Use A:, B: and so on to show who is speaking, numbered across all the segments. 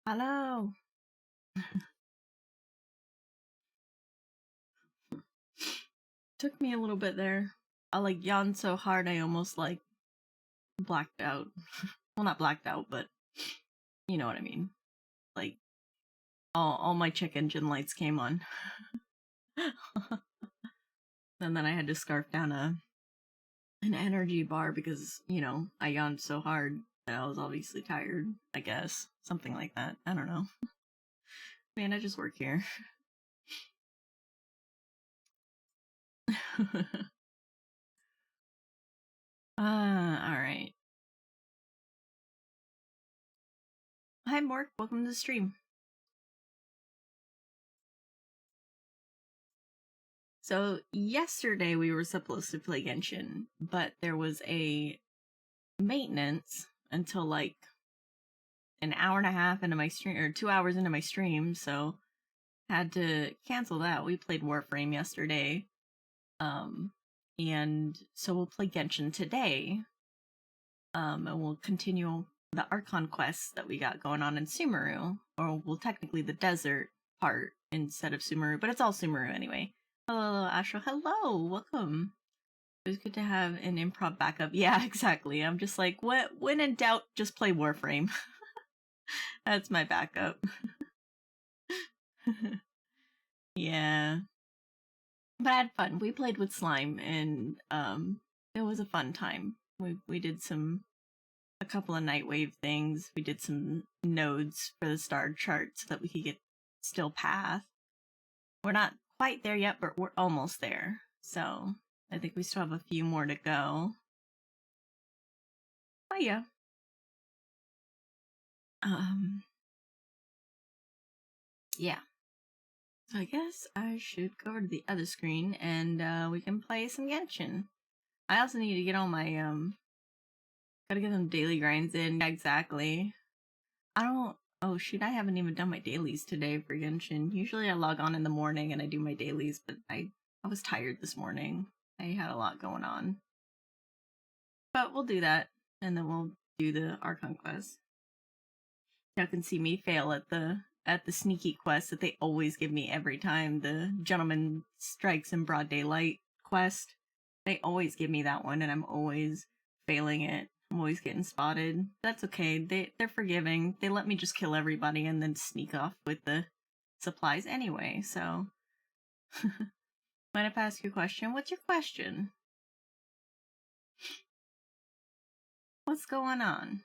A: Hello. Took me a little bit there. I yawned so hard I almost blacked out. Well, not blacked out, but you know what I mean. Like all my check engine lights came on. And then I had to scarf down an energy bar because, I yawned so hard that I was obviously tired, I guess. Something like that. I don't know. Man, I just work here. Alright. Hi, Mork. Welcome to the stream. So, yesterday we were supposed to play Genshin, but there was a maintenance until an hour and a half into my stream, or 2 hours into my stream, so had to cancel that. We played Warframe yesterday. And so we'll play Genshin today. And we'll continue the Archon quests that we got going on in Sumeru, or well, technically the desert part instead of Sumeru, but it's all Sumeru anyway. Hello, Astro. Hello, welcome. It was good to have an improv backup. Yeah, exactly. I'm just like, what? When in doubt, just play Warframe. That's my backup. Yeah. But I had fun. We played with slime, and it was a fun time. We did a couple of Nightwave things. We did some nodes for the star chart so that we could get still path. We're not quite there yet, but we're almost there. So I think we still have a few more to go. Oh yeah. Yeah. So I guess I should go over to the other screen and we can play some Genshin. I also need to get all my gotta get some daily grinds in. Exactly. Oh shoot, I haven't even done my dailies today for Genshin. Usually I log on in the morning and I do my dailies, but I was tired this morning. I had a lot going on. But we'll do that, and then we'll do the Archon quest. Y'all can see me fail at the sneaky quest that they always give me every time, the Gentleman Strikes in Broad Daylight quest. They always give me that one, and I'm always failing it. I'm always getting spotted. That's okay. They're forgiving. They let me just kill everybody and then sneak off with the supplies anyway, so... Mind if I ask you a question? What's your question? What's going on?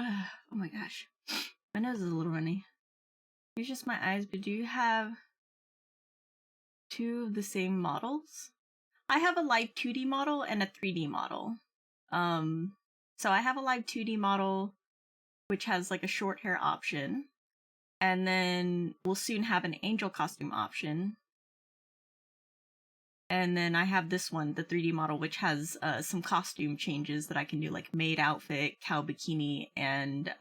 A: Oh my gosh. My nose is a little runny. It's just my eyes, but do you have two of the same models? I have a live 2D model and a 3D model. So I have a live 2D model which has a short hair option, and then we'll soon have an angel costume option. And then I have this one, the 3D model, which has some costume changes that I can do, like maid outfit, cow bikini, and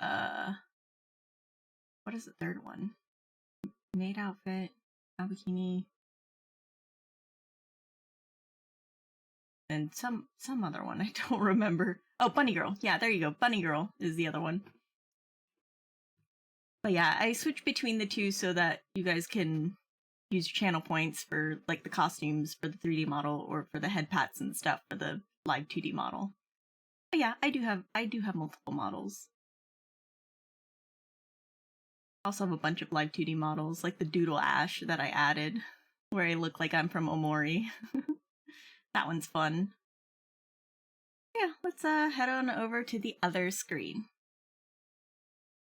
A: what is the third one? Maid outfit, cow bikini, and some other one I don't remember. Oh, bunny girl. Yeah, there you go. Bunny girl is the other one. But yeah, I switch between the two so that you guys can use your channel points for the costumes for the 3D model or for the head pats and stuff for the live 2D model. But yeah, I do have multiple models. Also have a bunch of live 2D models, like the Doodle Ash that I added, where I look like I'm from Omori. That one's fun. Yeah, let's head on over to the other screen.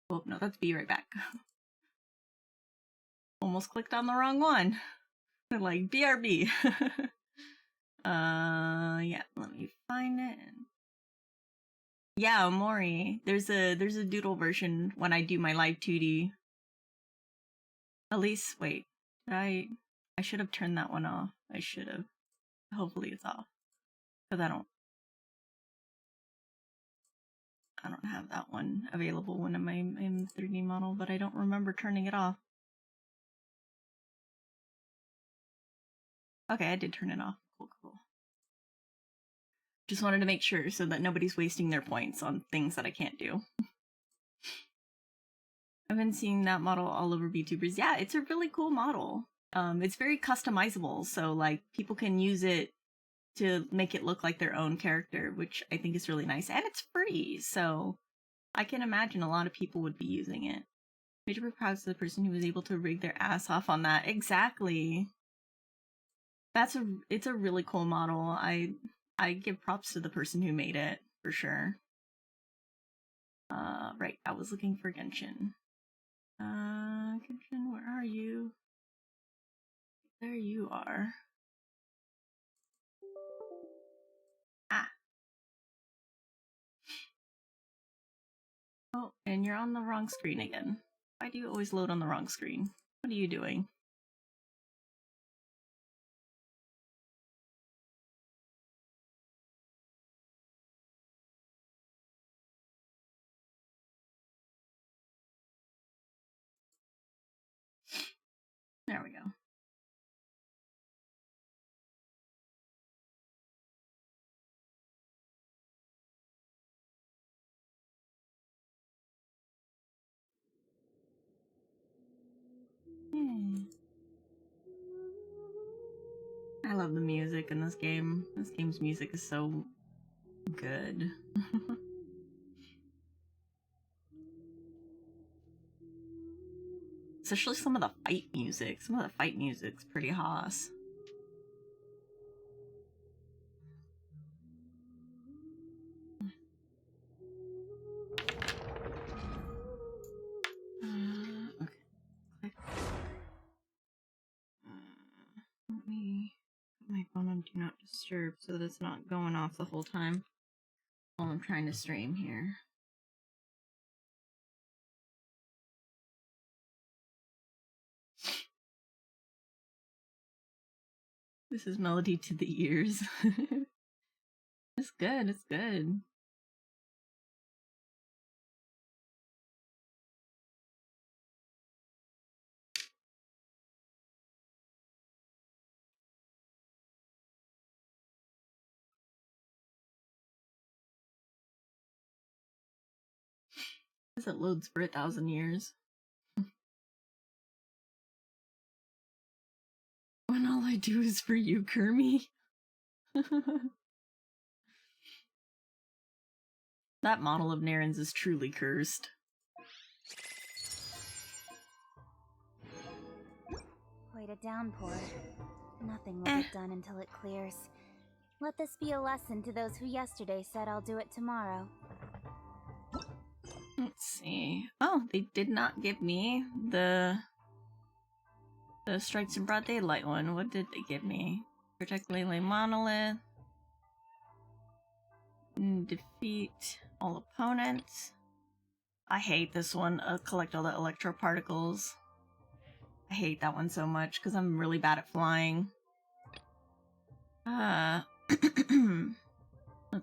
A: Oh no, that's be right back. Almost clicked on the wrong one. Like BRB. Yeah, let me find it. Yeah, Omori. There's a doodle version when I do my live 2D. At least, wait, I should have turned that one off. I should have. Hopefully it's off. Because I don't have that one available when I'm in 3D model, but I don't remember turning it off. Okay, I did turn it off. Cool. Just wanted to make sure so that nobody's wasting their points on things that I can't do. I've been seeing that model all over VTubers. Yeah, it's a really cool model. It's very customizable, so like people can use it to make it look like their own character, which I think is really nice. And it's free, so I can imagine a lot of people would be using it. Major props to the person who was able to rig their ass off on that. Exactly. It's a really cool model. I give props to the person who made it, for sure. Right, I was looking for Genshin. Genshin, where are you? There you are. Ah. Oh, and you're on the wrong screen again. Why do you always load on the wrong screen? What are you doing? There we go. I love the music in this game. This game's music is so good. Especially some of the fight music. Some of the fight music's pretty hoss. Okay. Let me put my phone on Do Not Disturb so that it's not going off the whole time while I'm trying to stream here. This is melody to the ears. It's good, it's good. As it loads for 1,000 years. When all I do is for you, Kermie. That model of Naren's is truly cursed.
B: Quite a downpour. Nothing will get done until it clears. Let this be a lesson to those who yesterday said I'll do it tomorrow.
A: Let's see. Oh, they did not give me the Strikes in Broad Daylight one. What did they give me? Protect Lele Monolith. Defeat all opponents. I hate this one. Collect all the electro particles. I hate that one so much because I'm really bad at flying. Let's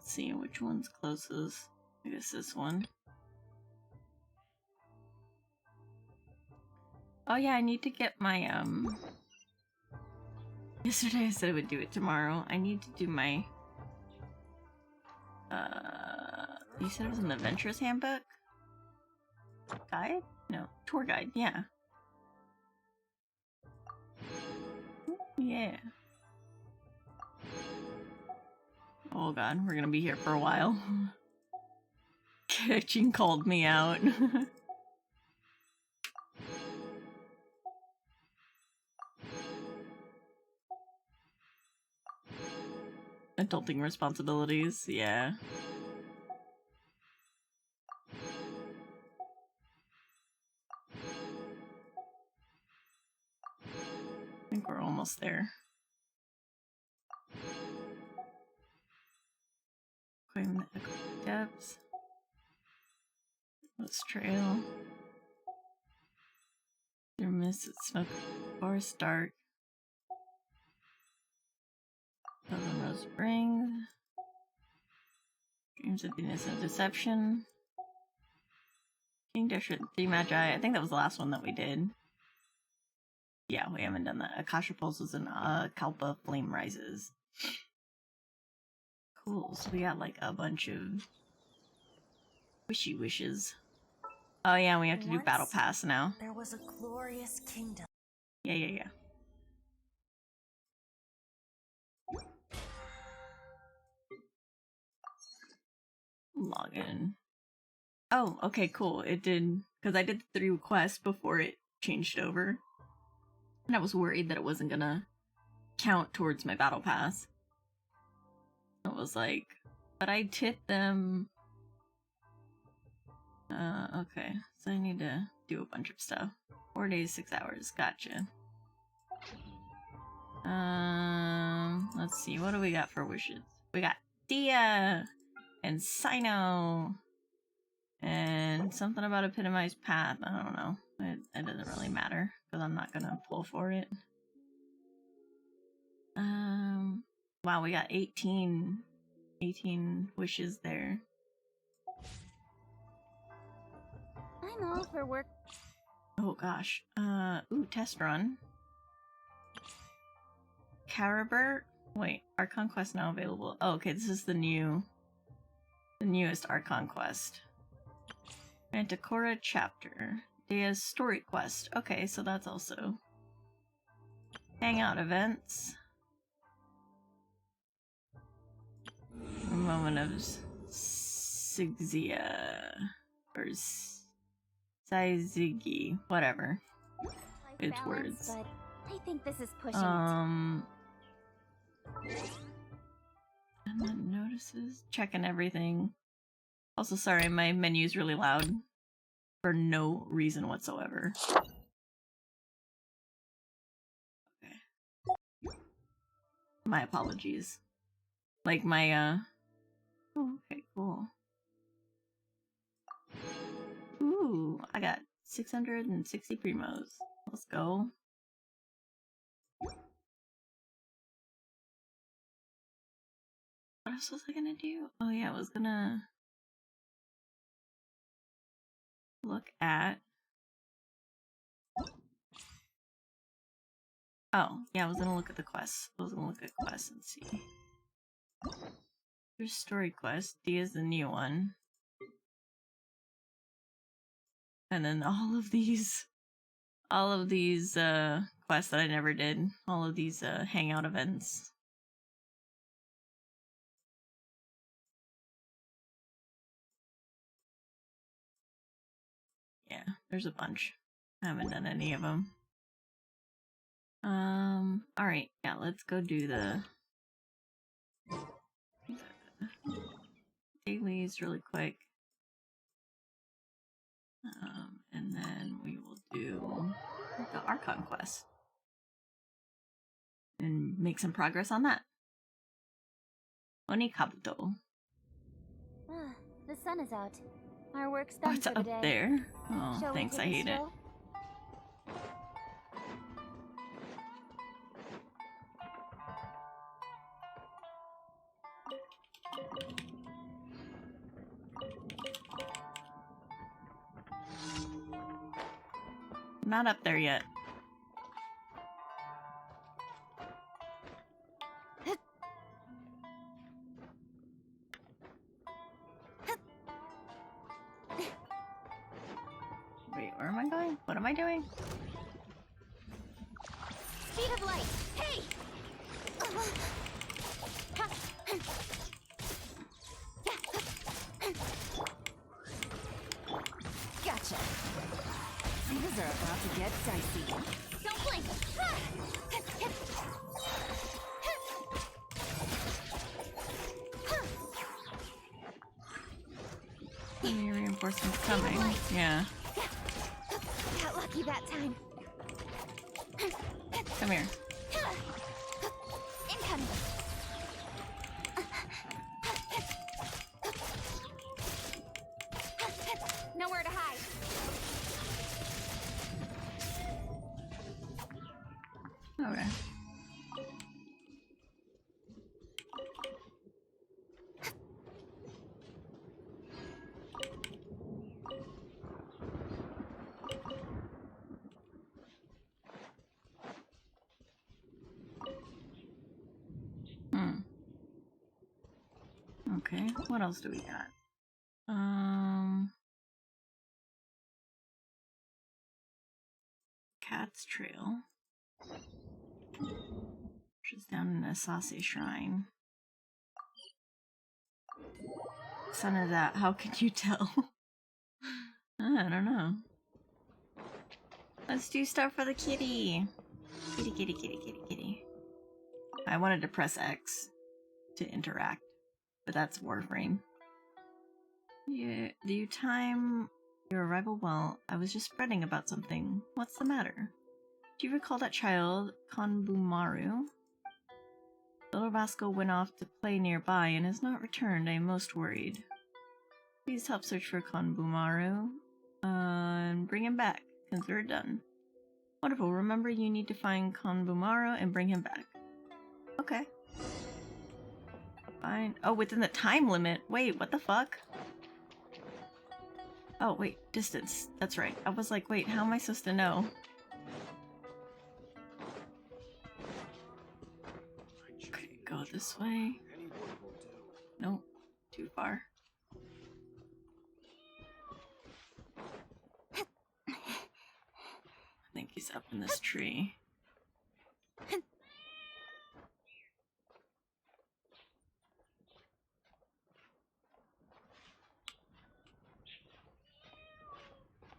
A: see which one's closest. I guess this one. Oh yeah, I need to get my yesterday I said I would do it tomorrow. I need to do my you said it was an adventurous handbook? Guide? No, tour guide, yeah. Yeah. Oh god, we're gonna be here for a while. Kitchen called me out. Adulting responsibilities, yeah. I think we're almost there. Claim the depths. Let's trail. There mist, smoke, forest dark. Southern Rose Springs. Dreams of Venus and Deception. King Desert 3 Magi. I think that was the last one that we did. Yeah, we haven't done that. Akasha Pulses and Kalpa Flame Rises. Cool. So we got like a bunch of wishy wishes. Oh yeah, we have to do battle pass now.
C: There was a glorious kingdom.
A: Yeah. Login. Oh, okay, cool. It did, because I did the 3 requests before it changed over. And I was worried that it wasn't gonna count towards my battle pass. It was like, but I tipped them. Okay. So I need to do a bunch of stuff. 4 days, 6 hours. Gotcha. Let's see. What do we got for wishes? We got Dia and Sino. And something about epitomized path. I don't know. It doesn't really matter because I'm not gonna pull for it. Wow, we got 18 wishes there.
B: I'm all for work.
A: Oh gosh. Ooh, test run. Caribert? Wait, Archon Quest now available. Oh, okay, this is the newest Archon Quest. Manticora chapter. Dea's story quest. Okay, so that's also hangout events. A moment of Sigzia or Saizigi, whatever. It's words.
B: But I think this is pushing it.
A: And then notices, checking everything. Also, sorry, my menu is really loud for no reason whatsoever. Okay. My apologies. Like my, Oh, okay, cool. Ooh, I got 660 primos. Let's go. What else was I gonna do? Oh yeah, I was gonna look at... Oh, yeah, I was gonna look at the quests. I was gonna look at quests and see. There's story quest. D is the new one. And then all of these quests that I never did. All of these hangout events. Yeah, there's a bunch. I haven't done any of them. Alright, yeah, let's go do the dailies really quick. And then we will do the Archon quest. And make some progress on that. Onikabuto.
B: The sun is out. Our work's
A: Oh,
B: done
A: it's
B: for the
A: up
B: day.
A: there. Oh,
B: Shall
A: thanks,
B: we
A: I
B: take a
A: hate it.
B: stroll?
A: Not up there yet. Wait, where am I going? What am I doing?
B: Speed of light. Hey!
C: Gotcha. Things are about to get dicey.
B: Don't blink.
A: Any reinforcements coming? Yeah.
B: Got lucky that time.
A: Come here.
B: Incoming. Nowhere to hide.
A: Okay. Okay, what else do we got? Cat's Trail. Which is down in Asase Shrine. Son of that, how can you tell? I don't know. Let's do stuff for the kitty. Kitty, kitty, kitty, kitty, kitty. I wanted to press X to interact, but that's Warframe. Yeah, do you time your arrival well? I was just spreading about something. What's the matter? Do you recall that child, Konbumaru? Little Vasco went off to play nearby and has not returned. I am most worried. Please help search for Konbumaru and bring him back. Consider it done. Wonderful. Remember, you need to find Konbumaru and bring him back. Okay. Fine. Oh, within the time limit. Wait, what the fuck? Oh, wait. Distance. That's right. I was like, wait, how am I supposed to know? Okay, go this way. Nope. Too far. I think he's up in this tree.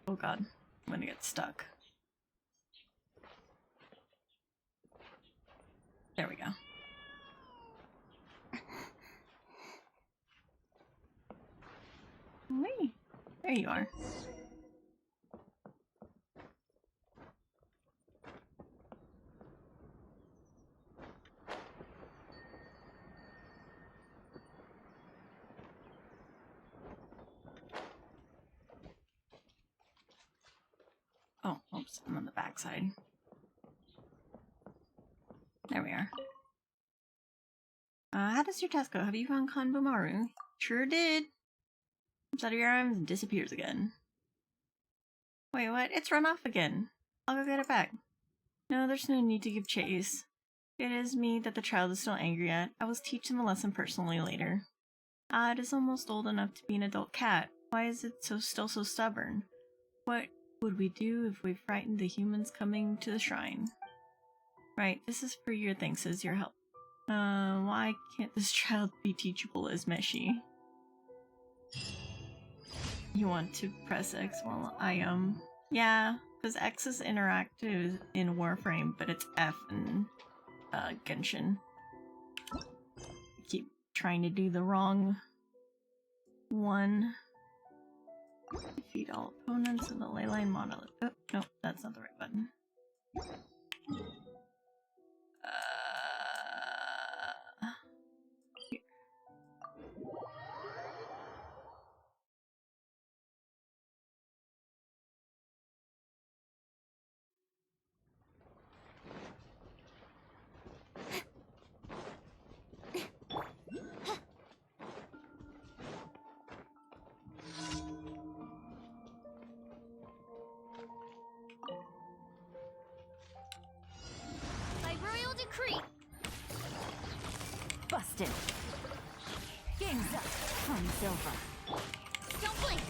A: Oh god, I'm gonna get stuck. There we go. Wait, there you are. Oh, oops, I'm on the backside. There we are. How does your task go? Have you found Konbumaru? Sure did. Comes out of your arms and disappears again. Wait, what? It's run off again. I'll go get it back. No, there's no need to give chase. It is me that the child is still angry at. I will teach him a lesson personally later. It is almost old enough to be an adult cat. Why is it still so stubborn? What would we do if we frightened the humans coming to the shrine? Right, this is for your thanks as your help. Why can't this child be teachable as Meshi? You want to press X while I yeah, because X is interactive in Warframe, but it's F in Genshin. I keep trying to do the wrong one. Defeat all opponents in the Leyline Monolith. Oh, nope, that's not the right button. Here.
B: By royal decree.
C: Busted. Game's up. Fun's over.
B: Don't blink.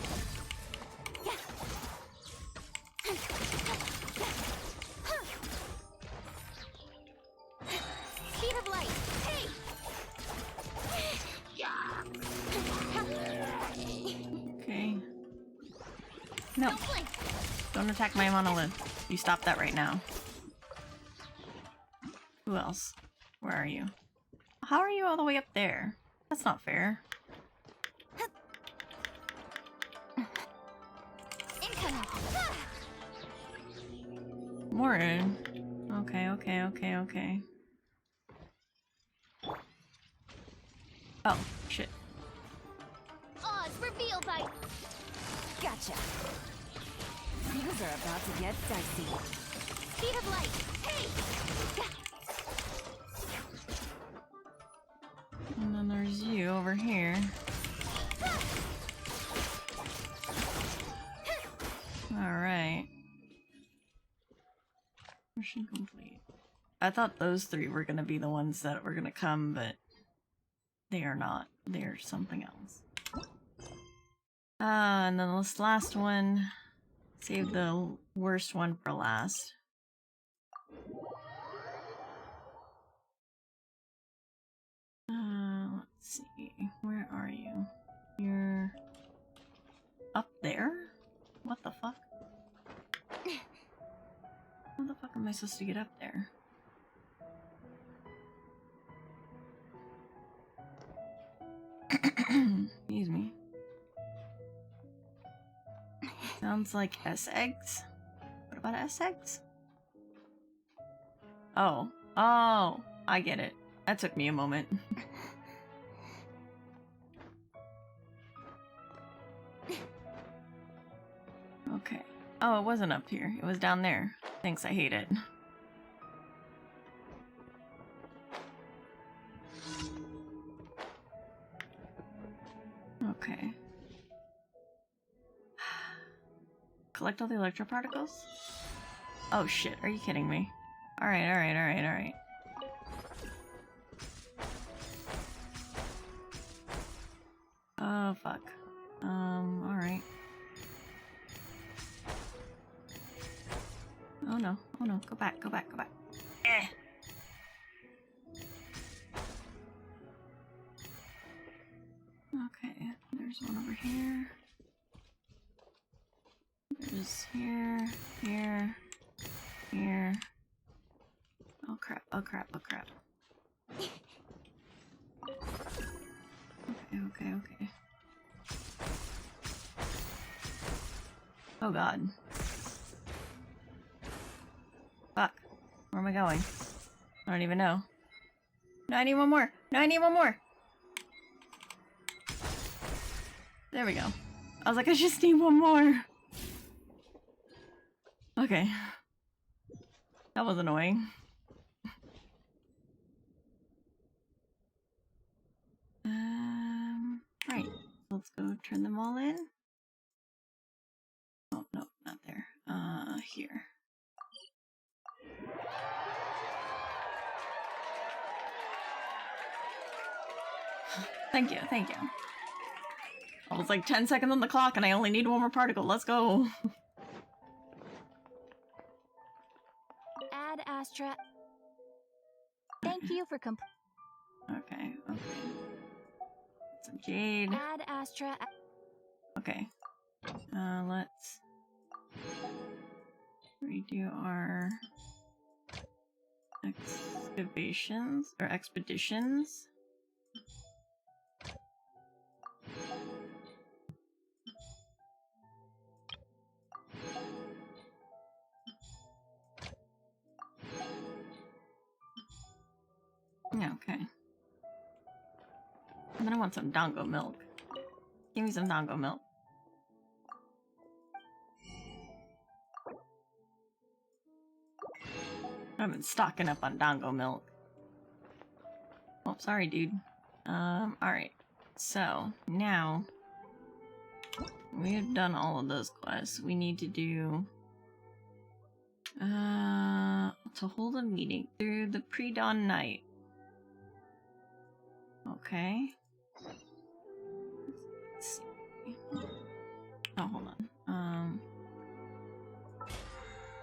B: Speed of light. Hey.
A: Okay. No.
B: Don't blink.
A: Don't attack my monolith. You stop that right now. Who else? Where are you? How are you all the way up there? That's not fair.
B: Incoming.
A: Morin. Okay. Oh, shit.
B: Oz reveal by.
C: Gotcha. Things are about to get dicey.
B: Speed of light. Hey.
A: And then there's you over here. Alright. Mission complete. I thought those three were gonna be the ones that were gonna come, but they are not. They're something else. And then this last one. Save the worst one for last. Let's see. Where are you? You're up there? What the fuck? How the fuck am I supposed to get up there? Excuse me. Sounds like S-eggs. What about S-eggs? Oh. Oh! I get it. That took me a moment. Okay. Oh, it wasn't up here. It was down there. Thanks, I hate it. Okay. Collect all the electroparticles? Oh shit, are you kidding me? Alright, alright, alright, alright. Oh fuck. Alright. Oh no, go back, go back, go back. Eh. Okay, there's one over here. There's here, here, here. Oh crap, oh crap, oh crap. Okay, okay, okay. Oh god. Fuck. Where am I going? I don't even know. No, I need one more! No, I need one more! There we go. I was like, I just need one more! Okay. That was annoying. Right. Let's go turn them all in. Oh, no, not there. Here. Thank you, thank you. I was like 10 seconds on the clock and I only need one more particle. Let's go.
B: Ad Astra. Thank you for
A: Okay, okay. Some jade.
B: Ad Astra.
A: Okay. Let's redo our excavations or expeditions. Okay. And then I want some dango milk. Give me some dango milk. I've been stocking up on dango milk. Oh, sorry, dude. Alright. So, now we have done all of those quests. We need to do to hold a meeting through the pre-dawn night. Okay. Let's see. Oh, hold on.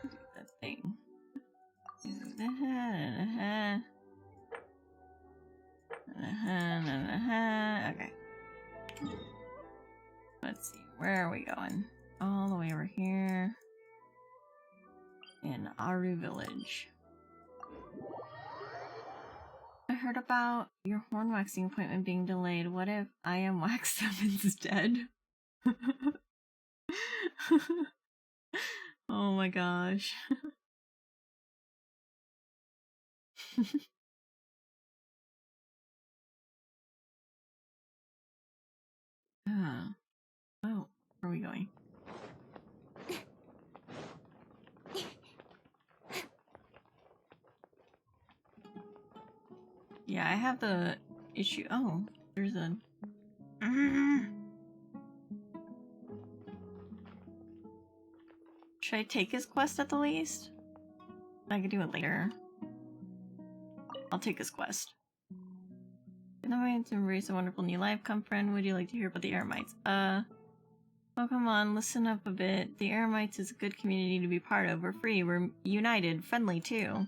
A: Do that thing. Do that. Okay. Let's see. Where are we going? All the way over here. In Aru Village. I heard about your horn waxing appointment being delayed. What if I am waxed up instead? Oh my gosh. Oh, where are we going? Yeah, I have the issue. Oh, there's a... Should I take his quest at the least? I could do it later. I'll take his quest. In the way to embrace a wonderful new life, come friend, would you like to hear about the Eremites? Oh come on, listen up a bit. The Eremites is a good community to be part of. We're free, we're united, friendly too.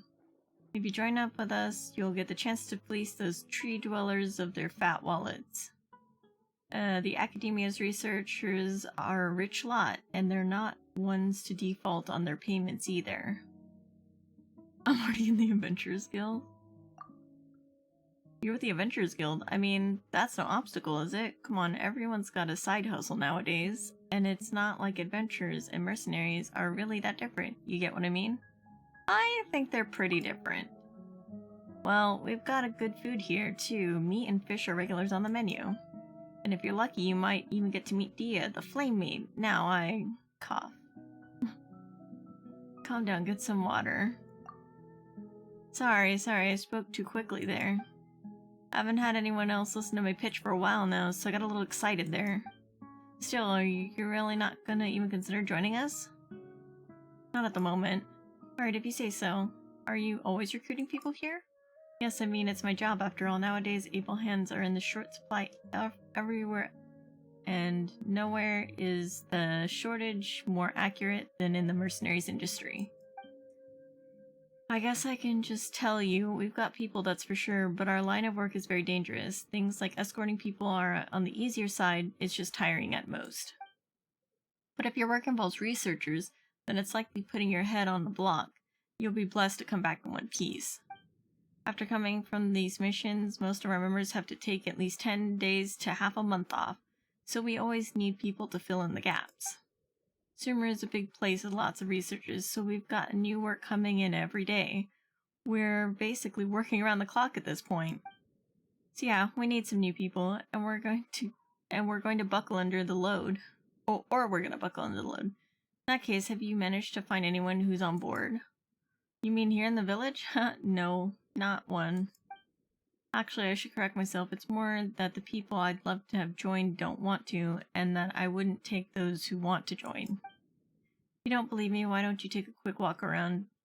A: If you join up with us, you'll get the chance to fleece those tree dwellers of their fat wallets. The Academia's researchers are a rich lot, and they're not ones to default on their payments either. I'm already in the Adventurers Guild. You're with the Adventurers Guild? I mean, that's no obstacle, is it? Come on, everyone's got a side hustle nowadays, and it's not like adventurers and mercenaries are really that different. You get what I mean? I think they're pretty different. Well, we've got a good food here, too. Meat and fish are regulars on the menu. And if you're lucky, you might even get to meet Dia, the flame maid. Now I cough. Calm down, get some water. Sorry, I spoke too quickly there. I haven't had anyone else listen to my pitch for a while now, so I got a little excited there. Still, are you're really not gonna even consider joining us? Not at the moment. Alright, if you say so. Are you always recruiting people here? Yes, I mean, it's my job after all. Nowadays, able hands are in the short supply everywhere, and nowhere is the shortage more accurate than in the mercenaries industry. I guess I can just tell you, we've got people, that's for sure, but our line of work is very dangerous. Things like escorting people are on the easier side, it's just tiring at most. But if your work involves researchers, then it's likely putting your head on the block. You'll be blessed to come back in one piece. After coming from these missions, most of our members have to take at least 10 days to half a month off, so we always need people to fill in the gaps. Sumeru is a big place with lots of researchers, so we've got new work coming in every day. We're basically working around the clock at this point. So yeah, we need some new people, and we're going to buckle under the load. Or we're going to buckle under the load. In that case, have you managed to find anyone who's on board? You mean here in the village? No, not one. Actually, I should correct myself. It's more that the people I'd love to have joined don't want to, and that I wouldn't take those who want to join. If you don't believe me, why don't you take a quick walk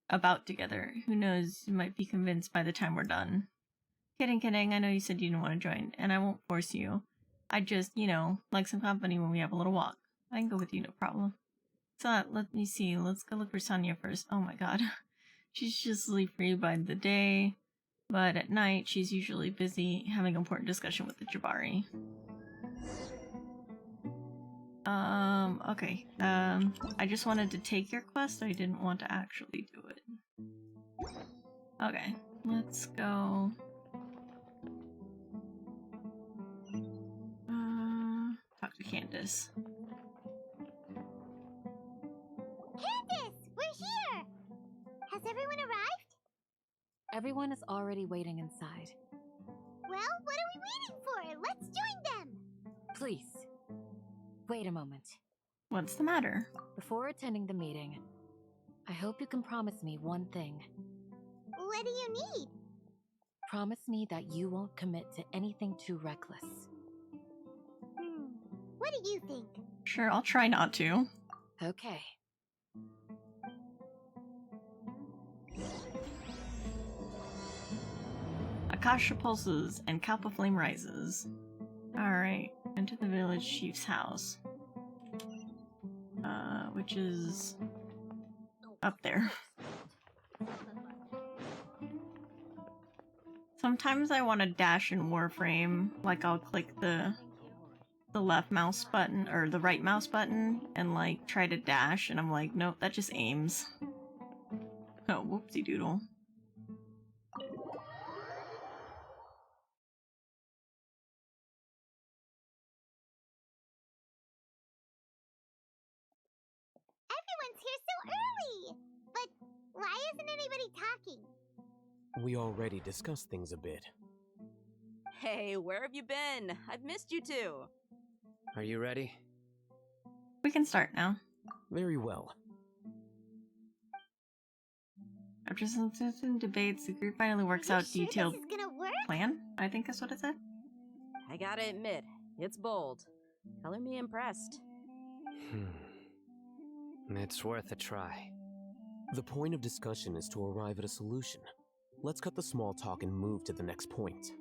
A: about together? Who knows, you might be convinced by the time we're done. Kidding, I know you said you didn't want to join, and I won't force you. I just, like some company when we have a little walk. I can go with you, no problem. So, let me see, let's go look for Sonia first. Oh my god. She's usually free by the day, but at night she's usually busy having important discussion with the Jabari. Okay. I just wanted to take your quest, I didn't want to actually do it. Okay, let's go. Talk to Candace.
B: Candace! We're here! Has everyone arrived?
C: Everyone is already waiting inside.
B: Well, what are we waiting for? Let's join them!
C: Please, wait a moment.
A: What's the matter?
C: Before attending the meeting, I hope you can promise me one thing.
B: What do you need?
C: Promise me that you won't commit to anything too reckless.
B: What do you think?
A: Sure, I'll try not to.
C: Okay.
A: Akasha pulses and Kalpa flame rises. Alright, enter the village chief's house. Which is up there. Sometimes I want to dash in Warframe, like I'll click the left mouse button, or the right mouse button, and like try to dash, and I'm like, nope, that just aims. Oh, whoopsie doodle.
B: Everyone's here so early! But why isn't anybody talking?
D: We already discussed things a bit.
E: Hey, where have you been? I've missed you too.
D: Are you ready?
A: We can start now.
D: Very well.
A: After some debates, the group finally works out
B: Sure
A: detailed
B: this is gonna work?
A: plan, I think that's what it said.
E: I gotta admit, it's bold. Color me impressed.
D: It's worth a try. The point of discussion is to arrive at a solution. Let's cut the small talk and move to the next point.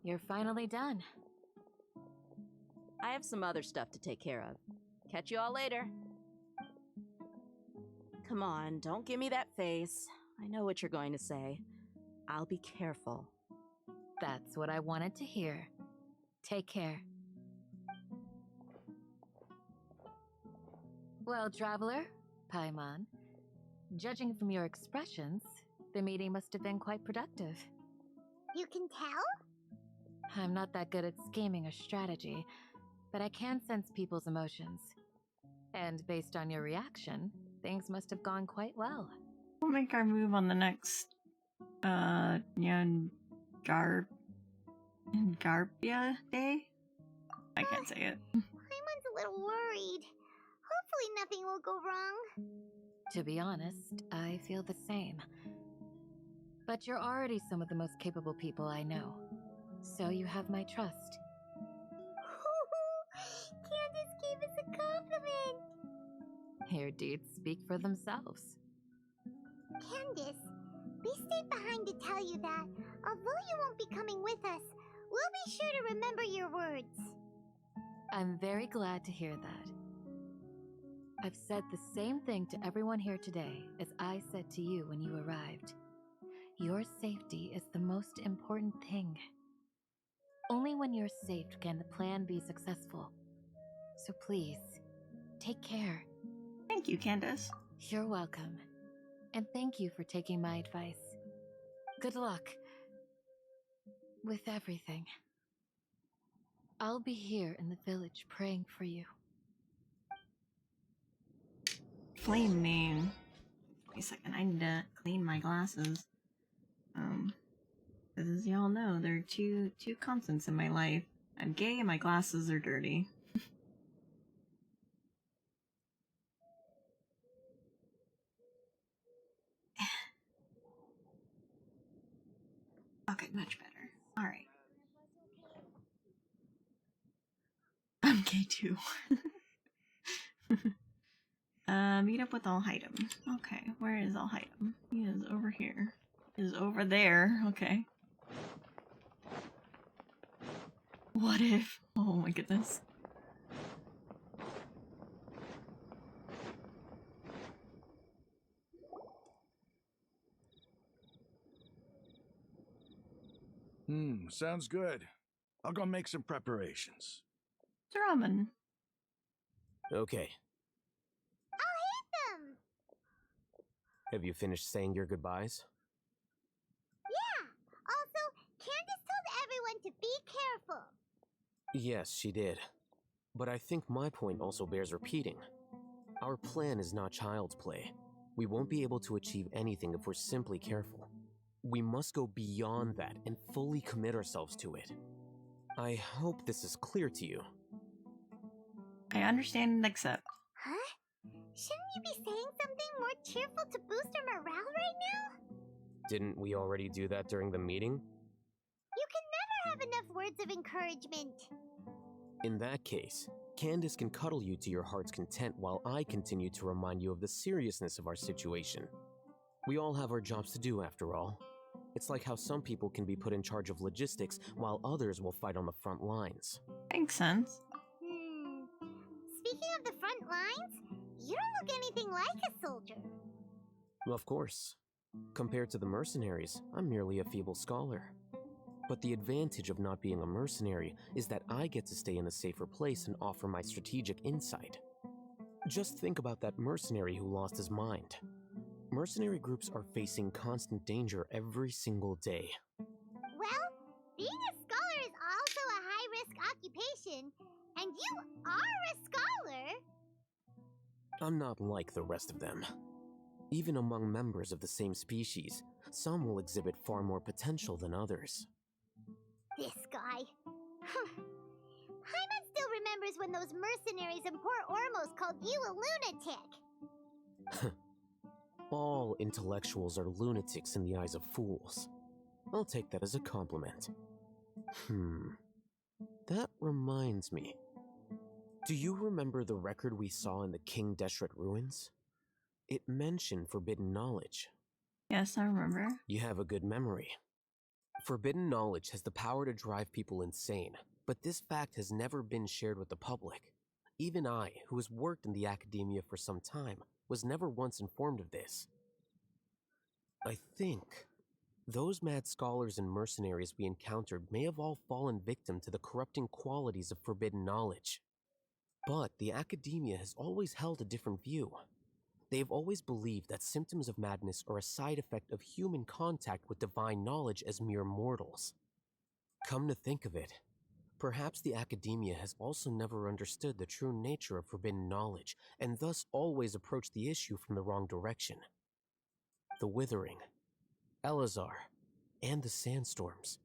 C: you're finally done.
E: I have some other stuff to take care of. Catch you all later. Come on, don't give me that face. I know what you're going to say. I'll be careful.
C: That's what I wanted to hear. Take care. Well, traveler, Paimon, judging from your expressions, the meeting must have been quite productive.
B: You can tell?
C: I'm not that good at scheming or strategy, but I can sense people's emotions. And based on your reaction, things must have gone quite well.
A: We'll make our move on the next, Garpia Day? I can't say it.
B: Paimon's a little worried. Hopefully nothing will go wrong.
C: To be honest, I feel the same. But you're already some of the most capable people I know, so you have my trust.
B: Candace gave us a compliment.
C: Your deeds speak for themselves.
B: Candace, we stayed behind to tell you that, although you won't be coming with us, we'll be sure to remember your words.
C: I'm very glad to hear that. I've said the same thing to everyone here today as I said to you when you arrived. Your safety is the most important thing. Only when you're safe can the plan be successful. So please, take care.
A: Thank you, Candace.
C: You're welcome. And thank you for taking my advice. Good luck with everything. I'll be here in the village praying for you.
A: Flame name. Wait a second, I need to clean my glasses. As y'all know, there are two constants in my life. I'm gay and my glasses are dirty. Okay, much better. Alright. I'm gay too. Meet up with Alhaidam. Okay, where is Alhaidam? He is over here. He is over there. Okay. What if? Oh my goodness.
F: Sounds good. I'll go make some preparations.
A: Ramen.
D: Okay,
B: I'll hit them!
D: have you finished saying your goodbyes?
B: Yeah! Also, Candace told everyone to be careful.
D: Yes, she did. But I think my point also bears repeating. Our plan is not child's play. We won't be able to achieve anything if we're simply careful. We must go beyond that and fully commit ourselves to it. I hope this is clear to you.
A: I understand and accept.
B: Huh? Shouldn't you be saying something more cheerful to boost our morale right now?
D: Didn't we already do that during the meeting?
B: You can never have enough words of encouragement.
D: In that case, Candace can cuddle you to your heart's content while I continue to remind you of the seriousness of our situation. We all have our jobs to do after all. It's like how some people can be put in charge of logistics while others will fight on the front lines.
A: Makes sense.
B: Speaking of the front lines, you don't look anything like a soldier.
D: Of course. Compared to the mercenaries, I'm merely a feeble scholar. But the advantage of not being a mercenary is that I get to stay in a safer place and offer my strategic insight. Just think about that mercenary who lost his mind. Mercenary groups are facing constant danger every single day.
B: Well, being a scholar is also a high-risk occupation, and you are a scholar.
D: I'm not like the rest of them. Even among members of the same species, some will exhibit far more potential than others.
B: This guy. Paimon still remembers when those mercenaries in Port Ormos called you a lunatic.
D: All intellectuals are lunatics in the eyes of fools. I'll take that as a compliment. That reminds me. Do you remember the record we saw in the King Deshret ruins? It mentioned forbidden knowledge.
A: Yes, I remember.
D: You have a good memory. Forbidden knowledge has the power to drive people insane, but this fact has never been shared with the public. Even I, who has worked in the academia for some time, was never once informed of this. I think those mad scholars and mercenaries we encountered may have all fallen victim to the corrupting qualities of forbidden knowledge. But the academia has always held a different view. They have always believed that symptoms of madness are a side effect of human contact with divine knowledge as mere mortals. Come to think of it, perhaps the academia has also never understood the true nature of forbidden knowledge, and thus always approached the issue from the wrong direction. The Withering, Elazar, and the sandstorms.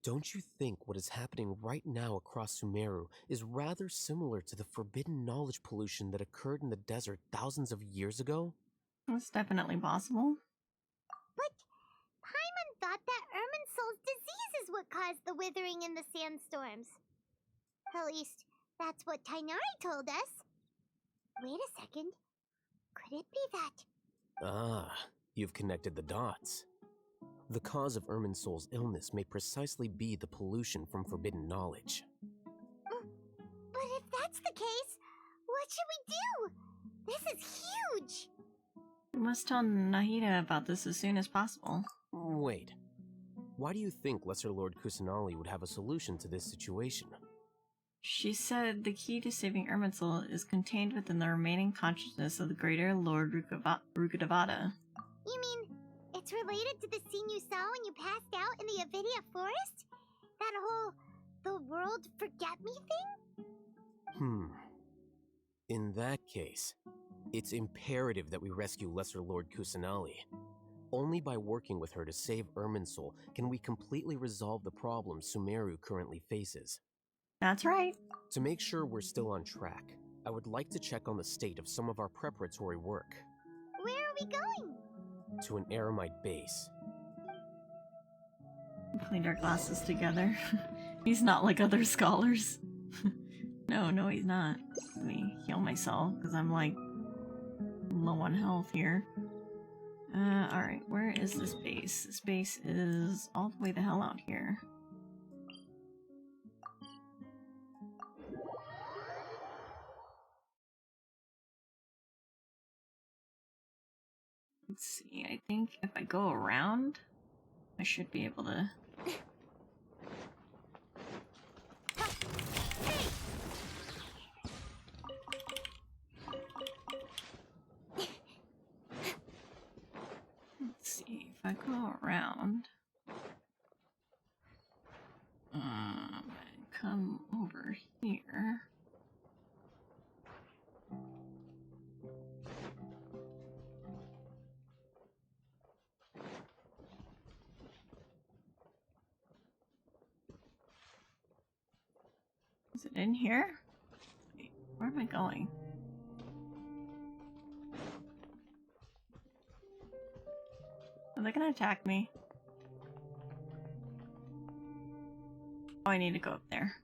D: Don't you think what is happening right now across Sumeru is rather similar to the forbidden knowledge pollution that occurred in the desert thousands of years ago?
A: That's definitely possible.
G: But Paimon thought that Irminsul's disease is what caused the withering and the sandstorms. At least, that's what Tainari told us. Wait a second. Could it be that?
D: Ah, you've connected the dots. The cause of Irminsul's illness may precisely be the pollution from forbidden knowledge.
G: But if that's the case, what should we do? This is huge!
A: We must tell Nahida about this as soon as possible.
D: Wait. Why do you think Lesser Lord Kusanali would have a solution to this situation?
A: She said the key to saving Irminsul is contained within the remaining consciousness of the greater Lord Rukkhadevata.
G: You mean it's related to the scene you saw when you passed out in the Avidia forest? That whole the world forget me thing?
D: In that case, it's imperative that we rescue Lesser Lord Kusanali. Only by working with her to save Irminsul can we completely resolve the problems Sumeru currently faces.
A: That's right.
D: To make sure we're still on track, I would like to check on the state of some of our preparatory work.
G: Where are we going?
D: To an Eremite base.
A: We cleaned our glasses together. He's not like other scholars. No, he's not. Let me heal myself, because I'm like low on health here. Alright, where is this base? This base is all the way the hell out here. Let's see, I think if I go around, I should be able to... Let's see, if I go around... and come over here... Is it in here? Wait, where am I going? Are they gonna attack me? Oh, I need to go up there.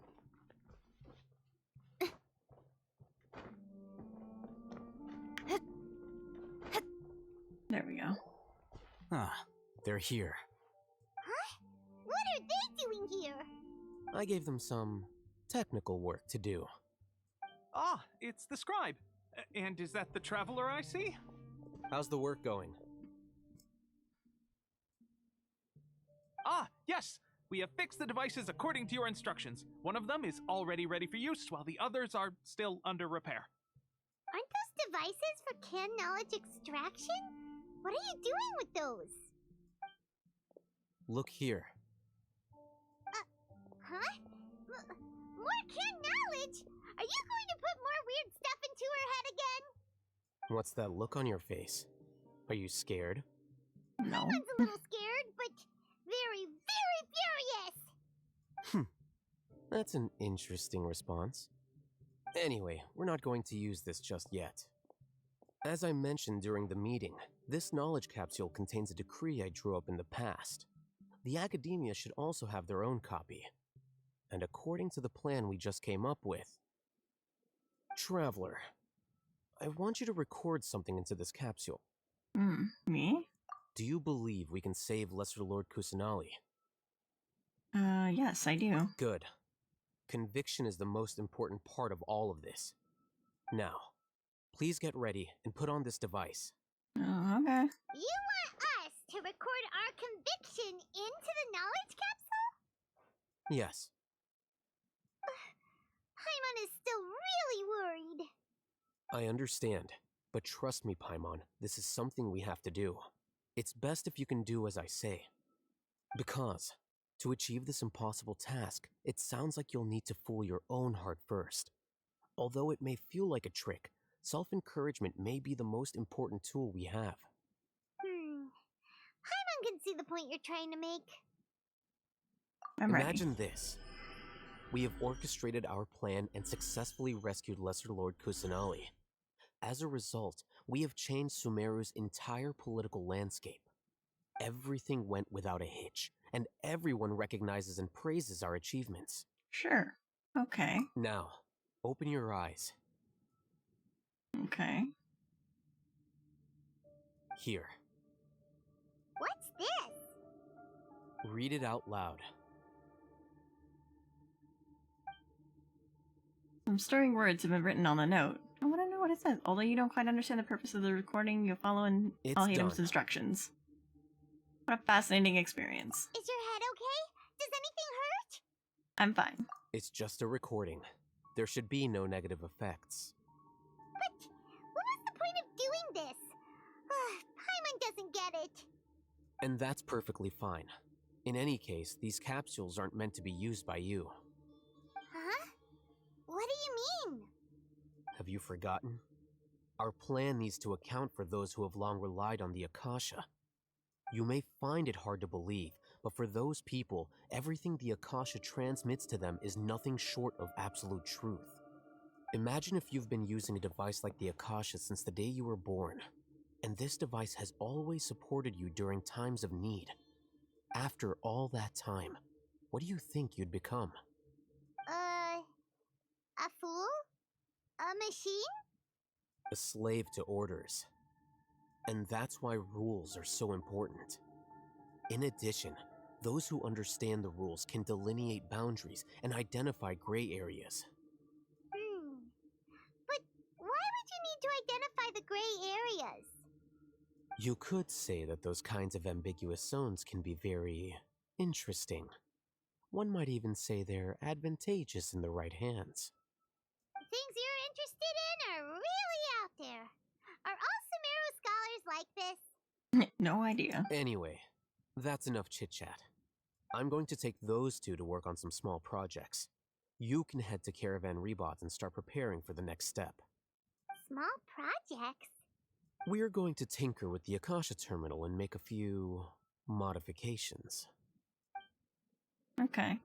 A: There we go.
D: Ah, they're here.
G: Huh? What are they doing here?
D: I gave them some technical work to do.
H: Ah, it's the scribe. And is that the traveler I see?
D: How's the work going?
H: Ah, yes! We have fixed the devices according to your instructions. One of them is already ready for use, while the others are still under repair.
G: Aren't those devices for can knowledge extraction? What are you doing with those?
D: Look here.
G: Huh? More can knowledge? Are you going to put more weird stuff into her head again?
D: What's that look on your face? Are you scared?
A: No.
G: Someone's a little scared, but very, very furious.
D: That's an interesting response. Anyway, we're not going to use this just yet. As I mentioned during the meeting, this knowledge capsule contains a decree I drew up in the past. The academia should also have their own copy. And according to the plan we just came up with... Traveler, I want you to record something into this capsule.
A: Me?
D: Do you believe we can save Lesser Lord Kusanali?
A: Yes, I do.
D: Good. Conviction is the most important part of all of this. Now, please get ready and put on this device.
A: Oh, okay.
G: You want us to record our conviction into the knowledge capsule?
D: Yes.
G: Paimon is still really worried.
D: I understand, but trust me, Paimon, this is something we have to do. It's best if you can do as I say. Because, to achieve this impossible task, it sounds like you'll need to fool your own heart first. Although it may feel like a trick, self-encouragement may be the most important tool we have.
G: Paimon can see the point you're trying to make.
A: I'm ready.
D: Imagine this. We have orchestrated our plan and successfully rescued Lesser Lord Kusanali. As a result, we have changed Sumeru's entire political landscape. Everything went without a hitch, and everyone recognizes and praises our achievements.
A: Sure. Okay.
D: Now, open your eyes.
A: Okay.
D: Here,
G: What's this?
D: read it out loud.
A: Some stirring words have been written on the note. I want to know what it says. Although you don't quite understand the purpose of the recording, you'll follow in
D: It's
A: Al-Hatem's
D: done.
A: instructions. What a fascinating experience.
G: Is your head okay? Does anything hurt?
A: I'm fine.
D: It's just a recording. There should be no negative effects.
G: But what was the point of doing this? Paimon doesn't get it.
D: And that's perfectly fine. In any case, these capsules aren't meant to be used by you.
G: Huh? What do you mean?
D: Have you forgotten? Our plan needs to account for those who have long relied on the Akasha. You may find it hard to believe, but for those people, everything the Akasha transmits to them is nothing short of absolute truth. Imagine if you've been using a device like the Akasha since the day you were born, and this device has always supported you during times of need. After all that time, what do you think you'd become?
G: A fool? A machine?
D: A slave to orders. And that's why rules are so important. In addition, those who understand the rules can delineate boundaries and identify gray areas.
G: But why would you need to identify the gray areas?
D: You could say that those kinds of ambiguous zones can be very interesting. One might even say they're advantageous in the right hands.
G: Things you're interested in are really out there. Are all Sumeru scholars like this?
A: No idea.
D: Anyway, that's enough chit-chat. I'm going to take those two to work on some small projects. You can head to Caravan Rebot and start preparing for the next step.
G: Small projects?
D: We're going to tinker with the Akasha terminal and make a few modifications.
A: Okay.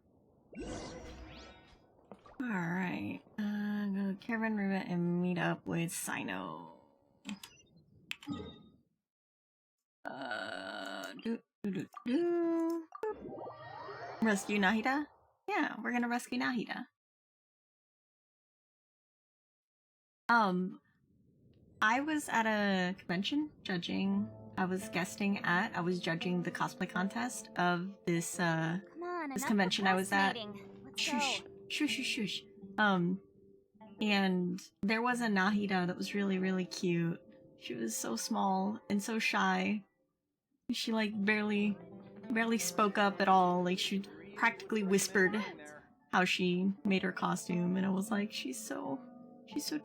A: Alright. Go to Caravan Rivet and meet up with Sino. Rescue Nahida? Yeah, we're gonna rescue Nahida. I was at a convention judging. I was judging the cosplay contest of this,
B: Come on,
A: this
B: enough
A: convention I was at.
B: procrastinating. Let's
A: Shush,
B: go.
A: shush, shush, shush. And there was a Nahida that was really, really cute. She was so small and so shy. She like barely spoke up at all. Like she practically whispered how she made her costume, and I was like, she's so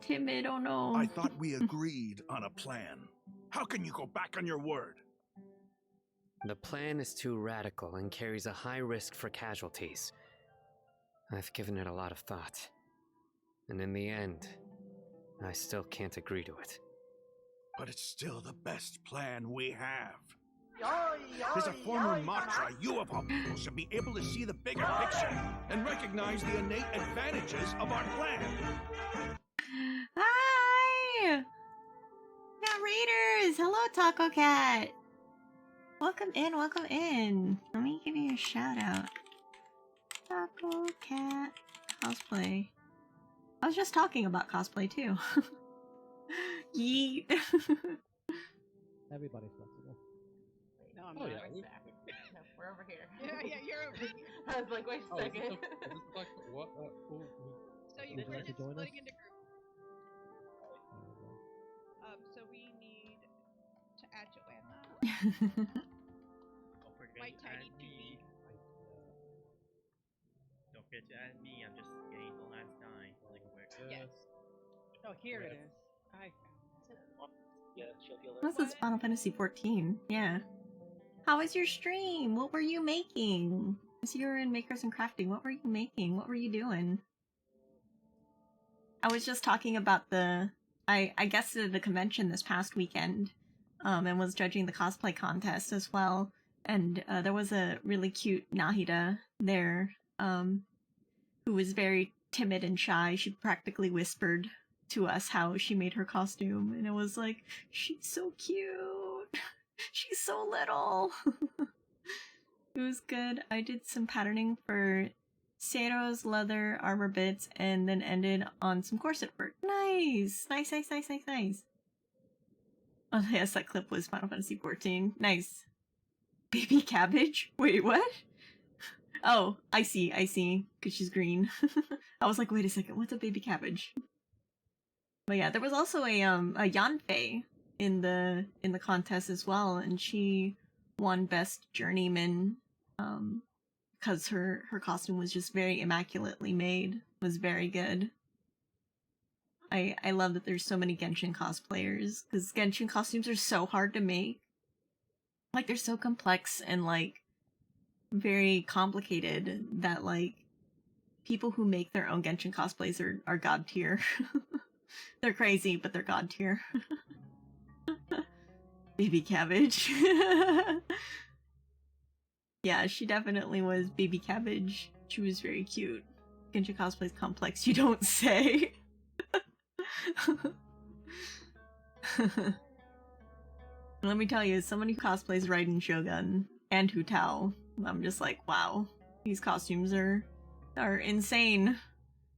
A: timid. Oh no.
F: I thought we agreed on a plan. How can you go back on your word?
I: The plan is too radical and carries a high risk for casualties. I've given it a lot of thought. And in the end, I still can't agree to it.
F: But it's still the best plan we have. As a former Matra, you of all people should be able to see the bigger picture and recognize the innate advantages of our plan.
A: Hi! We got raiders! Hello, Taco Cat! Welcome in, welcome in. Let me give you a shout out. Taco Cat cosplay. I was just talking about cosplay too. Yeet.
J: Everybody's flexible.
K: No, I'm
J: Oh,
K: not.
J: yeah.
A: We're over here.
J: Yeah, you're over here.
A: I was like, wait a second.
K: What?
J: So
K: Would
J: we're
K: you like to
J: just
K: join us?
J: splitting into groups. So we need to add Joanna. My tiny baby.
L: Don't forget to add me. I'm just getting the last 9 really quick.
J: Yes.
M: Oh, here it is. I found
K: Yeah, she'll heal
A: This is Final Fantasy 14. Yeah. How was your stream? What were you making? As you were in Makers and Crafting, what were you making? What were you doing? I was just talking about I guested the convention this past weekend, and was judging the cosplay contest as well. And there was a really cute Nahida there, who was very timid and shy. She practically whispered to us how she made her costume, and it was like, she's so cute. She's so little. It was good. I did some patterning for Sero's leather armor bits and then ended on some corset work. Nice! Nice. Oh yes, that clip was Final Fantasy 14. Nice. Baby cabbage? Wait, what? Oh, I see, because she's green. I was like, wait a second, what's a baby cabbage? But yeah, there was also a Yanfei in the contest as well, and she won Best Journeyman, because her costume was just very immaculately made. It was very good. I love that there's so many Genshin cosplayers, because Genshin costumes are so hard to make. Like, they're so complex and, like, very complicated that, like, people who make their own Genshin cosplays are god tier. They're crazy, but they're god tier. Baby cabbage. Yeah, she definitely was baby cabbage. She was very cute. Genshin cosplay's complex, you don't say. Let me tell you, as someone who cosplays Raiden Shogun and Hu Tao, I'm just like, wow, these costumes are insane.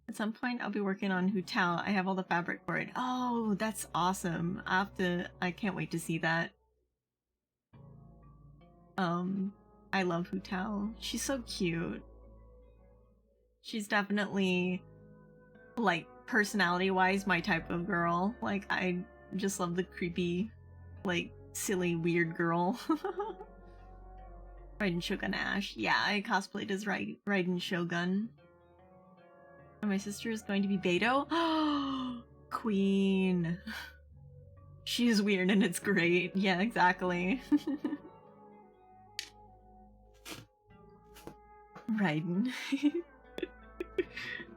A: At some point, I'll be working on Hu Tao. I have all the fabric for it. Oh, that's awesome. I can't wait to see that. I love Hu Tao. She's so cute. She's definitely, like, personality-wise, my type of girl. Like, I just love the creepy, like, silly, weird girl. Raiden Shogun Ash. Yeah, I cosplayed as Raiden Shogun. And my sister is going to be Beto. Queen. She is weird and it's great. Yeah, exactly. Raiden.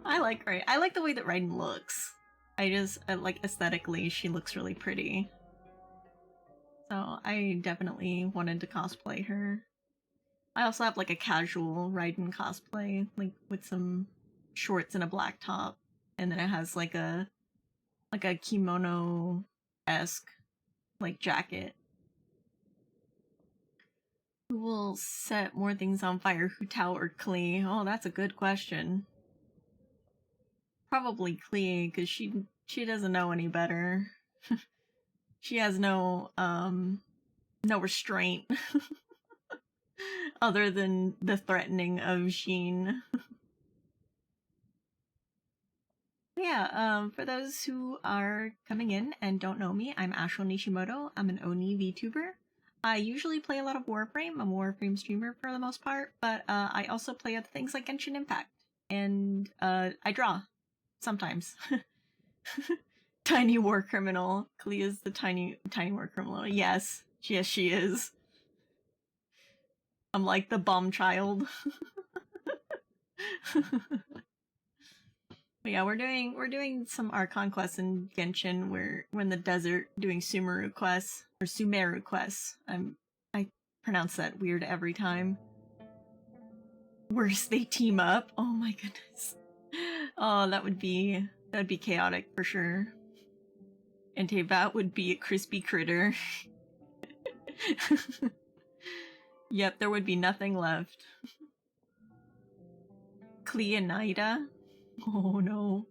A: I like the way that Raiden looks. Like, aesthetically, she looks really pretty. So I definitely wanted to cosplay her. I also have like a casual Raiden cosplay, like with some shorts and a black top, and then it has like a kimono-esque like jacket. Who will set more things on fire, Hu Tao or Klee? Oh, that's a good question. Probably Klee, because she doesn't know any better. She has no restraint. Other than the threatening of Xin. Yeah, for those who are coming in and don't know me, I'm Ashwin Nishimoto. I'm an Oni VTuber. I usually play a lot of Warframe. I'm a Warframe streamer for the most part, but I also play other things like Genshin Impact. And I draw. Sometimes. Tiny war criminal. Klee is the tiny war criminal. Yes, she is. I'm like the bomb child. But yeah, we're doing some Archon quests in Genshin. We're in the desert doing Sumeru quests or Sumeru quests. I pronounce that weird every time. Worse, they team up. Oh my goodness. Oh, that would be chaotic for sure. And Tevat would be a crispy critter. Yep, there would be nothing left. Klee and Nahida? Oh no.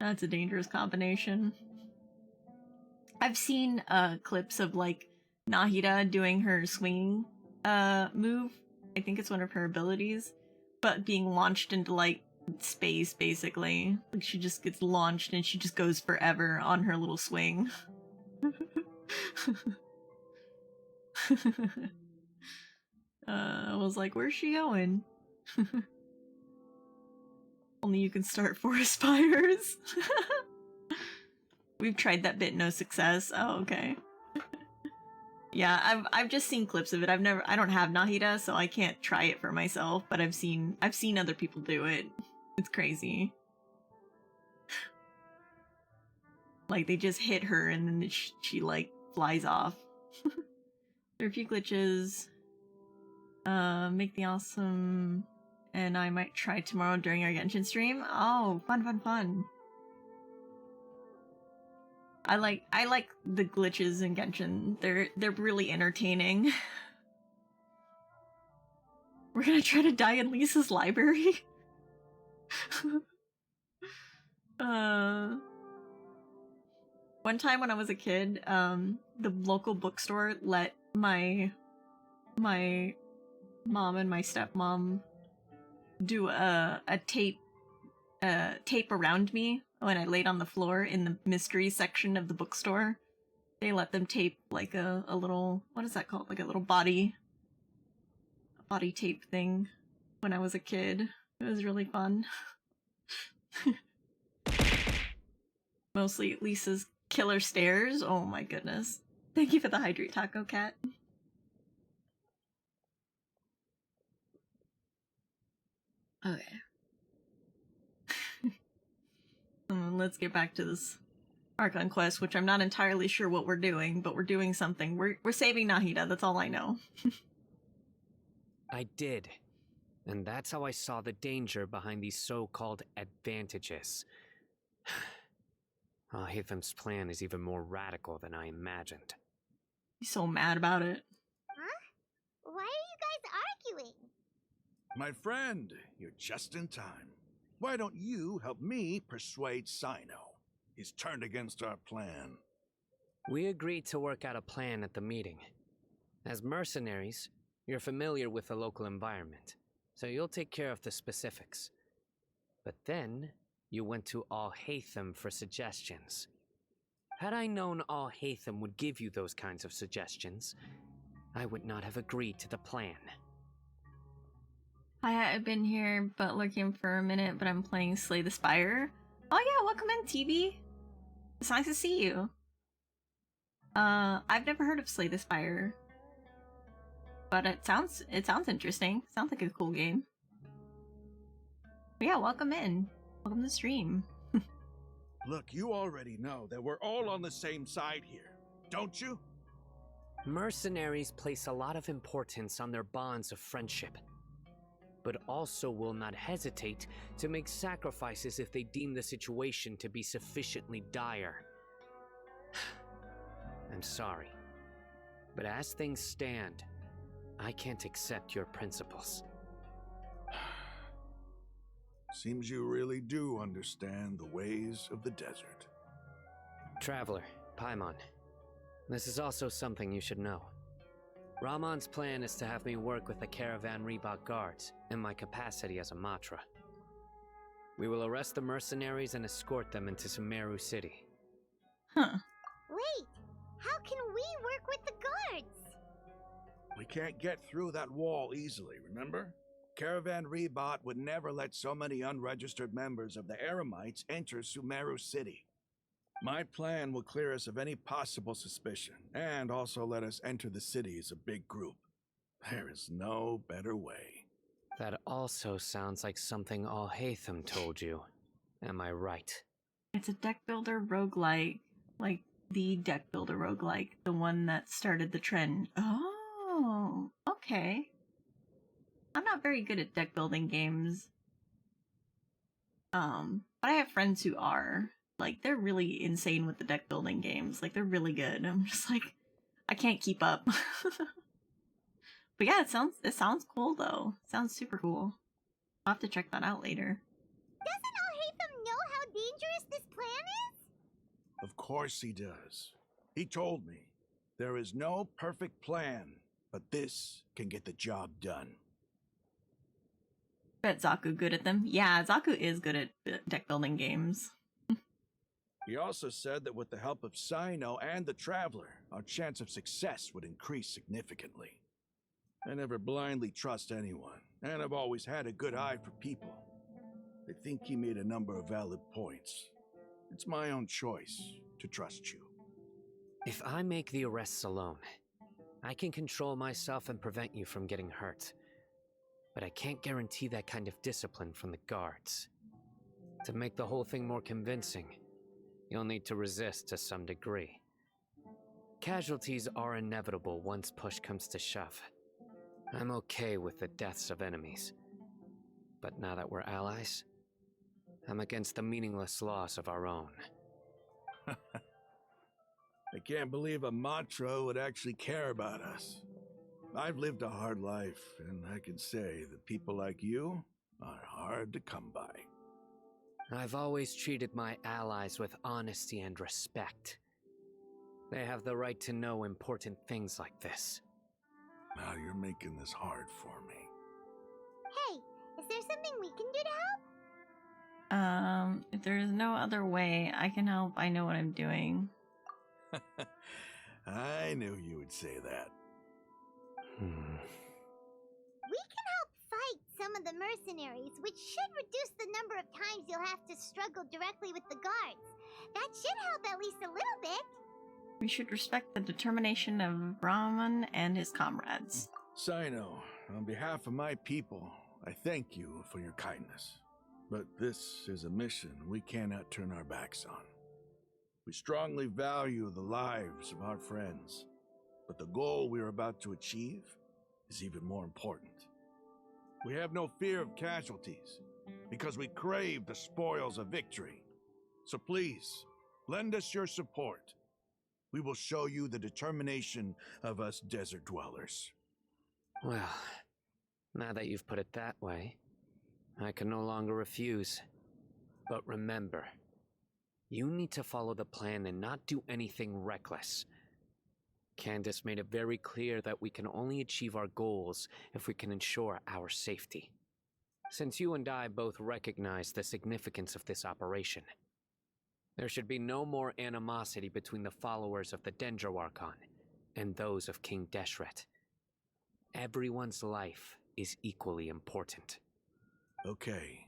A: That's a dangerous combination. I've seen clips of like Nahida doing her swinging move. I think it's one of her abilities, but being launched into like space basically. Like she just gets launched and she just goes forever on her little swing. I was like, where's she going? Only you can start forest fires. We've tried that bit, no success. Oh, okay. Yeah, I've just seen clips of it. I don't have Nahida, so I can't try it for myself, but I've seen other people do it. It's crazy. Like they just hit her and then she like flies off. There are a few glitches. Make the awesome, and I might try tomorrow during our Genshin stream. Oh, fun. I like the glitches in Genshin. They're really entertaining. We're gonna try to die in Lisa's library. One time when I was a kid, the local bookstore let my mom and my stepmom do a tape around me when I laid on the floor in the mystery section of the bookstore. They let them tape like a little, what is that called? Like a little body tape thing when I was a kid. It was really fun. Mostly Lisa's killer stares. Oh my goodness. Thank you for the hydrate, Taco Cat. Okay. Let's get back to this Archon quest, which I'm not entirely sure what we're doing, but we're doing something. We're saving Nahida, that's all I know.
I: I did. And that's how I saw the danger behind these so-called advantages. Hitham's plan is even more radical than I imagined.
A: He's so mad about it.
G: Huh? Why are you guys arguing?
F: My friend, you're just in time. Why don't you help me persuade Sino? He's turned against our plan.
I: We agreed to work out a plan at the meeting. As mercenaries, you're familiar with the local environment, so you'll take care of the specifics. But then, you went to Al-Haytham for suggestions. Had I known Al-Haytham would give you those kinds of suggestions, I would not have agreed to the plan.
A: Hi, I've been here but lurking for a minute, but I'm playing Slay the Spire. Oh yeah, welcome in, TV. It's nice to see you. I've never heard of Slay the Spire, but it sounds interesting. Sounds like a cool game. But yeah, welcome in. Welcome to the stream.
F: Look, you already know that we're all on the same side here, don't you?
I: Mercenaries place a lot of importance on their bonds of friendship, but also will not hesitate to make sacrifices if they deem the situation to be sufficiently dire. I'm sorry, but as things stand, I can't accept your principles.
F: Seems you really do understand the ways of the desert.
I: Traveler, Paimon, this is also something you should know. Ramon's plan is to have me work with the Caravan Reebok guards in my capacity as a Matra. We will arrest the mercenaries and escort them into Sumeru City.
A: Huh.
G: Wait, how can we work with the guards?
F: We can't get through that wall easily, remember? Caravan Reebok would never let so many unregistered members of the Eremites enter Sumeru City. My plan will clear us of any possible suspicion, and also let us enter the city as a big group. There is no better way.
I: That also sounds like something Al-Haytham told you. Am I right?
A: It's a deck builder roguelike. Like the deck builder roguelike. The one that started the trend. Oh, okay. I'm not very good at deck building games. But I have friends who are. Like, they're really insane with the deck building games. Like, they're really good. I'm just like, I can't keep up. But yeah, it sounds cool though. Sounds super cool. I'll have to check that out later.
G: Doesn't Al-Haytham know how dangerous this plan is?
F: Of course he does. He told me, there is no perfect plan, but this can get the job done.
A: Bet Zaku good at them. Yeah, Zaku is good at deck building games.
F: He also said that with the help of Sino and the Traveler, our chance of success would increase significantly. I never blindly trust anyone, and I've always had a good eye for people. I think he made a number of valid points. It's my own choice to trust you.
I: If I make the arrests alone, I can control myself and prevent you from getting hurt. But I can't guarantee that kind of discipline from the guards. To make the whole thing more convincing, you'll need to resist to some degree. Casualties are inevitable once push comes to shove. I'm okay with the deaths of enemies. But now that we're allies, I'm against the meaningless loss of our own.
F: I can't believe a Matra would actually care about us. I've lived a hard life, and I can say that people like you are hard to come by.
I: I've always treated my allies with honesty and respect. They have the right to know important things like this.
F: Now you're making this hard for me.
G: Hey, is there something we can do to help?
A: If there's no other way I can help, I know what I'm doing.
F: I knew you would say that.
G: We can help fight some of the mercenaries, which should reduce the number of times you'll have to struggle directly with the guards. That should help at least a little bit.
A: We should respect the determination of Brahman and his comrades.
F: Sino, on behalf of my people, I thank you for your kindness. But this is a mission we cannot turn our backs on. We strongly value the lives of our friends, but the goal we are about to achieve is even more important. We have no fear of casualties, because we crave the spoils of victory. So please, lend us your support. We will show you the determination of us desert dwellers.
I: Well, now that you've put it that way, I can no longer refuse. But remember, you need to follow the plan and not do anything reckless. Candace made it very clear that we can only achieve our goals if we can ensure our safety. Since you and I both recognize the significance of this operation, there should be no more animosity between the followers of the Dendroarchon and those of King Deshret. Everyone's life is equally important.
F: Okay,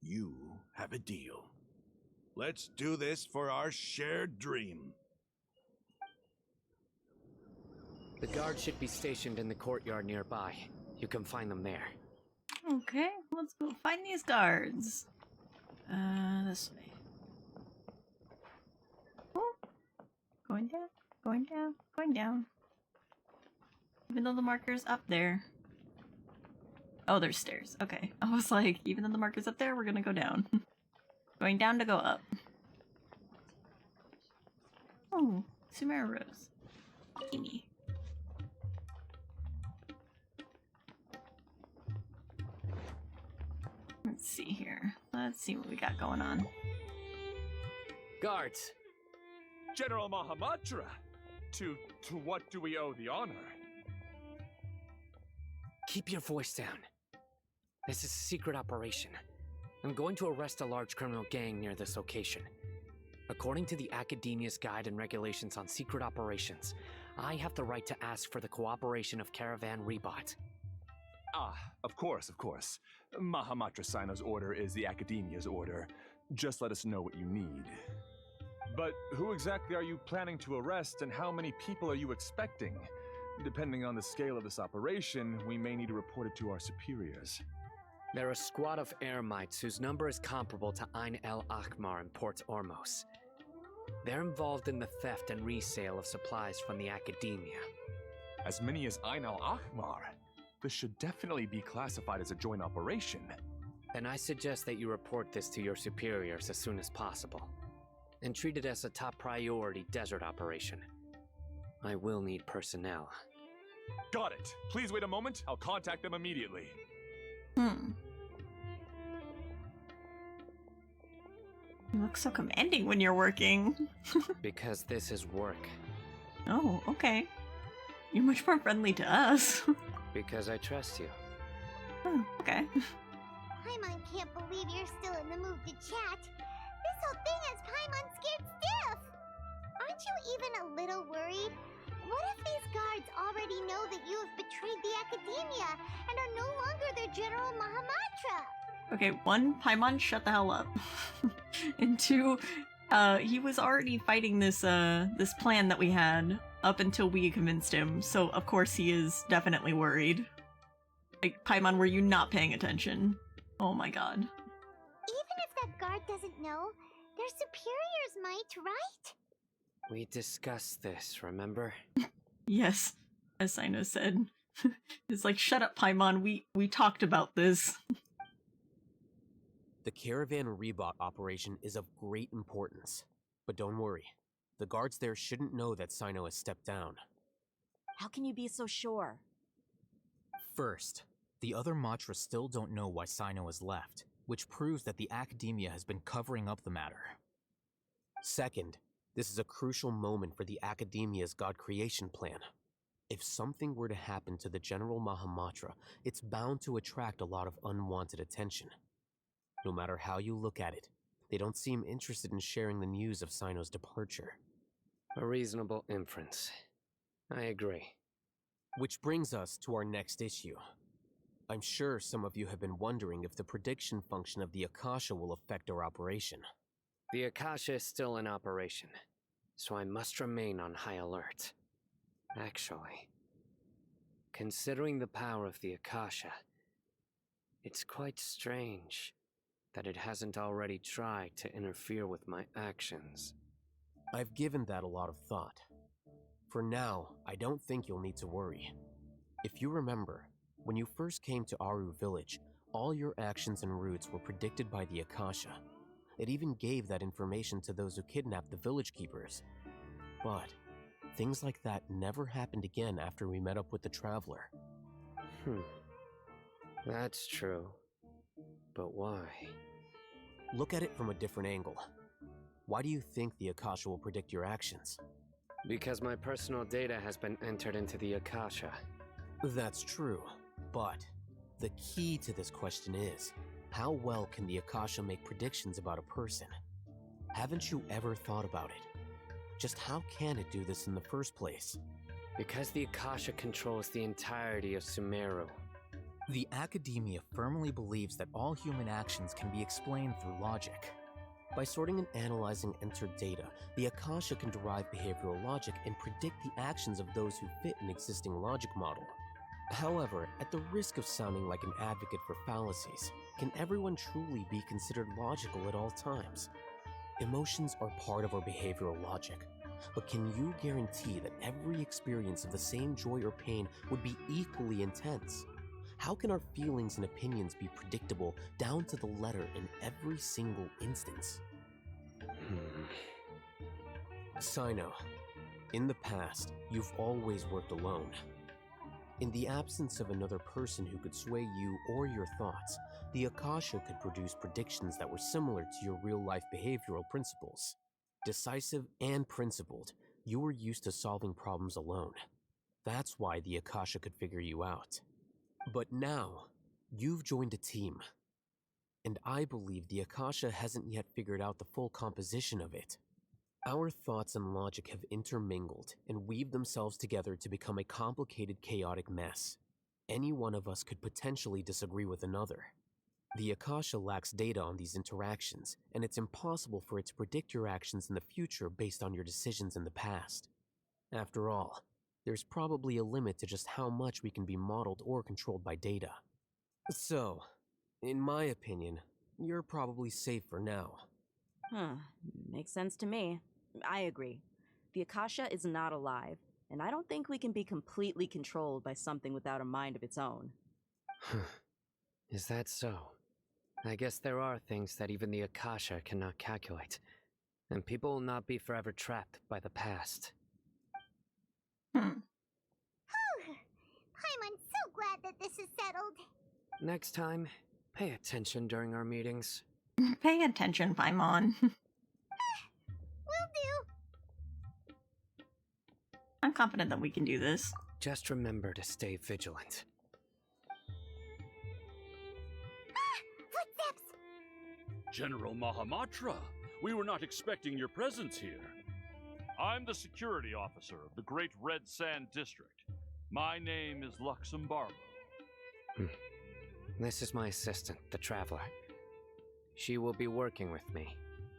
F: you have a deal. Let's do this for our shared dream.
I: The guards should be stationed in the courtyard nearby. You can find them there.
A: Okay, let's go find these guards. This way. Oh, going down, going down, going down. Even though the marker's up there. Oh, there's stairs. Okay. I was like, even though the marker's up there, we're gonna go down. Going down to go up. Oh, Sumeru Rose. Gimme. Let's see here. Let's see what we got going on.
I: Guards!
H: General Mahamatra! To what do we owe the honor?
I: Keep your voice down. This is a secret operation. I'm going to arrest a large criminal gang near this location. According to the Academia's Guide and Regulations on Secret Operations, I have the right to ask for the cooperation of Caravan Rebot.
N: Ah, of course, of course. Mahamatra Sino's order is the Academia's order. Just let us know what you need.
O: But who exactly are you planning to arrest, and how many people are you expecting? Depending on the scale of this operation, we may need to report it to our superiors.
I: They're a squad of Eremites whose number is comparable to Ain el Akhmar in Port Ormos. They're involved in the theft and resale of supplies from the Academia.
N: As many as Ain el Akhmar? This should definitely be classified as a joint operation.
I: Then I suggest that you report this to your superiors as soon as possible, and treat it as a top priority desert operation. I will need personnel.
N: Got it. Please wait a moment. I'll contact them immediately.
A: You look so commanding when you're working.
I: Because this is work.
A: Oh, okay. You're much more friendly to us.
I: Because I trust you.
A: Oh, okay.
G: Paimon can't believe you're still in the mood to chat. This whole thing has Paimon scared stiff. Aren't you even a little worried? What if these guards already know that you have betrayed the Academia and are no longer their General Mahamatra?
A: Okay, one, Paimon, shut the hell up. And two, he was already fighting this this plan that we had up until we convinced him, so of course he is definitely worried. Like, Paimon, were you not paying attention? Oh my god.
G: Even if that guard doesn't know, their superiors might, right?
I: We discussed this, remember?
A: Yes, as Sino said. It's like, shut up, Paimon, we talked about this.
D: The caravan rebot operation is of great importance. But don't worry, the guards there shouldn't know that Sino has stepped down.
E: How can you be so sure?
P: First, the other Matra still don't know why Sino has left, which proves that the Academia has been covering up the matter.
D: Second, this is a crucial moment for the Academia's God creation plan. If something were to happen to the General Mahamatra, it's bound to attract a lot of unwanted attention. No matter how you look at it, they don't seem interested in sharing the news of Sino's departure.
I: A reasonable inference. I agree.
D: Which brings us to our next issue. I'm sure some of you have been wondering if the prediction function of the Akasha will affect our operation.
I: The Akasha is still in operation, so I must remain on high alert. Actually, considering the power of the Akasha, it's quite strange that it hasn't already tried to interfere with my actions.
D: I've given that a lot of thought. For now, I don't think you'll need to worry. If you remember, when you first came to Aru Village, all your actions and routes were predicted by the Akasha. It even gave that information to those who kidnapped the village keepers. But things like that never happened again after we met up with the Traveler.
I: That's true. But why?
D: Look at it from a different angle. Why do you think the Akasha will predict your actions?
I: Because my personal data has been entered into the Akasha.
D: That's true, but the key to this question is, how well can the Akasha make predictions about a person? Haven't you ever thought about it? Just how can it do this in the first place?
I: Because the Akasha controls the entirety of Sumeru.
P: The Academia firmly believes that all human actions can be explained through logic.
D: By sorting and analyzing entered data, the Akasha can derive behavioral logic and predict the actions of those who fit an existing logic model. However, at the risk of sounding like an advocate for fallacies, can everyone truly be considered logical at all times? Emotions are part of our behavioral logic, but can you guarantee that every experience of the same joy or pain would be equally intense? How can our feelings and opinions be predictable down to the letter in every single instance? Sino, in the past, you've always worked alone. In the absence of another person who could sway you or your thoughts, the Akasha could produce predictions that were similar to your real-life behavioral principles. Decisive and principled, you were used to solving problems alone. That's why the Akasha could figure you out. But now, you've joined a team. And I believe the Akasha hasn't yet figured out the full composition of it. Our thoughts and logic have intermingled and weaved themselves together to become a complicated, chaotic mess. Any one of us could potentially disagree with another. The Akasha lacks data on these interactions, and it's impossible for it to predict your actions in the future based on your decisions in the past. After all, there's probably a limit to just how much we can be modeled or controlled by data. So, in my opinion, you're probably safe for now.
E: Makes sense to me. I agree. The Akasha is not alive, and I don't think we can be completely controlled by something without a mind of its own.
I: Is that so? I guess there are things that even the Akasha cannot calculate, and people will not be forever trapped by the past.
G: Paimon's so glad that this is settled.
I: Next time, pay attention during our meetings.
A: Pay attention, Paimon.
G: Will do.
A: I'm confident that we can do this.
I: Just remember to stay vigilant.
G: Footsteps!
Q: General Mahamatra, we were not expecting your presence here. I'm the security officer of the Great Red Sand District. My name is Luxembargo.
I: This is my assistant, the Traveler. She will be working with me.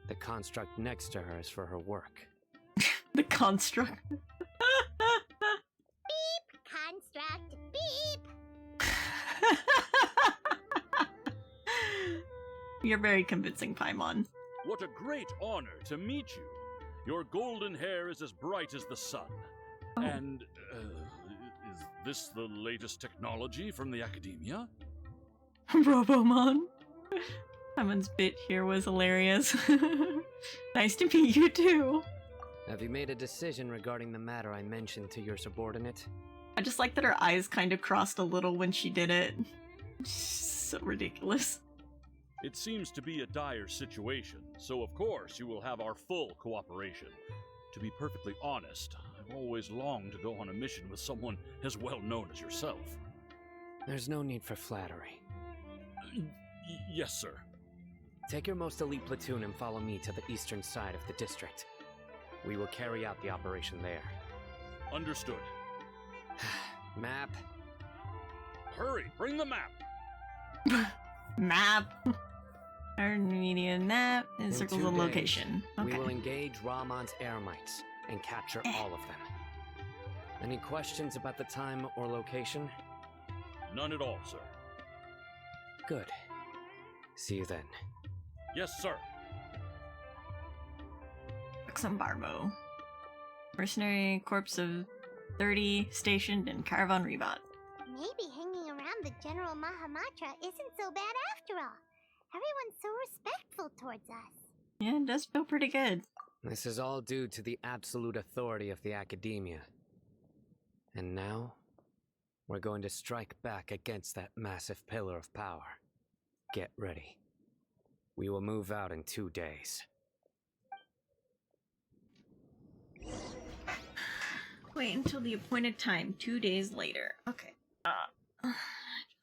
I: The construct next to her is for her work.
A: The construct.
G: Beep! Construct, beep!
A: You're very convincing, Paimon.
Q: What a great honor to meet you. Your golden hair is as bright as the sun.
A: Oh.
Q: And, is this the latest technology from the Academia?
A: Robomon. Paimon's bit here was hilarious. Nice to meet you too.
I: Have you made a decision regarding the matter I mentioned to your subordinate?
A: I just like that her eyes kind of crossed a little when she did it. So ridiculous.
Q: It seems to be a dire situation, so of course you will have our full cooperation. To be perfectly honest, I've always longed to go on a mission with someone as well known as yourself.
I: There's no need for flattery.
Q: Yes, sir.
I: Take your most elite platoon and follow me to the eastern side of the district. We will carry out the operation there.
Q: Understood.
I: Map.
Q: Hurry, bring the map!
A: Map. Our media map and circles the location. Okay.
I: We will engage Ramon's Eremites and capture all of them. Any questions about the time or location?
Q: None at all, sir.
I: Good. See you then.
Q: Yes, sir.
A: Luxembargo. Mercenary corps of 30 stationed in Caravan Rebat.
G: Maybe hanging around the General Mahamatra isn't so bad after all. Everyone's so respectful towards us.
A: Yeah, it does feel pretty good.
I: This is all due to the absolute authority of the Academia. And now, we're going to strike back against that massive pillar of power. Get ready. We will move out in 2 days.
A: Wait until the appointed time, 2 days later. Okay.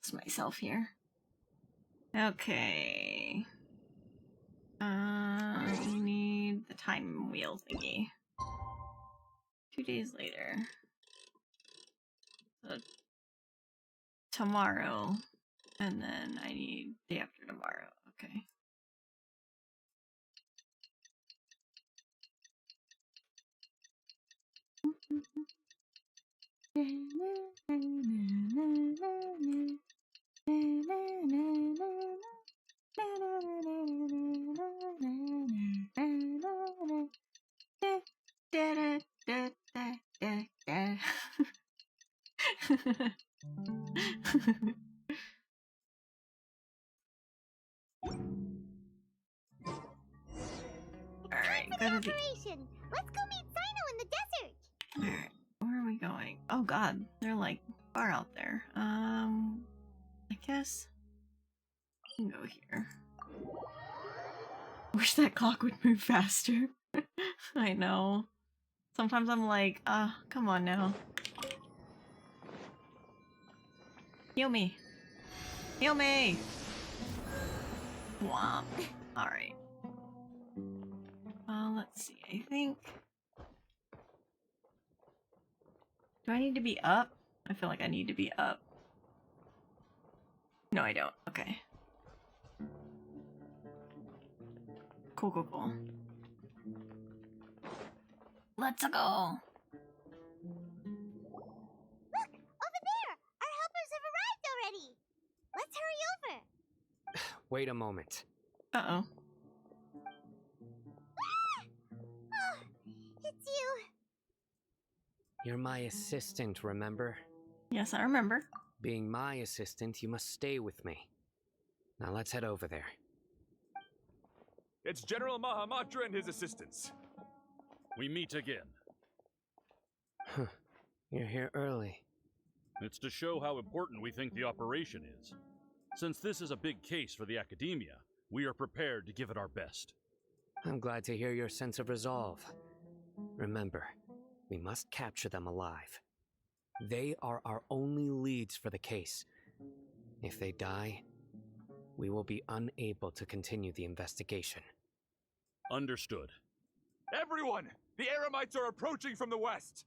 A: Just myself here. Okay. We need the time wheel thingy. 2 days later. So, tomorrow. And then I need day after tomorrow. Okay. Alright, go to the...
G: Operation! Let's go meet Sino in the desert!
A: Alright, where are we going? Oh god, they're like far out there. I guess we can go here. Wish that clock would move faster. I know. Sometimes I'm like, come on now. Heal me. Heal me! Womp. Alright. Let's see, I think... Do I need to be up? I feel like I need to be up. No, I don't. Okay. Cool, cool, cool. Let's go!
G: Look! Over there! Our helpers have arrived already! Let's hurry over!
I: Wait a moment.
A: Uh-oh.
G: Oh, it's you!
I: You're my assistant, remember?
A: Yes, I remember.
I: Being my assistant, you must stay with me. Now let's head over there.
O: It's General Mahamatra and his assistants.
Q: We meet again.
I: Huh. You're here early.
Q: It's to show how important we think the operation is. Since this is a big case for the Academia, we are prepared to give it our best.
I: I'm glad to hear your sense of resolve. Remember, we must capture them alive. They are our only leads for the case. If they die, we will be unable to continue the investigation.
Q: Understood.
N: Everyone! The Eremites are approaching from the west!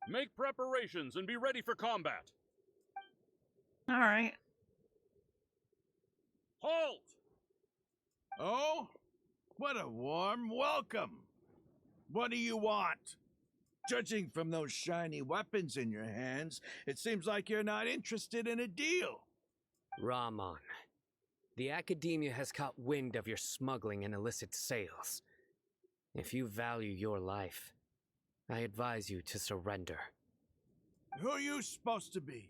Q: Make preparations and be ready for combat.
A: Alright.
Q: Halt!
F: Oh? What a warm welcome. What do you want? Judging from those shiny weapons in your hands, it seems like you're not interested in a deal.
I: Rahman, the Academia has caught wind of your smuggling and illicit sales. If you value your life, I advise you to surrender.
F: Who are you supposed to be?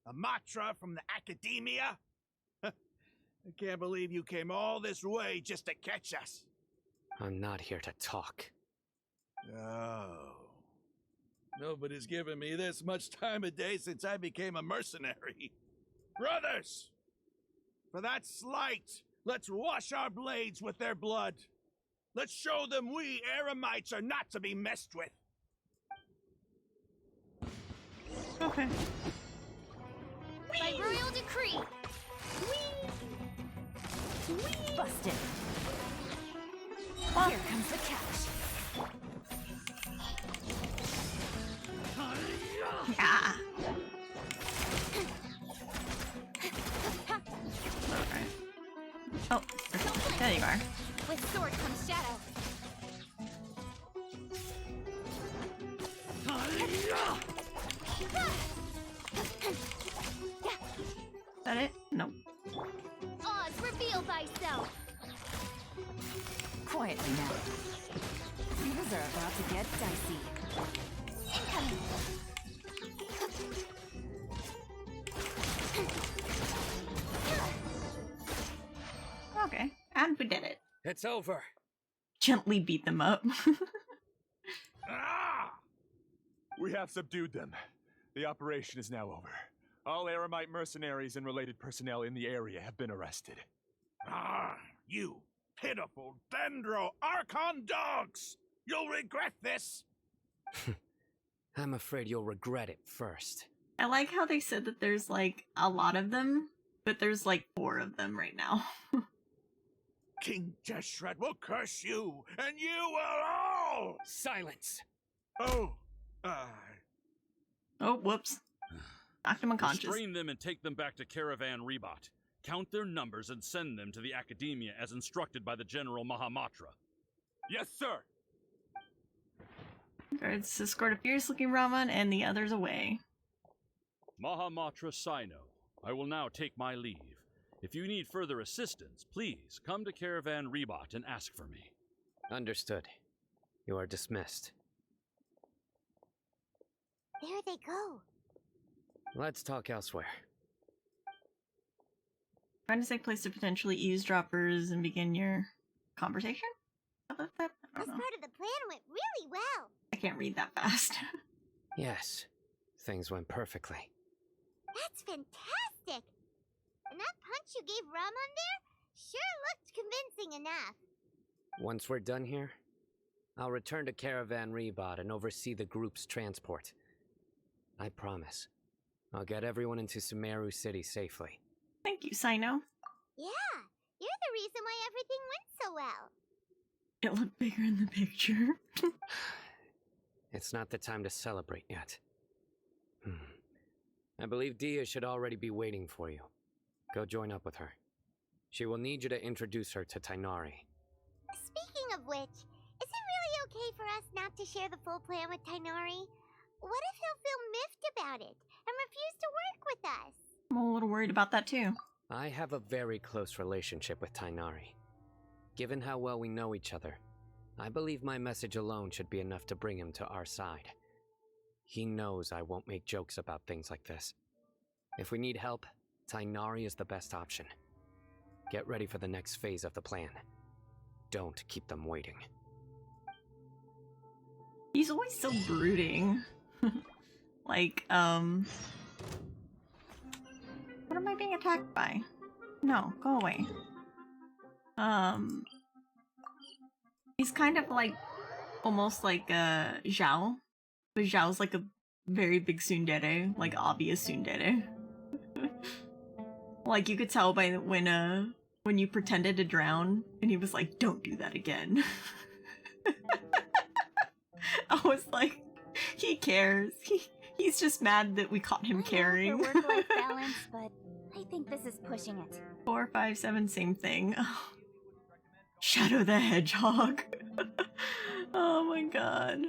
F: A Matra from the Academia? I can't believe you came all this way just to catch us.
I: I'm not here to talk.
F: Oh. Nobody's given me this much time of day since I became a mercenary. Brothers! For that slight, let's wash our blades with their blood. Let's show them we Eremites are not to be messed with.
A: Okay.
B: By royal decree! Busted. Here comes the catch.
A: Yeah. Okay. Oh, there you are.
B: With sword comes shadow.
A: Is that it? Nope.
B: Oz, reveal thyself. Quietly now. Things are about to get dicey. Incoming.
A: Okay, and we did it.
I: It's over.
A: Gently beat them up.
F: Ah!
N: We have subdued them. The operation is now over. All Eremite mercenaries and related personnel in the area have been arrested.
F: Ah, you pitiful Dendro Archon dogs! You'll regret this!
I: I'm afraid you'll regret it first.
A: I like how they said that there's like a lot of them, but there's like 4 of them right now.
F: King Jeshret will curse you, and you will all!
I: Silence!
F: Oh,
A: Oh, whoops. Knocked him unconscious.
Q: Restrain them and take them back to Caravan Rebot. Count their numbers and send them to the Academia as instructed by the General Mahamatra.
N: Yes, sir!
A: Guards escort a fierce-looking Raman and the others away.
Q: Mahamatra Sino, I will now take my leave. If you need further assistance, please come to Caravan Rebot and ask for me.
I: Understood. You are dismissed.
G: There they go.
I: Let's talk elsewhere.
A: Find a safe place to potentially eavesdroppers and begin your conversation? About that? I
G: This
A: don't know.
G: part of the plan went really well.
A: I can't read that fast.
I: Yes, things went perfectly.
G: That's fantastic. And that punch you gave Ramon there sure looked convincing enough.
I: Once we're done here, I'll return to Caravan Rebot and oversee the group's transport. I promise. I'll get everyone into Sumeru City safely.
A: Thank you, Sino.
G: Yeah, you're the reason why everything went so well.
A: It looked bigger in the picture.
I: It's not the time to celebrate yet. I believe Dia should already be waiting for you. Go join up with her. She will need you to introduce her to Tainari.
G: Speaking of which, is it really okay for us not to share the full plan with Tainari? What if he'll feel miffed about it and refuse to work with us?
A: I'm a little worried about that too.
I: I have a very close relationship with Tainari. Given how well we know each other, I believe my message alone should be enough to bring him to our side. He knows I won't make jokes about things like this. If we need help, Tainari is the best option. Get ready for the next phase of the plan. Don't keep them waiting.
A: He's always so brooding. Like, what am I being attacked by? No, go away. He's kind of like, almost like, Zhao. But Zhao's like a very big tsundere, like obvious tsundere. Like you could tell by when you pretended to drown and he was like, "Don't do that again." I was like, he cares. He's just mad that we caught him caring.
B: For work-life balance, but I think this is pushing it.
A: 4, 5, 7, same thing. Shadow the Hedgehog. Oh my god.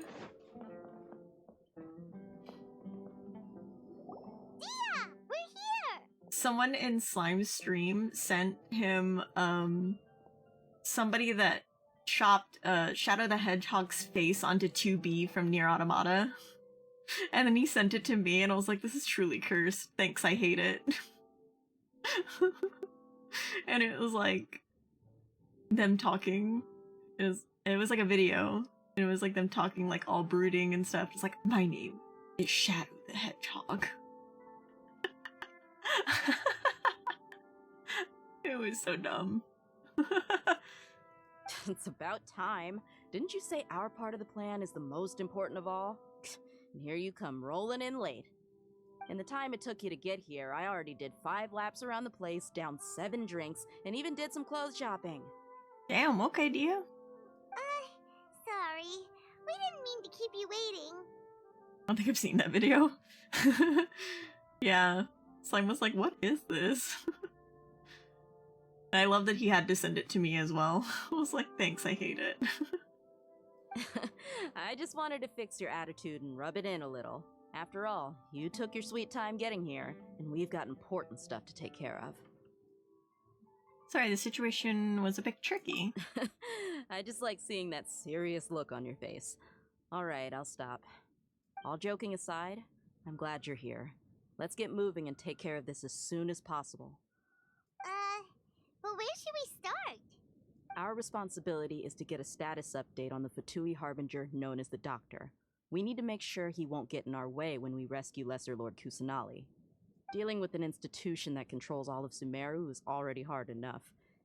G: Dia, we're here.
A: Someone in Slime's stream sent him somebody that chopped Shadow the Hedgehog's face onto 2B from Nier Automata. And then he sent it to me and I was like, this is truly cursed. Thanks, I hate it. And it was like them talking. It was like a video. And it was like them talking like all brooding and stuff. It's like, my name is Shadow the Hedgehog. It was so dumb.
E: It's about time. Didn't you say our part of the plan is the most important of all? And here you come rolling in late. In the time it took you to get here, I already did 5 laps around the place, downed 7 drinks, and even did some clothes shopping.
A: Damn, okay, Dia.
G: Sorry. We didn't mean to keep you waiting.
A: I don't think I've seen that video. Yeah. Slime was like, what is this? I love that he had to send it to me as well. I was like, thanks, I hate it.
E: I just wanted to fix your attitude and rub it in a little. After all, you took your sweet time getting here, and we've got important stuff to take care of.
A: Sorry, the situation was a bit tricky.
E: I just like seeing that serious look on your face. Alright, I'll stop. All joking aside, I'm glad you're here. Let's get moving and take care of this as soon as possible.
G: But where should we start?
E: Our responsibility is to get a status update on the Fatui Harbinger known as the Doctor. We need to make sure he won't get in our way when we rescue Lesser Lord Kusanali. Dealing with an institution that controls all of Sumeru is already hard enough.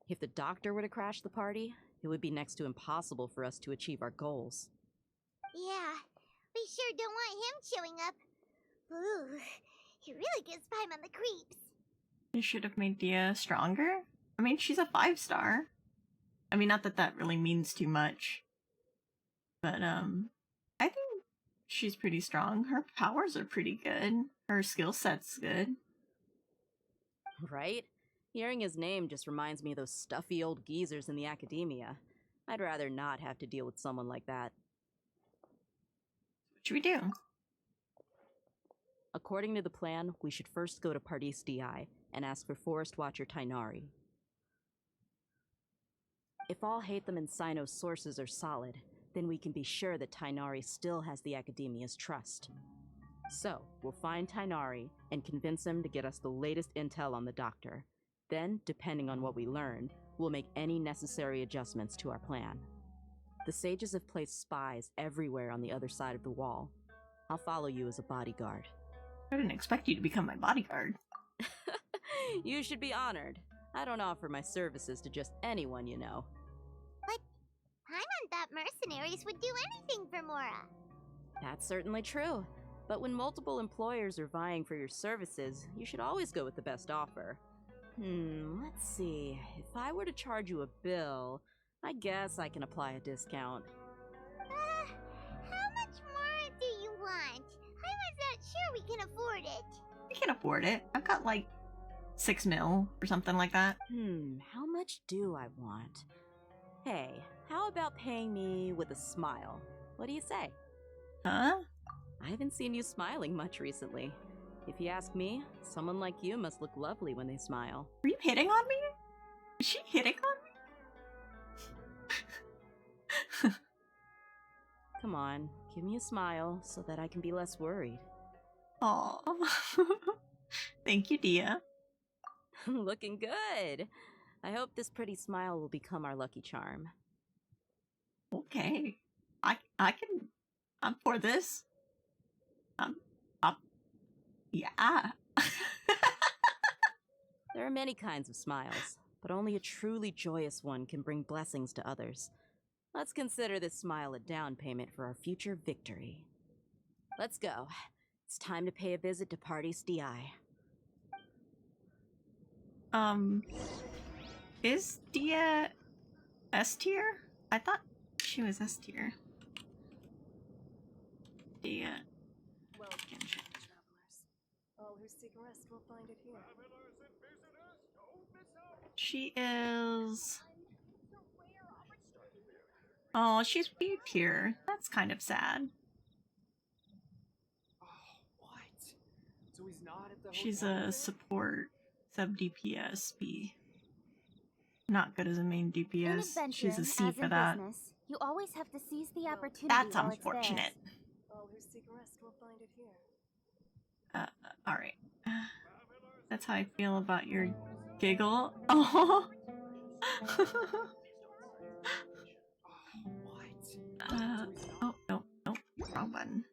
E: If the Doctor were to crash the party, it would be next to impossible for us to achieve our goals.
G: Yeah, we sure don't want him showing up. Ooh, he really gives Paimon the creeps.
A: You should have made Dia stronger. I mean, she's a 5-star. I mean, not that that really means too much. But, I think she's pretty strong. Her powers are pretty good. Her skill set's good.
E: Right? Hearing his name just reminds me of those stuffy old geezers in the academia. I'd rather not have to deal with someone like that.
A: What should we do?
E: According to the plan, we should first go to Pardis DI and ask for Forest Watcher Tainari. If all Hatham and Sino's sources are solid, then we can be sure that Tainari still has the Academia's trust. So, we'll find Tainari and convince him to get us the latest intel on the Doctor. Then, depending on what we learn, we'll make any necessary adjustments to our plan. The sages have placed spies everywhere on the other side of the wall. I'll follow you as a bodyguard.
A: I didn't expect you to become my bodyguard.
E: You should be honored. I don't offer my services to just anyone, you know.
G: But Paimon thought mercenaries would do anything for Mora.
E: That's certainly true. But when multiple employers are vying for your services, you should always go with the best offer. Let's see. If I were to charge you a bill, I guess I can apply a discount.
G: How much more do you want? I was not sure we can afford it.
A: We can afford it. I've got like 6 mil or something like that.
E: How much do I want? Hey, how about paying me with a smile? What do you say?
A: Huh?
E: I haven't seen you smiling much recently. If you ask me, someone like you must look lovely when they smile.
A: Are you hitting on me? Is she hitting on me?
E: Come on, give me a smile so that I can be less worried.
A: Aw. Thank you, Dia.
E: Looking good. I hope this pretty smile will become our lucky charm.
A: Okay. I'm for this. Yeah.
E: There are many kinds of smiles, but only a truly joyous one can bring blessings to others. Let's consider this smile a down payment for our future victory. Let's go. It's time to pay a visit to Party's DI.
A: Is Dia S tier? I thought she was S tier. Dia.
R: Welcome, travelers. All who seek rest will find it here.
A: She is. Oh, she's B tier. That's kind of sad.
S: What? So he's not at the
A: She's
S: hotel
A: a
S: today?
A: support sub DPS B. Not good as a main
B: In
A: DPS. She's a
B: adventuring,
A: C
B: as
A: for
B: in
A: that.
B: business, you always have to seize the opportunity
A: That's
B: while it's
A: unfortunate.
R: All who seek rest will find it here.
A: Alright. That's how I feel about your giggle. Oh! Oh, no, wrong button.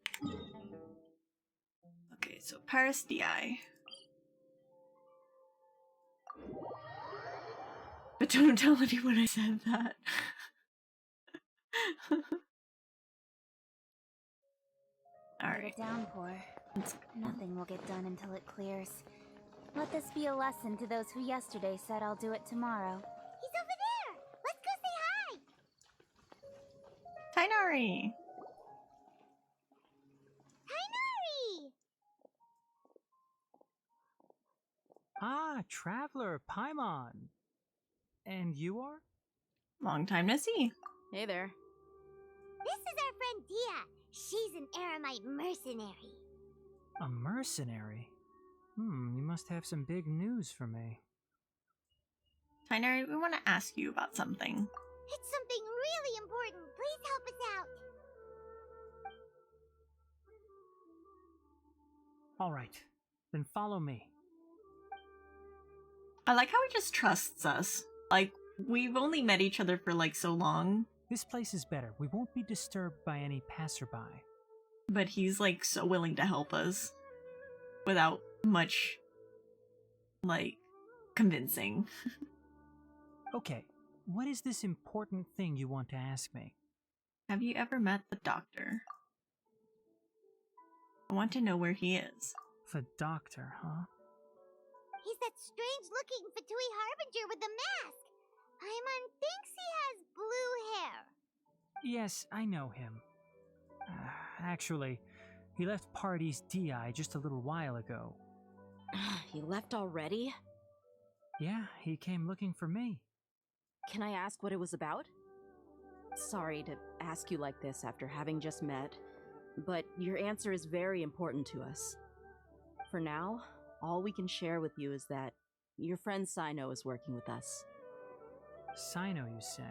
A: Okay, so Paris DI. But don't tell anyone I said that. Alright.
B: A downpour. Nothing will get done until it clears. Let this be a lesson to those who yesterday said I'll do it tomorrow.
G: He's over there! Let's go say hi!
A: Tainari!
G: Tainari!
T: Ah, Traveler, Paimon. And you are?
A: Long time no see.
E: Hey there.
G: This is our friend Dia. She's an Aramite mercenary.
T: A mercenary? You must have some big news for me.
A: Tainari, we want to ask you about something.
G: It's something really important. Please help us out.
T: Alright, then follow me.
A: I like how he just trusts us. Like, we've only met each other for like so long.
T: This place is better. We won't be disturbed by any passerby.
A: But he's like so willing to help us. Without much, like, convincing.
T: Okay, what is this important thing you want to ask me?
A: Have you ever met the doctor? I want to know where he is.
T: The doctor, huh?
G: He's that strange-looking Fatui Harbinger with the mask. Paimon thinks he has blue hair.
T: Yes, I know him. Actually, he left Party's DI just a little while ago.
E: He left already?
T: Yeah, he came looking for me.
E: Can I ask what it was about? Sorry to ask you like this after having just met, but your answer is very important to us. For now, all we can share with you is that your friend Sino is working with us.
T: Sino, you say?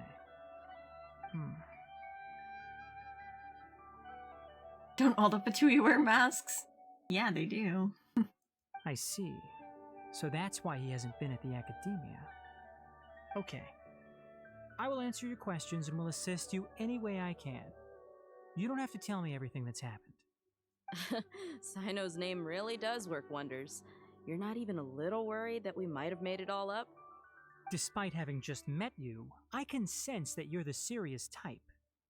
A: Don't all the Fatui wear masks? Yeah, they do.
T: I see. So that's why he hasn't been at the academia. Okay. I will answer your questions and will assist you any way I can. You don't have to tell me everything that's happened.
E: Sino's name really does work wonders. You're not even a little worried that we might have made it all up?
T: Despite having just met you, I can sense that you're the serious type.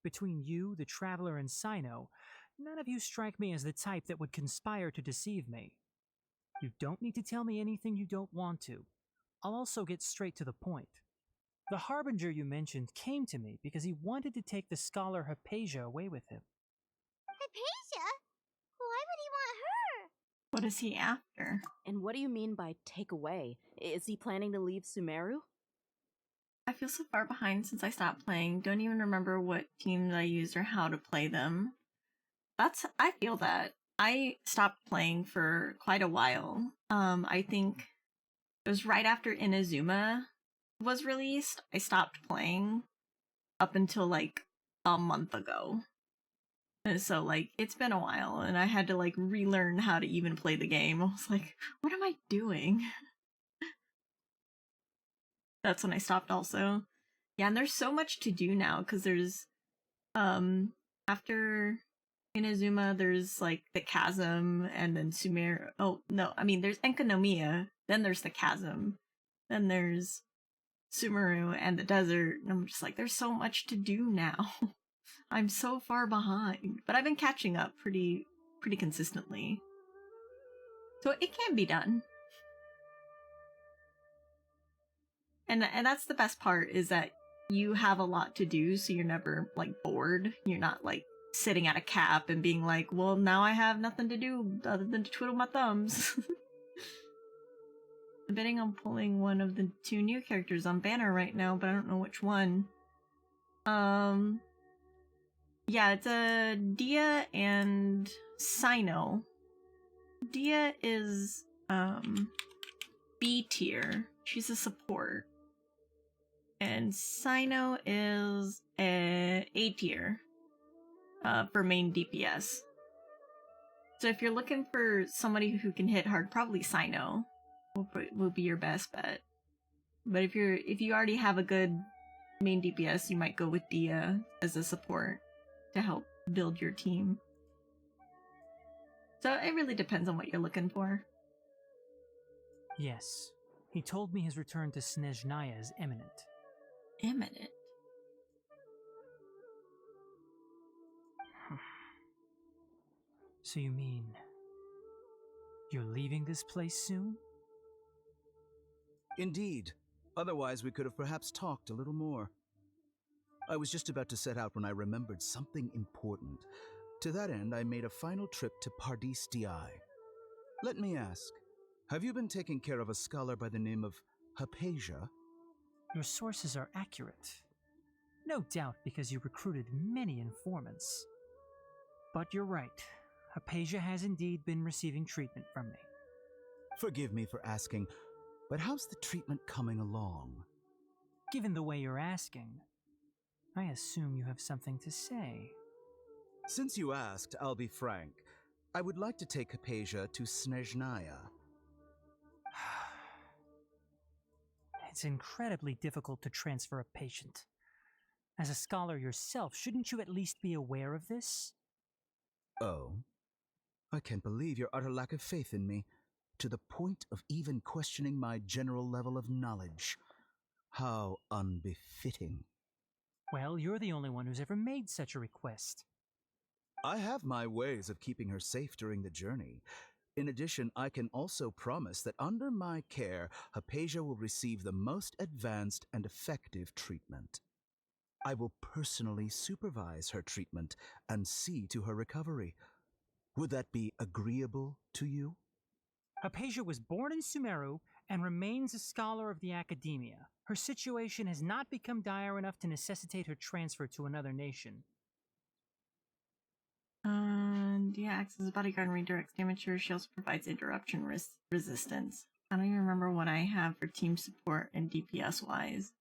T: Between you, the Traveler, and Sino, none of you strike me as the type that would conspire to deceive me. You don't need to tell me anything you don't want to. I'll also get straight to the point. The Harbinger you mentioned came to me because he wanted to take the scholar Hypatia away with him.
G: Hypatia? Why would he want her?
A: What is he after?
E: And what do you mean by take away? Is he planning to leave Sumeru?
A: I feel so far behind since I stopped playing. Don't even remember what teams I used or how to play them. I feel that. I stopped playing for quite a while. I think it was right after Inazuma was released. I stopped playing up until like a month ago. And so like it's been a while and I had to like relearn how to even play the game. I was like, what am I doing? That's when I stopped also. Yeah, and there's so much to do now because there's after Inazuma, there's like the chasm, and then Sumeru. Oh no, I mean there's Enkanomiya, then there's the chasm, then there's Sumeru and the desert. And I'm just like, there's so much to do now. I'm so far behind, but I've been catching up pretty consistently. So it can be done. And that's the best part, is that you have a lot to do, so you're never, like, bored. You're not, like, sitting at a cap and being like, well, now I have nothing to do other than to twiddle my thumbs. I'm betting on pulling one of the 2 new characters on banner right now, but I don't know which one. Yeah, it's a Dia and Sino. Dia is, B tier. She's a support. And Sino is A tier. For main DPS. So if you're looking for somebody who can hit hard, probably Sino will be your best bet. But if you already have a good main DPS, you might go with Dia as a support to help build your team. So it really depends on what you're looking for.
T: Yes. He told me his return to Snezhnaya is imminent.
A: Imminent?
T: So you mean you're leaving this place soon?
U: Indeed. Otherwise, we could have perhaps talked a little more. I was just about to set out when I remembered something important. To that end, I made a final trip to Pardis Di. Let me ask, have you been taking care of a scholar by the name of Hypatia?
T: Your sources are accurate. No doubt because you recruited many informants. But you're right. Hypatia has indeed been receiving treatment from me.
U: Forgive me for asking, but how's the treatment coming along?
T: Given the way you're asking, I assume you have something to say.
U: Since you asked, I'll be frank. I would like to take Hypatia to Snezhnaya.
T: It's incredibly difficult to transfer a patient. As a scholar yourself, shouldn't you at least be aware of this?
U: Oh? I can't believe your utter lack of faith in me, to the point of even questioning my general level of knowledge. How unbefitting.
T: Well, you're the only one who's ever made such a request.
U: I have my ways of keeping her safe during the journey. In addition, I can also promise that under my care, Hypatia will receive the most advanced and effective treatment. I will personally supervise her treatment and see to her recovery. Would that be agreeable to you?
T: Hypatia was born in Sumeru and remains a scholar of the academia. Her situation has not become dire enough to necessitate her transfer to another nation.
A: Dia acts as a bodyguard and redirects damage to her. She also provides interruption resistance. I don't even remember what I have for team support and DPS wise.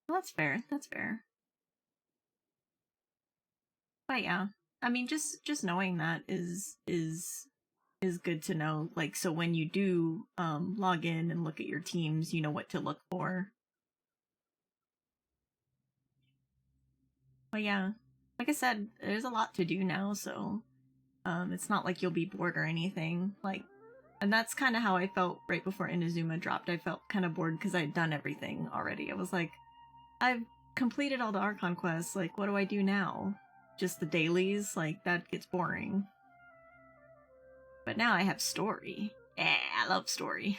A: Well, that's fair. That's fair. But yeah, I mean, just knowing that is good to know. Like, so when you do log in and look at your teams, you know what to look for. But yeah, like I said, there's a lot to do now, so it's not like you'll be bored or anything. Like, and that's kind of how I felt right before Inazuma dropped. I felt kind of bored because I'd done everything already. I was like, I've completed all the Archon quests. Like, what do I do now? Just the dailies? Like, that gets boring. But now I have story. Yeah, I love story.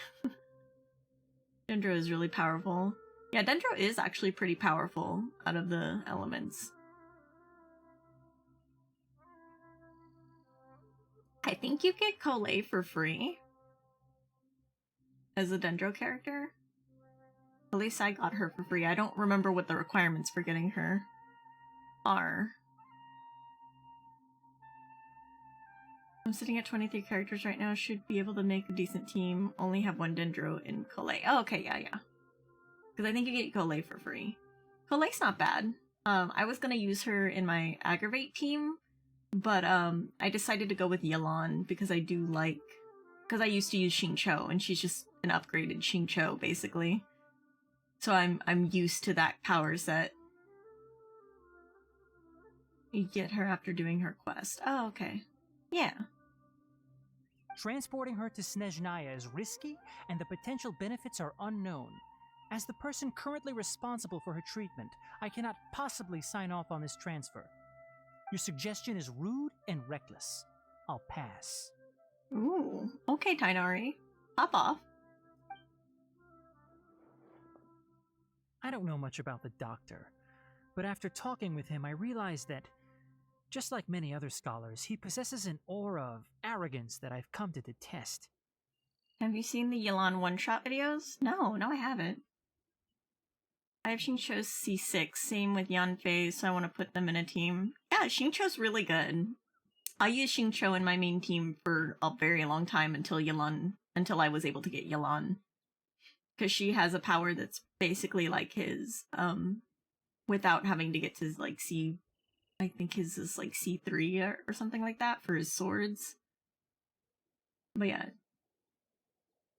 A: Dendro is really powerful. Yeah, Dendro is actually pretty powerful out of the elements. I think you get Collei for free as a Dendro character. At least I got her for free. I don't remember what the requirements for getting her are. I'm sitting at 23 characters right now. Should be able to make a decent team. Only have one Dendro in Collei. Oh, okay, yeah. Because I think you get Collei for free. Collei's not bad. I was gonna use her in my Aggravate team, but I decided to go with Yelan because I do like... Because I used to use Xingqiu, and she's just an upgraded Xingqiu, basically. So I'm used to that power set. You get her after doing her quest. Oh, okay. Yeah.
T: Transporting her to Snezhnaya is risky, and the potential benefits are unknown. As the person currently responsible for her treatment, I cannot possibly sign off on this transfer. Your suggestion is rude and reckless. I'll pass.
A: Ooh. Oh, okay, Tainari. Pop off.
T: I don't know much about the doctor, but after talking with him, I realized that, just like many other scholars, he possesses an aura of arrogance that I've come to detest.
A: Have you seen the Yelan one-shot videos? No, I haven't. I have Xingqiu's C6, same with Yanfei, so I want to put them in a team. Yeah, Xingqiu's really good. I used Xingqiu in my main team for a very long time until I was able to get Yelan. Because she has a power that's basically like his, without having to get to like I think his is like C3 or something like that for his swords. But yeah.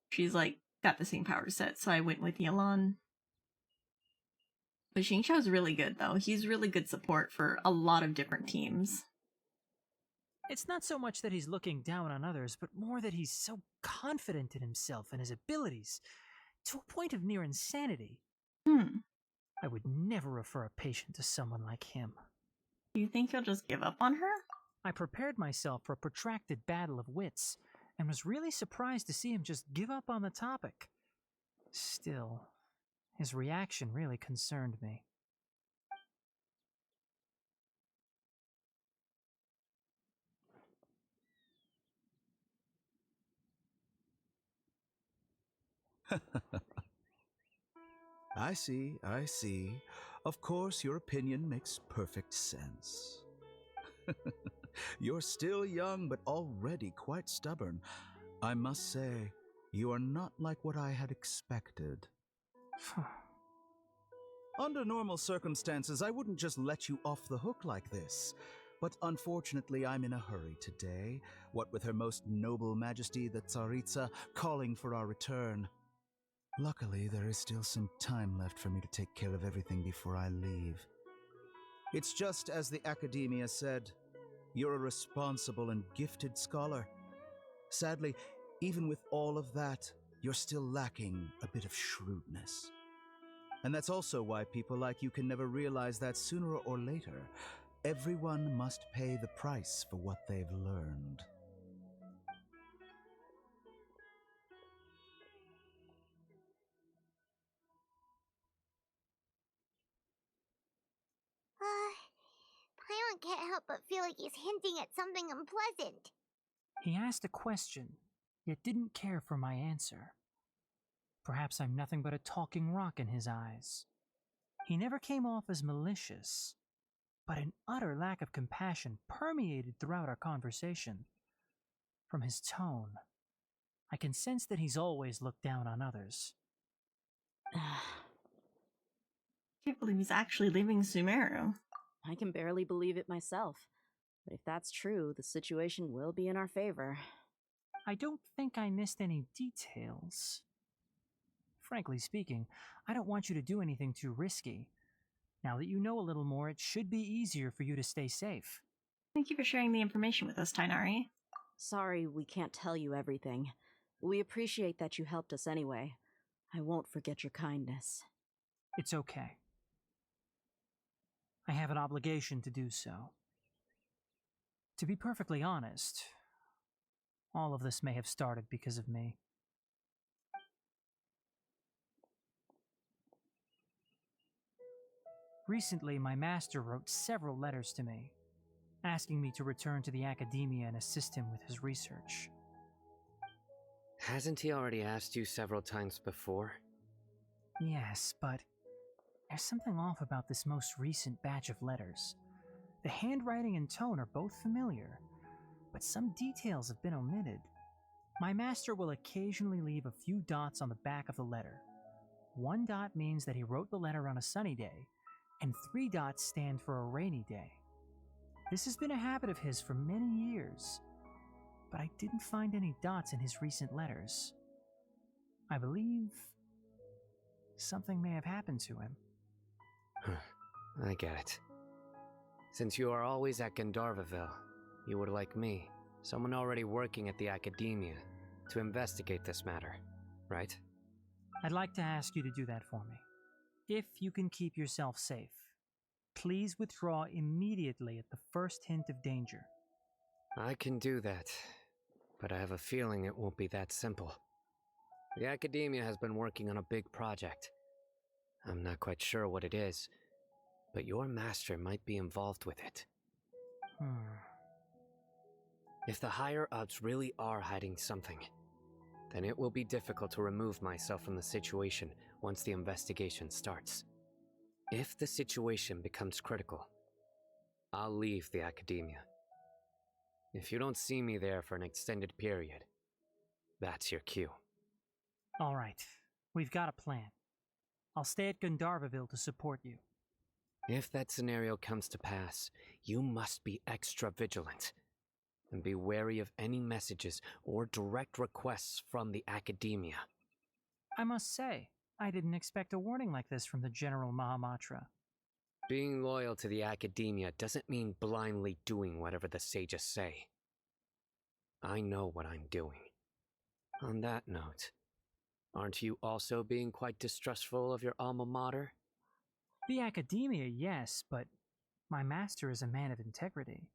A: She's like got the same power set, so I went with Yelan. But Xingqiu's really good though. He's really good support for a lot of different teams.
T: It's not so much that he's looking down on others, but more that he's so confident in himself and his abilities, to a point of near insanity. I would never refer a patient to someone like him.
A: Do you think he'll just give up on her?
T: I prepared myself for a protracted battle of wits, and was really surprised to see him just give up on the topic. Still, his reaction really concerned me.
U: I see. Of course, your opinion makes perfect sense. You're still young, but already quite stubborn. I must say, you are not like what I had expected. Under normal circumstances, I wouldn't just let you off the hook like this. But unfortunately, I'm in a hurry today, what with Her Most Noble Majesty the Tsaritsa calling for our return. Luckily, there is still some time left for me to take care of everything before I leave. It's just as the Academia said, you're a responsible and gifted scholar. Sadly, even with all of that, you're still lacking a bit of shrewdness. And that's also why people like you can never realize that sooner or later, everyone must pay the price for what they've learned.
G: Paimon can't help but feel like he's hinting at something unpleasant.
T: He asked a question, yet didn't care for my answer. Perhaps I'm nothing but a talking rock in his eyes. He never came off as malicious, but an utter lack of compassion permeated throughout our conversation. From his tone, I can sense that he's always looked down on others.
A: Can't believe he's actually leaving Sumeru.
E: I can barely believe it myself. But if that's true, the situation will be in our favor.
T: I don't think I missed any details. Frankly speaking, I don't want you to do anything too risky. Now that you know a little more, it should be easier for you to stay safe.
A: Thank you for sharing the information with us, Tainari.
E: Sorry we can't tell you everything. We appreciate that you helped us anyway. I won't forget your kindness.
T: It's okay. I have an obligation to do so. To be perfectly honest, all of this may have started because of me. Recently, my master wrote several letters to me, asking me to return to the Academia and assist him with his research.
I: Hasn't he already asked you several times before?
T: Yes, but there's something off about this most recent batch of letters. The handwriting and tone are both familiar, but some details have been omitted. My master will occasionally leave a few dots on the back of the letter. 1 dot means that he wrote the letter on a sunny day, and 3 dots stand for a rainy day. This has been a habit of his for many years, but I didn't find any dots in his recent letters. I believe something may have happened to him.
I: I get it. Since you are always at Gandharvaville, you would like me, someone already working at the Academia, to investigate this matter, right?
T: I'd like to ask you to do that for me. If you can keep yourself safe, please withdraw immediately at the first hint of danger.
I: I can do that. But I have a feeling it won't be that simple. The Academia has been working on a big project. I'm not quite sure what it is, but your master might be involved with it. If the higher-ups really are hiding something, then it will be difficult to remove myself from the situation once the investigation starts. If the situation becomes critical, I'll leave the Academia. If you don't see me there for an extended period, that's your cue.
T: All right, we've got a plan. I'll stay at Gandharvaville to support you.
I: If that scenario comes to pass, you must be extra vigilant. And be wary of any messages or direct requests from the Academia.
T: I must say, I didn't expect a warning like this from the General Mahamatra.
I: Being loyal to the Academia doesn't mean blindly doing whatever the sages say. I know what I'm doing. On that note, aren't you also being quite distrustful of your alma mater?
T: The Academia, yes, but my master is a man of integrity.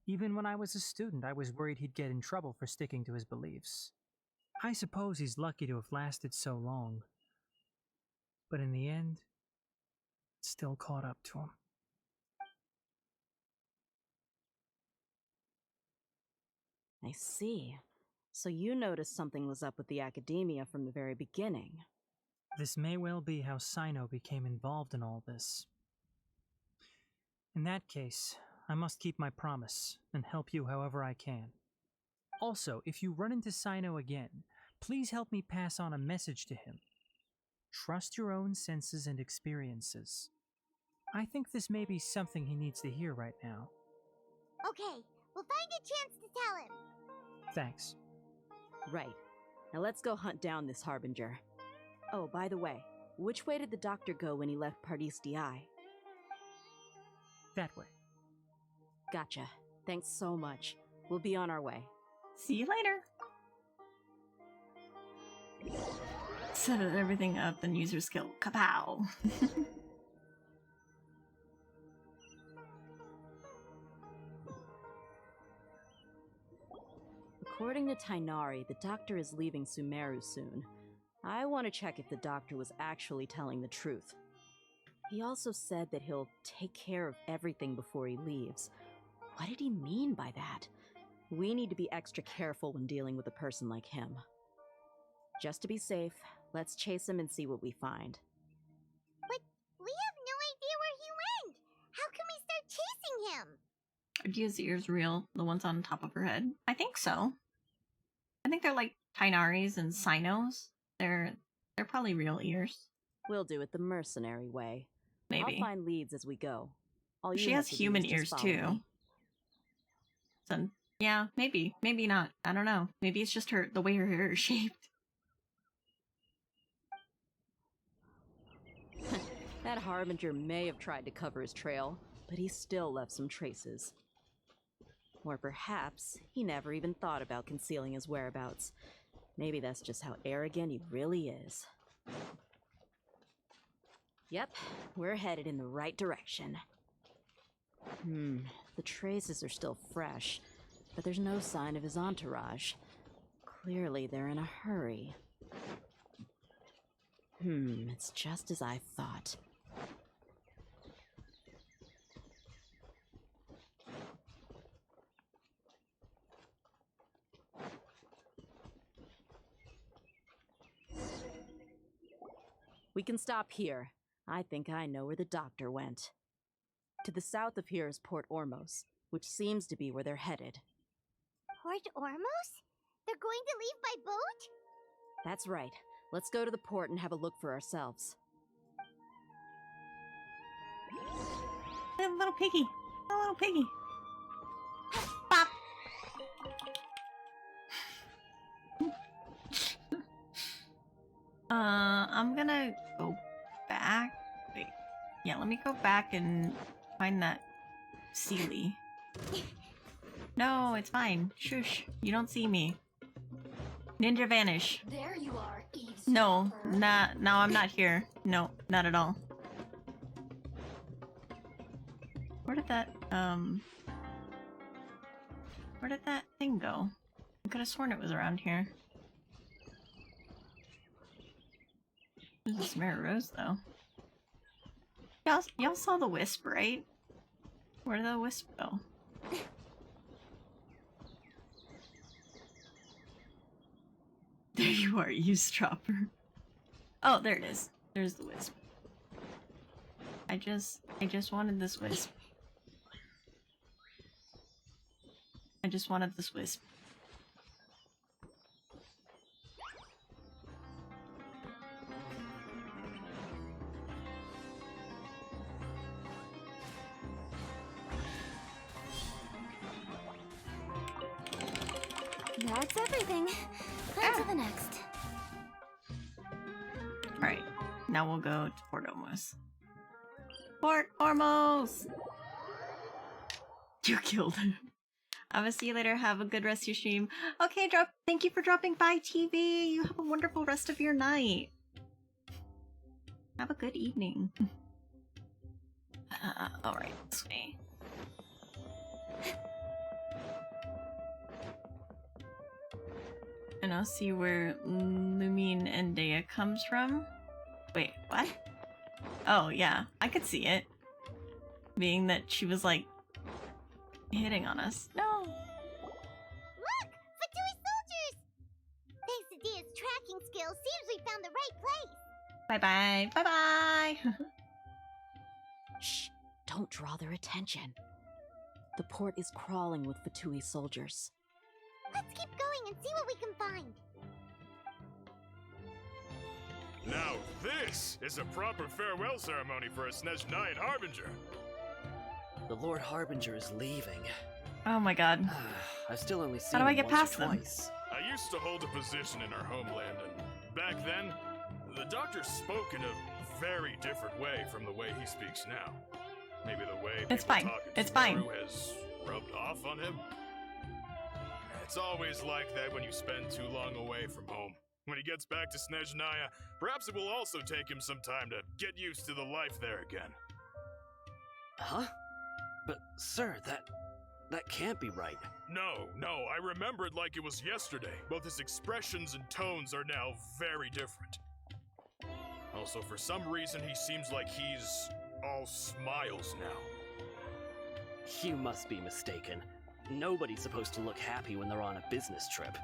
T: Even when I was a student, I was worried he'd get in trouble for sticking to his beliefs. I suppose he's lucky to have lasted so long. But in the end, it still caught up to him.
E: I see. So you noticed something was up with the Academia from the very beginning.
T: This may well be how Sino became involved in all this. In that case, I must keep my promise and help you however I can. Also, if you run into Sino again, please help me pass on a message to him. Trust your own senses and experiences. I think this may be something he needs to hear right now.
G: Okay, we'll find a chance to tell him.
T: Thanks.
E: Right. Now let's go hunt down this Harbinger. Oh, by the way, which way did the doctor go when he left Pardis Di?
T: That way.
E: Gotcha. Thanks so much. We'll be on our way.
A: See you later. Set everything up and user skill. Kapow!
E: According to Tainari, the doctor is leaving Sumeru soon. I want to check if the doctor was actually telling the truth. He also said that he'll take care of everything before he leaves. What did he mean by that? We need to be extra careful when dealing with a person like him. Just to be safe, let's chase him and see what we find.
G: But we have no idea where he went! How can we start chasing him?
A: Are Dia's ears real? The ones on top of her head? I think so. I think they're like Tainari's and Sino's. They're probably real ears.
E: We'll do it the mercenary way.
A: Maybe.
E: I'll find leads as we go. All you
A: She
E: have
A: has
E: to do
A: human
E: is just
A: ears
E: follow
A: too.
E: me.
A: So yeah, maybe. Maybe not. I don't know. Maybe it's just the way her hair is shaped.
E: That Harbinger may have tried to cover his trail, but he still left some traces. Or perhaps he never even thought about concealing his whereabouts. Maybe that's just how arrogant he really is. Yep, we're headed in the right direction. The traces are still fresh, but there's no sign of his entourage. Clearly they're in a hurry. It's just as I thought. We can stop here. I think I know where the doctor went. To the south of here is Port Ormos, which seems to be where they're headed.
G: Port Ormos? They're going to leave by boat?
E: That's right. Let's go to the port and have a look for ourselves.
A: Little piggy. A little piggy. Bop. I'm gonna go back. Wait. Yeah, let me go back and find that Sealy. No, it's fine. Shush. You don't see me. Ninja vanish.
R: There you are, eavesdropper.
A: No, no, I'm not here. No, not at all. Where did that thing go? I could have sworn it was around here. There's a Sumeru Rose, though. Y'all saw the wisp, right? Where did the wisp go? There you are, eavesdropper. Oh, there it is. There's the wisp. I just wanted this wisp. I just wanted this wisp.
B: That's everything. On to the next.
A: Alright, now we'll go to Port Ormos. Port Ormos! You killed him. I'm gonna see you later. Have a good rest of your stream. Okay, thank you for dropping by, TV. You have a wonderful rest of your night. Have a good evening. Alright, this way. And I'll see where Lumine and Dea comes from. Wait, what? Oh, yeah, I could see it. Being that she was, like, hitting on us. No!
G: Look! Fatui soldiers! Thanks to Dia's tracking skills, seems we found the right place.
A: Bye-bye. Bye-bye!
E: Shh! Don't draw their attention. The port is crawling with Fatui soldiers.
G: Let's keep going and see what we can find.
C: Now this is a proper farewell ceremony for a Snezhnayan Harbinger.
V: The Lord Harbinger is leaving.
A: Oh my god.
V: I've still only seen
A: How do I
V: him
A: get
V: once or
A: past them?
V: twice.
C: I used to hold a position in our homeland, and back then, the doctor spoke in a very different way from the way he speaks now. Maybe the way
A: It's
C: people
A: fine.
C: talk in
A: It's fine.
C: Sumeru has rubbed off on him. It's always like that when you spend too long away from home. When he gets back to Snezhnaya, perhaps it will also take him some time to get used to the life there again.
V: Huh? But, sir, that can't be right.
C: No, I remember it like it was yesterday. Both his expressions and tones are now very different. Also, for some reason, he seems like he's all smiles now.
V: You must be mistaken. Nobody's supposed to look happy when they're on a business trip.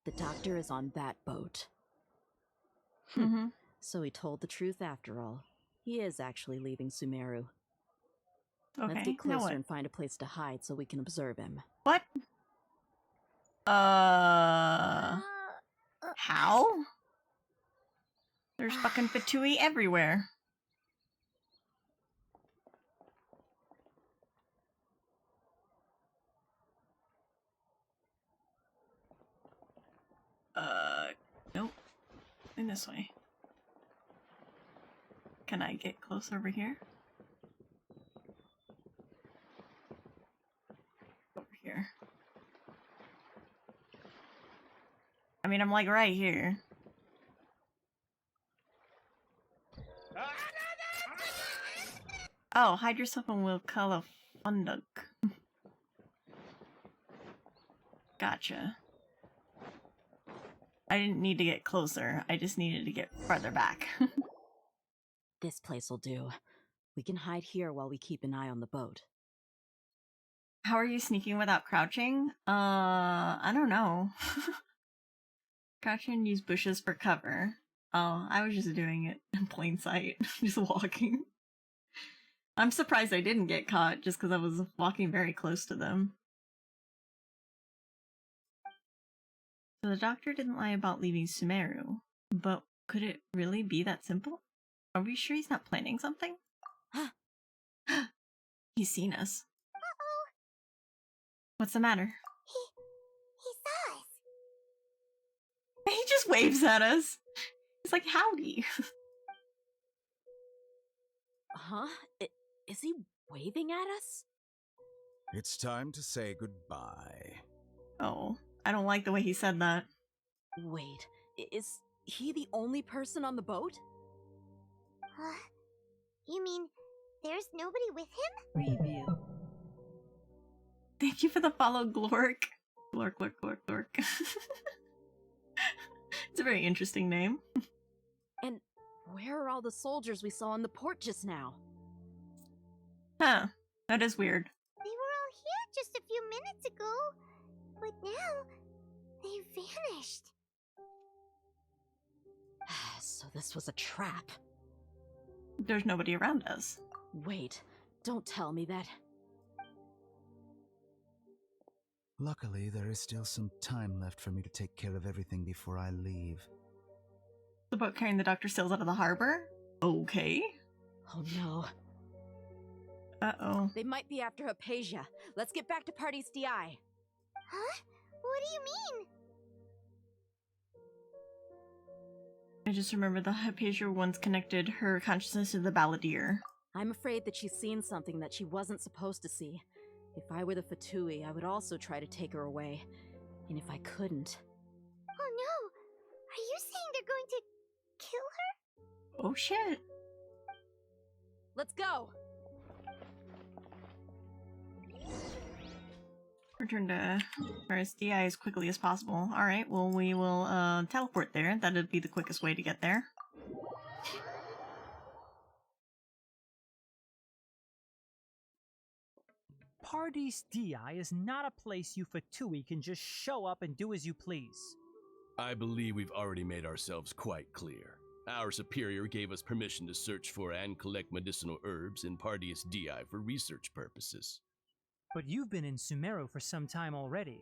E: The doctor is on that boat.
A: Mm-hmm.
E: So he told the truth after all. He is actually leaving Sumeru.
A: Okay,
E: Let's get
A: now
E: closer
A: what?
E: and find a place to hide so we can observe him.
A: What? How? There's fucking Fatui everywhere. Nope. In this way. Can I get close over here? Over here. I mean, I'm like right here. Oh, hide yourself and we'll call a funduk. Gotcha. I didn't need to get closer. I just needed to get farther back.
E: This place will do. We can hide here while we keep an eye on the boat.
A: How are you sneaking without crouching? I don't know. Crouch and use bushes for cover. Oh, I was just doing it in plain sight. Just walking. I'm surprised I didn't get caught just because I was walking very close to them. So the doctor didn't lie about leaving Sumeru, but could it really be that simple? Are we sure he's not planning something? He's seen us.
G: Uh-oh.
A: What's the matter?
G: He saw us.
A: He just waves at us. He's like, howdy.
E: Huh? Is he waving at us?
U: It's time to say goodbye.
A: Oh, I don't like the way he said that.
E: Wait, is he the only person on the boat?
G: You mean there's nobody with him?
E: Review.
A: Thank you for the follow, Glork. Glork, Glork, Glork, Glork. It's a very interesting name.
E: And where are all the soldiers we saw in the port just now?
A: Huh. That is weird.
G: They were all here just a few minutes ago, but now they vanished.
E: So this was a trap.
A: There's nobody around us.
E: Wait, don't tell me that.
U: Luckily, there is still some time left for me to take care of everything before I leave.
A: The boat carrying the Dr. Sills out of the harbor? Okay.
E: Oh no.
A: Uh-oh.
E: They might be after Hypatia. Let's get back to Party's DI.
G: Huh? What do you mean?
A: I just remember the Hypatia once connected her consciousness to the balladeer.
E: I'm afraid that she's seen something that she wasn't supposed to see. If I were the Fatui, I would also try to take her away. And if I couldn't...
G: Oh no! Are you saying they're going to kill her?
A: Oh shit.
E: Let's go!
A: Return to RSDI as quickly as possible. Alright, well we will teleport there. That'd be the quickest way to get there.
T: Party's DI is not a place you Fatui can just show up and do as you please.
J: I believe we've already made ourselves quite clear. Our superior gave us permission to search for and collect medicinal herbs in Pardius DI for research purposes.
T: But you've been in Sumeru for some time already.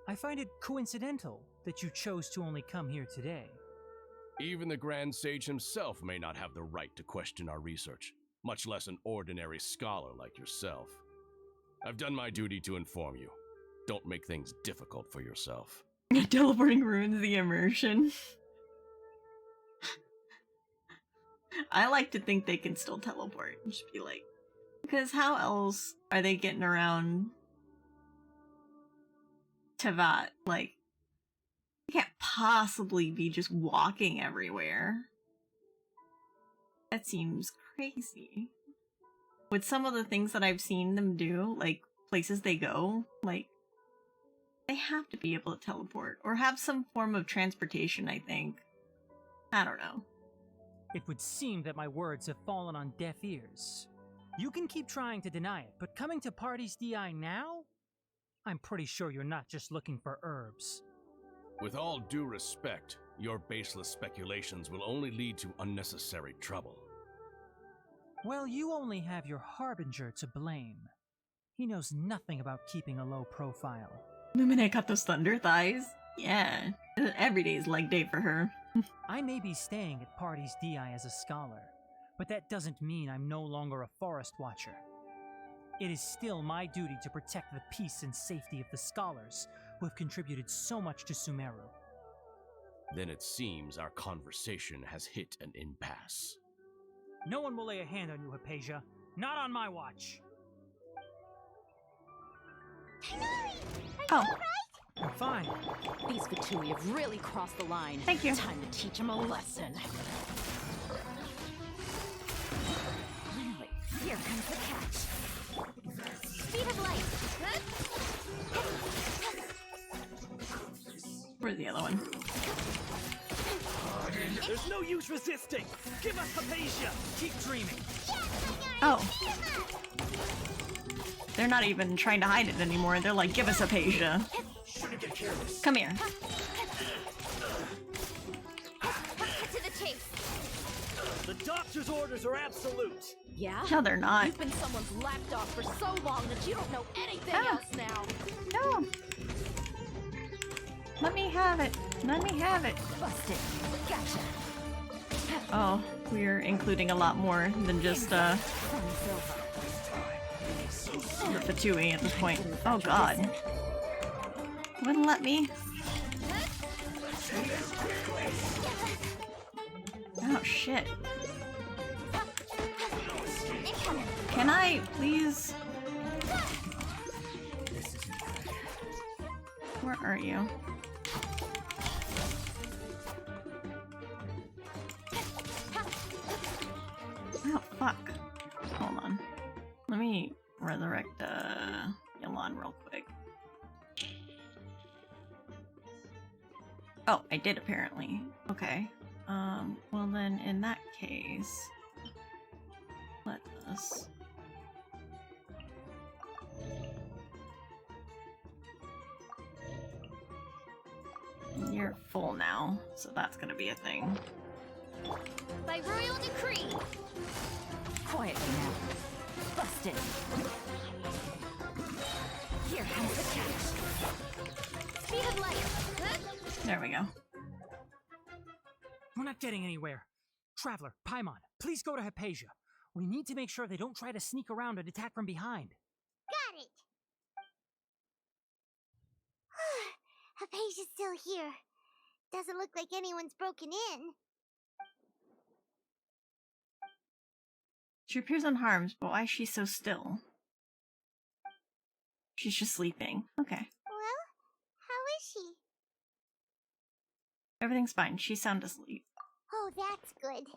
T: I find it coincidental that you chose to only come here today.
J: Even the Grand Sage himself may not have the right to question our research, much less an ordinary scholar like yourself. I've done my duty to inform you. Don't make things difficult for yourself.
A: Teleporting ruins the immersion. I like to think they can still teleport and just be like, because how else are they getting around Tevat? Like, you can't possibly be just walking everywhere. That seems crazy. With some of the things that I've seen them do, like places they go, like, they have to be able to teleport or have some form of transportation, I think. I don't know.
T: It would seem that my words have fallen on deaf ears. You can keep trying to deny it, but coming to Party's DI now? I'm pretty sure you're not just looking for herbs.
J: With all due respect, your baseless speculations will only lead to unnecessary trouble.
T: Well, you only have your Harbinger to blame. He knows nothing about keeping a low profile.
A: Lumine got those thunder thighs? Yeah, every day is leg day for her.
T: I may be staying at Party's DI as a scholar, but that doesn't mean I'm no longer a forest watcher. It is still my duty to protect the peace and safety of the scholars who have contributed so much to Sumeru.
J: Then it seems our conversation has hit an impasse.
T: No one will lay a hand on you, Hypatia. Not on my watch.
A: Oh.
T: I'm fine.
E: These Fatui have really crossed the line.
A: Thank you.
E: Time to teach them a lesson.
B: Really? Here comes the catch. Speed of light.
A: Where's the other one?
H: There's no use resisting! Give us Hypatia!
T: Keep dreaming!
A: Oh. They're not even trying to hide it anymore. They're like, give us Hypatia. Come here.
B: Cut to the chase.
H: The doctor's orders are absolute!
E: Yeah?
A: No, they're not.
E: You've been someone's lapdog for so long that you don't know anything else now.
A: No. Let me have it. Let me have it.
B: Busted. Gotcha.
A: Oh, we're including a lot more than just, the Fatui at this point. Oh god. Wouldn't let me. Oh shit. Can I please? are you? Oh, fuck. Hold on. Let me resurrect Yolan real quick. Oh, I did apparently. Okay. Well then, in that case, let us... You're full now, so that's gonna be a thing.
B: By royal decree. Quietly now. Busted. Here comes the catch. Speed of light.
A: There we go.
T: We're not getting anywhere. Traveler, Paimon, please go to Hypatia. We need to make sure they don't try to sneak around and attack from behind.
G: Got it! Hypatia's still here. Doesn't look like anyone's broken in.
A: She appears unharmed, but why is she so still? She's just sleeping. Okay.
G: Well, how is she?
A: Everything's fine. She's sound asleep.
G: Oh, that's good.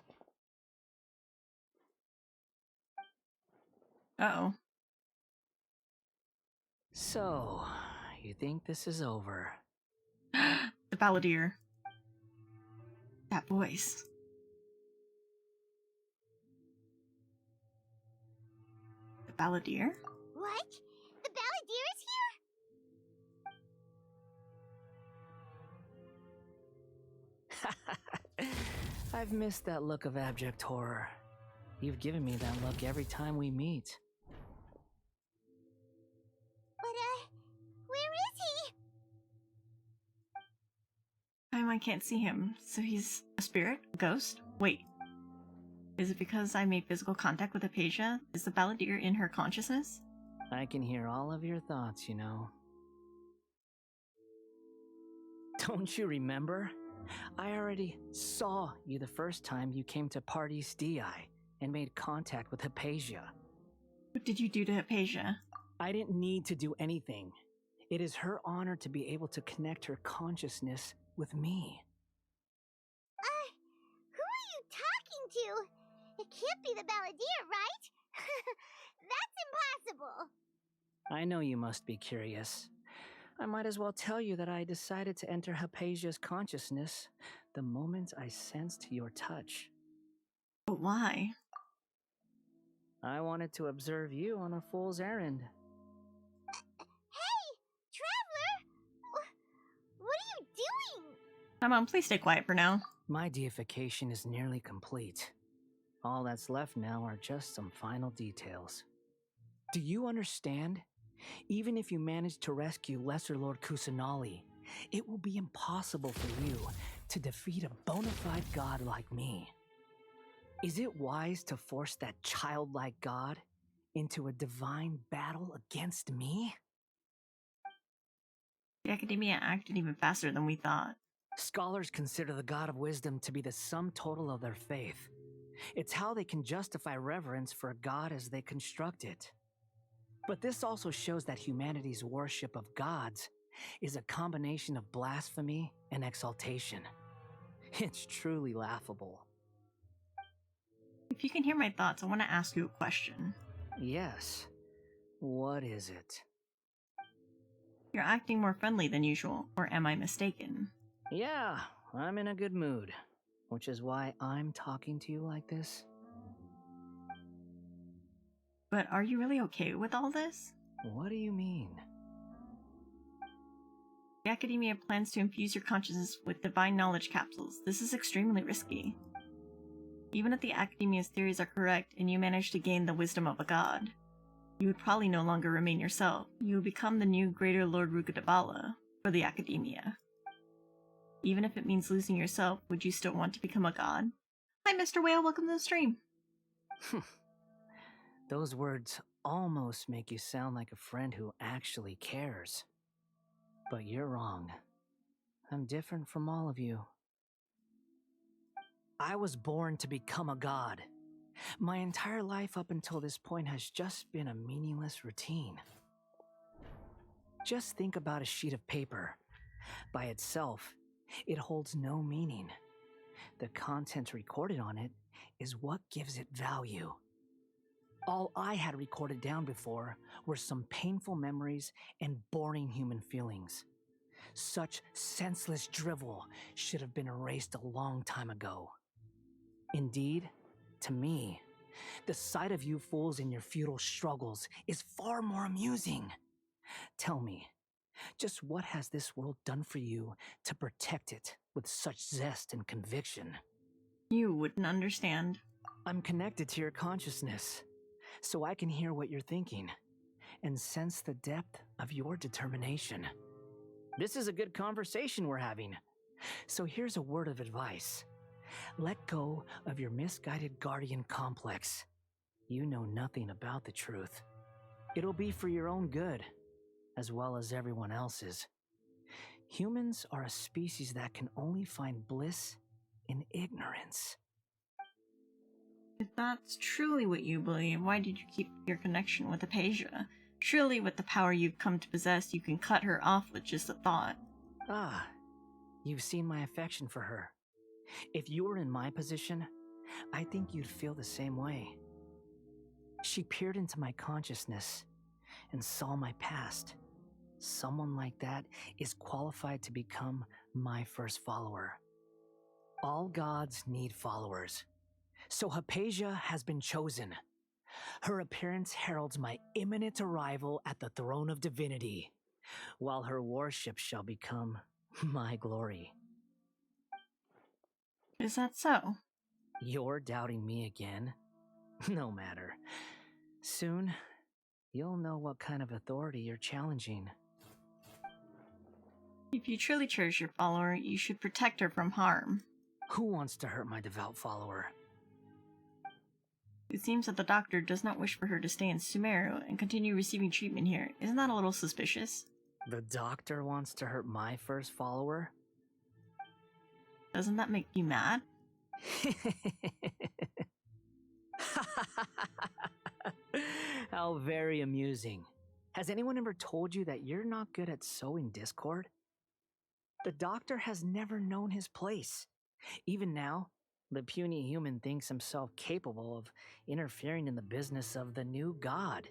A: Uh-oh.
L: So, you think this is over?
A: The Balladeer. That voice. The Balladeer?
G: What? The Balladeer is here?
L: I've missed that look of abject horror. You've given me that look every time we meet.
G: But, where is he?
A: I can't see him, so he's a spirit? A ghost? Wait. Is it because I made physical contact with Hypatia? Is the Balladeer in her consciousness?
L: I can hear all of your thoughts, you know. Don't you remember? I already saw you the first time you came to Party's DI and made contact with Hypatia.
A: What did you do to Hypatia?
L: I didn't need to do anything. It is her honor to be able to connect her consciousness with me.
G: Who are you talking to? It can't be the Balladeer, right? That's impossible.
L: I know you must be curious. I might as well tell you that I decided to enter Hypatia's consciousness the moment I sensed your touch.
A: But why?
L: I wanted to observe you on a fool's errand.
G: Hey, Traveler! What are you doing?
A: Hi, Mom, please stay quiet for now.
L: My deification is nearly complete. All that's left now are just some final details. Do you understand? Even if you manage to rescue Lesser Lord Kusanali, it will be impossible for you to defeat a bona fide god like me. Is it wise to force that childlike god into a divine battle against me?
A: The Academia acted even faster than we thought.
L: Scholars consider the God of Wisdom to be the sum total of their faith. It's how they can justify reverence for a god as they construct it. But this also shows that humanity's worship of gods is a combination of blasphemy and exaltation. It's truly laughable.
A: If you can hear my thoughts, I want to ask you a question.
L: Yes. What is it?
A: You're acting more friendly than usual, or am I mistaken?
L: Yeah, I'm in a good mood, which is why I'm talking to you like this.
A: But are you really okay with all this?
L: What do you mean?
A: The Academia plans to infuse your consciousness with divine knowledge capsules. This is extremely risky. Even if the Academia's theories are correct and you manage to gain the wisdom of a god, you would probably no longer remain yourself. You would become the new Greater Lord Rukadabala for the Academia. Even if it means losing yourself, would you still want to become a god? Hi, Mr. Whale, welcome to the stream.
L: Those words almost make you sound like a friend who actually cares. But you're wrong. I'm different from all of you. I was born to become a god. My entire life up until this point has just been a meaningless routine. Just think about a sheet of paper. By itself, it holds no meaning. The content recorded on it is what gives it value. All I had recorded down before were some painful memories and boring human feelings. Such senseless drivel should have been erased a long time ago. Indeed, to me, the sight of you fools in your futile struggles is far more amusing. Tell me, just what has this world done for you to protect it with such zest and conviction?
A: You wouldn't understand.
L: I'm connected to your consciousness, so I can hear what you're thinking and sense the depth of your determination. This is a good conversation we're having. So here's a word of advice. Let go of your misguided guardian complex. You know nothing about the truth. It'll be for your own good, as well as everyone else's. Humans are a species that can only find bliss in ignorance.
A: If that's truly what you believe, why did you keep your connection with Apasia? Surely with the power you've come to possess, you can cut her off with just a thought.
L: Ah, you've seen my affection for her. If you were in my position, I think you'd feel the same way. She peered into my consciousness and saw my past. Someone like that is qualified to become my first follower. All gods need followers. So Hypatia has been chosen. Her appearance heralds my imminent arrival at the throne of divinity, while her worship shall become my glory.
A: Is that so?
L: You're doubting me again? No matter. Soon, you'll know what kind of authority you're challenging.
A: If you truly cherish your follower, you should protect her from harm.
L: Who wants to hurt my devout follower?
A: It seems that the doctor does not wish for her to stay in Sumeru and continue receiving treatment here. Isn't that a little suspicious?
L: The doctor wants to hurt my first follower?
A: Doesn't that make you mad?
L: How very amusing. Has anyone ever told you that you're not good at sowing discord? The doctor has never known his place. Even now, the puny human thinks himself capable of interfering in the business of the new god.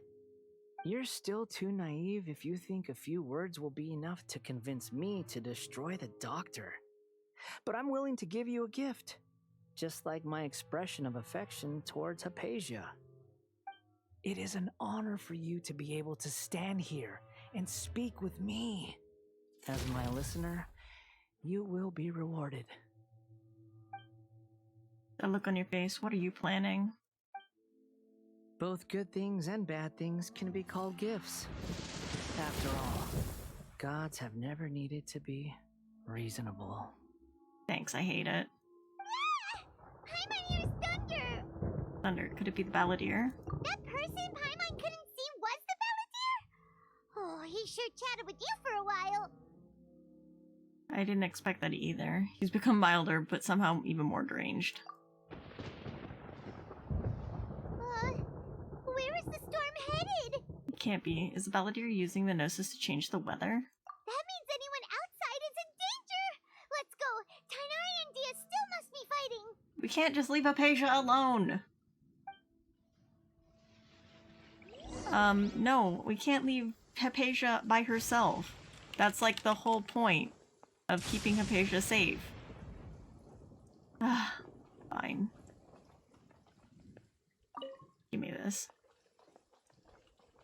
L: You're still too naive if you think a few words will be enough to convince me to destroy the doctor. But I'm willing to give you a gift, just like my expression of affection towards Hypatia. It is an honor for you to be able to stand here and speak with me. As my listener, you will be rewarded.
A: That look on your face, what are you planning?
L: Both good things and bad things can be called gifts. After all, gods have never needed to be reasonable.
A: Thanks, I hate it.
G: Paimon hears thunder!
A: Thunder, could it be the balladeer?
G: That person Paimon couldn't see was the balladeer? Oh, he sure chatted with you for a while.
A: I didn't expect that either. He's become milder, but somehow even more deranged.
G: Where is the storm headed?
A: It can't be. Is the balladeer using the Gnosis to change the weather?
G: That means anyone outside is in danger! Let's go! Tainari and Dia still must be fighting!
A: We can't just leave Hypatia alone! No, we can't leave Hypatia by herself. That's like the whole point of keeping Hypatia safe. Ah, fine. Give me this.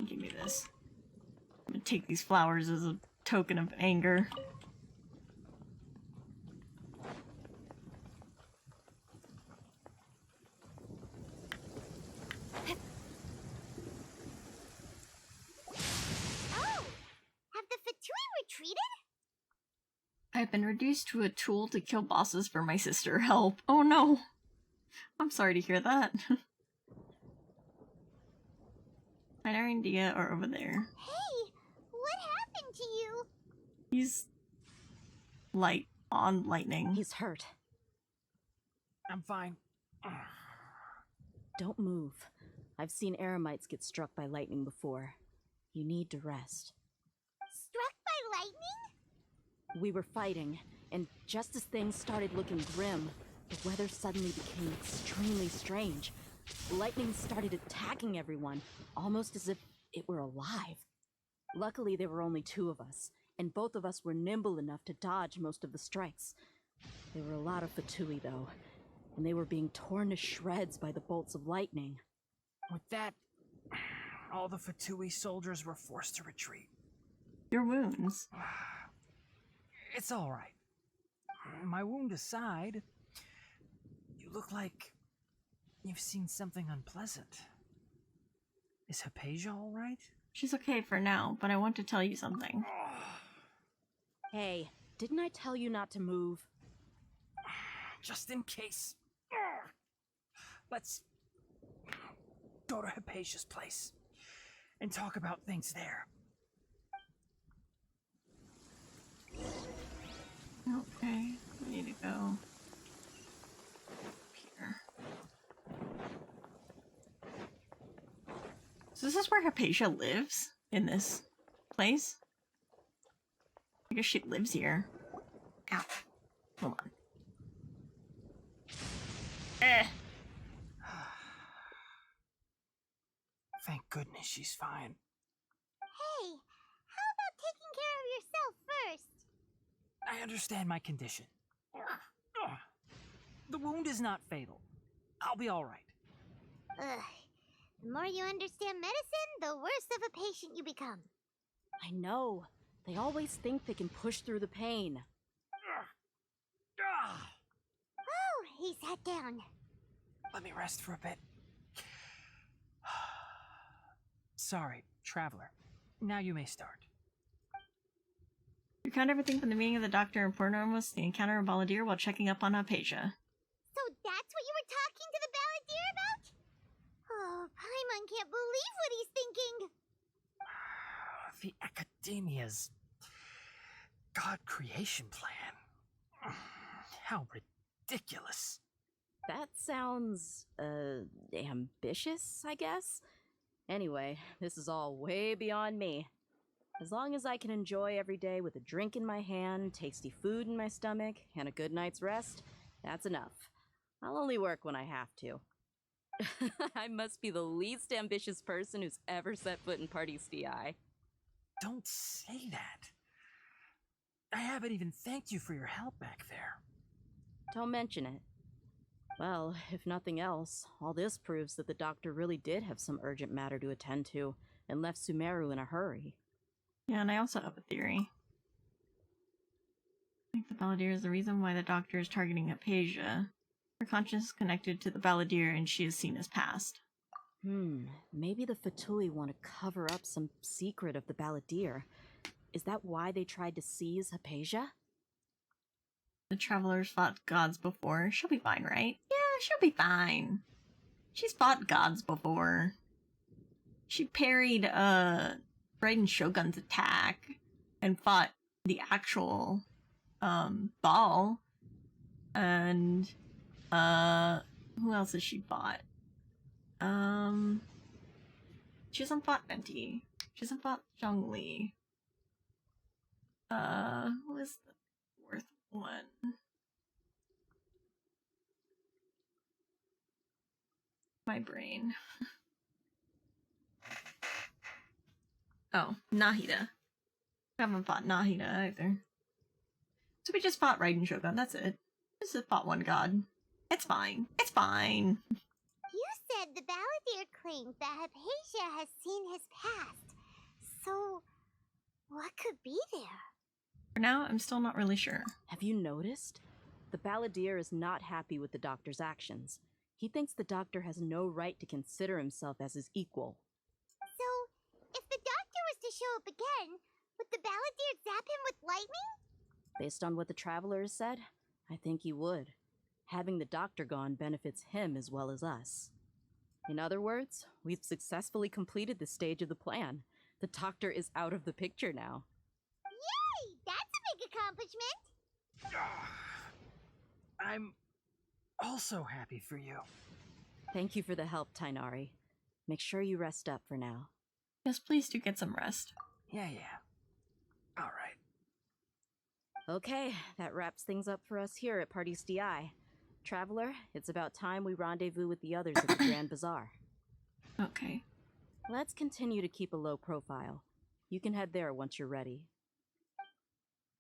A: Give me this. I'm gonna take these flowers as a token of anger.
G: Oh! Have the Fatui retreated?
A: I've been reduced to a tool to kill bosses for my sister. Help. Oh no. I'm sorry to hear that. Tainari and Dia are over there.
G: Hey! What happened to you?
A: He's on lightning.
E: He's hurt.
L: I'm fine.
E: Don't move. I've seen eremites get struck by lightning before. You need to rest.
G: Struck by lightning?
E: We were fighting, and just as things started looking grim, the weather suddenly became extremely strange. Lightning started attacking everyone, almost as if it were alive. Luckily, there were only 2 of us, and both of us were nimble enough to dodge most of the strikes. There were a lot of Fatui, though, and they were being torn to shreds by the bolts of lightning.
L: With that, all the Fatui soldiers were forced to retreat.
A: Your wounds.
L: It's all right. My wound aside, you look like you've seen something unpleasant. Is Hypatia all right?
A: She's okay for now, but I want to tell you something.
E: Hey, didn't I tell you not to move?
L: Just in case. Let's go to Hypatia's place and talk about things there.
A: Okay, I need to go here. So this is where Hypatia lives? In this place? I guess she lives here. Ow. Hold on.
L: Thank goodness she's fine.
G: Hey, how about taking care of yourself first?
L: I understand my condition. The wound is not fatal. I'll be all right.
G: Ugh. The more you understand medicine, the worse of a patient you become.
E: I know. They always think they can push through the pain.
G: Oh, he sat down.
L: Let me rest for a bit. Sorry, traveler. Now you may start.
A: You found everything from the meeting of the doctor and Pornormus, the encounter of Balladeer while checking up on Hypatia.
G: So that's what you were talking to the Balladeer about? Oh, Paimon can't believe what he's thinking.
L: The Academia's God creation plan. How ridiculous.
E: That sounds, ambitious, I guess? Anyway, this is all way beyond me. As long as I can enjoy every day with a drink in my hand, tasty food in my stomach, and a good night's rest, that's enough. I'll only work when I have to. I must be the least ambitious person who's ever set foot in Party's DI.
L: Don't say that. I haven't even thanked you for your help back there.
E: Don't mention it. Well, if nothing else, all this proves that the doctor really did have some urgent matter to attend to, and left Sumeru in a hurry.
A: Yeah, and I also have a theory. I think the Balladeer is the reason why the doctor is targeting Hypatia. Her conscience is connected to the Balladeer and she is seen as past.
E: Maybe the Fatui want to cover up some secret of the Balladeer. Is that why they tried to seize Hypatia?
A: The travelers fought gods before. She'll be fine, right? Yeah, she'll be fine. She's fought gods before. She parried, Raiden Shogun's attack and fought the actual, Ball. And, who else has she fought? She hasn't fought Venti. She hasn't fought Zhongli. Who is the fourth one? My brain. Oh, Nahida. I haven't fought Nahida either. So we just fought Raiden Shogun, that's it. Just fought one god. It's fine. It's fine.
G: You said the Balladeer claimed that Hypatia has seen his past. So, what could be there?
A: For now, I'm still not really sure.
E: Have you noticed? The Balladeer is not happy with the doctor's actions. He thinks the doctor has no right to consider himself as his equal.
G: So, if the doctor was to show up again, would the Balladeer zap him with lightning?
E: Based on what the traveler has said, I think he would. Having the doctor gone benefits him as well as us. In other words, we've successfully completed this stage of the plan. The doctor is out of the picture now.
G: Yay! That's a big accomplishment!
L: I'm also happy for you.
E: Thank you for the help, Tainari. Make sure you rest up for now.
A: Yes, please do get some rest.
L: Yeah. All right.
E: Okay, that wraps things up for us here at Party's DI. Traveler, it's about time we rendezvous with the others at the Grand Bazaar.
A: Okay.
E: Let's continue to keep a low profile. You can head there once you're ready.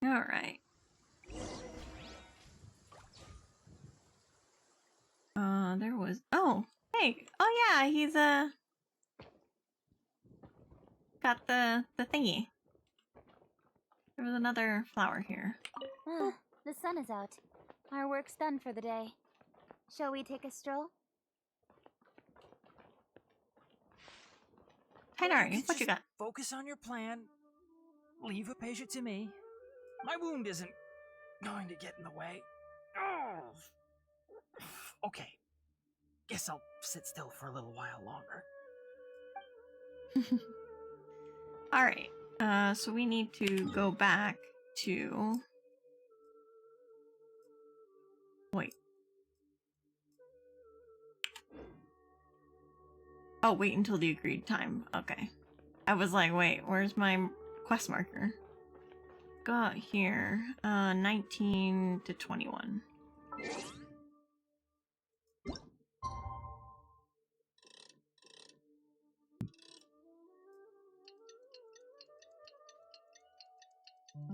A: Alright. There was... Oh, hey! Oh yeah, he's, got the thingy. There was another flower here.
B: The sun is out. Our work's done for the day. Shall we take a stroll?
A: Tighnari, what you got?
T: Focus on your plan. Leave Hypatia to me. My wound isn't going to get in the way. Oh. Okay. Guess I'll sit still for a little while longer.
A: Alright. So we need to go back to... Wait. Oh, wait until the agreed time. Okay. I was like, wait, where's my quest marker? Got here. 19 to 21.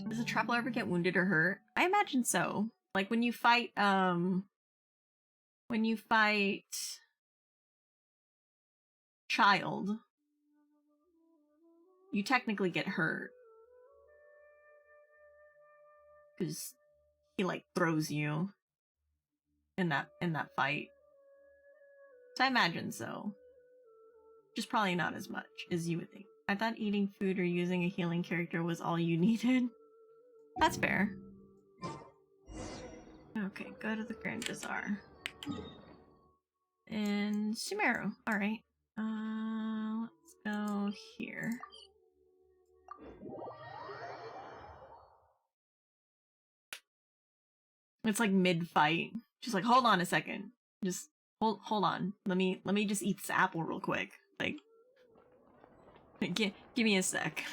A: Does a traveler ever get wounded or hurt? I imagine so. Like when you fight, Child, you technically get hurt. Because he, like, throws you in that fight. So I imagine so. Just probably not as much as you would think. I thought eating food or using a healing character was all you needed. That's fair. Okay, go to the Grand Bazaar. And Sumeru. Alright. Let's go here. It's like mid-fight. Just like, hold on a second. Just hold on. Let me just eat this apple real quick. Like, give me a sec.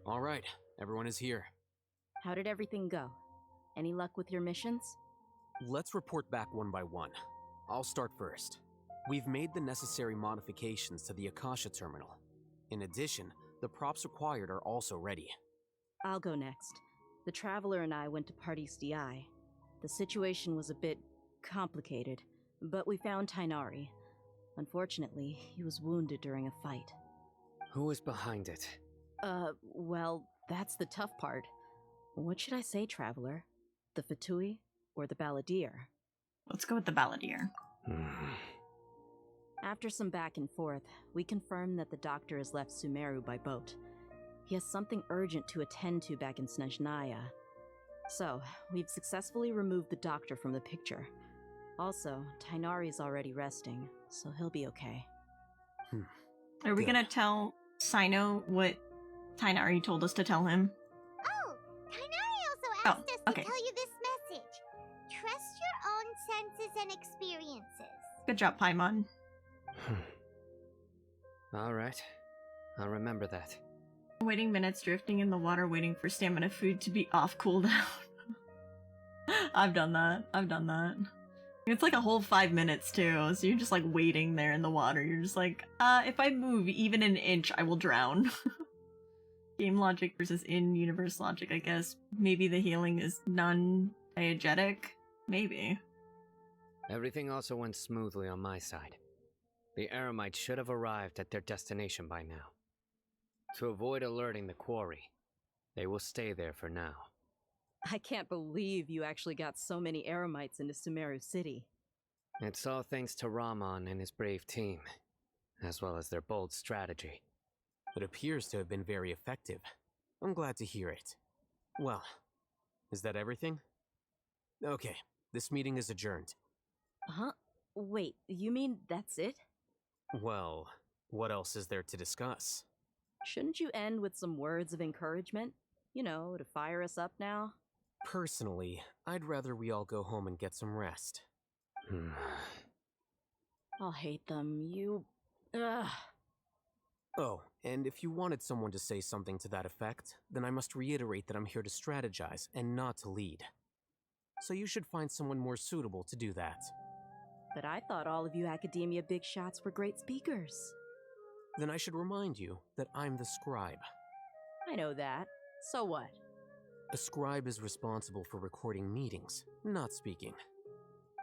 D: All right, everyone is here.
E: How did everything go? Any luck with your missions?
D: Let's report back one by one. I'll start first. We've made the necessary modifications to the Akasha terminal. In addition, the props required are also ready.
E: I'll go next. The Traveler and I went to Party's DI. The situation was a bit complicated, but we found Tighnari. Unfortunately, he was wounded during a fight.
I: Who was behind it?
E: Well, that's the tough part. What should I say, Traveler? The Fatui or the Balladeer?
A: Let's go with the Balladeer.
E: After some back and forth, we confirmed that the doctor has left Sumeru by boat. He has something urgent to attend to back in Snezhnaya. So, we've successfully removed the doctor from the picture. Also, Tighnari's already resting, so he'll be okay.
A: Are we gonna tell Sino what Tighnari told us to tell him?
G: Oh, Tighnari also asked us to tell you this message. Trust your own senses and experiences.
A: Good job, Paimon.
I: Alright. I'll remember that.
A: Waiting minutes, drifting in the water, waiting for stamina food to be off cooldown. I've done that. It's like a whole 5 minutes too, so you're just like waiting there in the water. You're just like, if I move even an inch, I will drown. Game logic versus in-universe logic, I guess. Maybe the healing is non-diegetic? Maybe.
I: Everything also went smoothly on my side. The Eremites should have arrived at their destination by now. To avoid alerting the quarry, they will stay there for now.
E: I can't believe you actually got so many Eremites into Sumeru City.
I: It's all thanks to Rahman and his brave team, as well as their bold strategy.
D: It appears to have been very effective. I'm glad to hear it. Well, is that everything? Okay, this meeting is adjourned.
E: Huh? Wait, you mean that's it?
D: Well, what else is there to discuss?
E: Shouldn't you end with some words of encouragement? You know, to fire us up now?
D: Personally, I'd rather we all go home and get some rest.
E: I'll hate them. Ugh.
D: Oh, and if you wanted someone to say something to that effect, then I must reiterate that I'm here to strategize and not to lead. So you should find someone more suitable to do that.
E: But I thought all of you academia big shots were great speakers.
D: Then I should remind you that I'm the scribe.
E: I know that. So what?
D: A scribe is responsible for recording meetings, not speaking.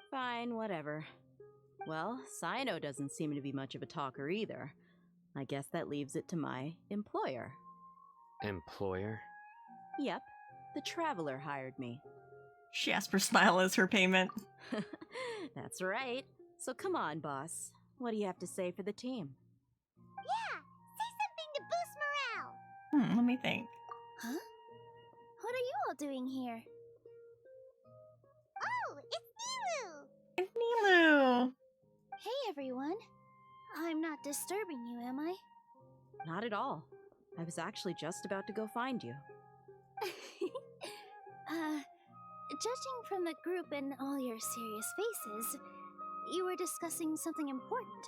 E: Fine, whatever. Well, Sino doesn't seem to be much of a talker either. I guess that leaves it to my employer.
I: Employer?
E: Yep, the Traveler hired me.
A: She asked for Smile as her payment.
E: That's right. So come on, boss. What do you have to say for the team?
G: Yeah, say something to boost morale.
A: Let me think.
B: Huh? What are you all doing here?
G: Oh, it's Nilu!
A: It's Nilu!
B: Hey, everyone. I'm not disturbing you, am I?
E: Not at all. I was actually just about to go find you.
B: Judging from the group and all your serious faces, you were discussing something important,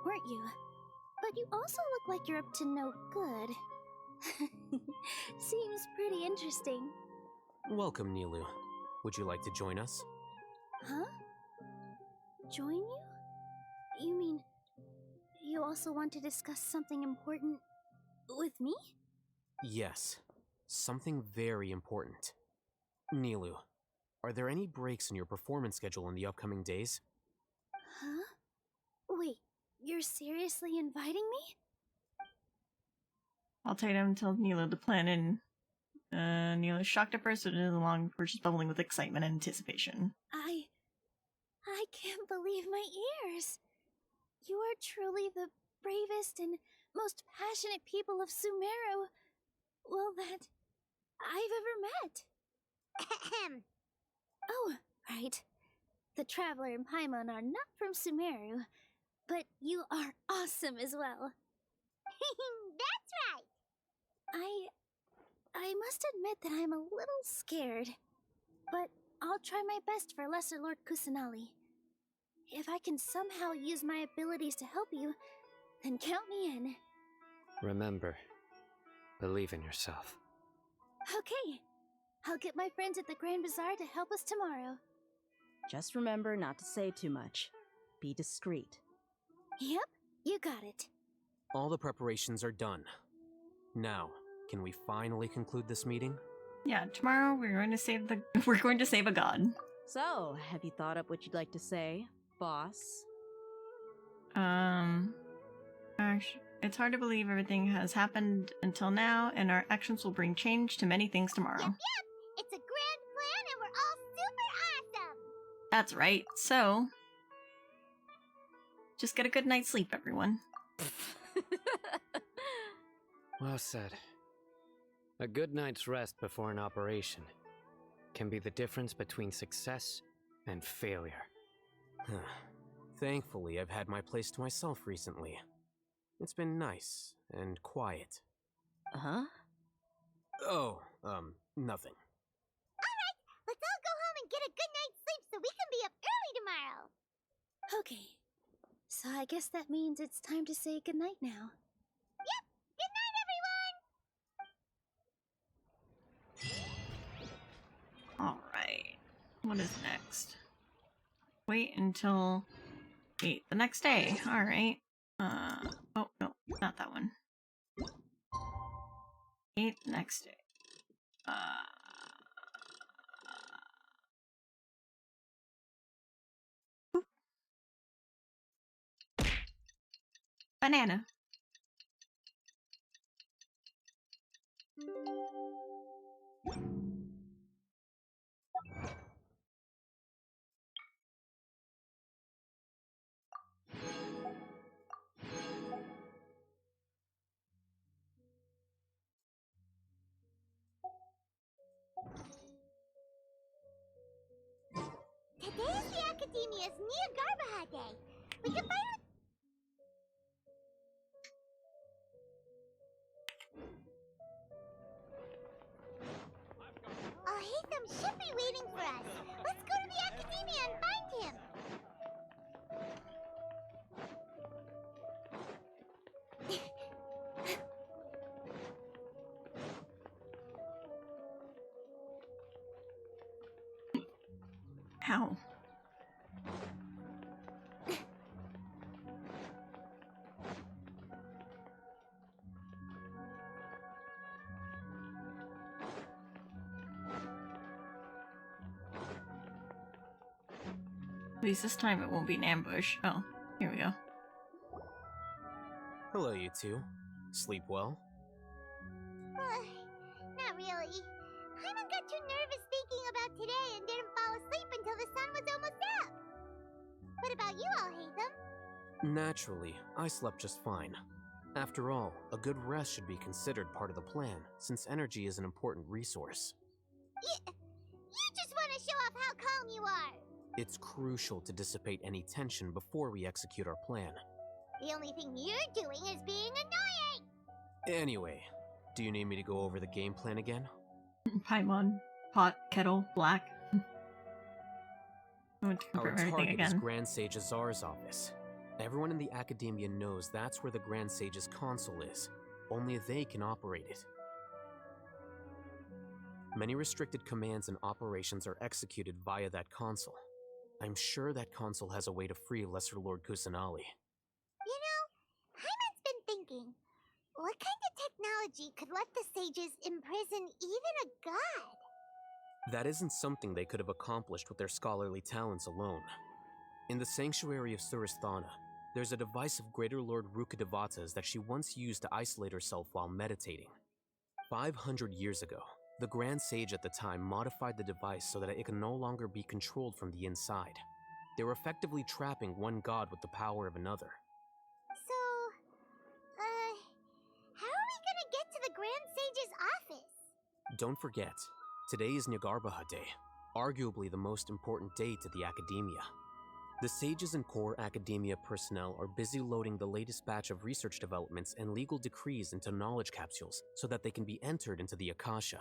B: weren't you? But you also look like you're up to no good. Seems pretty interesting.
D: Welcome, Nilu. Would you like to join us?
B: Huh? Join you? You mean, you also want to discuss something important with me?
D: Yes, something very important. Nilu, are there any breaks in your performance schedule in the upcoming days?
B: Huh? Wait, you're seriously inviting me?
A: I'll tell him tell Nilu to plan in. Nilu's shocked at first, but is along before she's bubbling with excitement and anticipation.
B: I can't believe my ears. You are truly the bravest and most passionate people of Sumeru, well, that I've ever met.
G: Ahem.
B: Oh, right. The Traveler and Paimon are not from Sumeru, but you are awesome as well.
G: That's right.
B: I must admit that I'm a little scared, but I'll try my best for Lesser Lord Kusanali. If I can somehow use my abilities to help you, then count me in.
I: Remember, believe in yourself.
B: Okay. I'll get my friends at the Grand Bazaar to help us tomorrow.
E: Just remember not to say too much. Be discreet.
B: Yep, you got it.
D: All the preparations are done. Now, can we finally conclude this meeting?
A: Yeah, tomorrow we're going to save a god.
E: So, have you thought up what you'd like to say, boss?
A: Actually, it's hard to believe everything has happened until now, and our actions will bring change to many things tomorrow.
G: Yep, it's a grand plan and we're all super awesome!
A: That's right, so just get a good night's sleep, everyone.
I: Well said. A good night's rest before an operation can be the difference between success and failure.
D: Thankfully, I've had my place to myself recently. It's been nice and quiet.
E: Huh?
D: Oh, nothing.
G: Alright, let's all go home and get a good night's sleep so we can be up early tomorrow!
B: Okay. So I guess that means it's time to say goodnight now.
G: Yep! Good night, everyone!
A: Alright. What is next? Wait until 8 the next day. Alright. Oh, no, not that one. 8 the next day. Boop. Banana.
G: Today is the Academia's Nia Garbaha Day. We can finally... Paimon should be waiting for us. Let's go to the Academia and find him.
A: Ow. At least this time it won't be an ambush. Oh, here we go.
D: Hello, you two. Sleep well?
G: Not really. Paimon got too nervous thinking about today and didn't fall asleep until the sun was almost up. What about you, Alhaitham?
D: Naturally, I slept just fine. After all, a good rest should be considered part of the plan, since energy is an important resource.
G: You just want to show off how calm you are.
D: It's crucial to dissipate any tension before we execute our plan.
G: The only thing you're doing is being annoying.
D: Anyway, do you need me to go over the game plan again?
A: Paimon, pot, kettle, black. I want to
D: Our
A: confirm everything
D: target is
A: again.
D: Grand Sage Azar's office. Everyone in the Academia knows that's where the Grand Sage's console is. Only they can operate it. Many restricted commands and operations are executed via that console. I'm sure that console has a way to free Lesser Lord Kusanali.
G: You know, Paimon's been thinking, what kind of technology could let the sages imprison even a god?
D: That isn't something they could have accomplished with their scholarly talents alone. In the sanctuary of Suristhana, there's a device of Greater Lord Rukkhadevata's that she once used to isolate herself while meditating. 500 years ago, the Grand Sage at the time modified the device so that it could no longer be controlled from the inside. They were effectively trapping one god with the power of another.
G: So, how are we gonna get to the Grand Sage's office?
D: Don't forget, today is Nyagarbha Day, arguably the most important day to the Academia. The sages and core Academia personnel are busy loading the latest batch of research developments and legal decrees into knowledge capsules so that they can be entered into the Akasha.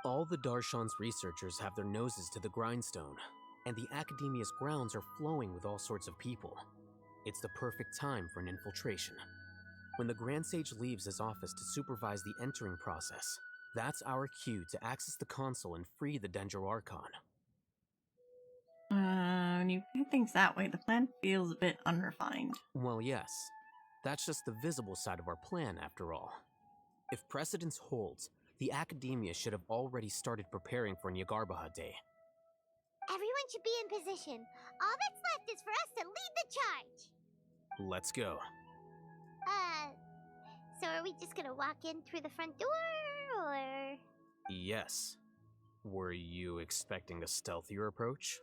D: All the Darshan's researchers have their noses to the grindstone, and the Academia's grounds are flowing with all sorts of people. It's the perfect time for an infiltration. When the Grand Sage leaves his office to supervise the entering process, that's our cue to access the console and free the Dendro Archon.
A: When you put things that way, the plan feels a bit unrefined.
D: Well, yes. That's just the visible side of our plan, after all. If precedence holds, the Academia should have already started preparing for Nyagarbha Day.
G: Everyone should be in position. All that's left is for us to lead the charge.
D: Let's go.
G: So are we just gonna walk in through the front door, or...?
D: Yes. Were you expecting a stealthier approach?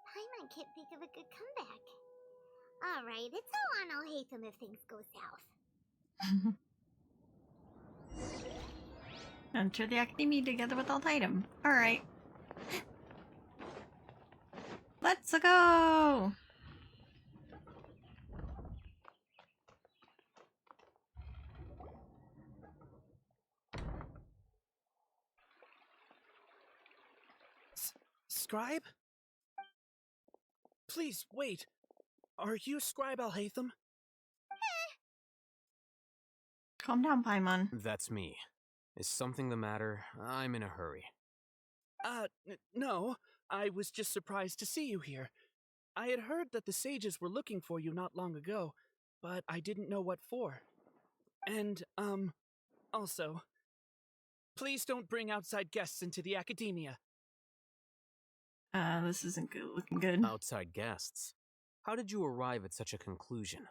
G: Paimon can't think of a good comeback. Alright, it's all on Alhaitham if things go south.
A: Enter the Academia together with Alhaitham. Alright. Let's go!
K: Scribe? Please, wait. Are you Scribe Alhaitham?
A: Calm down, Paimon.
D: That's me. Is something the matter? I'm in a hurry.
K: No. I was just surprised to see you here. I had heard that the sages were looking for you not long ago, but I didn't know what for. And, also, please don't bring outside guests into the Academia.
A: This isn't good, looking good.
D: Outside guests? How did you arrive at such a conclusion?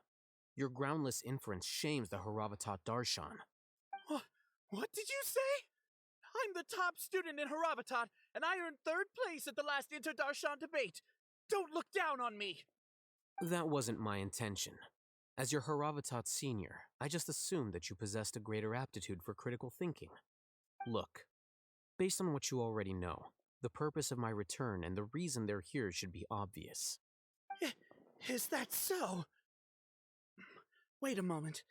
D: Your groundless inference shames the Haravatat Darshan.
K: What did you say? I'm the top student in Haravatat, and I earned 3rd place at the last Inter-Darshan debate. Don't look down on me!
D: That wasn't my intention. As your Haravatat senior, I just assumed that you possessed a greater aptitude for critical thinking. Look, based on what you already know, the purpose of my return and the reason they're here should be obvious.
K: Is that so? Wait a moment.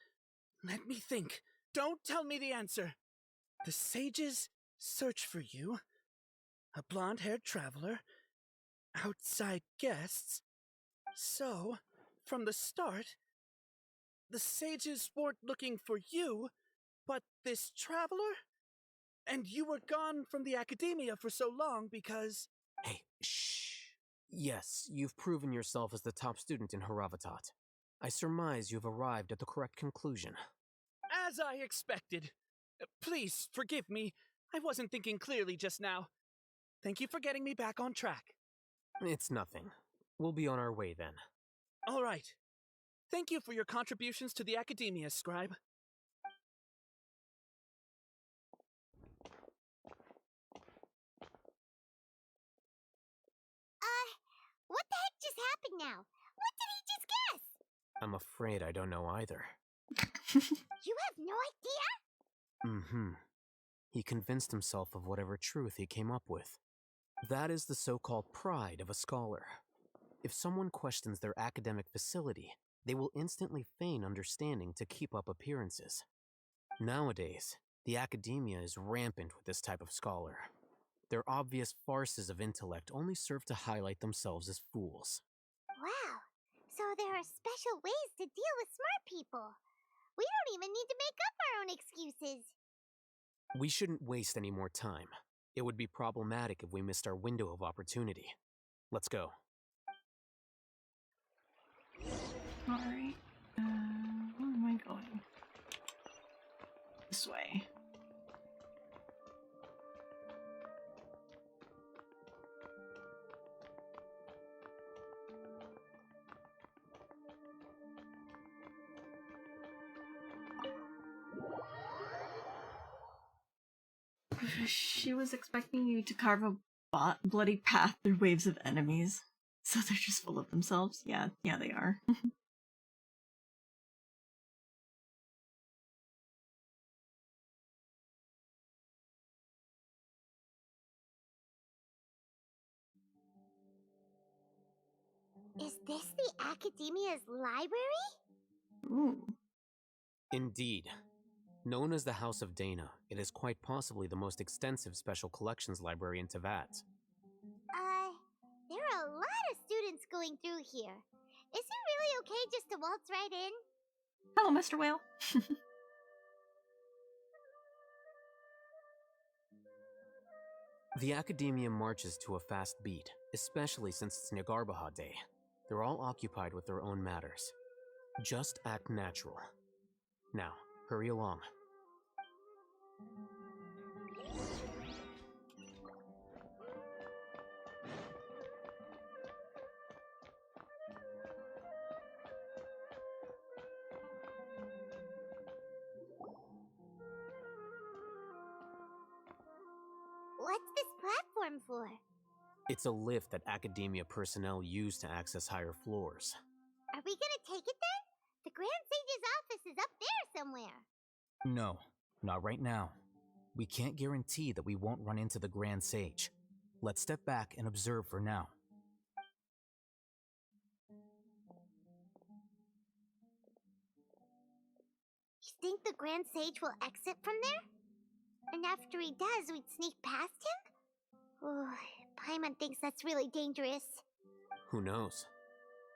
K: Let me think. Don't tell me the answer. The sages search for you. A blonde-haired traveler. Outside guests. So, from the start, the sages weren't looking for you, but this traveler? And you were gone from the academia for so long because...
D: Hey, shh. Yes, you've proven yourself as the top student in Haravatat. I surmise you've arrived at the correct conclusion.
K: As I expected. Please, forgive me. I wasn't thinking clearly just now. Thank you for getting me back on track.
D: It's nothing. We'll be on our way then.
K: All right. Thank you for your contributions to the academia, Scribe.
G: What the heck just happened now? What did he just guess?
D: I'm afraid I don't know either.
G: You have no idea?
D: Mm-hmm. He convinced himself of whatever truth he came up with. That is the so-called pride of a scholar. If someone questions their academic facility, they will instantly feign understanding to keep up appearances. Nowadays, the academia is rampant with this type of scholar. Their obvious farces of intellect only serve to highlight themselves as fools.
G: Wow. So there are special ways to deal with smart people. We don't even need to make up our own excuses.
D: We shouldn't waste any more time. It would be problematic if we missed our window of opportunity. Let's go.
A: Alright. Where am I going? This way. She was expecting you to carve a bloody path through waves of enemies. So they're just full of themselves? Yeah, they are.
G: Is this the Academia's library?
A: Ooh.
D: Indeed. Known as the House of Dana, it is quite possibly the most extensive special collections library in Teyvat.
G: There are a lot of students going through here. Is it really okay just to waltz right in?
A: Hello, Mr. Whale.
D: The Academia marches to a fast beat, especially since it's Nagarbaha Day. They're all occupied with their own matters. Just act natural. Now, hurry along.
G: What's this platform for?
D: It's a lift that Academia personnel use to access higher floors.
G: Are we gonna take it then? The Grand Sage's office is up there somewhere.
U: No, not right now. We can't guarantee that we won't run into the Grand Sage. Let's step back and observe for now.
G: You think the Grand Sage will exit from there? And after he does, we'd sneak past him? Oh, Paimon thinks that's really dangerous.
D: Who knows?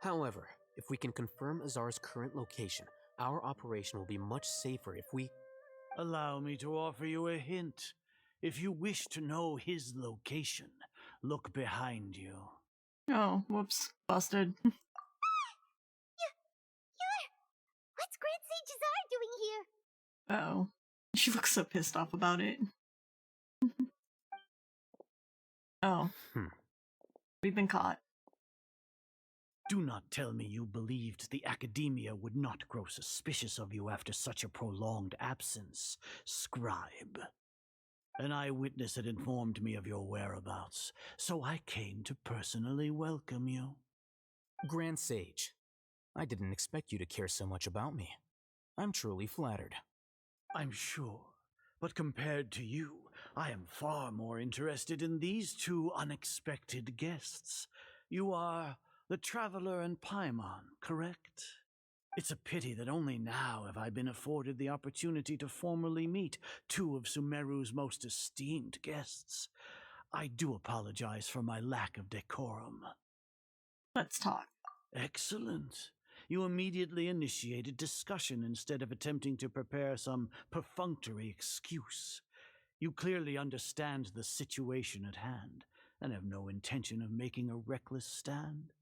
D: However, if we can confirm Azar's current location, our operation will be much safer if we...
M: Allow me to offer you a hint. If you wish to know his location, look behind you.
A: Oh, whoops. Busted.
G: What's Grand Sage Azar doing here?
A: Uh-oh. She looks so pissed off about it. Oh. We've been caught.
M: Do not tell me you believed the Academia would not grow suspicious of you after such a prolonged absence, Scribe. An eyewitness had informed me of your whereabouts, so I came to personally welcome you.
U: Grand Sage, I didn't expect you to care so much about me. I'm truly flattered.
M: I'm sure, but compared to you, I am far more interested in these two unexpected guests. You are the Traveler and Paimon, correct? It's a pity that only now have I been afforded the opportunity to formally meet two of Sumeru's most esteemed guests. I do apologize for my lack of decorum.
A: Let's talk.
M: Excellent. You immediately initiated discussion instead of attempting to prepare some perfunctory excuse. You clearly understand the situation at hand and have no intention of making a reckless stand.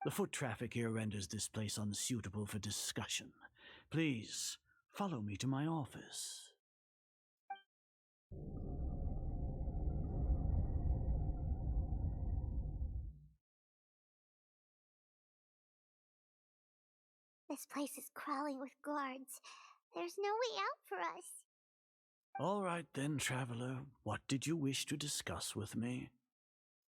M: The foot traffic here renders this place unsuitable for discussion. Please, follow me to my office.
G: This place is crawling with guards. There's no way out for us.
M: All right then, traveler. What did you wish to discuss with me?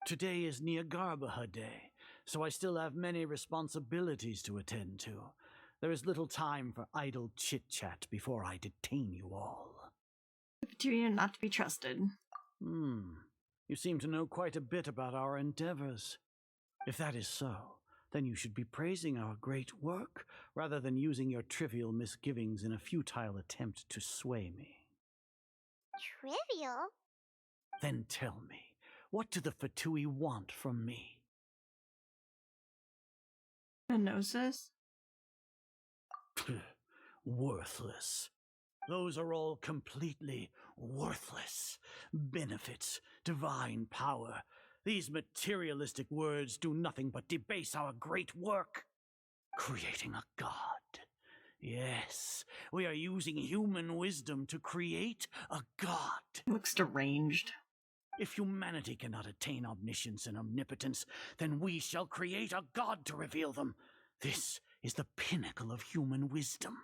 M: Today is Niagarbaha Day, so I still have many responsibilities to attend to. There is little time for idle chit-chat before I detain you all.
A: Cafeteria not to be trusted.
M: You seem to know quite a bit about our endeavors. If that is so, then you should be praising our great work, rather than using your trivial misgivings in a futile attempt to sway me.
G: Trivial?
M: Then tell me, what do the Fatui want from me?
A: Gnosis?
M: Worthless. Those are all completely worthless. Benefits, divine power. These materialistic words do nothing but debase our great work. Creating a god. Yes, we are using human wisdom to create a god.
A: Looks deranged.
M: If humanity cannot attain omniscience and omnipotence, then we shall create a god to reveal them. This is the pinnacle of human wisdom.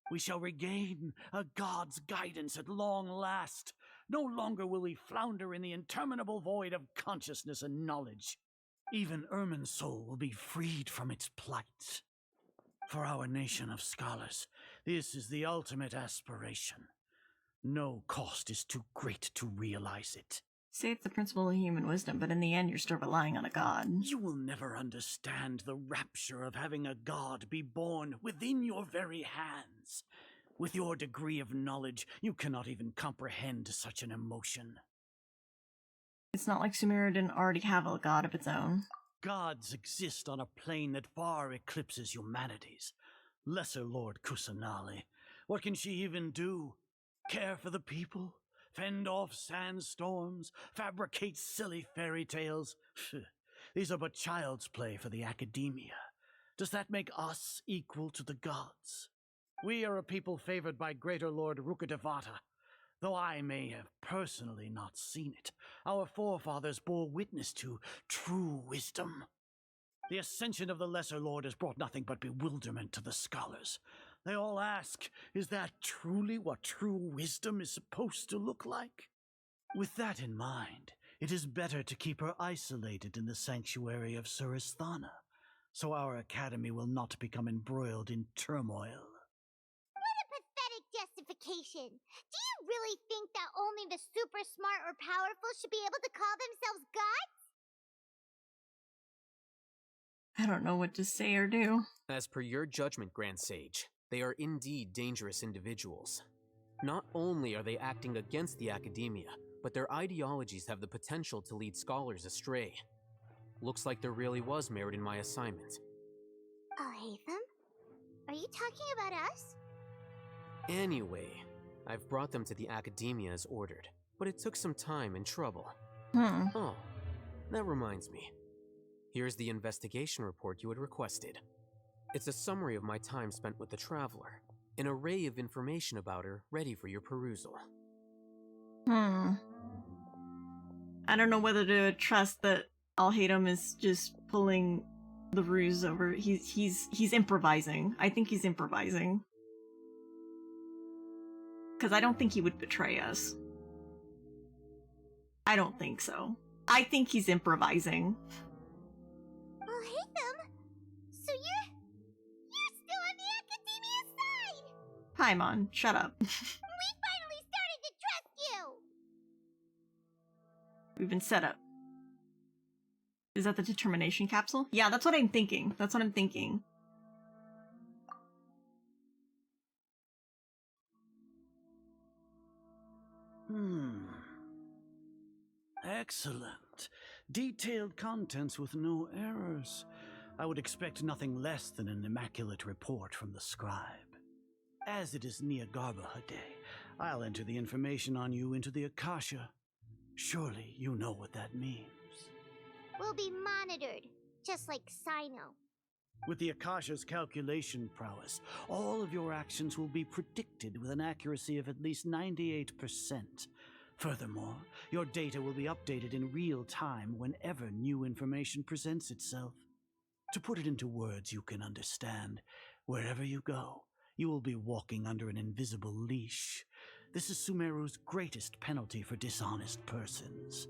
M: We shall regain a god's guidance at long last. No longer will we flounder in the interminable void of consciousness and knowledge. Even Ermin's soul will be freed from its plight. For our nation of scholars, this is the ultimate aspiration. No cost is too great to realize it.
A: Say it's the principle of human wisdom, but in the end you're still relying on a god.
M: You will never understand the rapture of having a god be born within your very hands. With your degree of knowledge, you cannot even comprehend such an emotion.
A: It's not like Sumeru didn't already have a god of its own.
M: Gods exist on a plane that far eclipses humanity's. Lesser Lord Kusanali, what can she even do? Care for the people? Fend off sandstorms? Fabricate silly fairy tales? These are but child's play for the academia. Does that make us equal to the gods? We are a people favored by Greater Lord Rukadevata. Though I may have personally not seen it, our forefathers bore witness to true wisdom. The ascension of the Lesser Lord has brought nothing but bewilderment to the scholars. They all ask, is that truly what true wisdom is supposed to look like? With that in mind, it is better to keep her isolated in the sanctuary of Suristhana, so our academy will not become embroiled in turmoil.
G: What a pathetic justification! Do you really think that only the super smart or powerful should be able to call themselves gods?
A: I don't know what to say or do.
D: As per your judgment, Grand Sage, they are indeed dangerous individuals. Not only are they acting against the academia, but their ideologies have the potential to lead scholars astray. Looks like there really was merit in my assignment.
G: Oh, Hatham? Are you talking about us?
D: Anyway, I've brought them to the academia as ordered, but it took some time and trouble. Oh, that reminds me. Here's the investigation report you had requested. It's a summary of my time spent with the Traveler, an array of information about her ready for your perusal.
A: I don't know whether to trust that Al-Hatem is just pulling the ruse over. He's improvising. I think he's improvising. Because I don't think he would betray us. I don't think so. I think he's improvising.
G: Oh, Hatham! So you're still on the academia's side!
A: Paimon, shut up.
G: We finally started to trust you!
A: We've been set up. Is that the determination capsule? Yeah, that's what I'm thinking. That's what I'm thinking.
M: Excellent. Detailed contents with no errors. I would expect nothing less than an immaculate report from the scribe. As it is Nahida Day, I'll enter the information on you into the Akasha. Surely you know what that means.
G: We'll be monitored, just like Sino.
M: With the Akasha's calculation prowess, all of your actions will be predicted with an accuracy of at least 98%. Furthermore, your data will be updated in real time whenever new information presents itself. To put it into words you can understand, wherever you go, you will be walking under an invisible leash. This is Sumeru's greatest penalty for dishonest persons.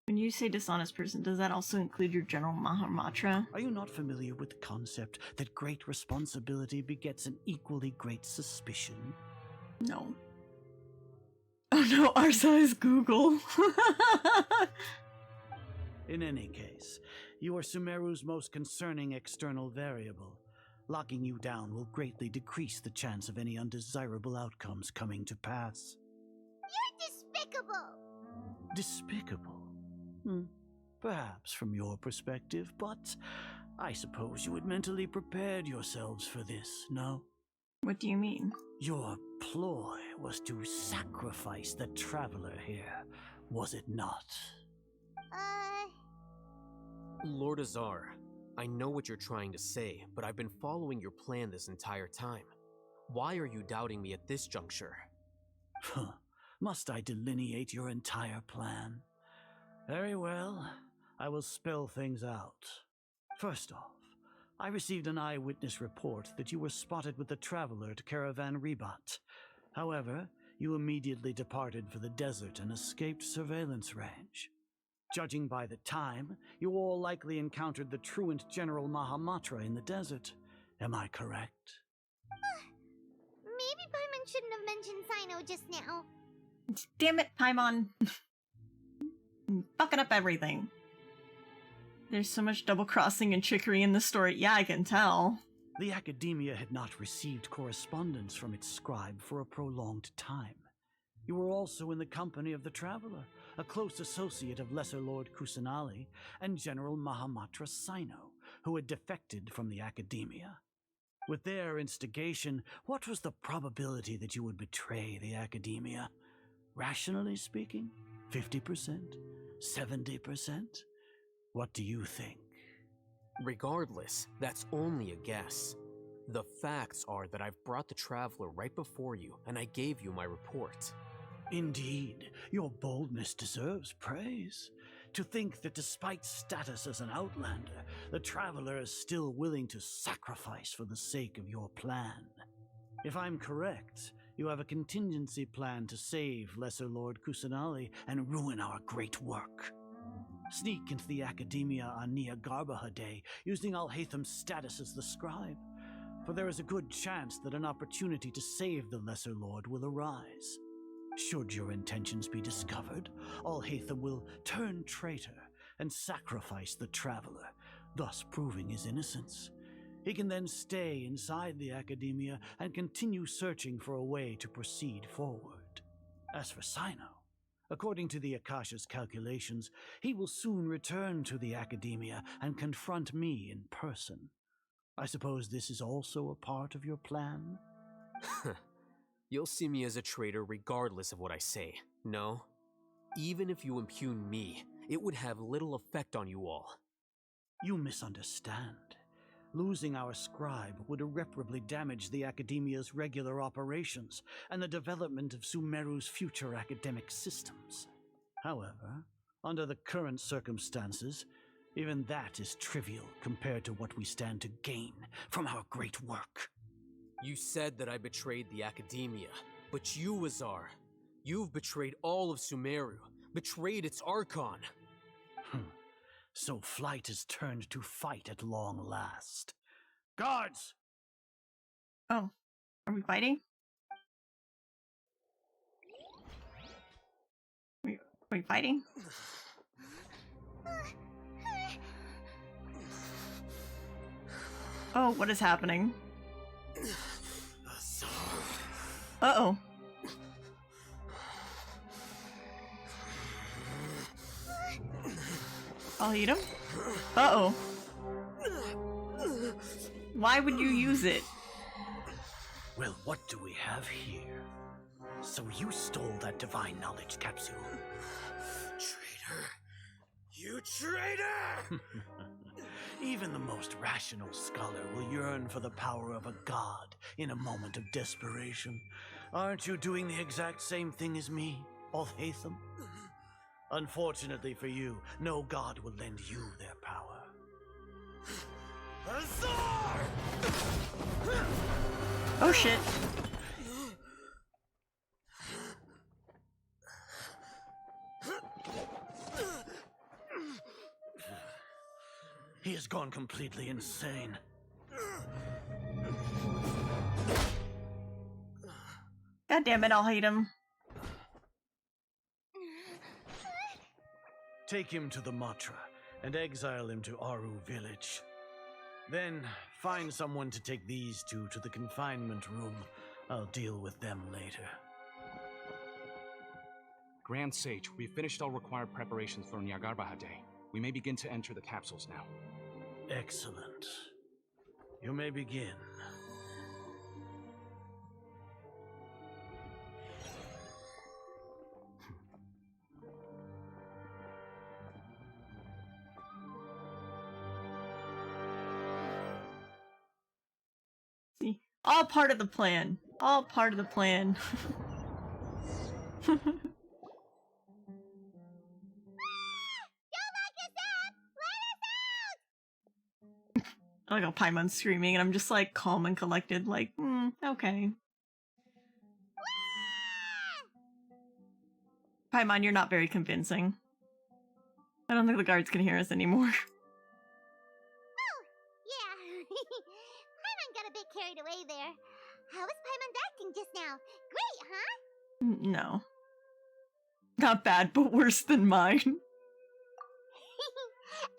A: When you say dishonest person, does that also include your General Mahamatra?
M: Are you not familiar with the concept that great responsibility begets an equally great suspicion?
A: No. Oh no, our size Google.
M: In any case, you are Sumeru's most concerning external variable. Locking you down will greatly decrease the chance of any undesirable outcomes coming to pass.
G: You're despicable!
M: Despicable? Perhaps from your perspective, but I suppose you had mentally prepared yourselves for this, no?
A: What do you mean?
M: Your ploy was to sacrifice the traveler here, was it not?
D: Lord Azar, I know what you're trying to say, but I've been following your plan this entire time. Why are you doubting me at this juncture?
M: Must I delineate your entire plan? Very well, I will spell things out. First off, I received an eyewitness report that you were spotted with the traveler at Caravan Rebat. However, you immediately departed for the desert and escaped surveillance range. Judging by the time, you all likely encountered the truant General Mahamatra in the desert. Am I correct?
G: Maybe Paimon shouldn't have mentioned Sino just now.
A: Damn it, Paimon. Fucking up everything. There's so much double-crossing and trickery in the story. Yeah, I can tell.
M: The Academia had not received correspondence from its scribe for a prolonged time. You were also in the company of the Traveler, a close associate of Lesser Lord Kusanali and General Mahamatra Sino, who had defected from the Academia. With their instigation, what was the probability that you would betray the Academia? Rationally speaking, 50%? 70%? What do you think?
D: Regardless, that's only a guess. The facts are that I've brought the Traveler right before you, and I gave you my report.
M: Indeed, your boldness deserves praise. To think that despite status as an outlander, the Traveler is still willing to sacrifice for the sake of your plan. If I'm correct, you have a contingency plan to save Lesser Lord Kusanali and ruin our great work. Sneak into the Academia on Nahida Day using Alhaitham's status as the scribe, for there is a good chance that an opportunity to save the Lesser Lord will arise. Should your intentions be discovered, Alhaitham will turn traitor and sacrifice the Traveler, thus proving his innocence. He can then stay inside the Academia and continue searching for a way to proceed forward. As for Sino, according to the Akasha's calculations, he will soon return to the Academia and confront me in person. I suppose this is also a part of your plan?
D: You'll see me as a traitor regardless of what I say, no? Even if you impugn me, it would have little effect on you all.
M: You misunderstand. Losing our scribe would irreparably damage the Academia's regular operations and the development of Sumeru's future academic systems. However, under the current circumstances, even that is trivial compared to what we stand to gain from our great work.
D: You said that I betrayed the Academia, but you, Azar, you've betrayed all of Sumeru, betrayed its Archon.
M: So flight has turned to fight at long last. Guards!
A: Oh, are we fighting? Are we fighting? Oh, what is happening? Uh-oh. I'll eat him. Uh-oh. Why would you use it?
M: Well, what do we have here? So you stole that divine knowledge capsule. Traitor! You traitor! Even the most rational scholar will yearn for the power of a god in a moment of desperation. Aren't you doing the exact same thing as me, Alhaitham? Unfortunately for you, no god will lend you their power. Azar!
A: Oh shit.
M: He has gone completely insane.
A: God damn it, I'll hate him.
M: Take him to the Matra and exile him to Aru village. Then find someone to take these two to the confinement room. I'll deal with them later.
O: Grand Sage, we've finished all required preparations for Nyagarbahade Day. We may begin to enter the capsules now.
M: Excellent. You may begin.
A: See, all part of the plan. All part of the plan. I like how Paimon's screaming, and I'm just like calm and collected, like, okay. Paimon, you're not very convincing. I don't think the guards can hear us anymore.
G: Oh, yeah. Paimon got a bit carried away there. How was Paimon's acting just now? Great, huh?
A: No. Not bad, but worse than mine.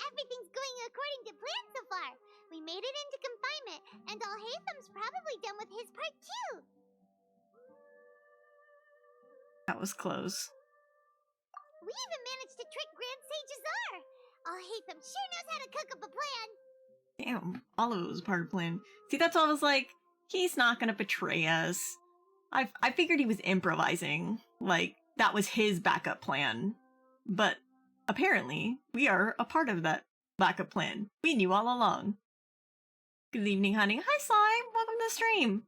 G: Everything's going according to plan so far. We made it into confinement, and Alhaitham's probably done with his part too.
A: That was close.
G: We even managed to trick Grand Sage Azar. Alhaitham sure knows how to cook up a plan.
A: Damn, all of it was part of the plan. See, that's why I was like, he's not gonna betray us. I figured he was improvising. Like, that was his backup plan. But apparently, we are a part of that backup plan. We knew all along. Good evening, honey. Hi, Slime. Welcome to the stream.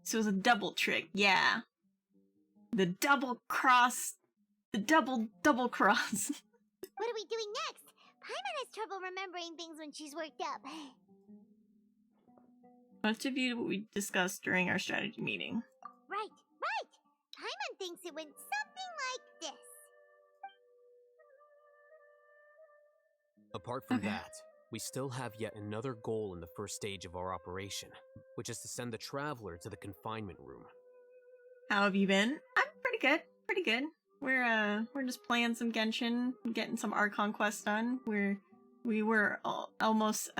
A: So it was a double trick. Yeah. The double cross. The double cross.
G: What are we doing next? Paimon has trouble remembering things when she's worked up.
A: Let's review what we discussed during our strategy meeting.
G: Right. Paimon thinks it went something like this.
D: Apart from that, we still have yet another goal in the first stage of our operation, which is to send the Traveler to the confinement room.
A: How have you been? I'm pretty good. Pretty good. We're just playing some Genshin, getting some Archon quests done. We were almost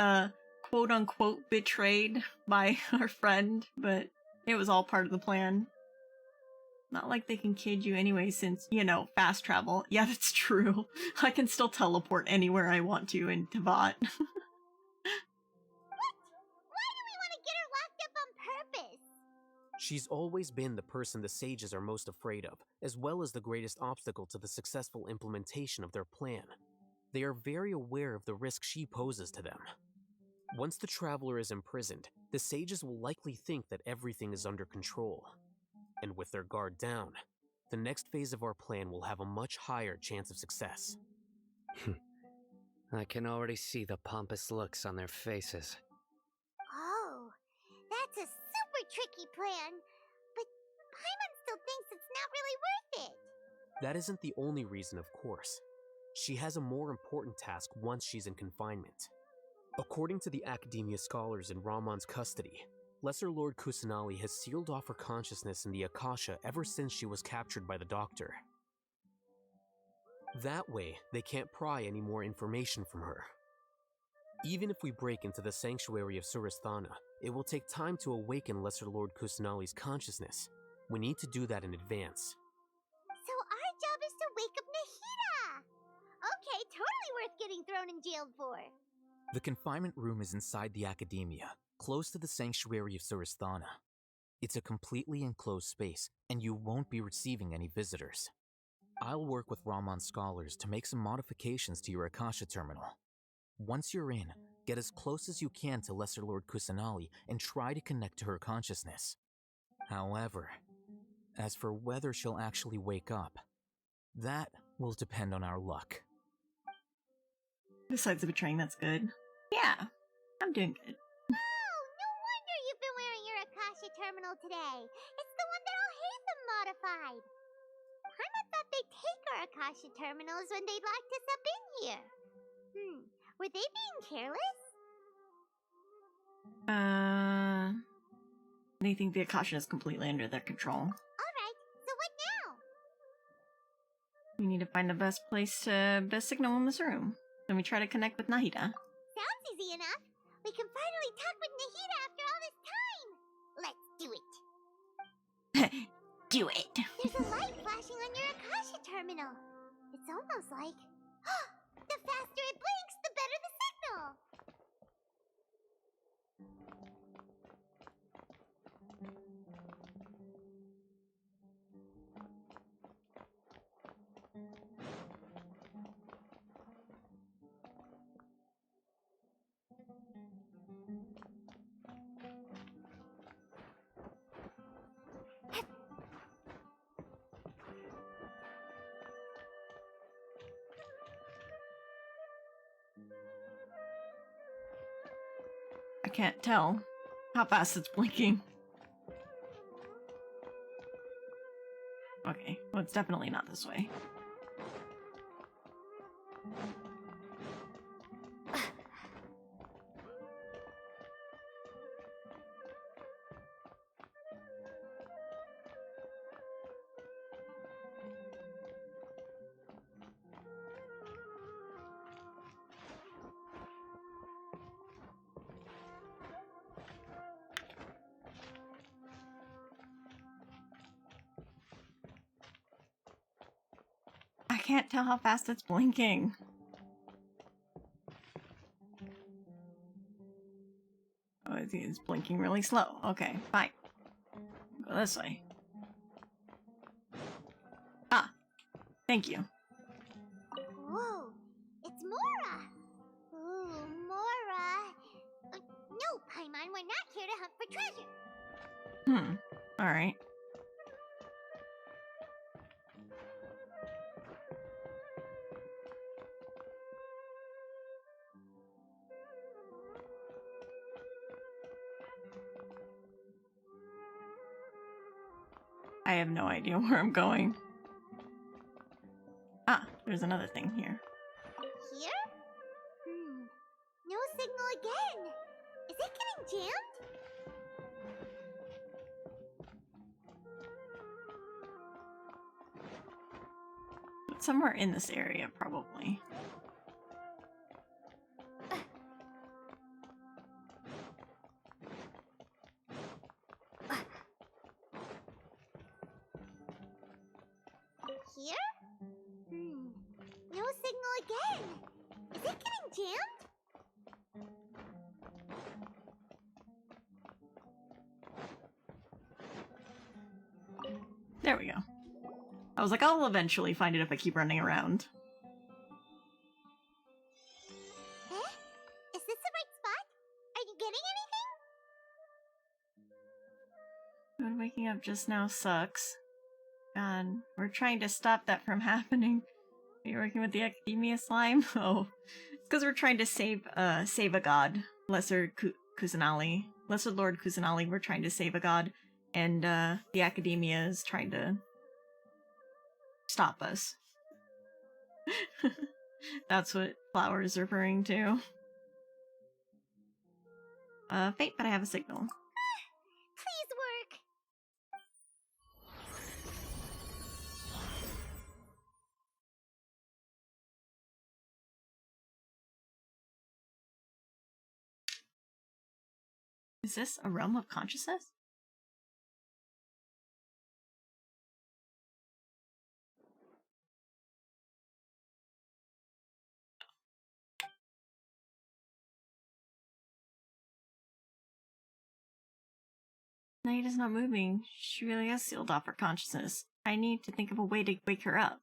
A: quote unquote betrayed by our friend, but it was all part of the plan. Not like they can kid you anyway, since, you know, fast travel. Yeah, that's true. I can still teleport anywhere I want to in Teyvat.
G: What? Why do we want to get her locked up on purpose?
D: She's always been the person the sages are most afraid of, as well as the greatest obstacle to the successful implementation of their plan. They are very aware of the risk she poses to them. Once the Traveler is imprisoned, the sages will likely think that everything is under control. And with their guard down, the next phase of our plan will have a much higher chance of success.
I: I can already see the pompous looks on their faces.
G: Oh, that's a super tricky plan. But Paimon still thinks it's not really worth it.
D: That isn't the only reason, of course. She has a more important task once she's in confinement. According to the Academia scholars in Ramon's custody, Lesser Lord Kusanali has sealed off her consciousness in the Akasha ever since she was captured by the Doctor. That way, they can't pry any more information from her. Even if we break into the sanctuary of Surasthana, it will take time to awaken Lesser Lord Kusanali's consciousness. We need to do that in advance.
G: So our job is to wake up Nahida. Okay, totally thrown in jail for?
F: The confinement room is inside the Academia, close to the Sanctuary of Surasthana. It's a completely enclosed space, and you won't be receiving any visitors. I'll work with Raman scholars to make some modifications to your Akasha terminal. Once you're in, get as close as you can to Lesser Lord Kusanali and try to connect to her consciousness. However, as for whether she'll actually wake up, that will depend on our luck.
A: Besides the betraying, that's good. Yeah, I'm doing good.
G: Oh, no wonder you've been wearing your Akasha terminal today. It's the one that Al-Haytham modified. Paimon thought they'd take our Akasha terminals when they locked us up in here. Were they being careless?
A: They think the Akasha is completely under their control.
G: Alright, so what now?
A: We need to find the best best signal in this room. Then we try to connect with Nahida.
G: Sounds easy enough. We can finally talk with Nahida after all this time. Let's do it.
A: Do it.
G: There's a light flashing on your Akasha terminal. It's almost like... the faster it blinks, the better the signal.
A: I can't tell how fast it's blinking. Okay, well, it's definitely not this way. I can't tell how fast it's blinking. Oh, it's blinking really slow. Okay, fine. Go this way. Ah, thank you.
G: Whoa, it's Mora! Ooh, Mora! No, Paimon, we're not here to hunt for treasure.
A: Alright. I have no idea where I'm going. Ah, there's another thing here.
G: Here? No signal again. Is it getting jammed?
A: It's somewhere in this area, probably.
G: Here? No signal again. Is it getting jammed?
A: There we go. I was like, I'll eventually find it if I keep running around.
G: Is this the right spot? Are you getting anything?
A: God, waking up just now sucks. God, we're trying to stop that from happening. Are you working with the Academia slime? Oh, it's because we're trying to save a god, Lesser Kusanali, Lesser Lord Kusanali. We're trying to save a god, and the Academia is trying to stop us. That's what Flower is referring to. Fate, but I have a signal.
G: Please work.
A: Is this a realm of consciousness? Nahida's not moving. She really has sealed off her consciousness. I need to think of a way to wake her up.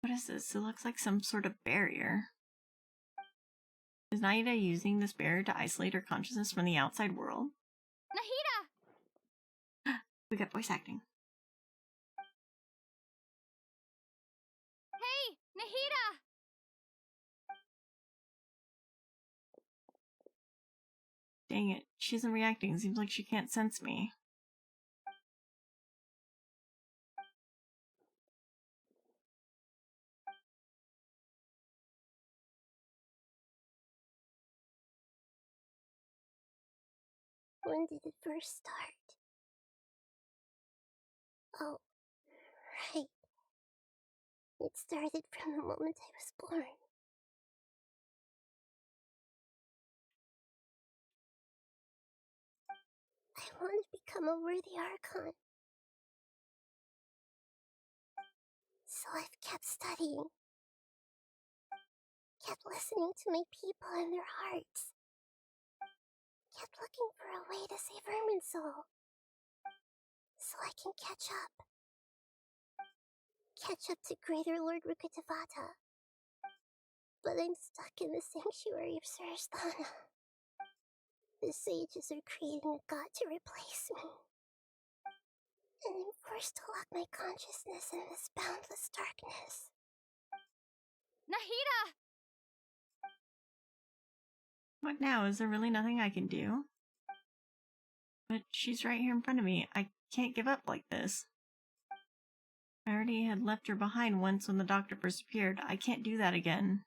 A: What is this? It looks like some sort of barrier. Is Nahida using this barrier to isolate her consciousness from the outside world?
G: Nahida!
A: We got voice acting.
G: Hey, Nahida!
A: Dang it, she isn't reacting. Seems like she can't sense me.
G: When did it first start? Oh, right. It started from the moment I was born. I wanted to become a worthy Archon. So I've kept studying. Kept listening to my people and their hearts. Kept looking for a way to save Irminsul. So I can catch up. Catch up to Greater Lord Rukkhadevata. But I'm stuck in the sanctuary of Surasthana. The sages are creating a god to replace me. And I'm forced to lock my consciousness in this boundless darkness. Nahida!
A: What now? Is there really nothing I can do? But she's right here in front of me. I can't give up like this. I already had left her behind once when the doctor first appeared. I can't do that again.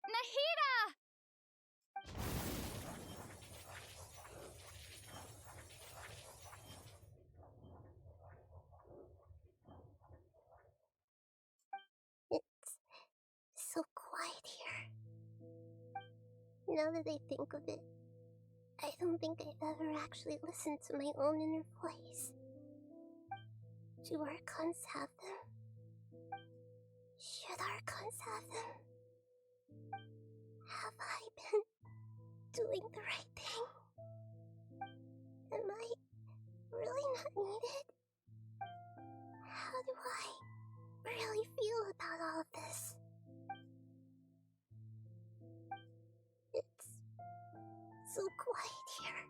G: Nahida! It's so quiet here. Now that I think of it, I don't think I've ever actually listened to my own inner voice. Do Archons have them? Should Archons have them? Have I been doing the right thing? Am I really not needed? How do I really feel about all of this? It's so quiet here.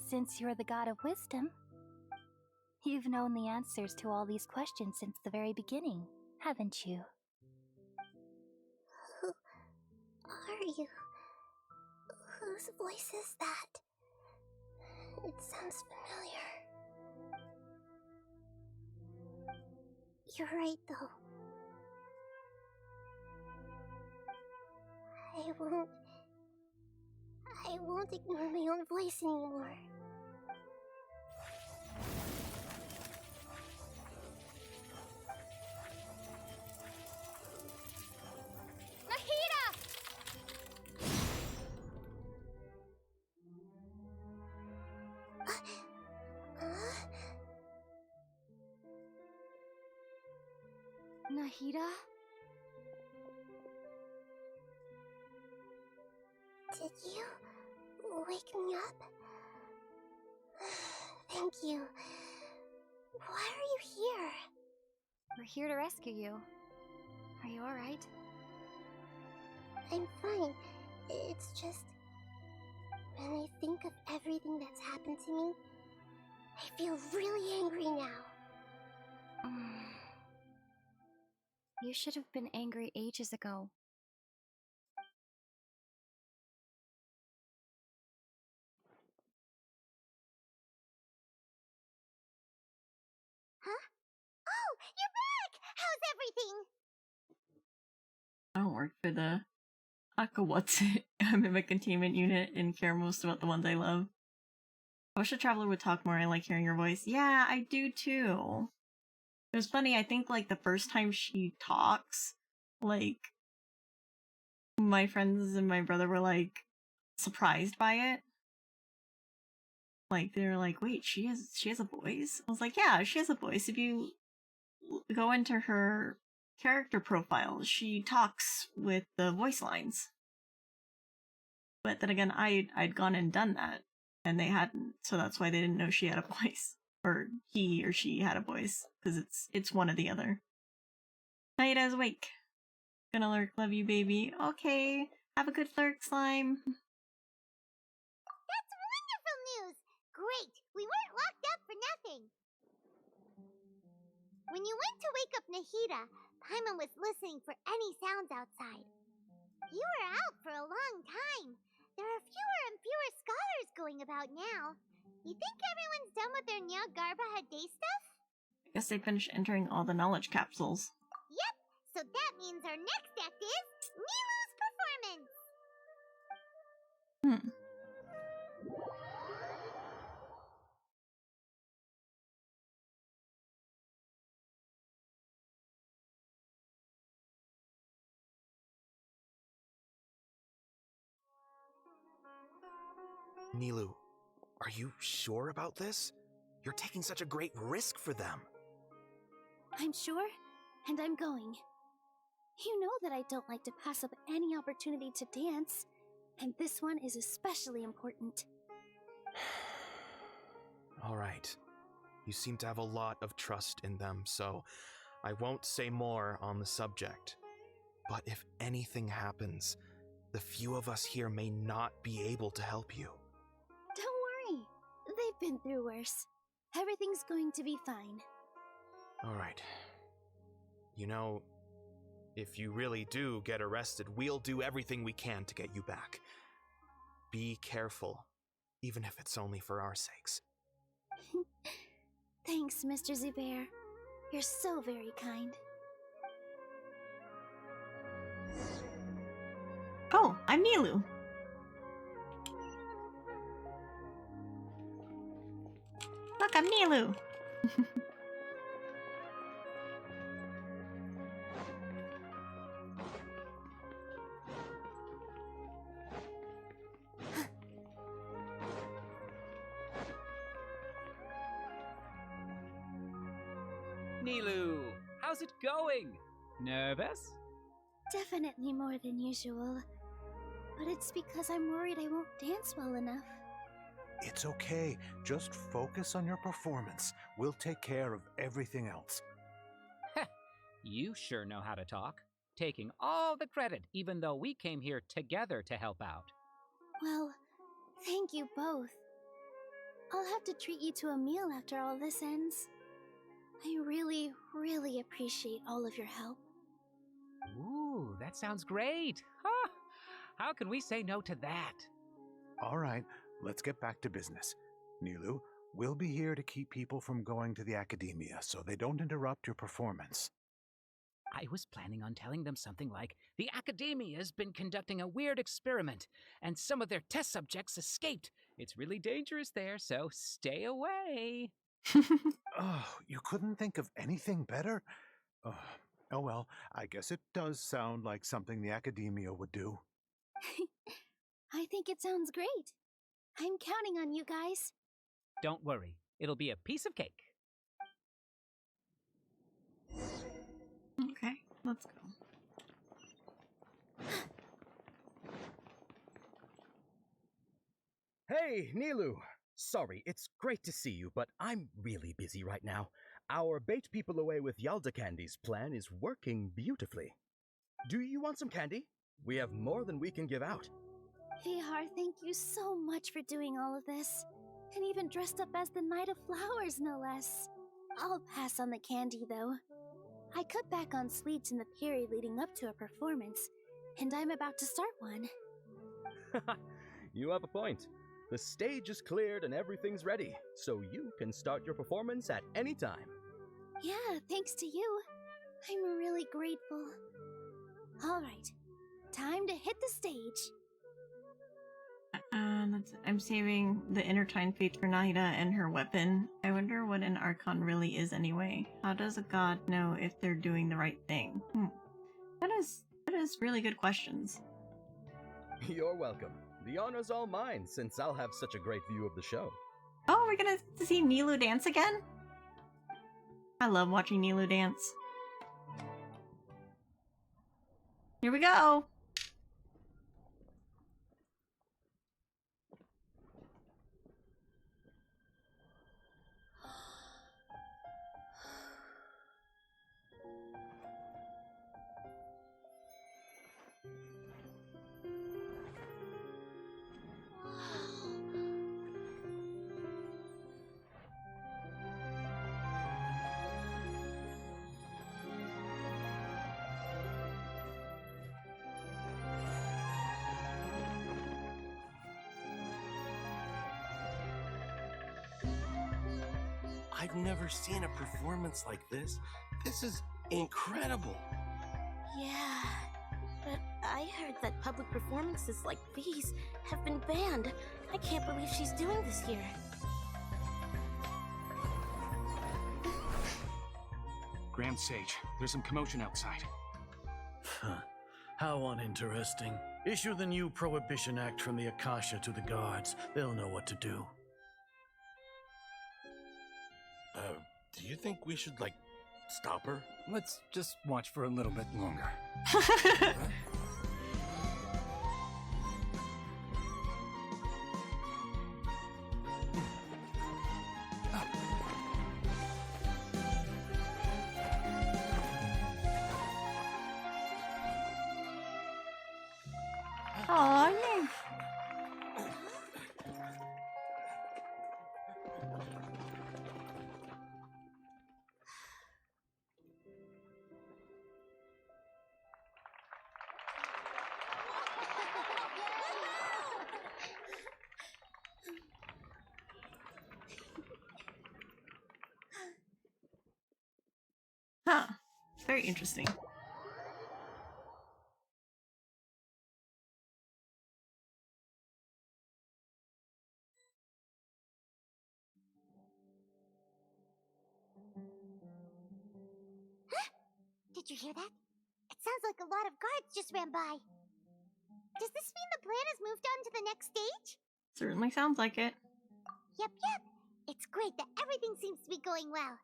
B: Since you're the god of wisdom, you've known the answers to all these questions since the very beginning, haven't you?
G: Who are you? Whose voice is that? It sounds familiar. You're right, though. I won't ignore my own voice anymore. Nahida!
B: Nahida?
G: Did you wake me up? Thank you. Why are you here?
B: We're here to rescue you. Are you alright?
G: I'm fine. It's just... when I think of everything that's happened to me, I feel really angry now.
B: You should have been angry ages ago.
G: Huh? Oh, you're back! How's everything?
A: I don't work for the Akawatsu Mimic Containment Unit and care most about the ones I love. I wish a traveler would talk more. I like hearing her voice. Yeah, I do too. It was funny, I think like the first time she talks, like my friends and my brother were like surprised by it. Like they're like, wait, she has a voice? I was like, yeah, she has a voice. If you go into her character profiles. She talks with the voice lines. But then again, I'd gone and done that, and they hadn't, so that's why they didn't know she had a voice. Or he or she had a voice, because it's one or the other. Nahida's awake. Gonna lurk, love you, baby. Okay, have a good lurk, slime.
G: That's wonderful news! Great! We weren't locked up for nothing! When you went to wake up Nahida, Paimon was listening for any sounds outside. You were out for a long time. There are fewer and fewer scholars going about now. You think everyone's done with their Nyagarba day stuff?
A: I guess they finished entering all the knowledge capsules.
G: Yep, so that means our next act is Nilu's performance!
N: Nilu, are you sure about this? You're taking such a great risk for them.
B: I'm sure, and I'm going. You know that I don't like to pass up any opportunity to dance, and this one is especially important.
N: All right. You seem to have a lot of trust in them, so I won't say more on the subject. But if anything happens, the few of us here may not be able to help you.
B: Don't worry. They've been through worse. Everything's going to be fine.
N: All right. You know, if you really do get arrested, we'll do everything we can to get you back. Be careful, even if it's only for our sakes.
B: Thanks, Mr. Zubair. You're so very kind.
A: Oh, I'm Nilu. Look, I'm Nilu.
P: Nilu, how's it going? Nervous?
B: Definitely more than usual. But it's because I'm worried I won't dance well enough.
W: It's okay. Just focus on your performance. We'll take care of everything else.
P: Heh, you sure know how to talk. Taking all the credit, even though we came here together to help out.
B: Well, thank you both. I'll have to treat you to a meal after all this ends. I really, really appreciate all of your help.
P: Ooh, that sounds great. Huh? How can we say no to that?
W: All right, let's get back to business. Nilu, we'll be here to keep people from going to the academia so they don't interrupt your performance.
P: I was planning on telling them something like, the academia has been conducting a weird experiment, and some of their test subjects escaped. It's really dangerous there, so stay away.
W: Oh, you couldn't think of anything better? Oh well, I guess it does sound like something the academia would do.
B: I think it sounds great. I'm counting on you guys.
P: Don't worry, it'll be a piece of cake.
A: Okay, let's go.
X: Hey, Nilu! Sorry, it's great to see you, but I'm really busy right now. Our bait people away with Yalda Candy's plan is working beautifully. Do you want some candy? We have more than we can give out.
B: Vihar, thank you so much for doing all of this. And even dressed up as the Knight of Flowers, no less. I'll pass on the candy, though. I cut back on sweets in the period leading up to a performance, and I'm about to start one.
X: You have a point. The stage is cleared and everything's ready, so you can start your performance at any time.
B: Yeah, thanks to you. I'm really grateful. All right, time to hit the stage.
A: I'm saving the intertwined fates for Nahida and her weapon. I wonder what an Archon really is anyway. How does a god know if they're doing the right thing? That is really good questions.
X: You're welcome. The honor's all mine, since I'll have such a great view of the show.
A: Oh, we're gonna see Nilu dance again? I love watching Nilu dance. Here we go.
C: I've never seen a performance like this. This is incredible.
Q: Yeah, but I heard that public performances like these have been banned. I can't believe she's doing this here.
O: Grand Sage, there's some commotion outside.
M: How uninteresting. Issue the new Prohibition Act from the Akasha to the guards. They'll know what to do.
C: Do you think we should, stop her?
P: Let's just watch for a little bit longer.
A: Aw, Nymph. Huh. Very interesting.
G: Did you hear that? It sounds like a lot of guards just ran by. Does this mean the plan has moved on to the next stage?
A: Certainly sounds like it.
G: Yep. It's great that everything seems to be going well.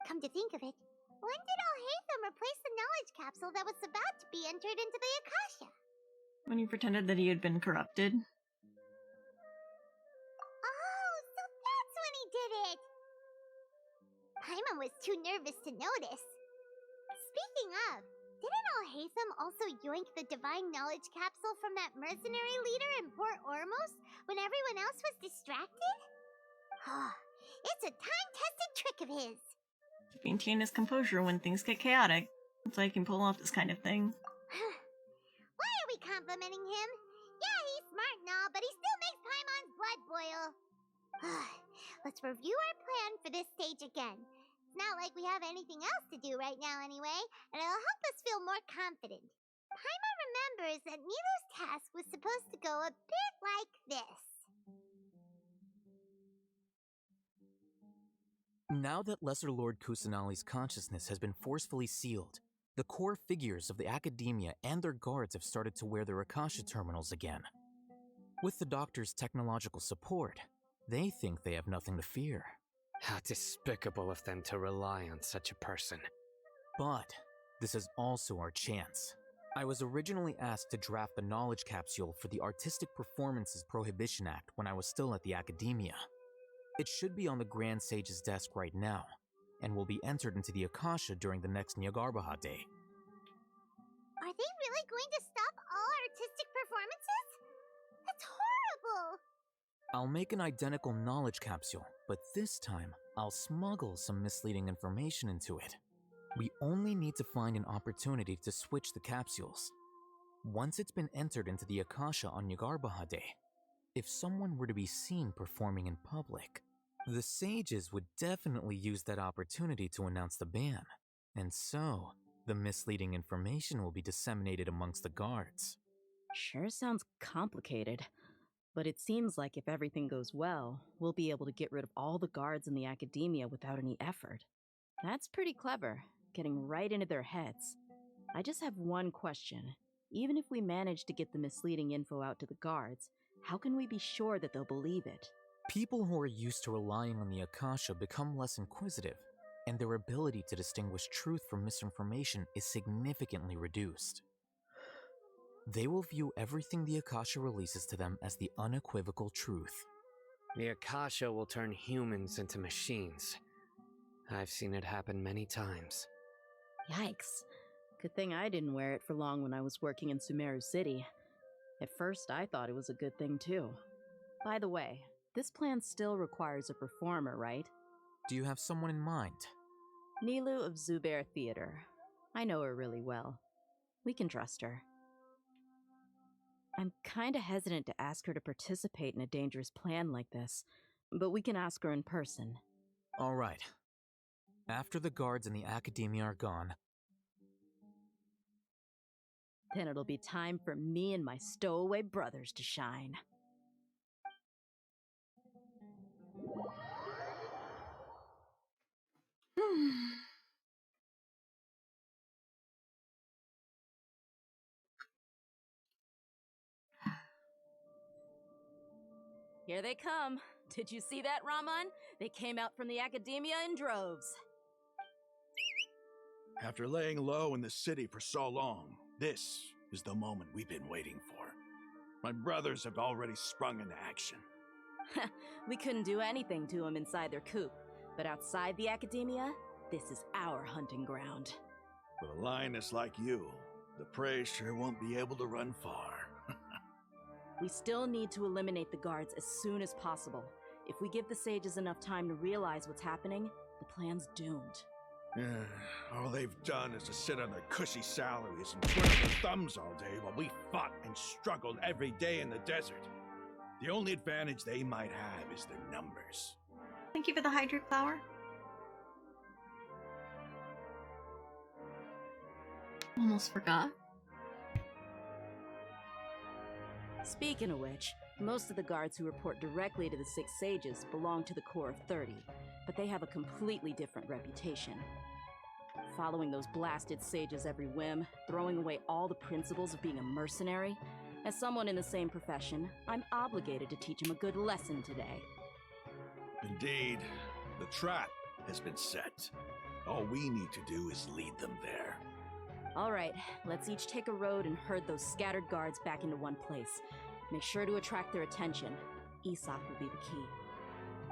G: Come to think of it, when did Alhaitham replace the knowledge capsule that was about to be entered into the Akasha?
A: When he pretended that he had been corrupted.
G: Oh, so that's when he did it! Paimon was too nervous to notice. Speaking of, didn't Alhaitham also yoink the divine knowledge capsule from that mercenary leader in Port Ormos when everyone else was distracted? It's a time-tested trick of his.
A: Maintain his composure when things get chaotic. That's why he can pull off this kind of thing.
G: Why are we complimenting him? Yeah, he's smart and all, but he still makes Paimon's blood boil. Let's review our plan for this stage again. It's not like we have anything else to do right now anyway, and it'll help us feel more confident. Paimon remembers that Nilou's task was supposed to go a bit like this.
F: Now that Lesser Lord Kusanali's consciousness has been forcefully sealed, the core figures of the Academia and their guards have started to wear their Akasha terminals again. With the Doctor's technological support, they think they have nothing to fear.
I: How despicable of them to rely on such a person.
F: But this is also our chance. I was originally asked to draft the knowledge capsule for the Artistic Performances Prohibition Act when I was still at the Academia. It should be on the Grand Sage's desk right now, and will be entered into the Akasha during the next Nyagarbha Day.
G: Are they really going to stop all artistic performances? That's horrible!
F: I'll make an identical knowledge capsule, but this time, I'll smuggle some misleading information into it. We only need to find an opportunity to switch the capsules. Once it's been entered into the Akasha on Nyagarbha Day, if someone were to be seen performing in public, the sages would definitely use that opportunity to announce the ban, and so the misleading information will be disseminated amongst the guards.
E: Sure sounds complicated, but it seems like if everything goes well, we'll be able to get rid of all the guards in the Academia without any effort. That's pretty clever, getting right into their heads. I just have one question. Even if we manage to get the misleading info out to the guards, how can we be sure that they'll believe it?
F: People who are used to relying on the Akasha become less inquisitive, and their ability to distinguish truth from misinformation is significantly reduced. They will view everything the Akasha releases to them as the unequivocal truth.
I: The Akasha will turn humans into machines. I've seen it happen many times.
E: Yikes. Good thing I didn't wear it for long when I was working in Sumeru City. At first, I thought it was a good thing too. By the way, this plan still requires a performer, right?
F: Do you have someone in mind?
E: Nilu of Zubair Theater. I know her really well. We can trust her. I'm kinda hesitant to ask her to participate in a dangerous plan like this, but we can ask her in person.
F: All right. After the guards and the Academia are gone,
E: then it'll be time for me and my stowaway brothers to shine. Here they come. Did you see that, Raman? They came out from the Academia in droves.
J: After laying low in the city for so long, this is the moment we've been waiting for. My brothers have already sprung into action.
E: We couldn't do anything to them inside their coop, but outside the Academia, this is our hunting ground.
J: With a lioness like you, the prey sure won't be able to run far.
E: We still need to eliminate the guards as soon as possible. If we give the sages enough time to realize what's happening, the plan's doomed.
J: All they've done is to sit on their cushy salaries and twiddle their thumbs all day while we fought and struggled every day in the desert. The only advantage they might have is their numbers.
A: Thank you for the hydrate flower. Almost forgot.
E: Speaking of which, most of the guards who report directly to the Six Sages belong to the Corps of 30, but they have a completely different reputation. Following those blasted sages every whim, throwing away all the principles of being a mercenary. As someone in the same profession, I'm obligated to teach them a good lesson today.
J: Indeed, the trap has been set. All we need to do is lead them there.
E: All right, let's each take a road and herd those scattered guards back into one place. Make sure to attract their attention. Isak will be the key.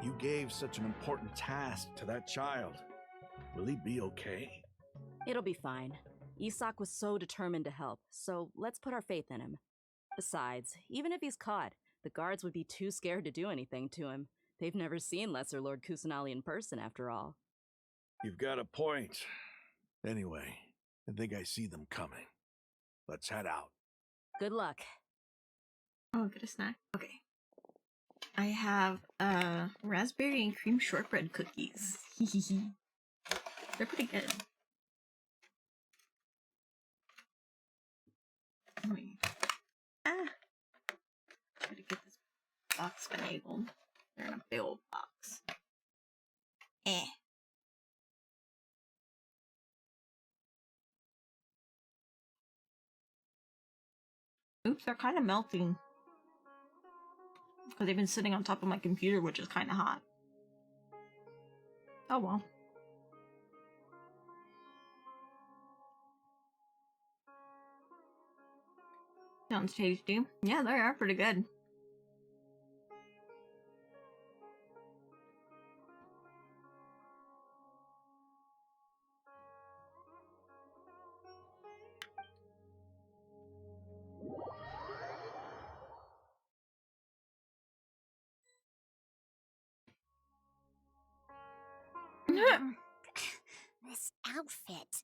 J: You gave such an important task to that child. Will he be okay?
E: It'll be fine. Isak was so determined to help, so let's put our faith in him. Besides, even if he's caught, the guards would be too scared to do anything to him. They've never seen Lesser Lord Kusanali in person, after all.
J: You've got a point. Anyway, I think I see them coming. Let's head out.
E: Good luck.
A: Oh, get a snack? Okay. I have raspberry and cream shortbread cookies. They're pretty good. Wait. Try to get this box finagled. They're in a big old box. Oops, they're kind of melting. Because they've been sitting on top of my computer, which is kind of hot. Oh well. Sounds tasty. Yeah, they are pretty good.
G: This outfit.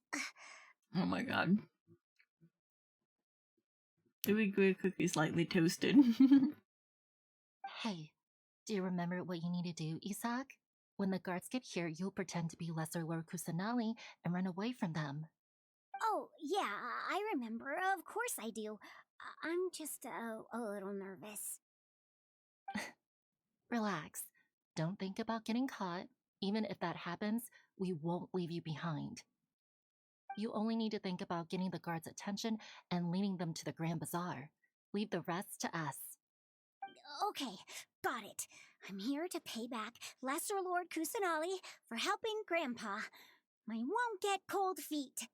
A: Oh my god. Gooey gooey cookies lightly toasted.
R: Hey, do you remember what you need to do, Isak? When the guards get here, you'll pretend to be Lesser Lord Kusanali and run away from them.
B: Oh, yeah, I remember. Of course I do. I'm just a little nervous.
R: Relax. Don't think about getting caught. Even if that happens, we won't leave you behind. You only need to think about getting the guards' attention and leading them to the Grand Bazaar. Leave the rest to us.
B: Okay, got it. I'm here to pay back Lesser Lord Kusanali for helping Grandpa. I won't get cold feet.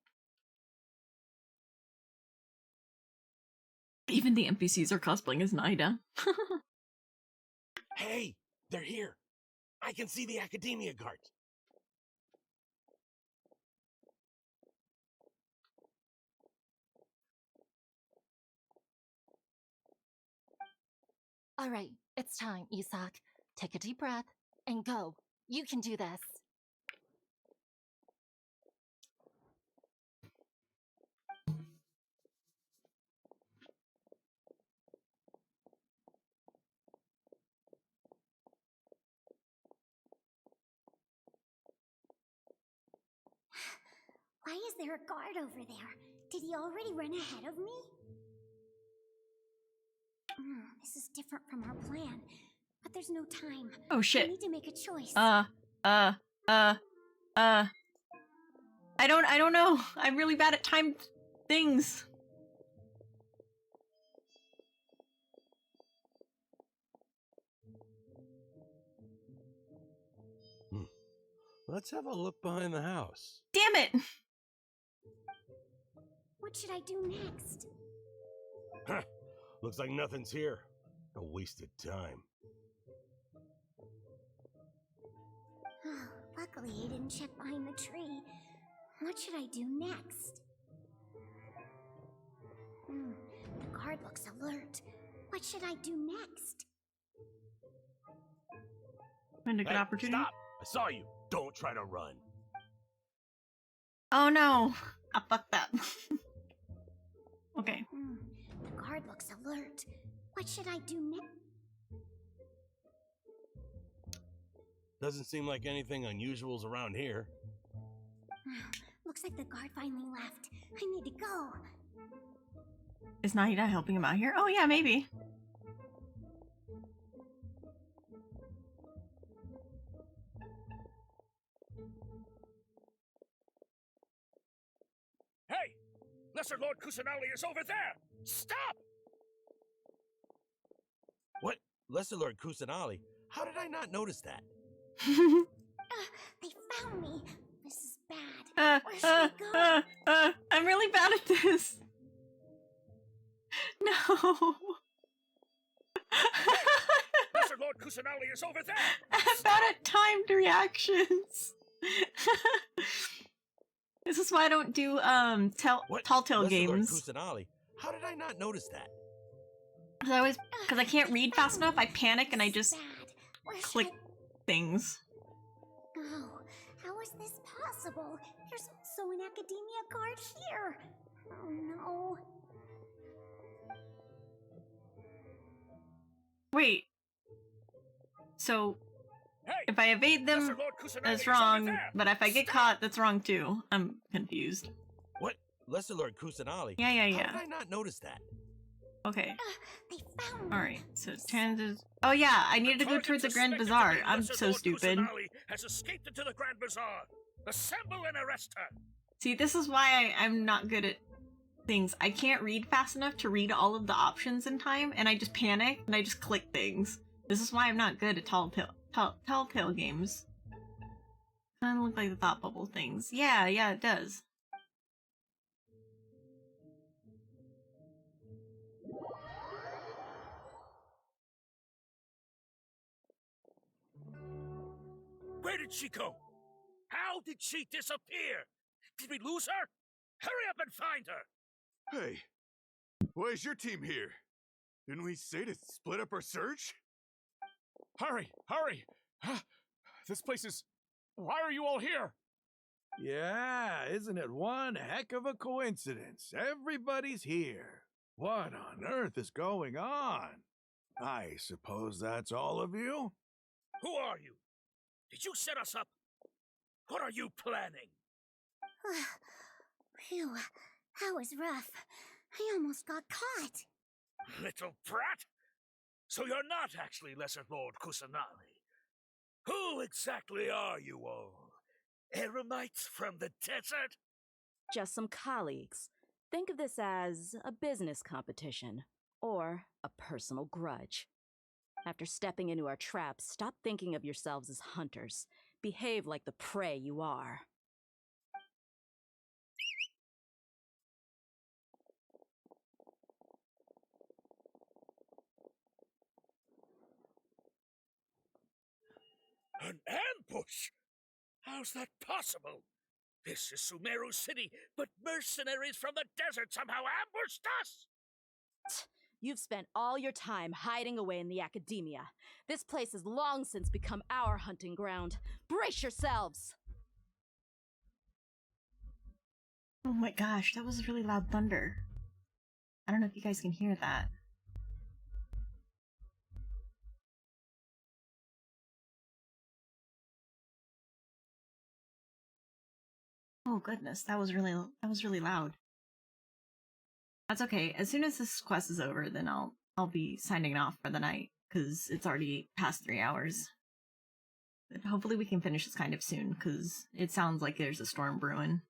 A: Even the NPCs are cosplaying as Nahida.
C: Hey, they're here. I can see the academia guards.
R: All right, it's time, Isak. Take a deep breath and go. You can do this.
G: Why is there a guard over there? Did he already run ahead of me? This is different from our plan, but there's no time.
A: Oh shit.
G: I need to make a choice.
A: I don't know. I'm really bad at timed things.
C: Let's have a look behind the house.
A: Damn it!
G: What should I do next?
C: Huh. Looks like nothing's here. A wasted time.
G: Luckily, he didn't check behind the tree. What should I do next? The guard looks alert. What should I do next?
A: Find a good opportunity.
C: Stop! I saw you. Don't try to run.
A: Oh no! I fucked up. Okay.
G: The guard looks alert. What should I do next?
C: Doesn't seem like anything unusual's around here.
G: Looks like the guard finally left. I need to go.
A: Is Nahida helping him out here? Oh yeah, maybe.
J: Hey! Lesser Lord Kusanali is over there! Stop!
C: What? Lesser Lord Kusanali? How did I not notice that?
G: They found me. This is bad. Where should I go?
A: I'm really bad at this. No.
J: Lesser Lord Kusanali is over there!
A: I'm bad at timed reactions. This is why I don't do tall tale games.
C: Kusanali? How did I not notice that?
A: Because I can't read fast enough, I panic and I just click things.
G: Oh, how is this possible? There's also an academia guard here. Oh no.
A: Wait. So, if I evade them, that's wrong, but if I get caught, that's wrong too. I'm confused.
C: What? Lesser Lord Kusanali?
A: Yeah.
C: How did I not notice that?
A: Okay.
G: They found me.
A: Alright, so transit. Oh yeah, I needed to go towards the Grand Bazaar. I'm so stupid.
J: Has escaped into the Grand Bazaar. Assemble and arrest her.
A: See, this is why I'm not good at things. I can't read fast enough to read all of the options in time, and I just panic and I just click things. This is why I'm not good at telltale games. Kinda look like the thought bubble things. Yeah, it does.
J: Where did she go? How did she disappear? Did we lose her? Hurry up and find her!
H: Hey, why is your team here? Didn't we say to split up our search?
O: Hurry! This place is... Why are you all here?
J: Yeah, isn't it one heck of a coincidence? Everybody's here. What on earth is going on? I suppose that's all of you? Who are you? Did you set us up? What are you planning?
G: Phew, that was rough. I almost got caught.
J: Little brat? So you're not actually Lesser Lord Kusanali. Who exactly are you all? Eremites from the desert?
E: Just some colleagues. Think of this as a business competition, or a personal grudge. After stepping into our traps, stop thinking of yourselves as hunters. Behave like the prey you are.
L: ambush! How's that possible? This is Sumeru City, but mercenaries from the desert somehow ambushed us!
E: You've spent all your time hiding away in the academia. This place has long since become our hunting ground. Brace yourselves!
A: Oh my gosh, that was really loud thunder. I don't know if you guys can hear that. Oh goodness, that was really loud. That's okay. As soon as this quest is over, then I'll be signing off for the night because it's already past 3 hours. But hopefully we can finish this kind of soon because it sounds like there's a storm brewing.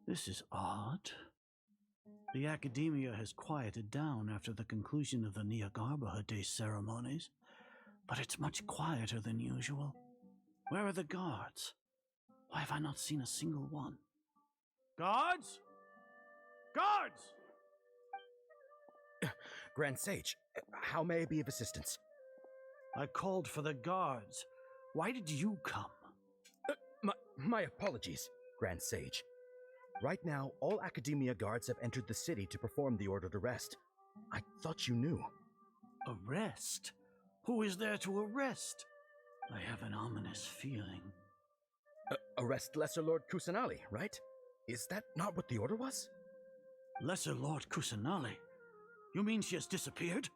M: This is odd. The academia has quieted down after the conclusion of the Nahida Day ceremonies, but it's much quieter than usual. Where are the guards? Why have I not seen a single one? Guards? Guards!
X: Grand Sage, how may I be of assistance?
M: I called for the guards. Why did you come?
X: My apologies, Grand Sage. Right now, all Academia guards have entered the city to perform the ordered arrest. I thought you knew.
M: Arrest? Who is there to arrest? I have an ominous feeling.
X: Arrest Lesser Lord Kusanali, right? Is that not what the order was?
M: Lesser Lord Kusanali? You mean she has disappeared?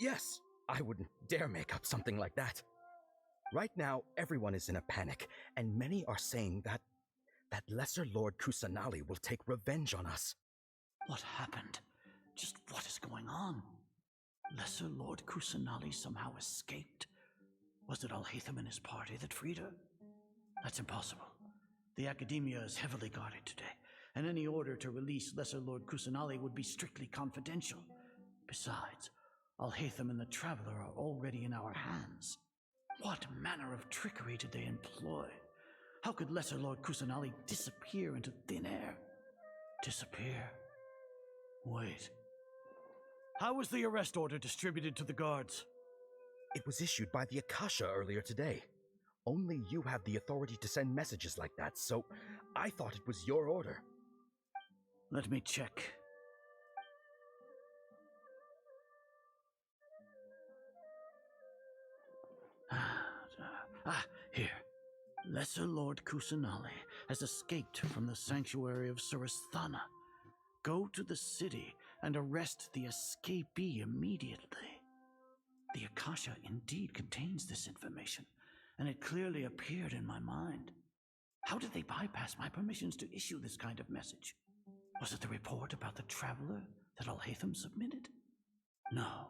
X: Yes. I wouldn't dare make up something like that. Right now, everyone is in a panic, and many are saying that Lesser Lord Kusanali will take revenge on us.
M: What happened? Just what is going on? Lesser Lord Kusanali somehow escaped? Was it Alhaitham and his party that freed her? That's impossible. The Academia is heavily guarded today, and any order to release Lesser Lord Kusanali would be strictly confidential. Besides, Alhaitham and the Traveler are already in our hands. What manner of trickery did they employ? How could Lesser Lord Kusanali disappear into thin air? Disappear? Wait. How was the arrest order distributed to the guards?
X: It was issued by the Akasha earlier today. Only you have the authority to send messages like that, so I thought it was your order.
M: Let me check. Here. Lesser Lord Kusanali has escaped from the sanctuary of Suristhana. Go to the city and arrest the escapee immediately. The Akasha indeed contains this information, and it clearly appeared in my mind. How did they bypass my permissions to issue this kind of message? Was it the report about the Traveler that Alhaitham submitted? No.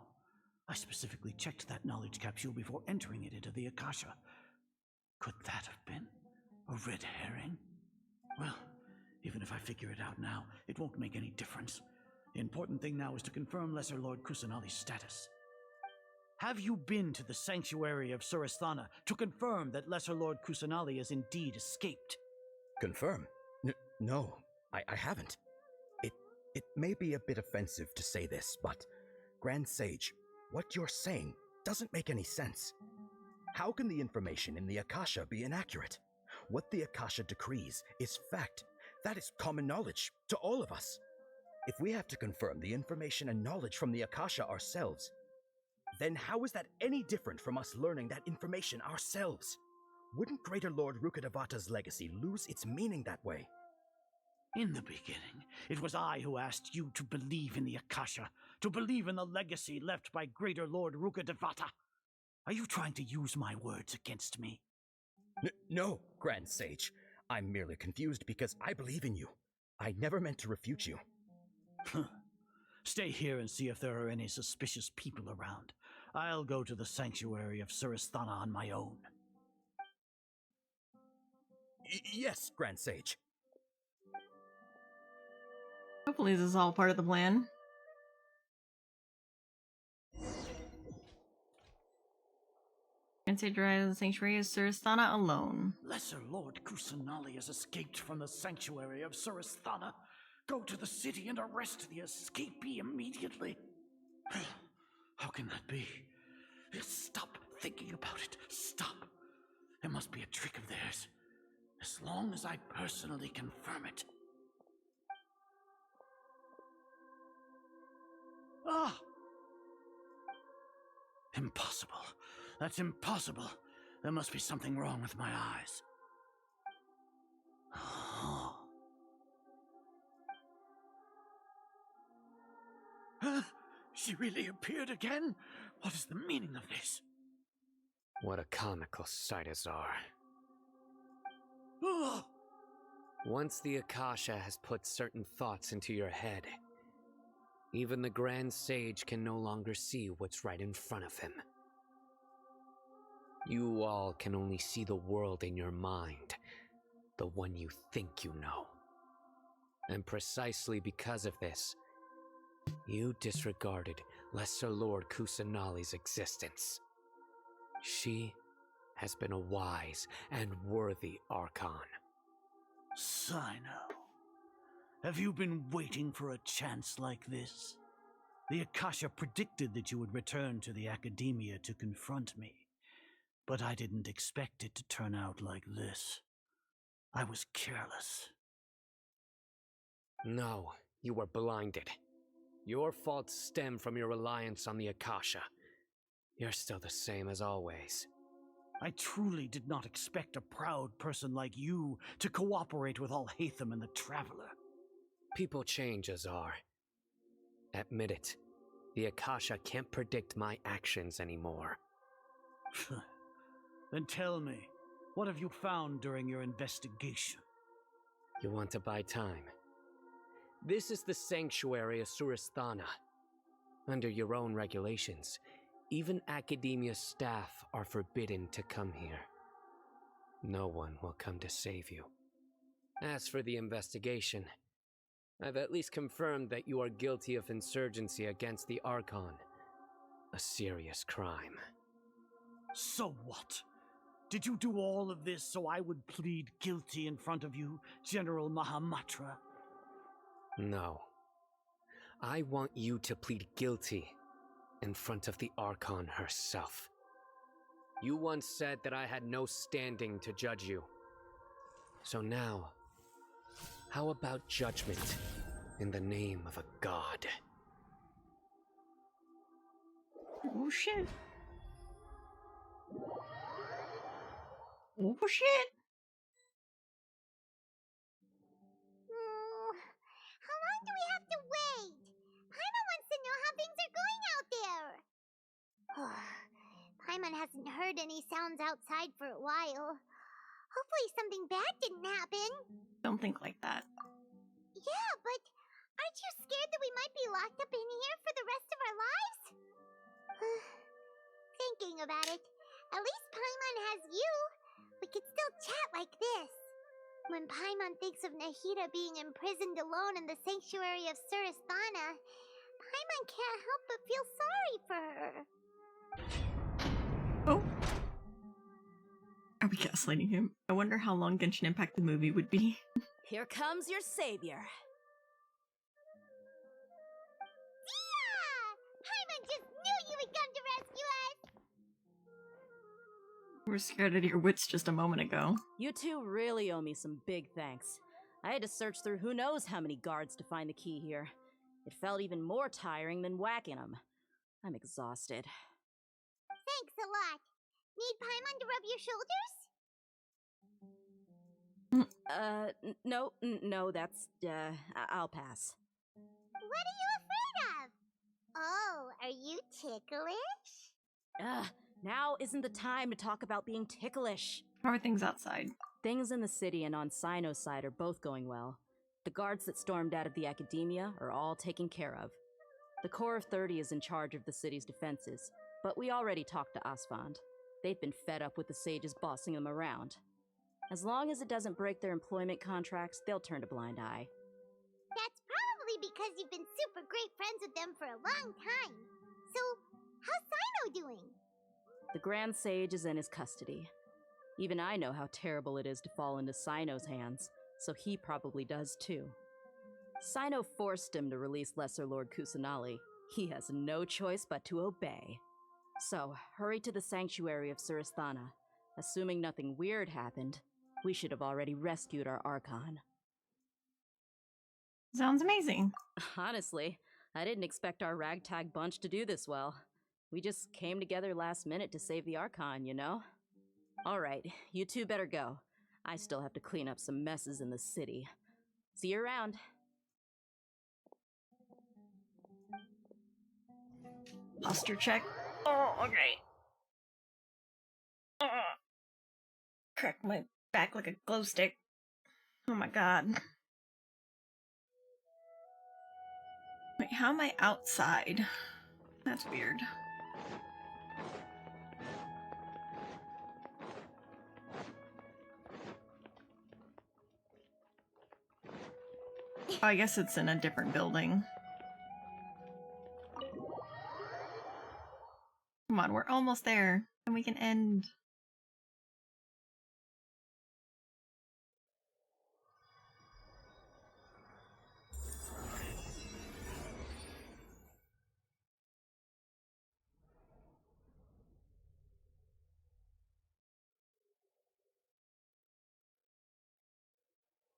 M: I specifically checked that knowledge capsule before entering it into the Akasha. Could that have been a red herring? Well, even if I figure it out now, it won't make any difference. The important thing now is to confirm Lesser Lord Kusanali's status. Have you been to the sanctuary of Suristhana to confirm that Lesser Lord Kusanali has indeed escaped?
X: Confirm? No, I haven't. It may be a bit offensive to say this, but Grand Sage, what you're saying doesn't make any sense. How can the information in the Akasha be inaccurate? What the Akasha decrees is fact. That is common knowledge to all of us. If we have to confirm the information and knowledge from the Akasha ourselves, then how is that any different from us learning that information ourselves? Wouldn't Greater Lord Rukkhadevata's legacy lose its meaning that way?
M: In the beginning, it was I who asked you to believe in the Akasha, to believe in the legacy left by Greater Lord Rukkhadevata. Are you trying to use my words against me?
X: No, Grand Sage. I'm merely confused because I believe in you. I never meant to refute you.
M: Stay here and see if there are any suspicious people around. I'll go to the sanctuary of Suristhana on my own.
X: Yes, Grand Sage.
A: Hopefully this is all part of the plan. Grand Sage arrived at the sanctuary of Surasthana alone.
M: Lesser Lord Kusanali has escaped from the sanctuary of Surasthana. Go to the city and arrest the escapee immediately. How can that be? Stop thinking about it. Stop. It must be a trick of theirs. As long as I personally confirm it. Ah! Impossible. That's impossible. There must be something wrong with my eyes. Oh. Huh? She really appeared again? What is the meaning of this?
I: What a comical sight, Azar.
M: Oh.
I: Once the Akasha has put certain thoughts into your head, even the Grand Sage can no longer see what's right in front of him. You all can only see the world in your mind, the one you think you know. And precisely because of this, you disregarded Lesser Lord Kusanali's existence. She has been a wise and worthy Archon.
M: Sino, have you been waiting for a chance like this? The Akasha predicted that you would return to the Academia to confront me, but I didn't expect it to turn out like this. I was careless.
I: No, you were blinded. Your faults stem from your reliance on the Akasha. You're still the same as always.
M: I truly did not expect a proud person like you to cooperate with Alhaitham and the Traveler.
I: People change, Azar. Admit it. The Akasha can't predict my actions anymore.
M: Then tell me, what have you found during your investigation?
I: You want to buy time? This is the sanctuary of Surasthana. Under your own regulations, even Academia staff are forbidden to come here. No one will come to save you. As for the investigation, I've at least confirmed that you are guilty of insurgency against the Archon. A serious crime.
M: So what? Did you do all of this so I would plead guilty in front of you, General Mahamatra?
I: No. I want you to plead guilty in front of the Archon herself. You once said that I had no standing to judge you. So now, how about judgment in the name of a god?
A: Oh shit. Oh shit.
G: How long do we have to wait? Paimon wants to know how things are going out there. Paimon hasn't heard any sounds outside for a while. Hopefully something bad didn't happen.
A: Don't think like that.
G: Yeah, but aren't you scared that we might be locked up in here for the rest of our lives? Thinking about it, at least Paimon has you. We could still chat like this. When Paimon thinks of Nahida being imprisoned alone in the sanctuary of Surasthana, Paimon can't help but feel sorry for her.
A: Oh. Are we gaslighting him? I wonder how long Genshin Impact the movie would be.
E: Here comes your savior.
G: Yeah! Paimon just knew you would come to rescue us!
A: We were scared out of your wits just a moment ago.
E: You two really owe me some big thanks. I had to search through who knows how many guards to find the key here. It felt even more tiring than whacking them. I'm exhausted.
G: Thanks a lot. Need Paimon to rub your shoulders?
E: No, that's, I'll pass.
G: What are you afraid of? Oh, are you ticklish?
E: Now isn't the time to talk about being ticklish.
A: How are things outside?
E: Things in the city and on Sino's side are both going well. The guards that stormed out of the Academia are all taken care of. The Corps of 30 is in charge of the city's defenses, but we already talked to Asfand. They've been fed up with the sages bossing them around. As long as it doesn't break their employment contracts, they'll turn a blind eye.
G: That's probably because you've been super great friends with them for a long time. So, how's Sino doing?
E: The Grand Sage is in his custody. Even I know how terrible it is to fall into Sino's hands, so he probably does too. Sino forced him to release Lesser Lord Kusanali. He has no choice but to obey. So, hurry to the sanctuary of Surasthana. Assuming nothing weird happened, we should have already rescued our Archon.
A: Sounds amazing.
E: Honestly, I didn't expect our ragtag bunch to do this well. We just came together last minute to save the Archon, you know? Alright, you two better go. I still have to clean up some messes in the city. See you around.
A: Posture check. Oh, okay. Crack my back like a glow stick. Oh my god. Wait, how am I outside? That's weird. Oh, I guess it's in a different building. Come on, we're almost there. And we can end.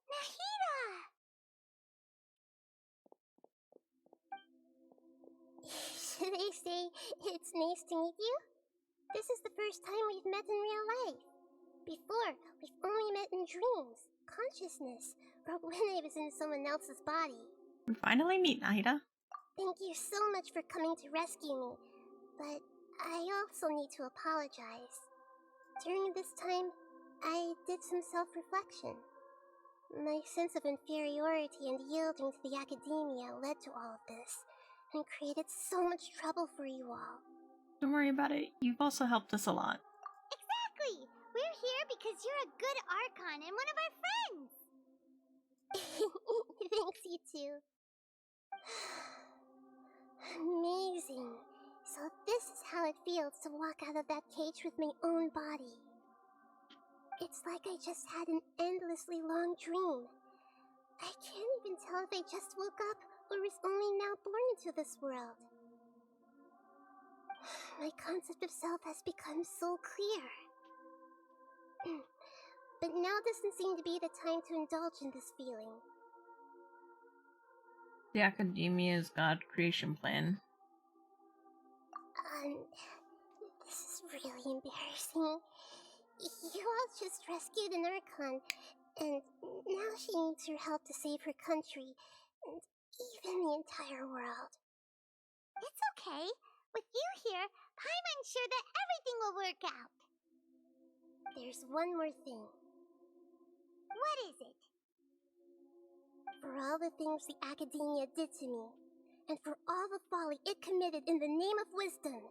G: Nahida! Should I say it's nice to meet you? This is the first time we've met in real life. Before, we've only met in dreams, consciousness, or when I was in someone else's body.
A: We finally meet, Nahida.
G: Thank you so much for coming to rescue me, but I also need to apologize. During this time, I did some self-reflection. My sense of inferiority and yielding to the academia led to all of this, and created so much trouble for you all.
A: Don't worry about it. You've also helped us a lot.
G: Exactly! We're here because you're a good Archon and one of our friends! Thanks, you two. Amazing. So this is how it feels to walk out of that cage with my own body. It's like I just had an endlessly long dream. I can't even tell if I just woke up or was only now born into this world. My concept of self has become so clear. But now doesn't seem to be the time to indulge in this feeling.
A: The Academia's God creation plan.
G: This is really embarrassing. You all just rescued an Archon, and now she needs your help to save her country, and even the entire world. It's okay. With you here, Paimon's sure that everything will work out. There's one more thing. What is it? For all the things the Academia did to me, and for all the folly it committed in the name of wisdom,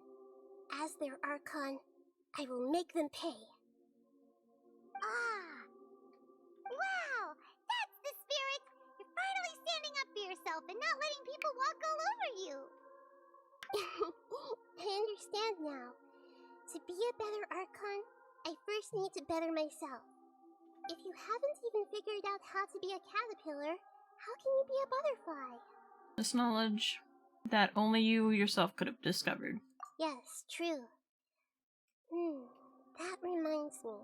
G: as their Archon, I will make them pay. Ah! Wow! That's the spirit! You're finally standing up for yourself and not letting people walk all over you! I understand now. To be a better Archon, I first need to better myself. If you haven't even figured out how to be a caterpillar, how can you be a butterfly?
A: This knowledge that only you yourself could have discovered.
G: Yes, true. That reminds me.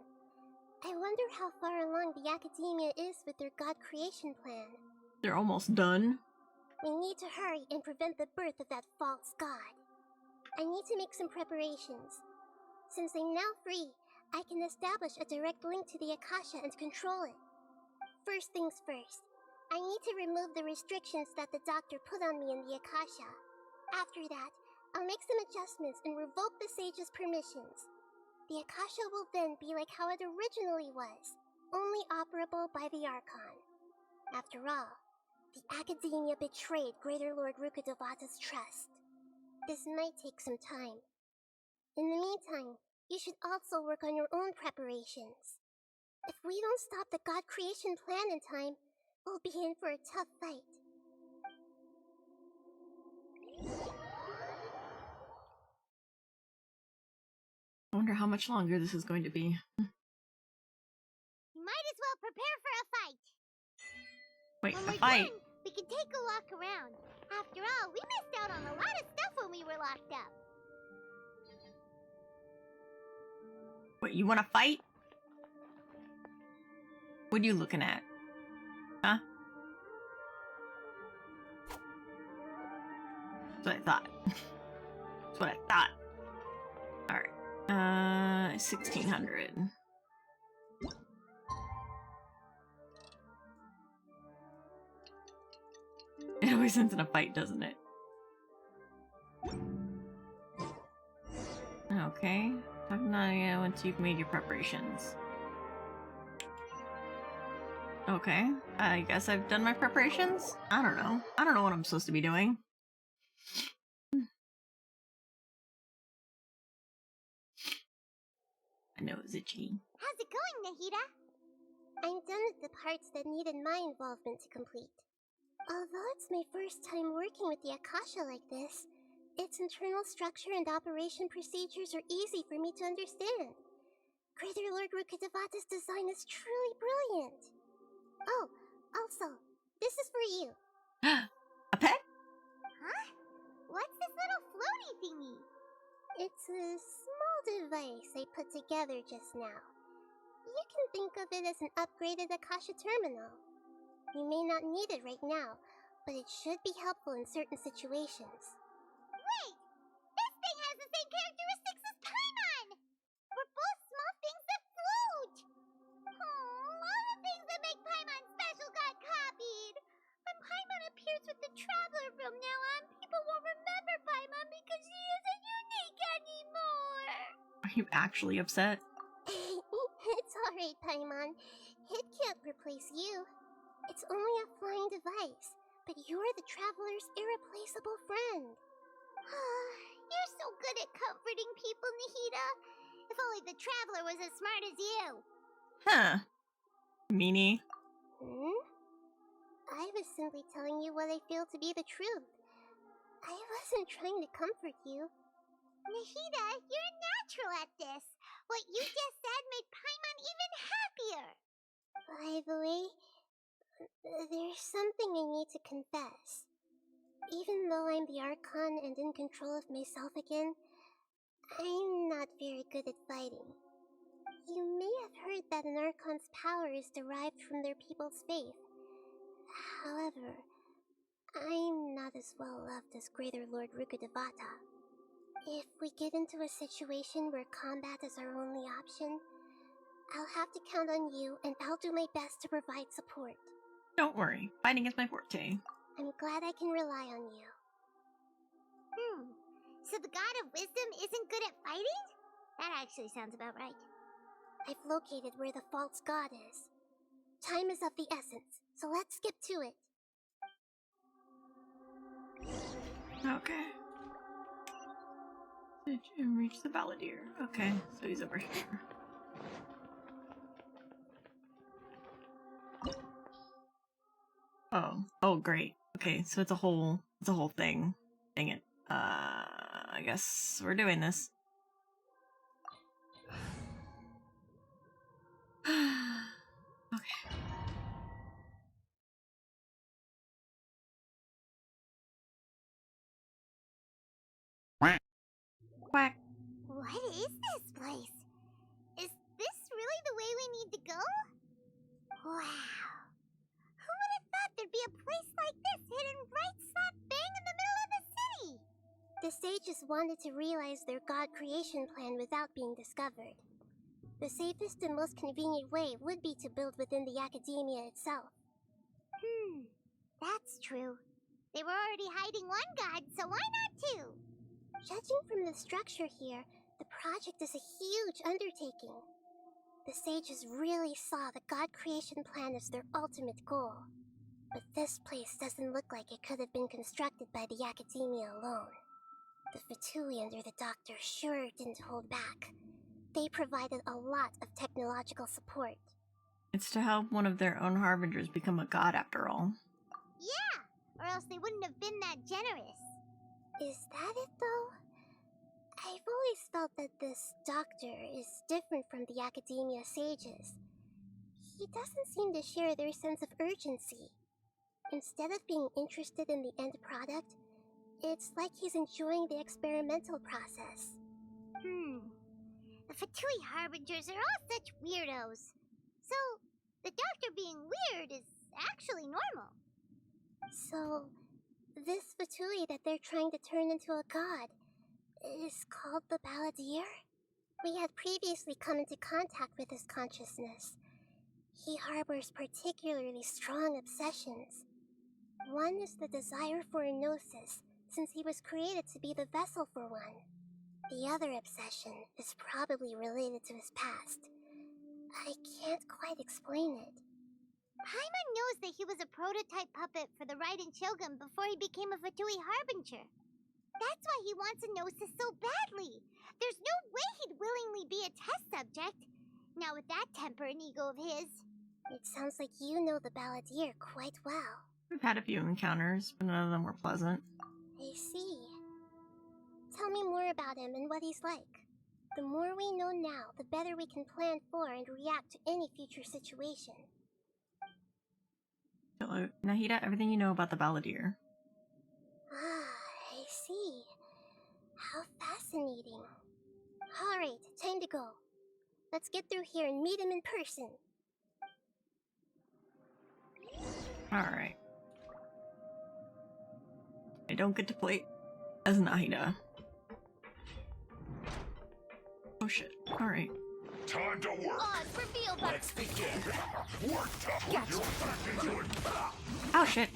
G: I wonder how far along the Academia is with their God creation plan.
A: They're almost done.
G: We need to hurry and prevent the birth of that false god. I need to make some preparations. Since I'm now free, I can establish a direct link to the Akasha and control it. First things first, I need to remove the restrictions that the doctor put on me in the Akasha. After that, I'll make some adjustments and revoke the sage's permissions. The Akasha will then be like how it originally was, only operable by the Archon. After all, the Academia betrayed Greater Lord Rukkhadevata's trust. This might take some time. In the meantime, you should also work on your own preparations. If we don't stop the God creation plan in time, we'll be in for a tough fight.
A: how much longer this is going to be.
G: You might as well prepare for a fight.
A: Wait,
G: when
A: a
G: we're
A: fight?
G: done, we can take a walk around. After all, we missed out on a lot of stuff when we were locked up.
A: What, you want to fight? What are you looking at? Huh? That's what I thought. That's what I thought. Alright. 1600. It always ends in a fight, doesn't it? Okay. Talk to Nahida once you've made your preparations. Okay. I guess I've done my preparations? I don't know. I don't know what I'm supposed to be doing. I know it's itchy.
G: How's it going, Nahida? I'm done with the parts that needed my involvement to complete. Although it's my first time working with the Akasha like this, its internal structure and operation procedures are easy for me to understand. Greater Lord Rukkhadevata's design is truly brilliant. Oh, also, this is for you.
A: A pet?
G: Huh? What's this little floaty thingy? It's a small device I put together just now. You can think of it as an upgraded Akasha terminal. You may not need it right now, but it should be helpful in certain situations. Wait! This thing has the same characteristics as Paimon! We're both small things that float! Oh, all the things that make Paimon special got copied! When Paimon appears with the Traveler from now on, people won't remember Paimon because she isn't unique anymore!
A: Are you actually upset?
G: It's alright, Paimon. It can't replace you. It's only a flying device, but you're the Traveler's irreplaceable friend. You're so good at comforting people, Nahida. If only the Traveler was as smart as you.
A: Huh. Meanie.
G: I was simply telling you what I feel to be the truth. I wasn't trying to comfort you. Nahida, you're natural at this. What you just said made Paimon even happier. By the way, there's something I need to confess. Even though I'm the Archon and in control of myself again, I'm not very good at fighting. You may have heard that an Archon's power is derived from their people's faith. However, I'm not as well loved as Greater Lord Rukkhadevata. If we get into a situation where combat is our only option, I'll have to count on you, and I'll do my best to provide support.
A: Don't worry, fighting is my forte.
G: I'm glad I can rely on you. So the God of Wisdom isn't good at fighting? That actually sounds about right. I've located where the false god is. Time is of the essence, so let's skip to it.
A: Okay. Did you reach the Balladeer? Okay, so he's over here. Oh, great. Okay, so it's a whole thing. Dang it. I guess we're doing this. Okay. Quack.
G: What is this place? Is this really the way we need to go? Wow. Who would have thought there'd be a place like this hidden right slap bang in the middle of the city? The sages wanted to realize their god creation plan without being discovered. The safest and most convenient way would be to build within the academia itself. That's true. They were already hiding one god, so why not two? Judging from the structure here, the project is a huge undertaking. The sages really saw the god creation plan as their ultimate goal. But this place doesn't look like it could have been constructed by the academia alone. The Fatui under the Doctor sure didn't hold back. They provided a lot of technological support.
A: It's to help one of their own harbingers become a god after all.
G: Yeah, or else they wouldn't have been that generous. Is that it though? I've always felt that this doctor is different from the academia sages. He doesn't seem to share their sense of urgency. Instead of being interested in the end product, it's like he's enjoying the experimental process. The Fatui Harbingers are all such weirdos. So, the doctor being weird is actually normal. So, this Fatui that they're trying to turn into a god is called the Balladeer? We had previously come into contact with his consciousness. He harbors particularly strong obsessions. One is the desire for a gnosis, since he was created to be the vessel for one. The other obsession is probably related to his past. I can't quite explain it.
B: Paimon knows that he was a prototype puppet for the Raiden Shogun before he became a Fatui Harbinger. That's why he wants a gnosis so badly. There's no way he'd willingly be a test subject. Not with that temper and ego of his.
G: It sounds like you know the Balladeer quite well.
A: We've had a few encounters, but none of them were pleasant.
G: I see. Tell me more about him and what he's like. The more we know now, the better we can plan for and react to any future situation.
A: Hello, Nahida, everything you know about the Balladeer.
G: I see. How fascinating. Alright, time to go. Let's get through here and meet him in person.
A: Alright. I don't get to play as Nahida. Oh shit. Alright.
L: Time to work. Let's begin. Work to put your back into it.
A: Oh shit.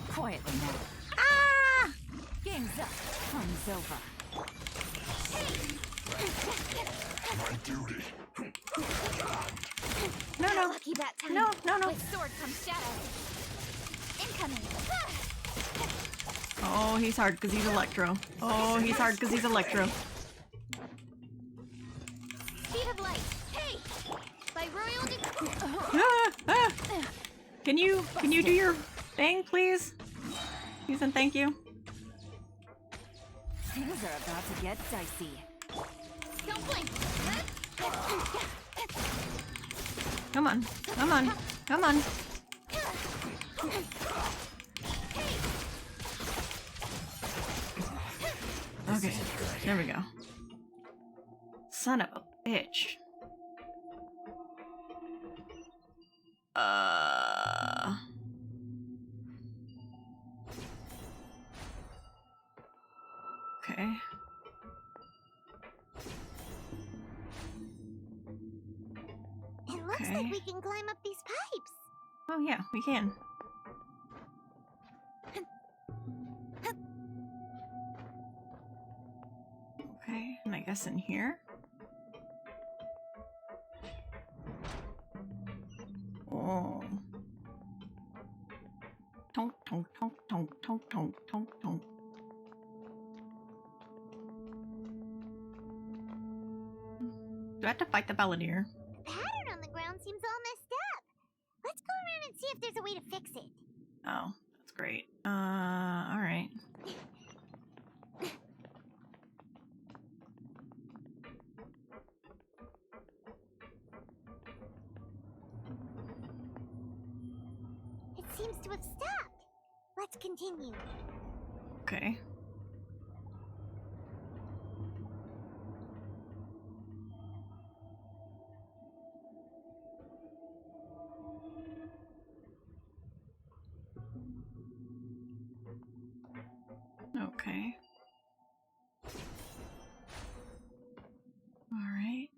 K: Quietly now. Ah! Game's up. Fun's over.
L: My duty.
A: No.
B: Lucky that time.
A: No.
B: With sword comes shadow. Incoming.
A: Oh, he's hard because he's Electro. Oh, he's hard because he's Electro.
B: Speed of light. Hey! By royal
A: Can you do your thing, please? Please and thank you.
K: Things are about to get dicey.
B: Don't blink.
A: Come on. Okay, there we go. Son of a bitch. Okay.
B: It looks like we can climb up these pipes.
A: Oh yeah, we can. Okay, and I guess in here. Oh. Tonk, tonk, tonk, tonk, tonk, tonk, tonk, tonk. Do I have to fight the Balladeer?
B: The pattern on the ground seems all messed up. Let's go around and see if there's a way to fix it.
A: Oh, that's great. Alright.
B: It seems to have stopped. Let's continue.
A: Okay. Okay. Alright.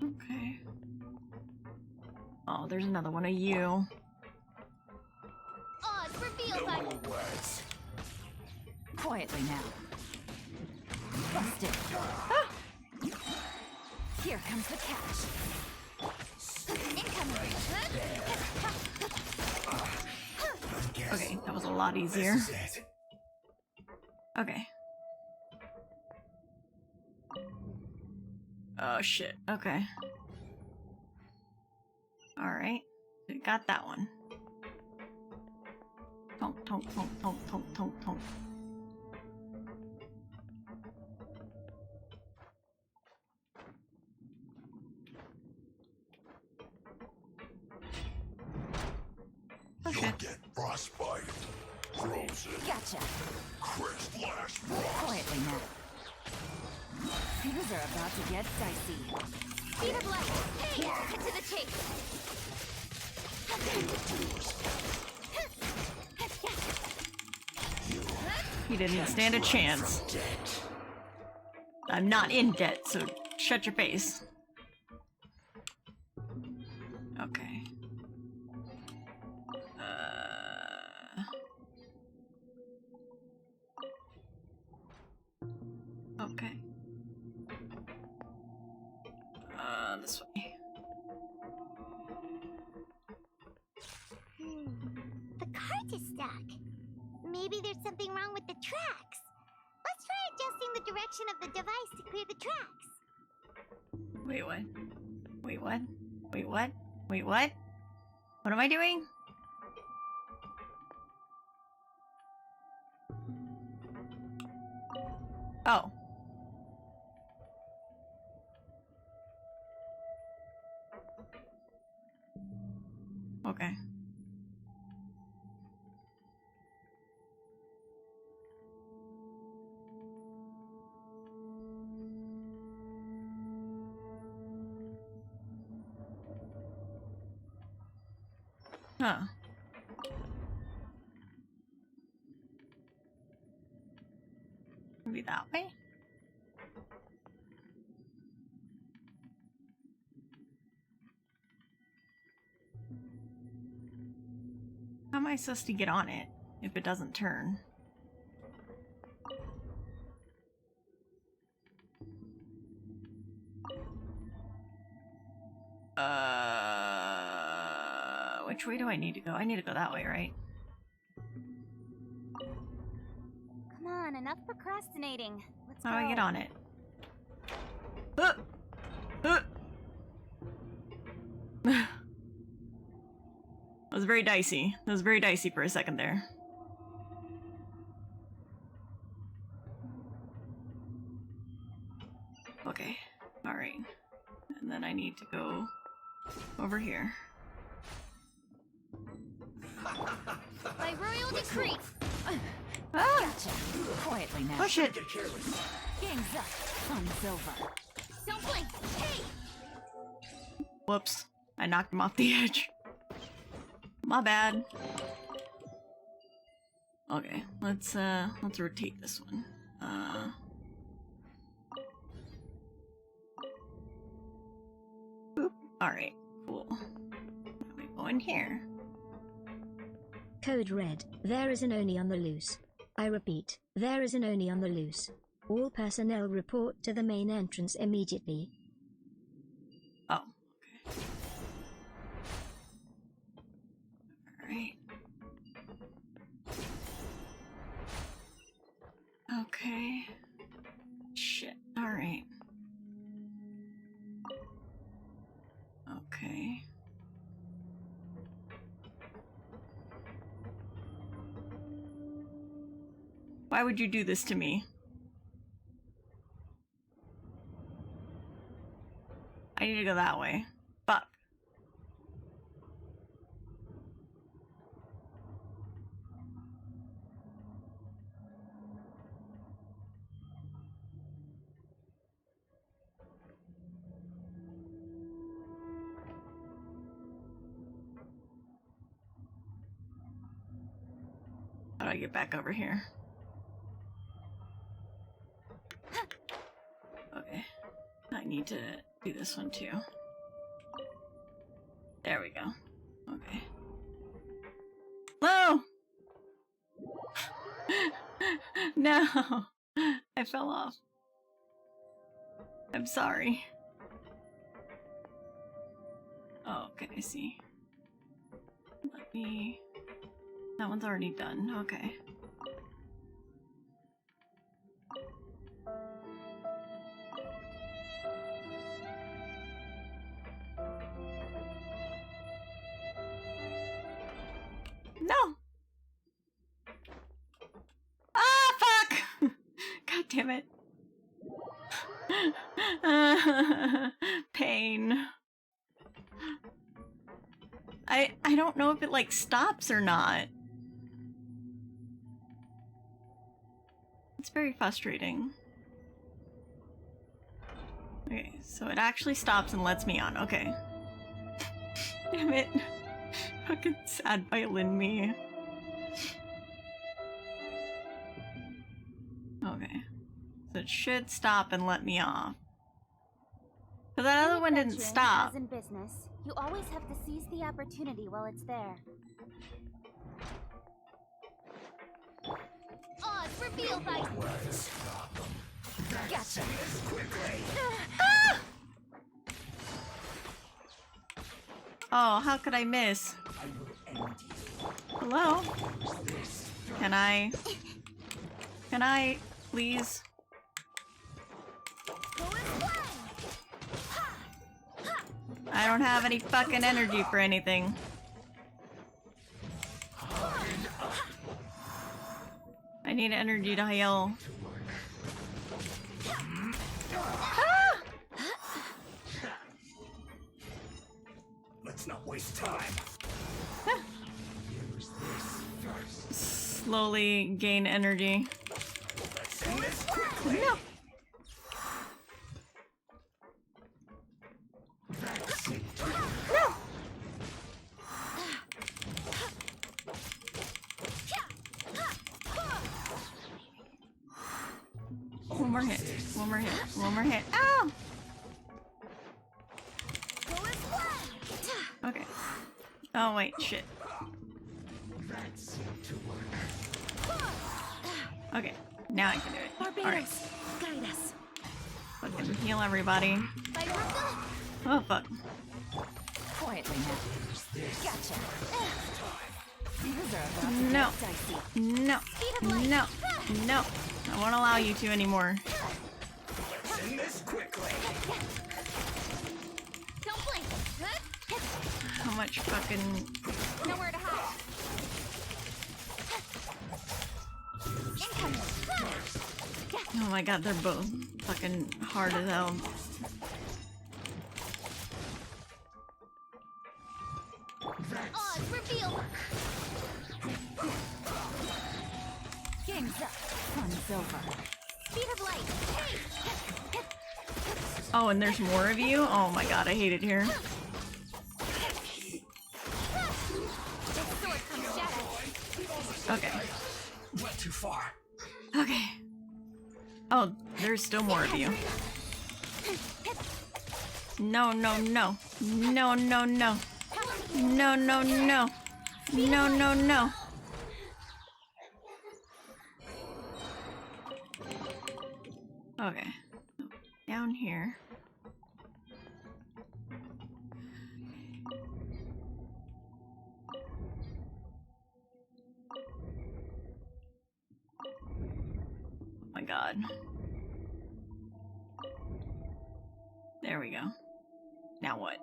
A: Okay. Oh, there's another one of you.
B: Oz, reveal by
L: words.
K: Quietly now. Busted. Here comes the catch.
B: incoming.
A: Okay, that was a lot easier. Okay. Oh shit, okay. Alright. We got that one. Tonk, tonk, tonk, tonk, tonk, tonk, tonk.
S: You'll get frostbite, frozen.
K: Gotcha.
S: Crit slash frost.
K: Quietly now. Things are about to get dicey.
G: Fever blast! Hey! Cut to the chase!
A: He didn't stand a chance. I'm not in debt, so shut your face. Okay. Okay. This way.
G: The cart is stuck. Maybe there's something wrong with the tracks. Let's try adjusting the direction of the device to clear the tracks.
A: Wait, what? Wait, what? Wait, what? Wait, what? What am I doing? Oh. Okay. Huh. Maybe that way? How am I supposed to get on it if it doesn't turn? Which way do I need to go? I need to go that way, right?
B: Come on, enough procrastinating. Let's
A: How
B: go.
A: do I get on it? That was very dicey. That was very dicey for a second there. Okay. Alright. And then I need to go over here.
B: By royal decree.
K: Gotcha. Quietly now.
A: Push it.
K: Game's up. Fun's over.
B: Don't blink. Hey!
A: Whoops. I knocked him off the edge. My bad. Okay, let's rotate this one. Boop. Alright, cool. Let me go in here.
T: Code Red. There is an Oni on the loose. I repeat, there is an Oni on the loose. All personnel report to the main entrance immediately.
A: Oh, okay. Alright. Okay. Shit. Alright. Okay. Why would you do this to me? I need to go that way. Fuck. How do I get back over here? Okay. I need to do this one too. There we go. Okay. Whoa! No! I fell off. I'm sorry. Oh, okay, I see. Let me... That one's already done. Okay. Pain. I don't know if it like stops or not. It's very frustrating. Okay, so it actually stops and lets me on. Okay. Damn it. Fucking sad violin me. Okay. So it should stop and let me off. But that other one didn't stop.
B: As in business, you always have to seize the opportunity while it's there.
G: Odds reveal by...
K: Gotcha. Quickly.
A: Ah! Oh, how could I miss? Hello? Can I, please? I don't have any fucking energy for anything. I need energy to heal. Ah!
L: Let's not waste time.
A: Slowly gain energy. No. No. One more hit. One more hit. One more hit. Ow! Okay. Oh wait, shit. Okay, now I can do it. Alright.
B: Guide us.
A: Fucking heal everybody. Oh fuck.
K: Quietly now. Gotcha.
A: No. No. No. No. I won't allow you to anymore.
L: Let's end this quickly.
G: Don't blink.
A: How much fucking...
G: Nowhere to hide. Incoming.
A: Oh my god, they're both fucking hard as hell.
G: Odds reveal.
K: Game's up. Fun's over.
G: Speed of light. Hey.
A: Oh, and there's more of you? Oh my god, I hate it here. Okay.
L: Went too far.
A: Okay. Oh, there's still more of you. No, no, no. No, no, no. No, no, no. No, no, no. Okay. Down here. Oh my god. There we go. Now what?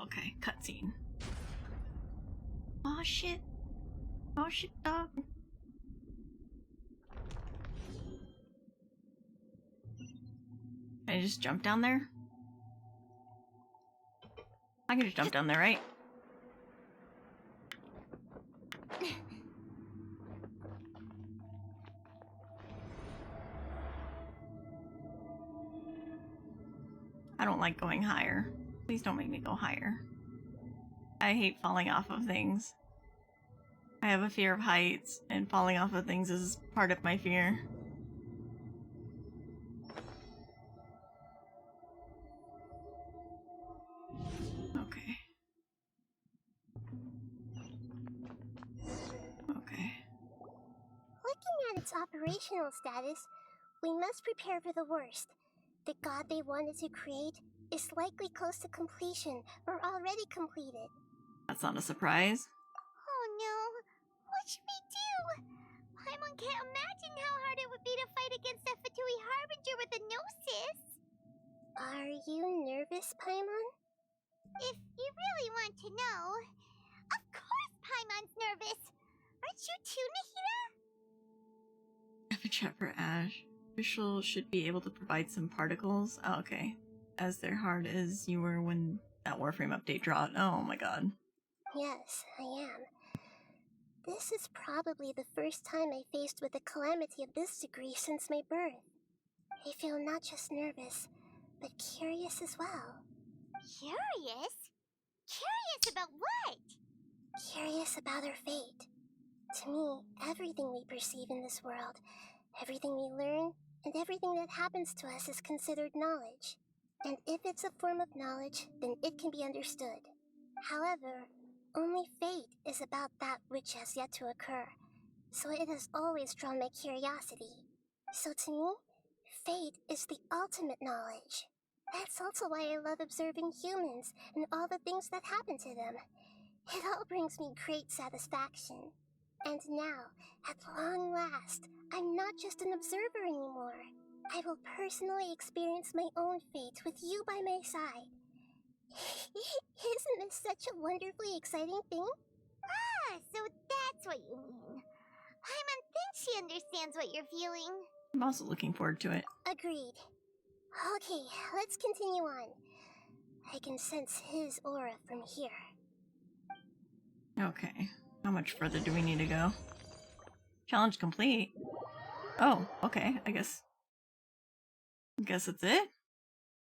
A: Okay, cutscene. Oh shit. Oh shit, dog. Can I just jump down there? I can just jump down there, right? I don't like going higher. Please don't make me go higher. I hate falling off of things. I have a fear of heights, and falling off of things is part of my fear. Okay. Okay.
G: Looking at its operational status, we must prepare for the worst. The god they wanted to create is likely close to completion or already completed.
A: That's not a surprise.
G: Oh no! What should we do? Paimon can't imagine how hard it would be to fight against a Fatui Harbinger with a Gnosis! Are you nervous, Paimon? If you really want to know, of course Paimon's nervous! Aren't you too, Nahida?
A: I have a chat for Ash. Official should be able to provide some particles. Oh, okay. As they're hard as you were when that Warframe update dropped. Oh my god.
B: Yes, I am. This is probably the first time I faced with a calamity of this degree since my birth. I feel not just nervous, but curious as well.
G: Curious? Curious about what?
B: Curious about our fate. To me, everything we perceive in this world, everything we learn, and everything that happens to us is considered knowledge. And if it's a form of knowledge, then it can be understood. However, only fate is about that which has yet to occur, so it has always drawn my curiosity. So to me, fate is the ultimate knowledge. That's also why I love observing humans and all the things that happen to them. It all brings me great satisfaction. And now, at long last, I'm not just an observer anymore. I will personally experience my own fate with you by my side. Isn't this such a wonderfully exciting thing?
G: Ah, so that's what you mean. Paimon thinks she understands what you're feeling.
A: I'm also looking forward to it.
B: Agreed. Okay, let's continue on. I can sense his aura from here.
A: Okay. How much further do we need to go? Challenge complete. Oh, okay. I guess that's it?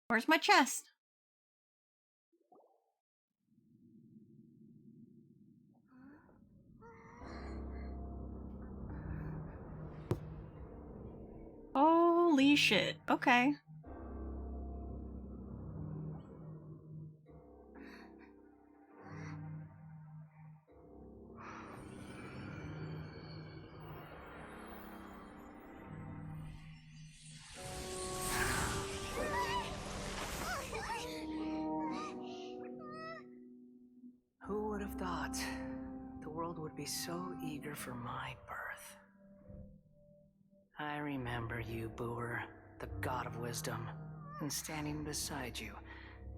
A: Where's my chest? Holy shit. Okay.
D: Who would have thought the world would be so eager for my birth? I remember you, Booer, the god of wisdom, and standing beside you,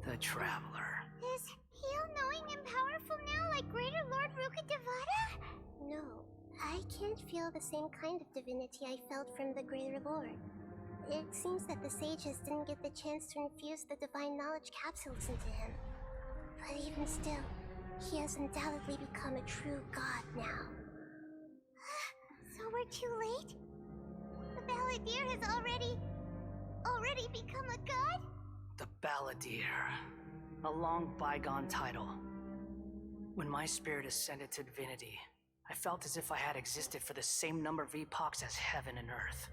D: the traveler.
G: Is he all-knowing and powerful now like Greater Lord Rukkhadevata?
B: No, I can't feel the same kind of divinity I felt from the Greater Lord. It seems that the sages didn't get the chance to infuse the divine knowledge capsules into him. But even still, he has undoubtedly become a true god now.
G: So we're too late? The Balladeer has already become a god?
D: The Balladeer. A long bygone title. When my spirit ascended to divinity, I felt as if I had existed for the same number of epochs as heaven and earth.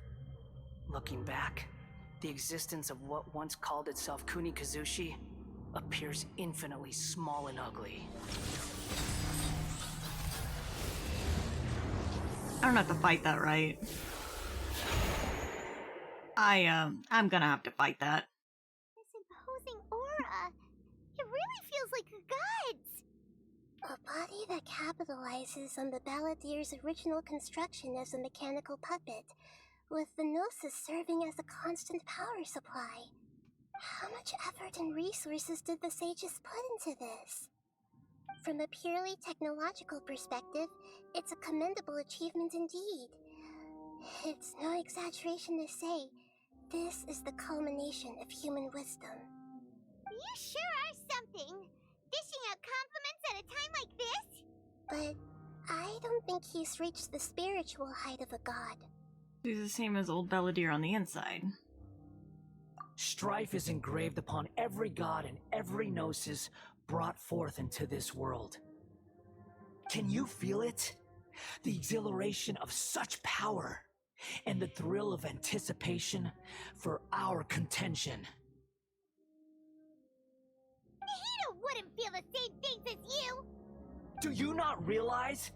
D: Looking back, the existence of what once called itself Kunikazushi appears infinitely small and ugly.
A: I don't have to fight that, right? I'm gonna have to fight that.
G: This imposing aura. It really feels like a god's.
B: A body that capitalizes on the Balladeer's original construction as a mechanical puppet, with the Gnosis serving as a constant power supply. How much effort and resources did the sages put into this? From a purely technological perspective, it's a commendable achievement indeed. It's no exaggeration to say, this is the culmination of human wisdom.
G: You sure are something! Dishing out compliments at a time like this?
B: But I don't think he's reached the spiritual height of a god.
A: He's the same as old Balladeer on the inside.
D: Strife is engraved upon every god and every gnosis brought forth into this world. Can you feel it? The exhilaration of such power, and the thrill of anticipation for our contention.
G: Nahida wouldn't feel the same things as you!
D: Do you not realize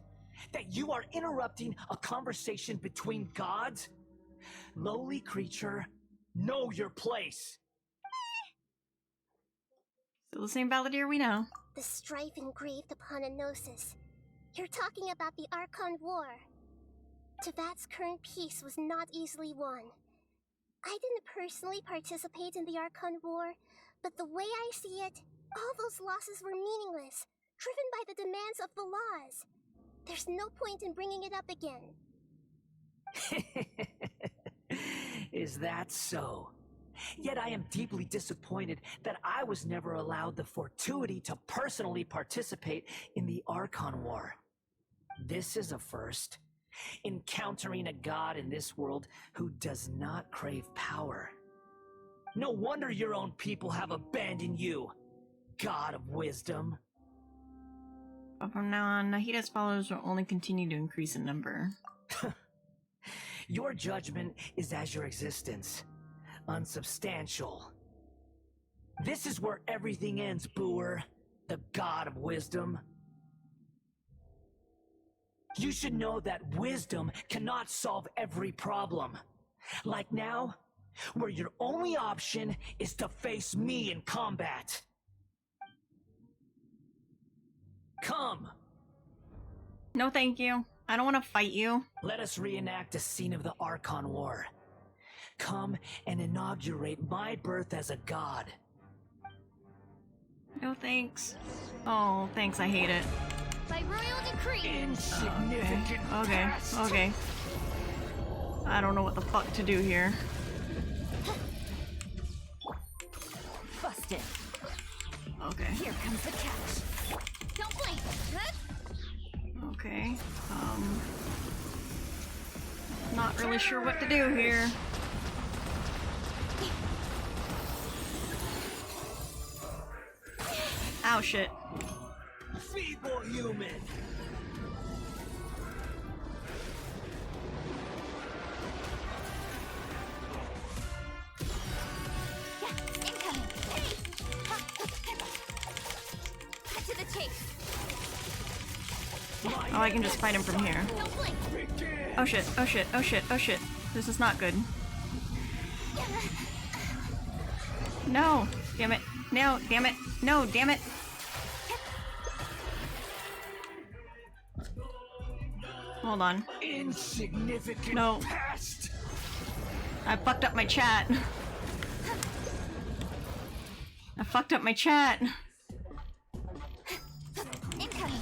D: that you are interrupting a conversation between gods? Lowly creature, know your place!
A: Still the same Balladeer we know.
B: The strife engraved upon a gnosis. You're talking about the Archon War. Tevat's current peace was not easily won. I didn't personally participate in the Archon War, but the way I see it, all those losses were meaningless, driven by the demands of the laws. There's no point in bringing it up again.
D: Is that so? Yet I am deeply disappointed that I was never allowed the fortuity to personally participate in the Archon War. This is a first. Encountering a god in this world who does not crave power. No wonder your own people have abandoned you, God of Wisdom.
A: But from now on, Nahida's followers will only continue to increase in number.
D: Your judgment is as your existence. Unsubstantial. This is where everything ends, Booer, the God of Wisdom. You should know that wisdom cannot solve every problem. Like now, where your only option is to face me in combat. Come!
A: No thank you. I don't want to fight you.
D: Let us reenact a scene of the Archon War. Come and inaugurate my birth as a god.
A: No thanks. Oh, thanks, I hate it.
B: By royal decree.
D: Insignificant
A: Okay, okay. I don't know what the fuck to do here.
K: Busted.
A: Okay.
K: Here comes the catch.
B: Don't blink.
A: Okay. Not really sure what to do here. Ow, shit.
D: Feeble human.
B: Incoming. Hey. Cut to the chase.
A: Oh, I can just fight him from here.
B: Don't blink.
A: Oh shit, oh shit, oh shit, oh shit. This is not good. No! Damn it. No, damn it. No, damn it. Hold on.
D: Insignificant
A: No.
D: pest.
A: I fucked up my chat. I fucked up my chat.
B: Incoming.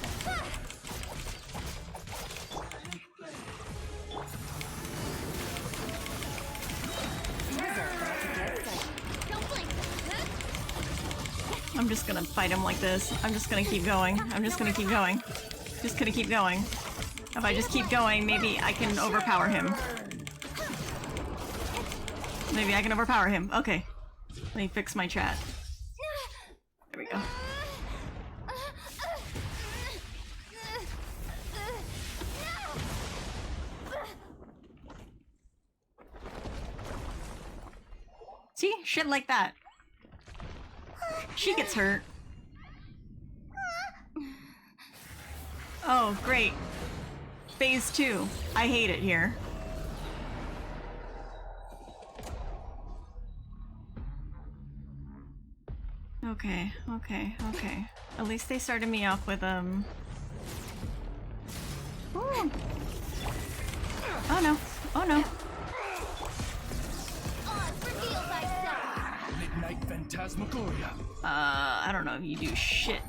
B: Don't blink.
A: I'm just gonna fight him like this. I'm just gonna keep going. I'm just gonna keep going. Just gonna keep going. If I just keep going, maybe I can overpower him. Maybe I can overpower him. Okay. Let me fix my chat. There we go. See? Shit like that. She gets hurt. Oh, great. Phase 2. I hate it here. Okay, okay, okay. At least they started me off with, Ooh. Oh no. Oh no.
H: Midnight Phantasmagoria.
A: I don't know if you do shit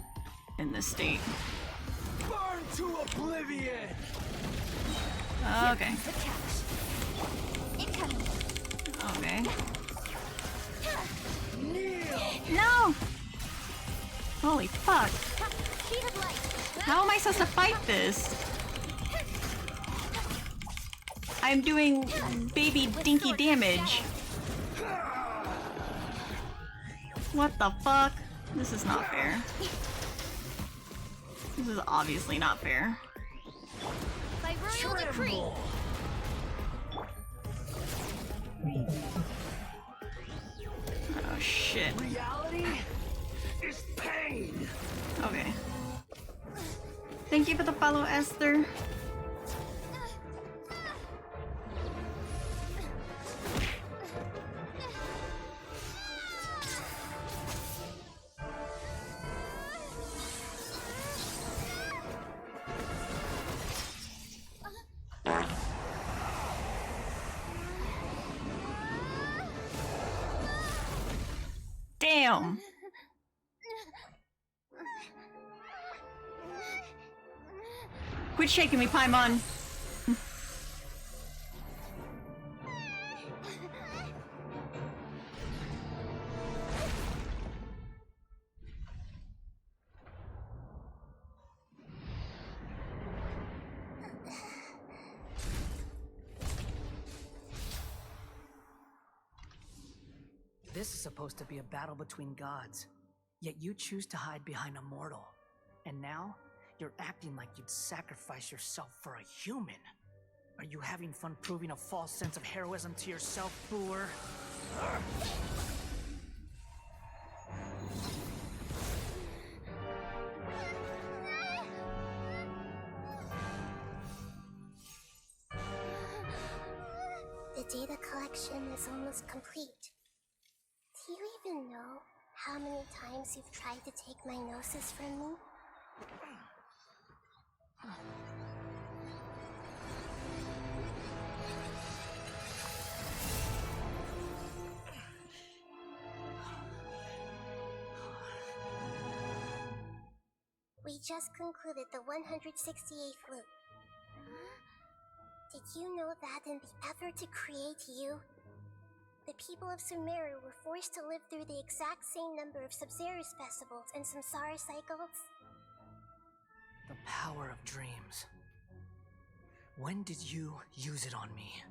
A: in this state.
D: Burn to oblivion.
A: Okay. Okay. No! Holy fuck. How am I supposed to fight this? I'm doing baby dinky damage. What the fuck? This is not fair. This is obviously not fair.
B: By royal decree.
A: Oh shit.
D: Reality is pain.
A: Okay. Thank you for the follow, Esther. Damn. Quit shaking me, Paimon.
D: This is supposed to be a battle between gods, yet you choose to hide behind a mortal. And now, you're acting like you'd sacrifice yourself for a human. Are you having fun proving a false sense of heroism to yourself, Boor?
G: The data collection is almost complete. Do you even know how many times you've tried to take my gnosis from me? We just concluded the 168th loop. Did you know that in the effort to create you, the people of Sumeru were forced to live through the exact same number of Sub-Zerus festivals and Samsara cycles?
D: The power of dreams. When did you use it on me?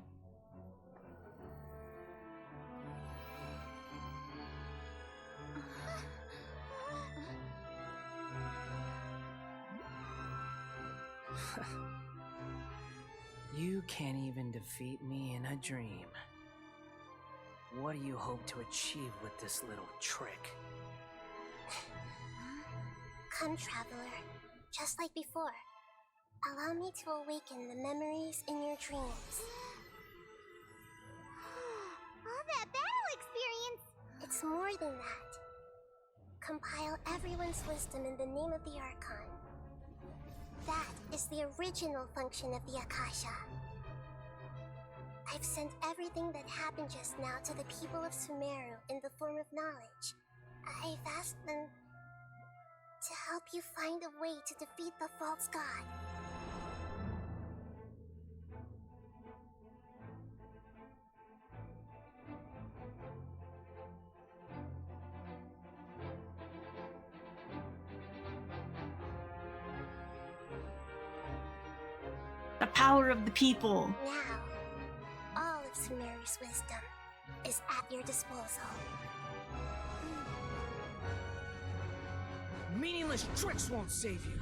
D: You can't even defeat me in a dream. What do you hope to achieve with this little trick?
G: Come, Traveler. Just like before. Allow me to awaken the memories in your dreams. All that battle experience! It's more than that. Compile everyone's wisdom in the name of the Archon. That is the original function of the Akasha. I've sent everything that happened just now to the people of Sumeru in the form of knowledge. I've asked them to help you find a way to defeat the false god.
A: The power of the people.
G: Now, all of Sumeru's wisdom is at your disposal.
D: Meaningless tricks won't save you.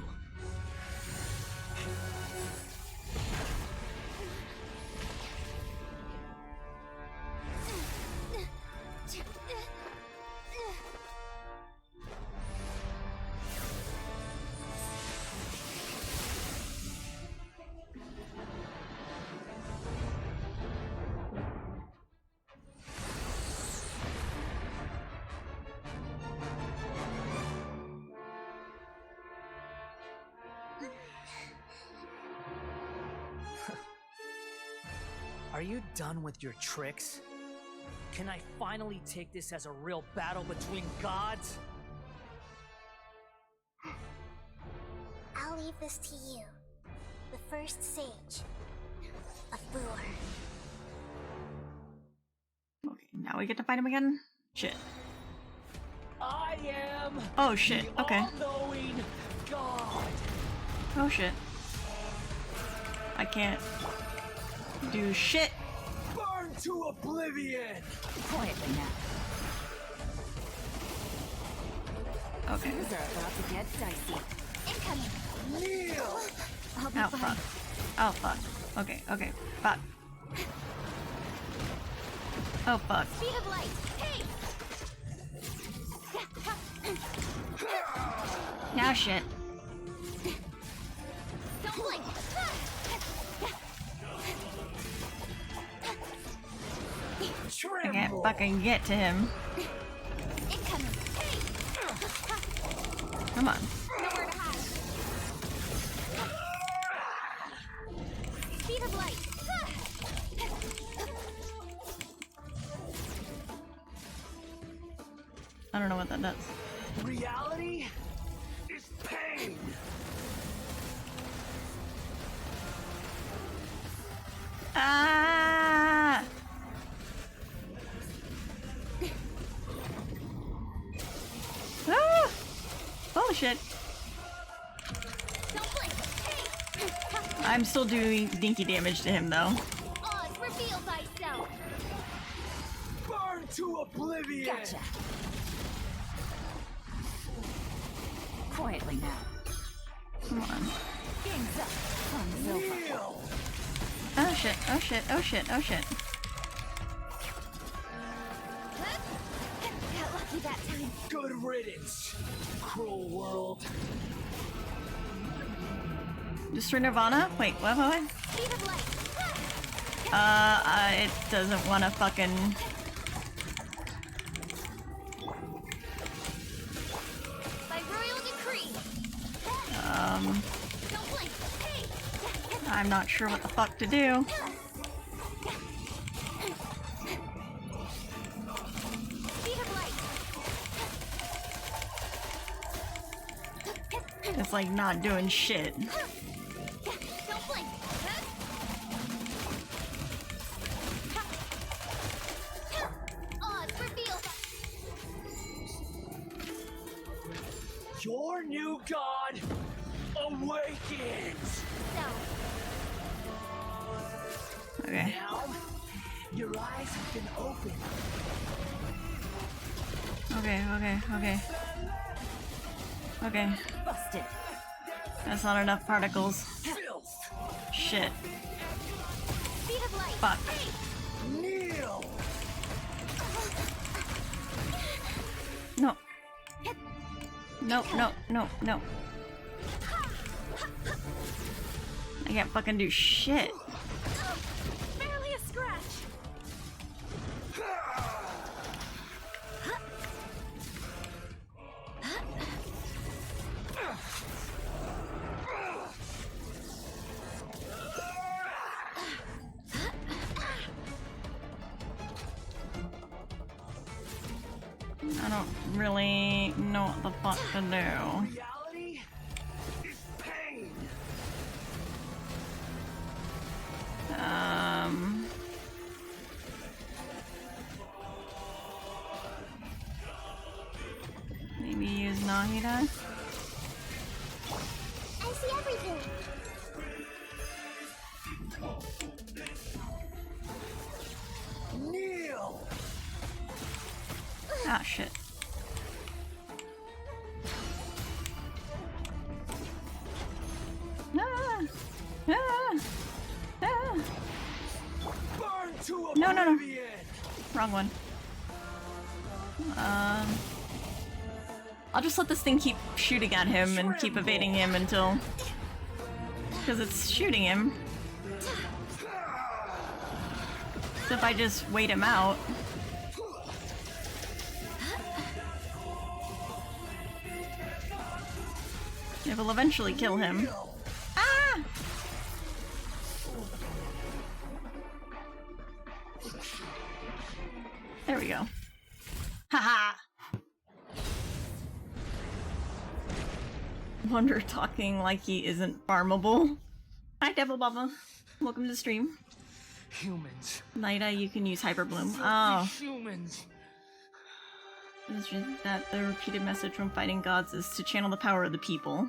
D: Are you done with your tricks? Can I finally take this as a real battle between gods?
G: I'll leave this to you, the first sage of Boor.
A: Okay, now we get to fight him again? Shit.
D: I am.
A: Oh shit,
D: the
A: okay.
D: all-knowing God.
A: Oh shit. I can't do shit.
D: Burn to oblivion.
K: Quietly now.
A: Okay.
K: Things are about to get dicey. Incoming.
D: Kneel.
K: I'll be
A: Oh
K: fine.
A: fuck. Oh fuck. Okay, okay. Fuck. Oh fuck.
K: Speed of light. Hey.
A: Now shit.
K: Don't blink.
A: I can't fucking get to him.
K: Incoming. Hey.
A: Come on.
K: Nowhere to hide. Speed of light.
A: I don't know what that does.
D: Reality is pain.
A: Ah! Ah! Holy shit.
K: Don't blink. Hey.
A: I'm still doing dinky damage to him though.
K: Oz, reveal thyself.
D: Burn to
K: oblivion! Gotcha! Quietly now.
A: Come on.
K: Game's up. Fun's over.
A: Oh shit, oh shit, oh shit, oh shit.
B: Got lucky that time.
L: Good riddance, cruel world.
A: Destroy Nirvana? Wait, what?
B: Speed of light.
A: It doesn't want to fucking...
B: By royal decree. Don't blink. Hey.
A: I'm not sure what the fuck to do.
B: Speed of light.
A: It's like not doing shit.
B: Don't blink. Odds revealed.
L: Your new god awakens.
A: Okay.
L: Now, your eyes have been opened.
A: Okay.
K: Busted.
A: That's not enough particles. Shit.
B: Speed of light.
A: Fuck.
L: Kneel.
A: No. No. I can't fucking do shit.
B: Barely a scratch.
A: I don't really know what the fuck to do.
L: Reality is pain.
A: Maybe use Nahida?
B: I see everything.
L: Kneel.
A: Ah, shit.
L: Burn to
A: No.
L: oblivion.
A: Wrong one. I'll just let this thing keep shooting at him and keep evading him until... Because it's shooting him. So if I just wait him out... It will eventually kill him. Ah! There we go. Haha! Wonder talking like he isn't farmable. Hi, Devil Baba. Welcome to the stream.
L: Humans.
A: Nahida, you can use Hyper Bloom. Oh.
L: Humans.
A: It's just that the repeated message from fighting gods is to channel the power of the people.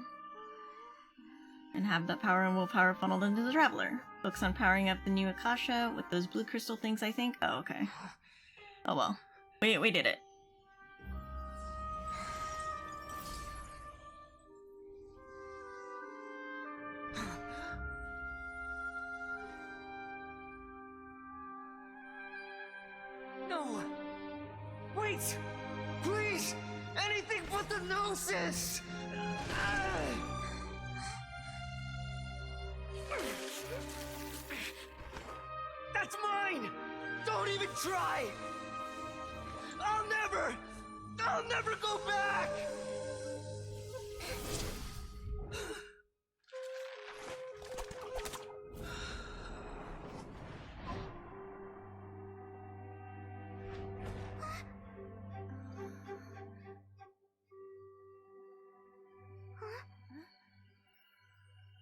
A: And have that power and willpower funneled into the Traveler. Focus on powering up the new Akasha with those blue crystal things, I think. Oh, okay. Oh well. We did it.
L: No. Wait. Please. Anything but the gnosis. That's mine. Don't even try. I'll never go back.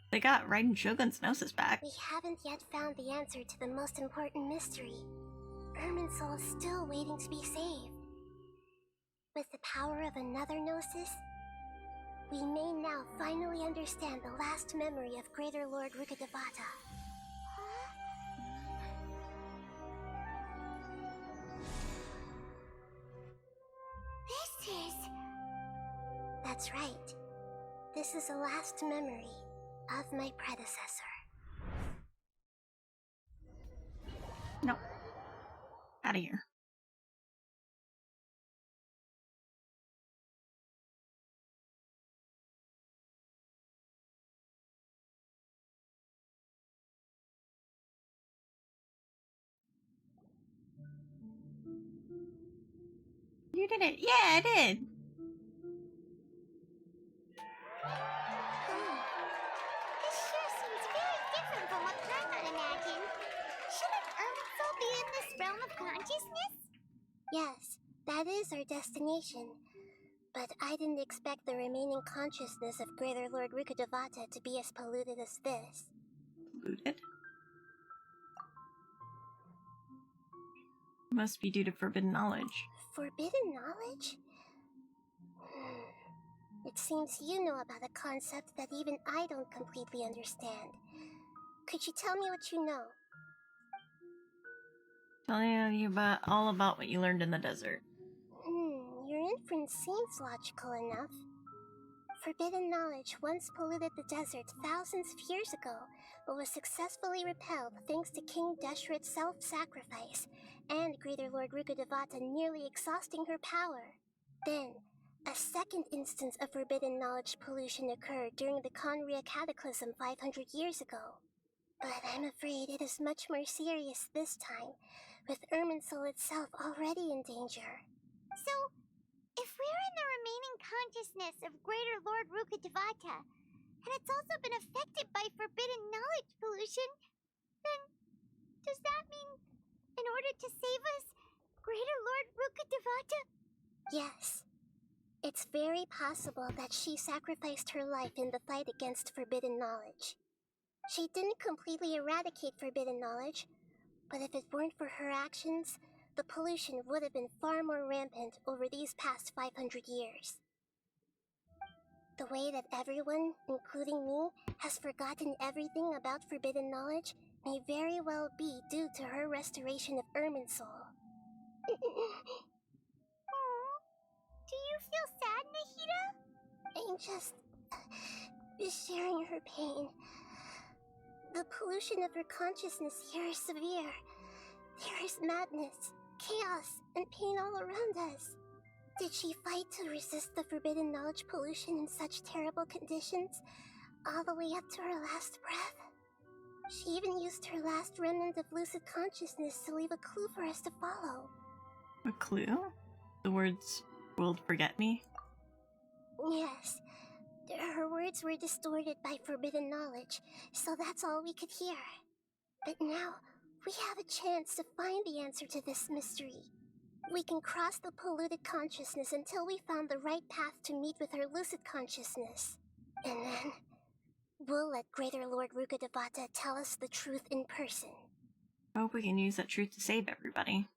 A: They got Raiden Shogun's Gnosis back.
G: We haven't yet found the answer to the most important mystery. Irminsul is still waiting to be saved. With the power of another Gnosis, we may now finally understand the last memory of Greater Lord Rukkhadevata. That's right. This is the last memory of my predecessor.
A: No. Out of here. You did it. Yeah, I did.
G: This sure seems very different from what Paimon imagined. Shouldn't Irminsul be in this realm of consciousness? Yes, that is our destination. But I didn't expect the remaining consciousness of Greater Lord Rukkhadevata to be as polluted as this.
A: Polluted? Must be due to forbidden knowledge.
G: Forbidden knowledge? It seems you know about a concept that even I don't completely understand. Could you tell me what you know?
A: Telling you about all about what you learned in the desert.
G: Your inference seems logical enough. Forbidden knowledge once polluted the desert thousands of years ago, but was successfully repelled thanks to King Deshret's self-sacrifice and Greater Lord Rukkhadevata nearly exhausting her power. Then, a second instance of forbidden knowledge pollution occurred during the Conria Cataclysm 500 years ago. But I'm afraid it is much more serious this time, with Irminsul itself already in danger. So, if we're in the remaining consciousness of Greater Lord Rukkhadevata, and it's also been affected by forbidden knowledge pollution, then does that mean, in order to save us, Greater Lord Rukkhadevata? Yes. It's very possible that she sacrificed her life in the fight against forbidden knowledge. She didn't completely eradicate forbidden knowledge, but if it weren't for her actions, the pollution would have been far more rampant over these past 500 years. The way that everyone, including me, has forgotten everything about forbidden knowledge may very well be due to her restoration of Irminsul. Do you feel sad, Nahida? I'm just sharing her pain. The pollution of her consciousness here is severe. There is madness, chaos, and pain all around us. Did she fight to resist the forbidden knowledge pollution in such terrible conditions, all the way up to her last breath? She even used her last remnant of lucid consciousness to leave a clue for us to follow.
A: A clue? The words, "World forget me"?
G: Yes. Her words were distorted by forbidden knowledge, so that's all we could hear. But now, we have a chance to find the answer to this mystery. We can cross the polluted consciousness until we found the right path to meet with her lucid consciousness. And then, we'll let Greater Lord Rukkhadevata tell us the truth in person.
A: I hope we can use that truth to save everybody.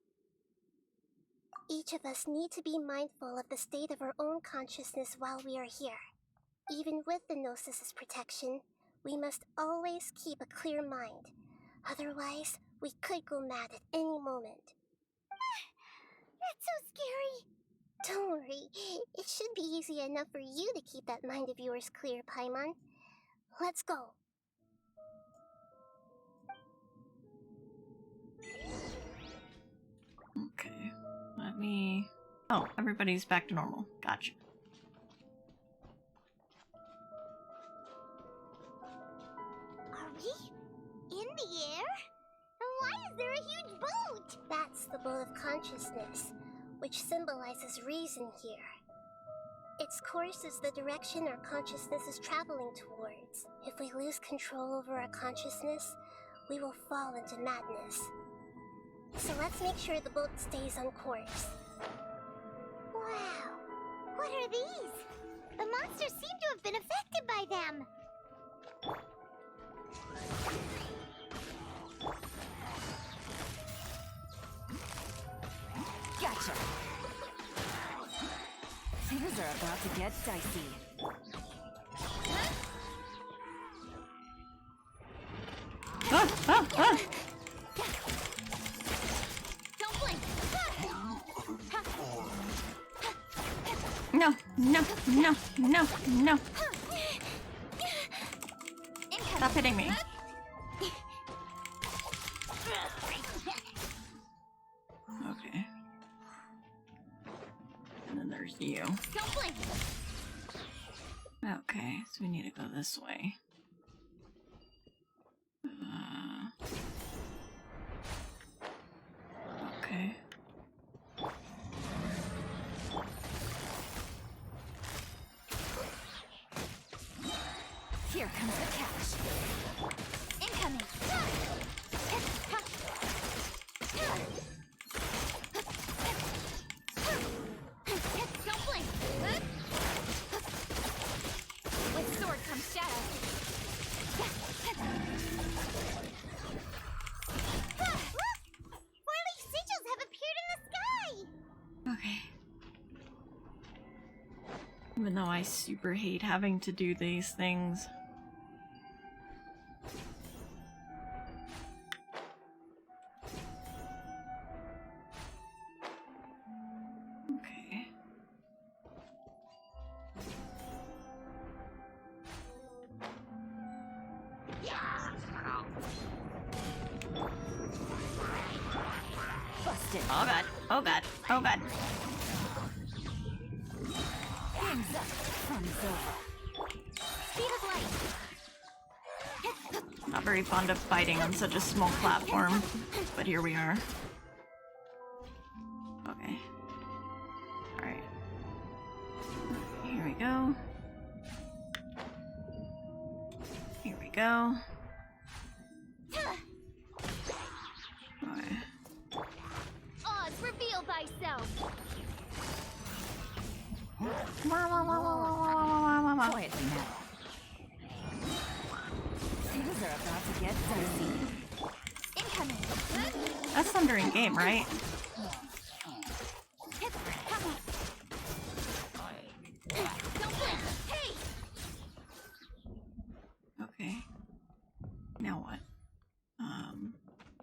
G: Each of us need to be mindful of the state of our own consciousness while we are here. Even with the Gnosis' protection, we must always keep a clear mind. Otherwise, we could go mad at any moment. That's so scary. Don't worry, it should be easy enough for you to keep that mind of yours clear, Paimon. Let's go.
A: Okay, let me... Oh, everybody's back to normal. Gotcha.
G: Are we in the air? And why is there a huge boat? That's the boat of consciousness, which symbolizes reason here. Its course is the direction our consciousness is traveling towards. If we lose control over our consciousness, we will fall into madness. So let's make sure the boat stays on course. Wow! What are these? The monsters seem to have been affected by them.
K: Gotcha! Things are about to get dicey. Don't blink!
A: No, no, no, no, no. Stop hitting me. Okay. And then there's you. Okay, so we need to go this way. Okay.
K: Here comes the catch. Incoming. Don't blink. With sword comes shadow.
G: Look! 4-leaf sigils have appeared in the sky!
A: Okay. Even though I super hate having to do these things. Okay.
K: Busted.
A: Oh god. Oh god. Oh god.
K: Game's up. Fun's over.
G: Speed of light.
A: Not very fond of fighting on such a small platform, but here we are. Okay. Alright. Here we go. Here we go. Okay.
G: Oz, reveal thyself.
K: Quietly now. Things are about to get dicey.
G: Incoming.
A: That's thunder in game, right?
G: Don't blink. Hey!
A: Okay. Now what?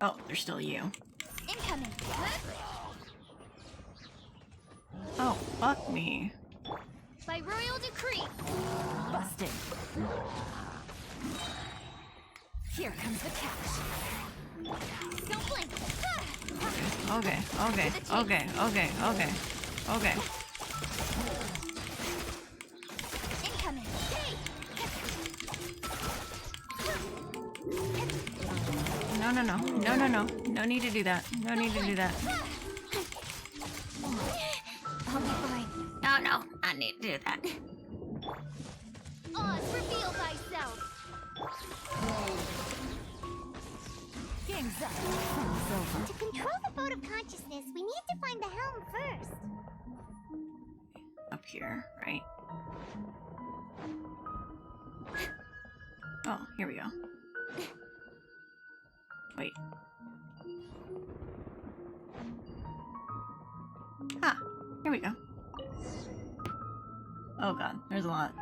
A: Oh, there's still you.
G: Incoming.
A: Oh, fuck me.
G: By royal decree.
K: Busted. Here comes the catch.
G: Don't blink.
A: Okay, okay, okay, okay, okay, okay.
G: Incoming. Hey!
A: No, no, no. No, no, no. No need to do that. No need to do that.
G: I'll be fine.
A: No, no. I need to do that.
G: Oz, reveal thyself.
K: Game's up. Fun's over.
G: To control the boat of consciousness, we need to find the helm first.
A: Up here, right? Oh, here we go. Wait. Ah, here we go. Oh god, there's a lot.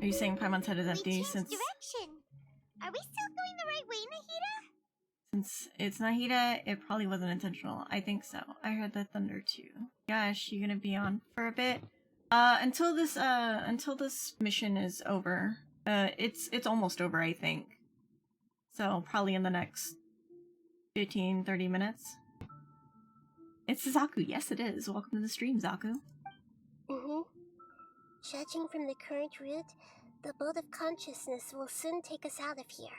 A: Are you saying Paimon's head is empty since
G: Direction. Are we still going the right way, Nahida?
A: since it's Nahida? It probably wasn't intentional. I think so. I heard the thunder too. Gosh, you gonna be on for a bit? Until this mission is over. It's almost over, I think. So probably in the next 15-30 minutes. It's Zaku. Yes, it is. Welcome to the stream, Zaku.
G: Judging from the current route, the boat of consciousness will soon take us out of here.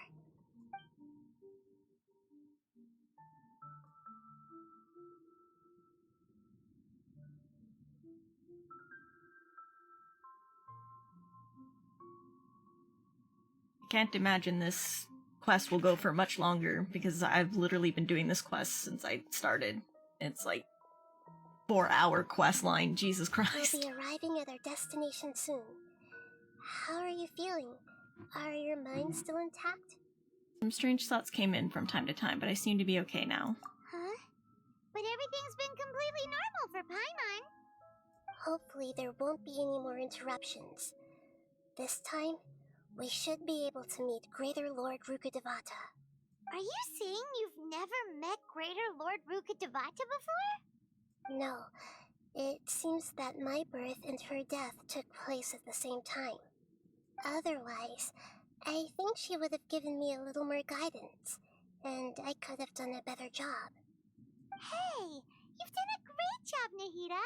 A: I can't imagine this quest will go for much longer because I've literally been doing this quest since I started. It's like 4-hour quest line. Jesus Christ.
G: We'll be arriving at our destination soon. How are you feeling? Are your minds still intact?
A: Some strange thoughts came in from time to time, but I seem to be okay now.
G: Huh? But everything's been completely normal for Paimon. Hopefully there won't be any more interruptions. This time, we should be able to meet Greater Lord Rukkhadevata. Are you saying you've never met Greater Lord Rukkhadevata before? No, It seems that my birth and her death took place at the same time. Otherwise, I think she would have given me a little more guidance, and I could have done a better job.
B: Hey, you've done a great job, Nahida.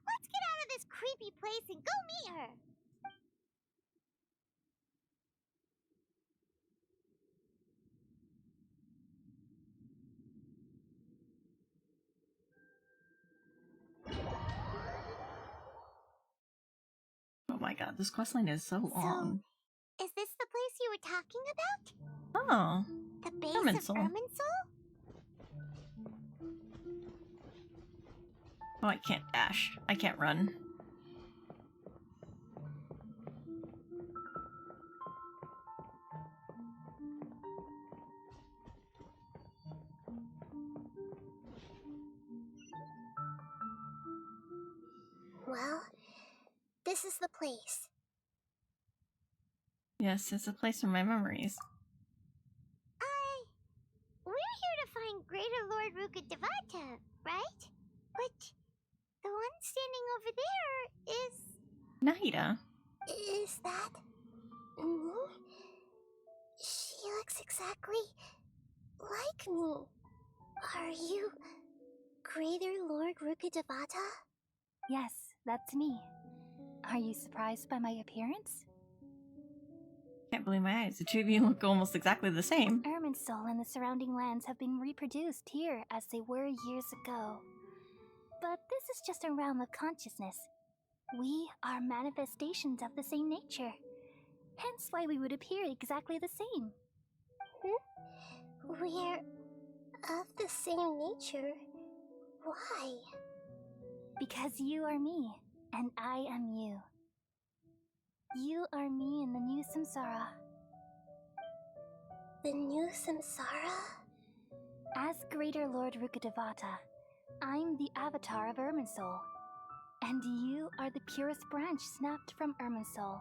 B: Let's get out of this creepy place and go meet her.
A: Oh my god, this questline is so long.
B: Is this the place you were talking about?
A: Oh.
B: The base
A: Irminsul.
B: of Irminsul?
A: Oh, I can't dash. I can't run.
G: Well, this is the place.
A: Yes, it's a place for my memories.
B: We're here to find Greater Lord Rukkhadevata, right? But the one standing over there is...
A: Nahida.
G: Is that... me? She looks exactly like me. Are you Greater Lord Rukkhadevata?
K: Yes, that's me. Are you surprised by my appearance?
A: Can't believe my eyes. The two of you look almost exactly the same.
K: Irminsul and the surrounding lands have been reproduced here as they were years ago. But this is just a realm of consciousness. We are manifestations of the same nature. Hence why we would appear exactly the same.
G: We're of the same nature. Why?
K: Because you are me, and I am you. You are me in the new samsara.
G: The new samsara?
K: As Greater Lord Rukkhadevata, I'm the avatar of Irminsul. And you are the purest branch snapped from Irminsul.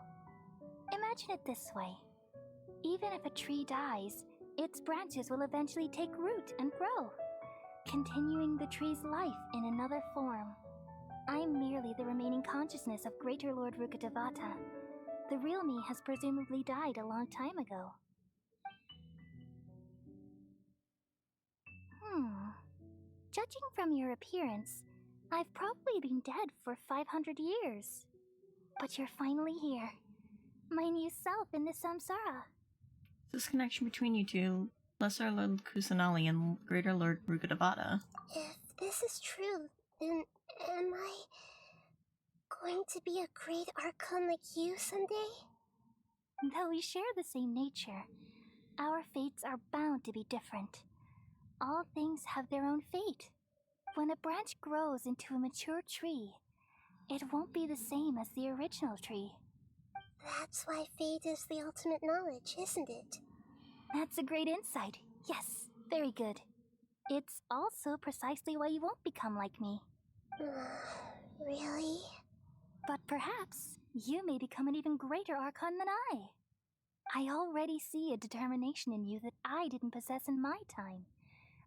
K: Imagine it this way. Even if a tree dies, its branches will eventually take root and grow, continuing the tree's life in another form. I'm merely the remaining consciousness of Greater Lord Rukkhadevata. The real me has presumably died a long time ago. Judging from your appearance, I've probably been dead for 500 years. But you're finally here. My new self in the samsara.
A: This connection between you two, Lesser Lord Kusanali and Greater Lord Rukkhadevata.
G: If this is true, then am I going to be a great Archon like you someday?
K: Though we share the same nature, our fates are bound to be different. All things have their own fate. When a branch grows into a mature tree, it won't be the same as the original tree.
G: That's why fate is the ultimate knowledge, isn't it?
K: That's a great insight. Yes, very good. It's also precisely why you won't become like me.
G: Really?
K: But perhaps you may become an even greater Archon than I. I already see a determination in you that I didn't possess in my time,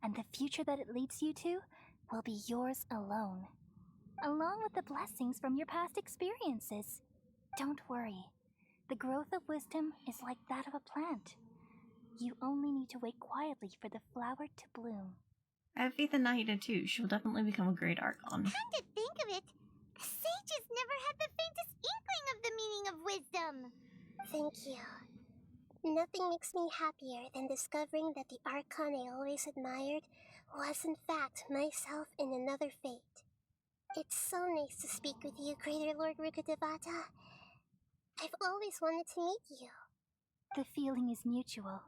K: and the future that it leads you to will be yours alone, along with the blessings from your past experiences. Don't worry. The growth of wisdom is like that of a plant. You only need to wait quietly for the flower to bloom.
A: I have faith in Nahida too. She'll definitely become a great Archon.
B: Come to think of it, sages never had the faintest inkling of the meaning of wisdom.
G: Thank you. Nothing makes me happier than discovering that the Archon I always admired was in fact myself in another fate. It's so nice to speak with you, Greater Lord Rukkhadevata. I've always wanted to meet you.
K: The feeling is mutual.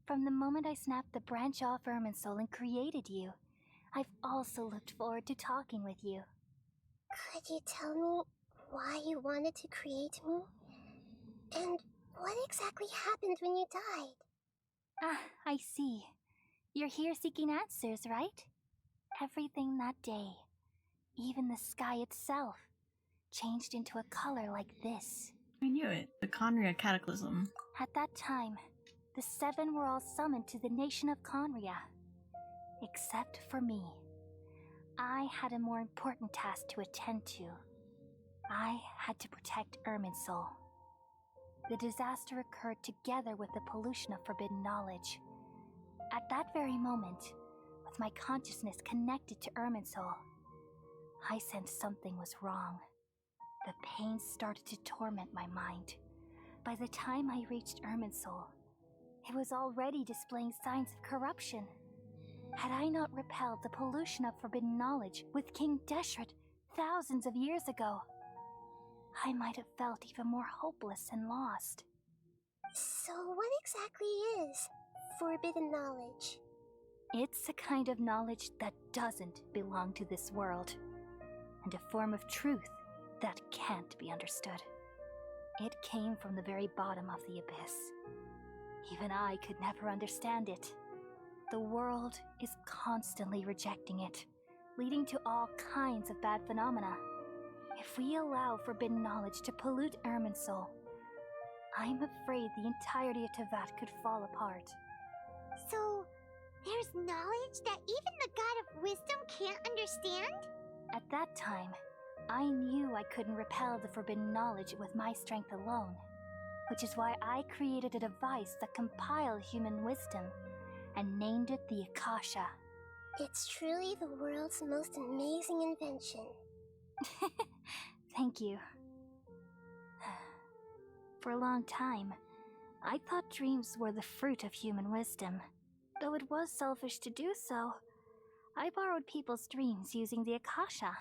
K: From the moment I snapped the branch off Irminsul and created you, I've also looked forward to talking with you.
G: Could you tell me why you wanted to create me? And what exactly happened when you died?
K: Ah, I see. You're here seeking answers, right? Everything that day, even the sky itself, changed into a color like this.
A: I knew it. The Conria Cataclysm.
K: At that time, the seven were all summoned to the nation of Conria. Except for me. I had a more important task to attend to. I had to protect Irminsul. The disaster occurred together with the pollution of forbidden knowledge. At that very moment, with my consciousness connected to Irminsul, I sensed something was wrong. The pain started to torment my mind. By the time I reached Irminsul, it was already displaying signs of corruption. Had I not repelled the pollution of forbidden knowledge with King Deshret thousands of years ago, I might have felt even more hopeless and lost.
G: So what exactly is forbidden knowledge?
K: It's a kind of knowledge that doesn't belong to this world, and a form of truth that can't be understood. It came from the very bottom of the abyss. Even I could never understand it. The world is constantly rejecting it, leading to all kinds of bad phenomena. If we allow forbidden knowledge to pollute Irminsul, I'm afraid the entirety of Tevat could fall apart.
G: So, there's knowledge that even the God of Wisdom can't understand?
K: At that time, I knew I couldn't repel the forbidden knowledge with my strength alone, which is why I created a device that compiled human wisdom and named it the Akasha.
G: It's truly the world's most amazing invention.
K: Thank you. For a long time, I thought dreams were the fruit of human wisdom. Though it was selfish to do so, I borrowed people's dreams using the Akasha.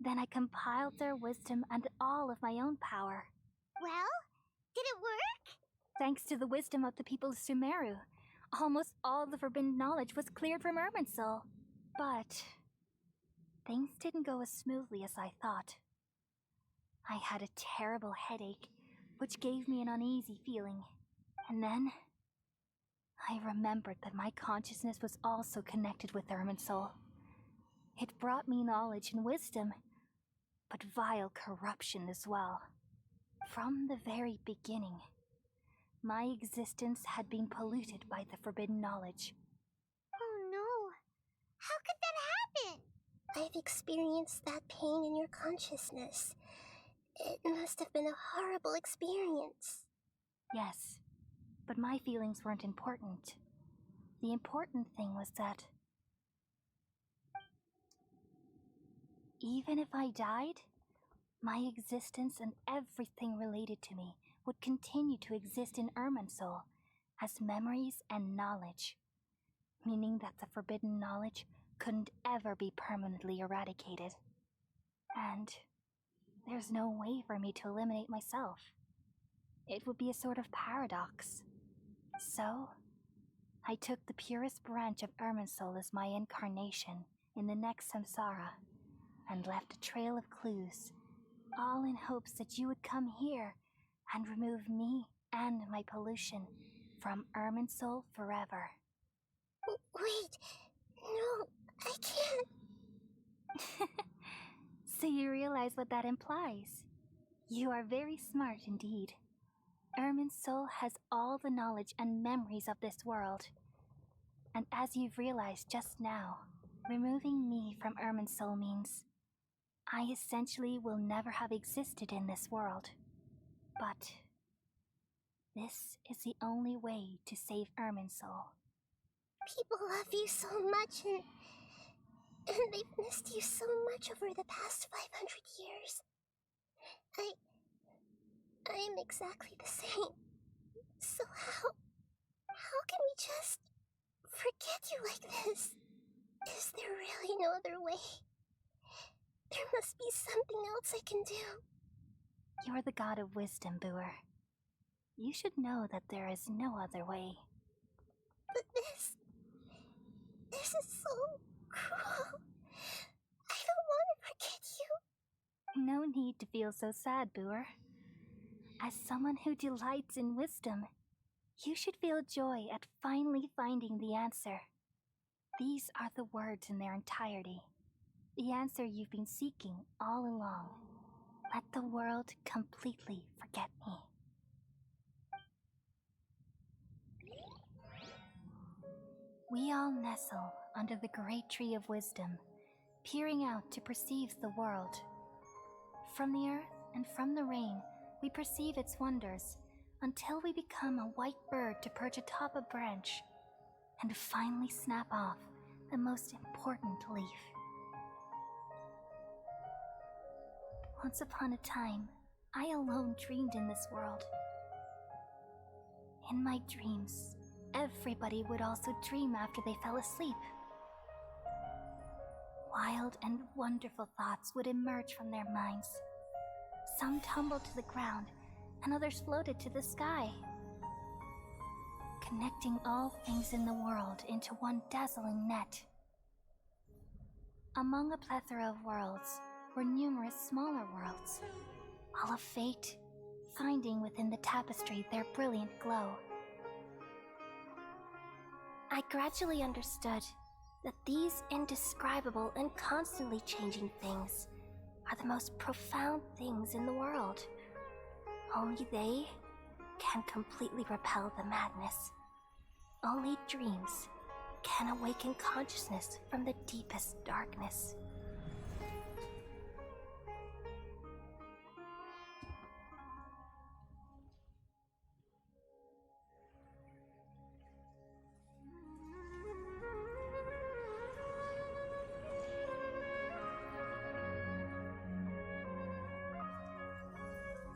K: Then I compiled their wisdom and all of my own power.
G: Well, did it work?
K: Thanks to the wisdom of the people of Sumeru, almost all the forbidden knowledge was cleared from Irminsul. But things didn't go as smoothly as I thought. I had a terrible headache, which gave me an uneasy feeling. And then I remembered that my consciousness was also connected with Irminsul. It brought me knowledge and wisdom, but vile corruption as well. From the very beginning, my existence had been polluted by the forbidden knowledge.
G: Oh no! How could that happen? I've experienced that pain in your consciousness. It must have been a horrible experience.
K: Yes, but my feelings weren't important. The important thing was that even if I died, my existence and everything related to me would continue to exist in Irminsul as memories and knowledge, meaning that the forbidden knowledge couldn't ever be permanently eradicated. And there's no way for me to eliminate myself. It would be a sort of paradox. So, I took the purest branch of Irminsul as my incarnation in the next samsara, and left a trail of clues, all in hopes that you would come here and remove me and my pollution from Irminsul forever.
G: Wait, no, I can't.
K: So you realize what that implies. You are very smart indeed. Irminsul has all the knowledge and memories of this world. And as you've realized just now, removing me from Irminsul means I essentially will never have existed in this world. But this is the only way to save Irminsul.
G: People love you so much, and they've missed you so much over the past 500 years. I am exactly the same. So how can we just forget you like this? Is there really no other way? There must be something else I can do.
K: You're the god of wisdom, Booer. You should know that there is no other way.
G: But this is so cruel. I don't want to forget you.
K: No need to feel so sad, Booer. As someone who delights in wisdom, you should feel joy at finally finding the answer. These are the words in their entirety. The answer you've been seeking all along. Let the world completely forget me. We all nestle under the great tree of wisdom, peering out to perceive the world. From the earth and from the rain, we perceive its wonders, until we become a white bird to perch atop a branch, and finally snap off the most important leaf. Once upon a time, I alone dreamed in this world. In my dreams, everybody would also dream after they fell asleep. Wild and wonderful thoughts would emerge from their minds. Some tumbled to the ground, and others floated to the sky, connecting all things in the world into one dazzling net. Among a plethora of worlds were numerous smaller worlds, all of fate, finding within the tapestry their brilliant glow. I gradually understood that these indescribable and constantly changing things are the most profound things in the world. Only they can completely repel the madness. Only dreams can awaken consciousness from the deepest darkness.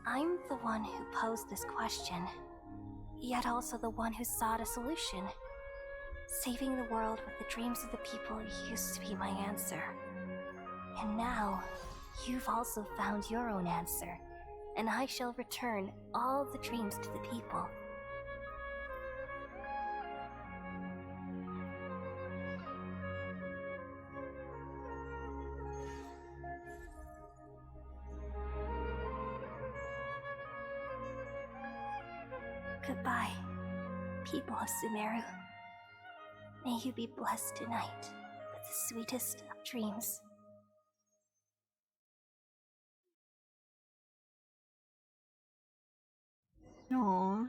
K: I'm the one who posed this question, yet also the one who sought a solution. Saving the world with the dreams of the people used to be my answer. And now, you've also found your own answer, and I shall return all the dreams to the people. Goodbye, people of Sumeru. May you be blessed tonight with the sweetest of dreams.
A: Aww.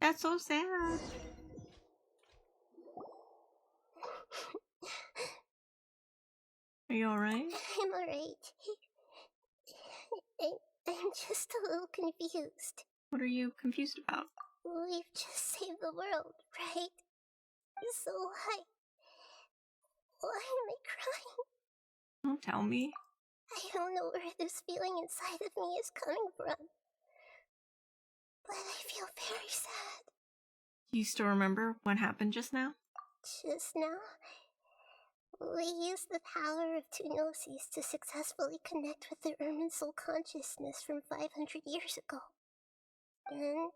A: That's so sad. Are you alright?
G: I'm alright. I'm just a little confused.
A: What are you confused about?
G: We've just saved the world, right? So why am I crying?
A: Don't tell me.
G: I don't know where this feeling inside of me is coming from, but I feel very sad.
A: You still remember what happened just now?
G: Just now, we used the power of two gnosis to successfully connect with the Irminsul consciousness from 500 years ago. Then,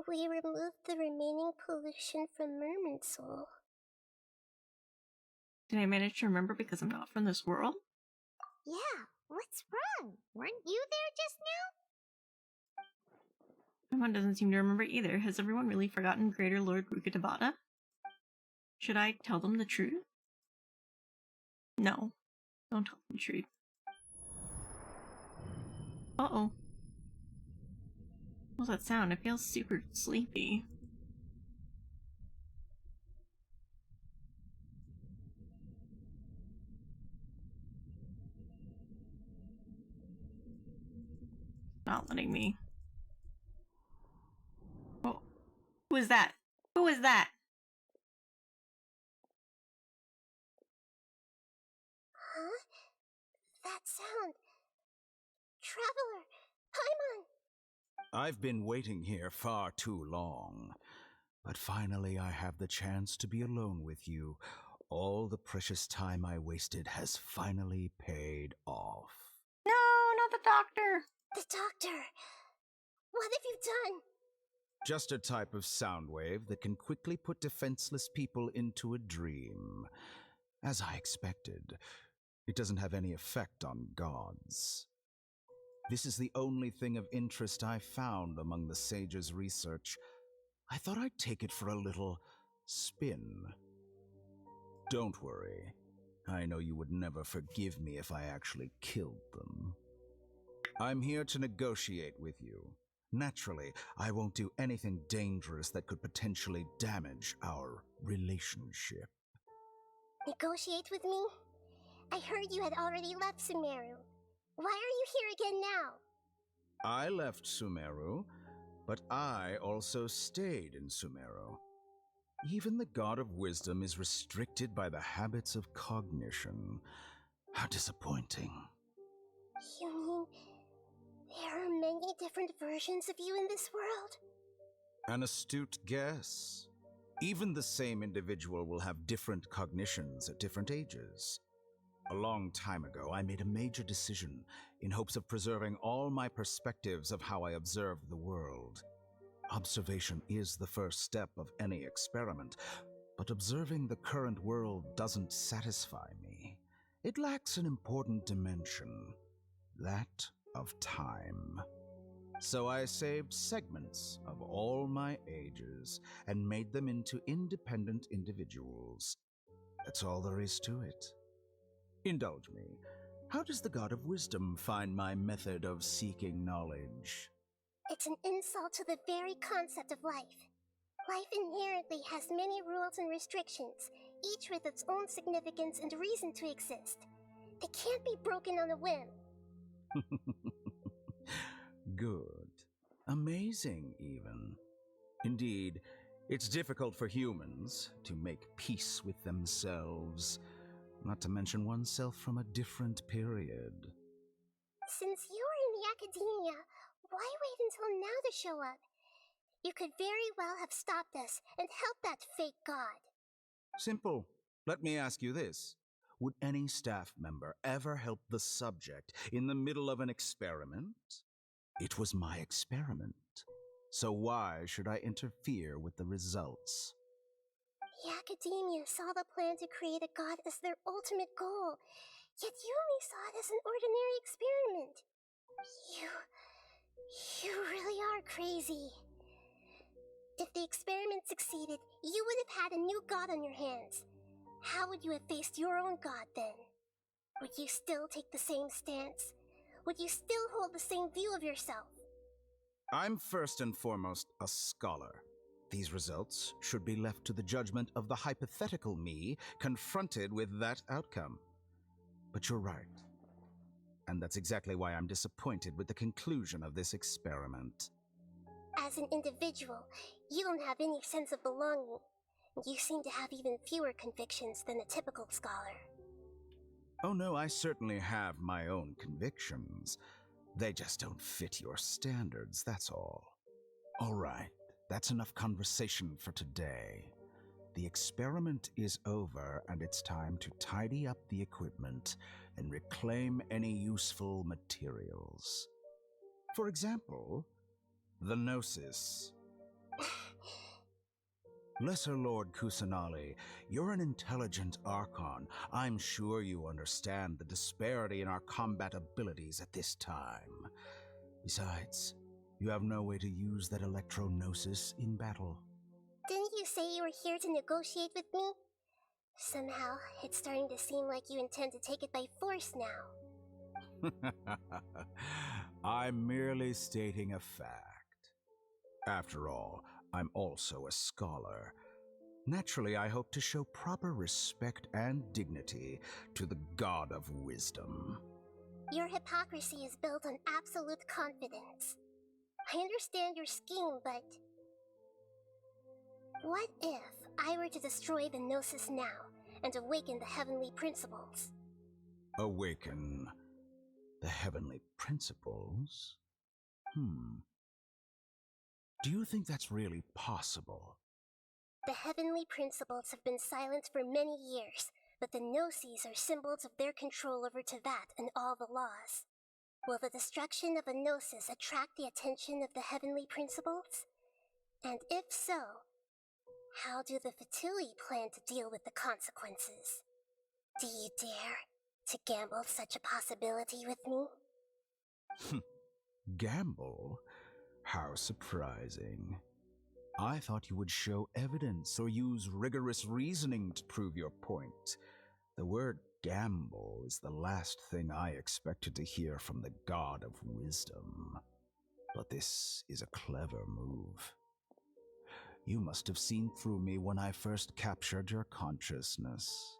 G: we removed the remaining pollution from Irminsul.
A: Did I manage to remember because I'm not from this world?
G: Yeah, what's wrong? Weren't you there just now?
A: My mom doesn't seem to remember either. Has everyone really forgotten Greater Lord Rukkhadevata? Should I tell them the truth? No. Don't tell them the truth. Uh-oh. What's that sound? It feels super sleepy. Not letting me. Oh. Who is that? Who is that?
G: Huh? That sound. Traveler! Paimon!
J: I've been waiting here far too long, but finally I have the chance to be alone with you. All the precious time I wasted has finally paid off.
A: No, not the doctor!
G: The doctor! What have you done?
J: Just a type of sound wave that can quickly put defenseless people into a dream. As I expected, it doesn't have any effect on gods. This is the only thing of interest I found among the sage's research. I thought I'd take it for a little spin. Don't worry. I know you would never forgive me if I actually killed them. I'm here to negotiate with you. Naturally, I won't do anything dangerous that could potentially damage our relationship.
G: Negotiate with me? I heard you had already left Sumeru. Why are you here again now?
J: I left Sumeru, but I also stayed in Sumeru. Even the God of Wisdom is restricted by the habits of cognition. How disappointing.
G: You mean there are many different versions of you in this world?
J: An astute guess. Even the same individual will have different cognitions at different ages. A long time ago, I made a major decision in hopes of preserving all my perspectives of how I observe the world. Observation is the first step of any experiment, but observing the current world doesn't satisfy me. It lacks an important dimension, that of time. So I saved segments of all my ages and made them into independent individuals. That's all there is to it. Indulge me. How does the God of Wisdom find my method of seeking knowledge?
G: It's an insult to the very concept of life. Life inherently has many rules and restrictions, each with its own significance and reason to exist. They can't be broken on a whim.
J: Good. Amazing, even. Indeed, it's difficult for humans to make peace with themselves, not to mention oneself from a different period.
G: Since you were in the academia, why wait until now to show up? You could very well have stopped us and helped that fake god.
J: Simple. Let me ask you this. Would any staff member ever help the subject in the middle of an experiment? It was my experiment. So why should I interfere with the results?
G: The academia saw the plan to create a god as their ultimate goal, yet you only saw it as an ordinary experiment. You really are crazy. If the experiment succeeded, you would have had a new god on your hands. How would you have faced your own god then? Would you still take the same stance? Would you still hold the same view of yourself?
J: I'm first and foremost a scholar. These results should be left to the judgment of the hypothetical me confronted with that outcome. But you're right. And that's exactly why I'm disappointed with the conclusion of this experiment.
G: As an individual, you don't have any sense of belonging. You seem to have even fewer convictions than a typical scholar.
J: Oh no, I certainly have my own convictions. They just don't fit your standards, that's all. All right, that's enough conversation for today. The experiment is over, and it's time to tidy up the equipment and reclaim any useful materials. For example, the Gnosis. Lesser Lord Kusanali, you're an intelligent Archon. I'm sure you understand the disparity in our combat abilities at this time. Besides, you have no way to use that Electro-Gnosis in battle.
G: Didn't you say you were here to negotiate with me? Somehow, it's starting to seem like you intend to take it by force now.
J: I'm merely stating a fact. After all, I'm also a scholar. Naturally, I hope to show proper respect and dignity to the God of Wisdom.
G: Your hypocrisy is built on absolute confidence. I understand your scheme, but... what if I were to destroy the Gnosis now and awaken the heavenly principles?
J: Awaken the heavenly principles? Do you think that's really possible?
G: The heavenly principles have been silent for many years, but the Gnosis are symbols of their control over Teyvat and all the laws. Will the destruction of a Gnosis attract the attention of the heavenly principles? And if so, how do the Fatui plan to deal with the consequences? Do you dare to gamble such a possibility with me?
J: Gamble? How surprising. I thought you would show evidence or use rigorous reasoning to prove your point. The word gamble is the last thing I expected to hear from the God of Wisdom. But this is a clever move. You must have seen through me when I first captured your consciousness.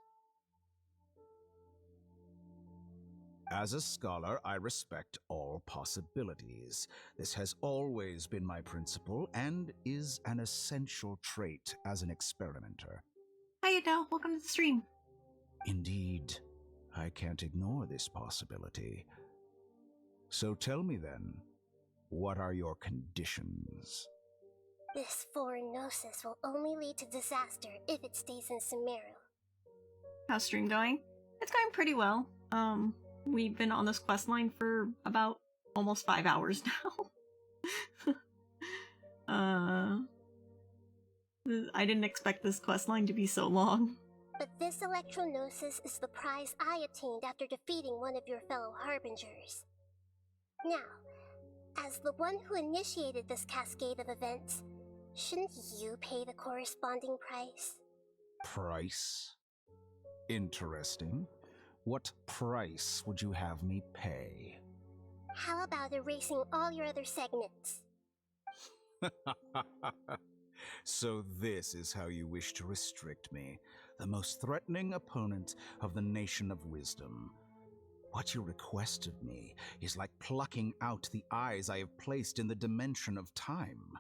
J: As a scholar, I respect all possibilities. This has always been my principle and is an essential trait as an experimenter.
A: Hi, Adele. Welcome to the stream.
J: Indeed, I can't ignore this possibility. So tell me then, what are your conditions?
G: This foreign gnosis will only lead to disaster if it stays in Sumeru.
A: How's stream going? It's going pretty well. We've been on this quest line for about almost 5 hours now. I didn't expect this quest line to be so long.
G: But this electro-gnosis is the prize I obtained after defeating one of your fellow harbingers. Now, as the one who initiated this cascade of events, shouldn't you pay the corresponding price?
J: Price? Interesting. What price would you have me pay?
G: How about erasing all your other segments?
J: So this is how you wish to restrict me, the most threatening opponent of the Nation of Wisdom. What you request of me is like plucking out the eyes I have placed in the dimension of time.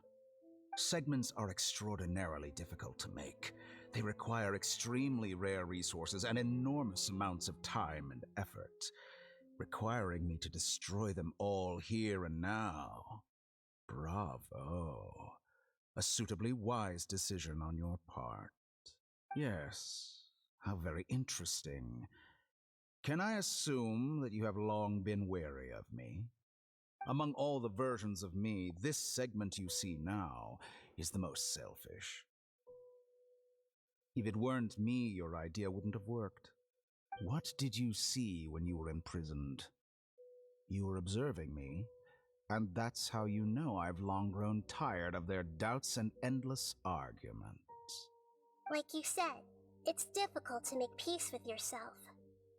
J: Segments are extraordinarily difficult to make. They require extremely rare resources and enormous amounts of time and effort, requiring me to destroy them all here and now. Bravo. A suitably wise decision on your part. Yes, how very interesting. Can I assume that you have long been wary of me? Among all the versions of me, this segment you see now is the most selfish. If it weren't me, your idea wouldn't have worked. What did you see when you were imprisoned? You were observing me, and that's how you know I've long grown tired of their doubts and endless arguments.
G: Like you said, it's difficult to make peace with yourself.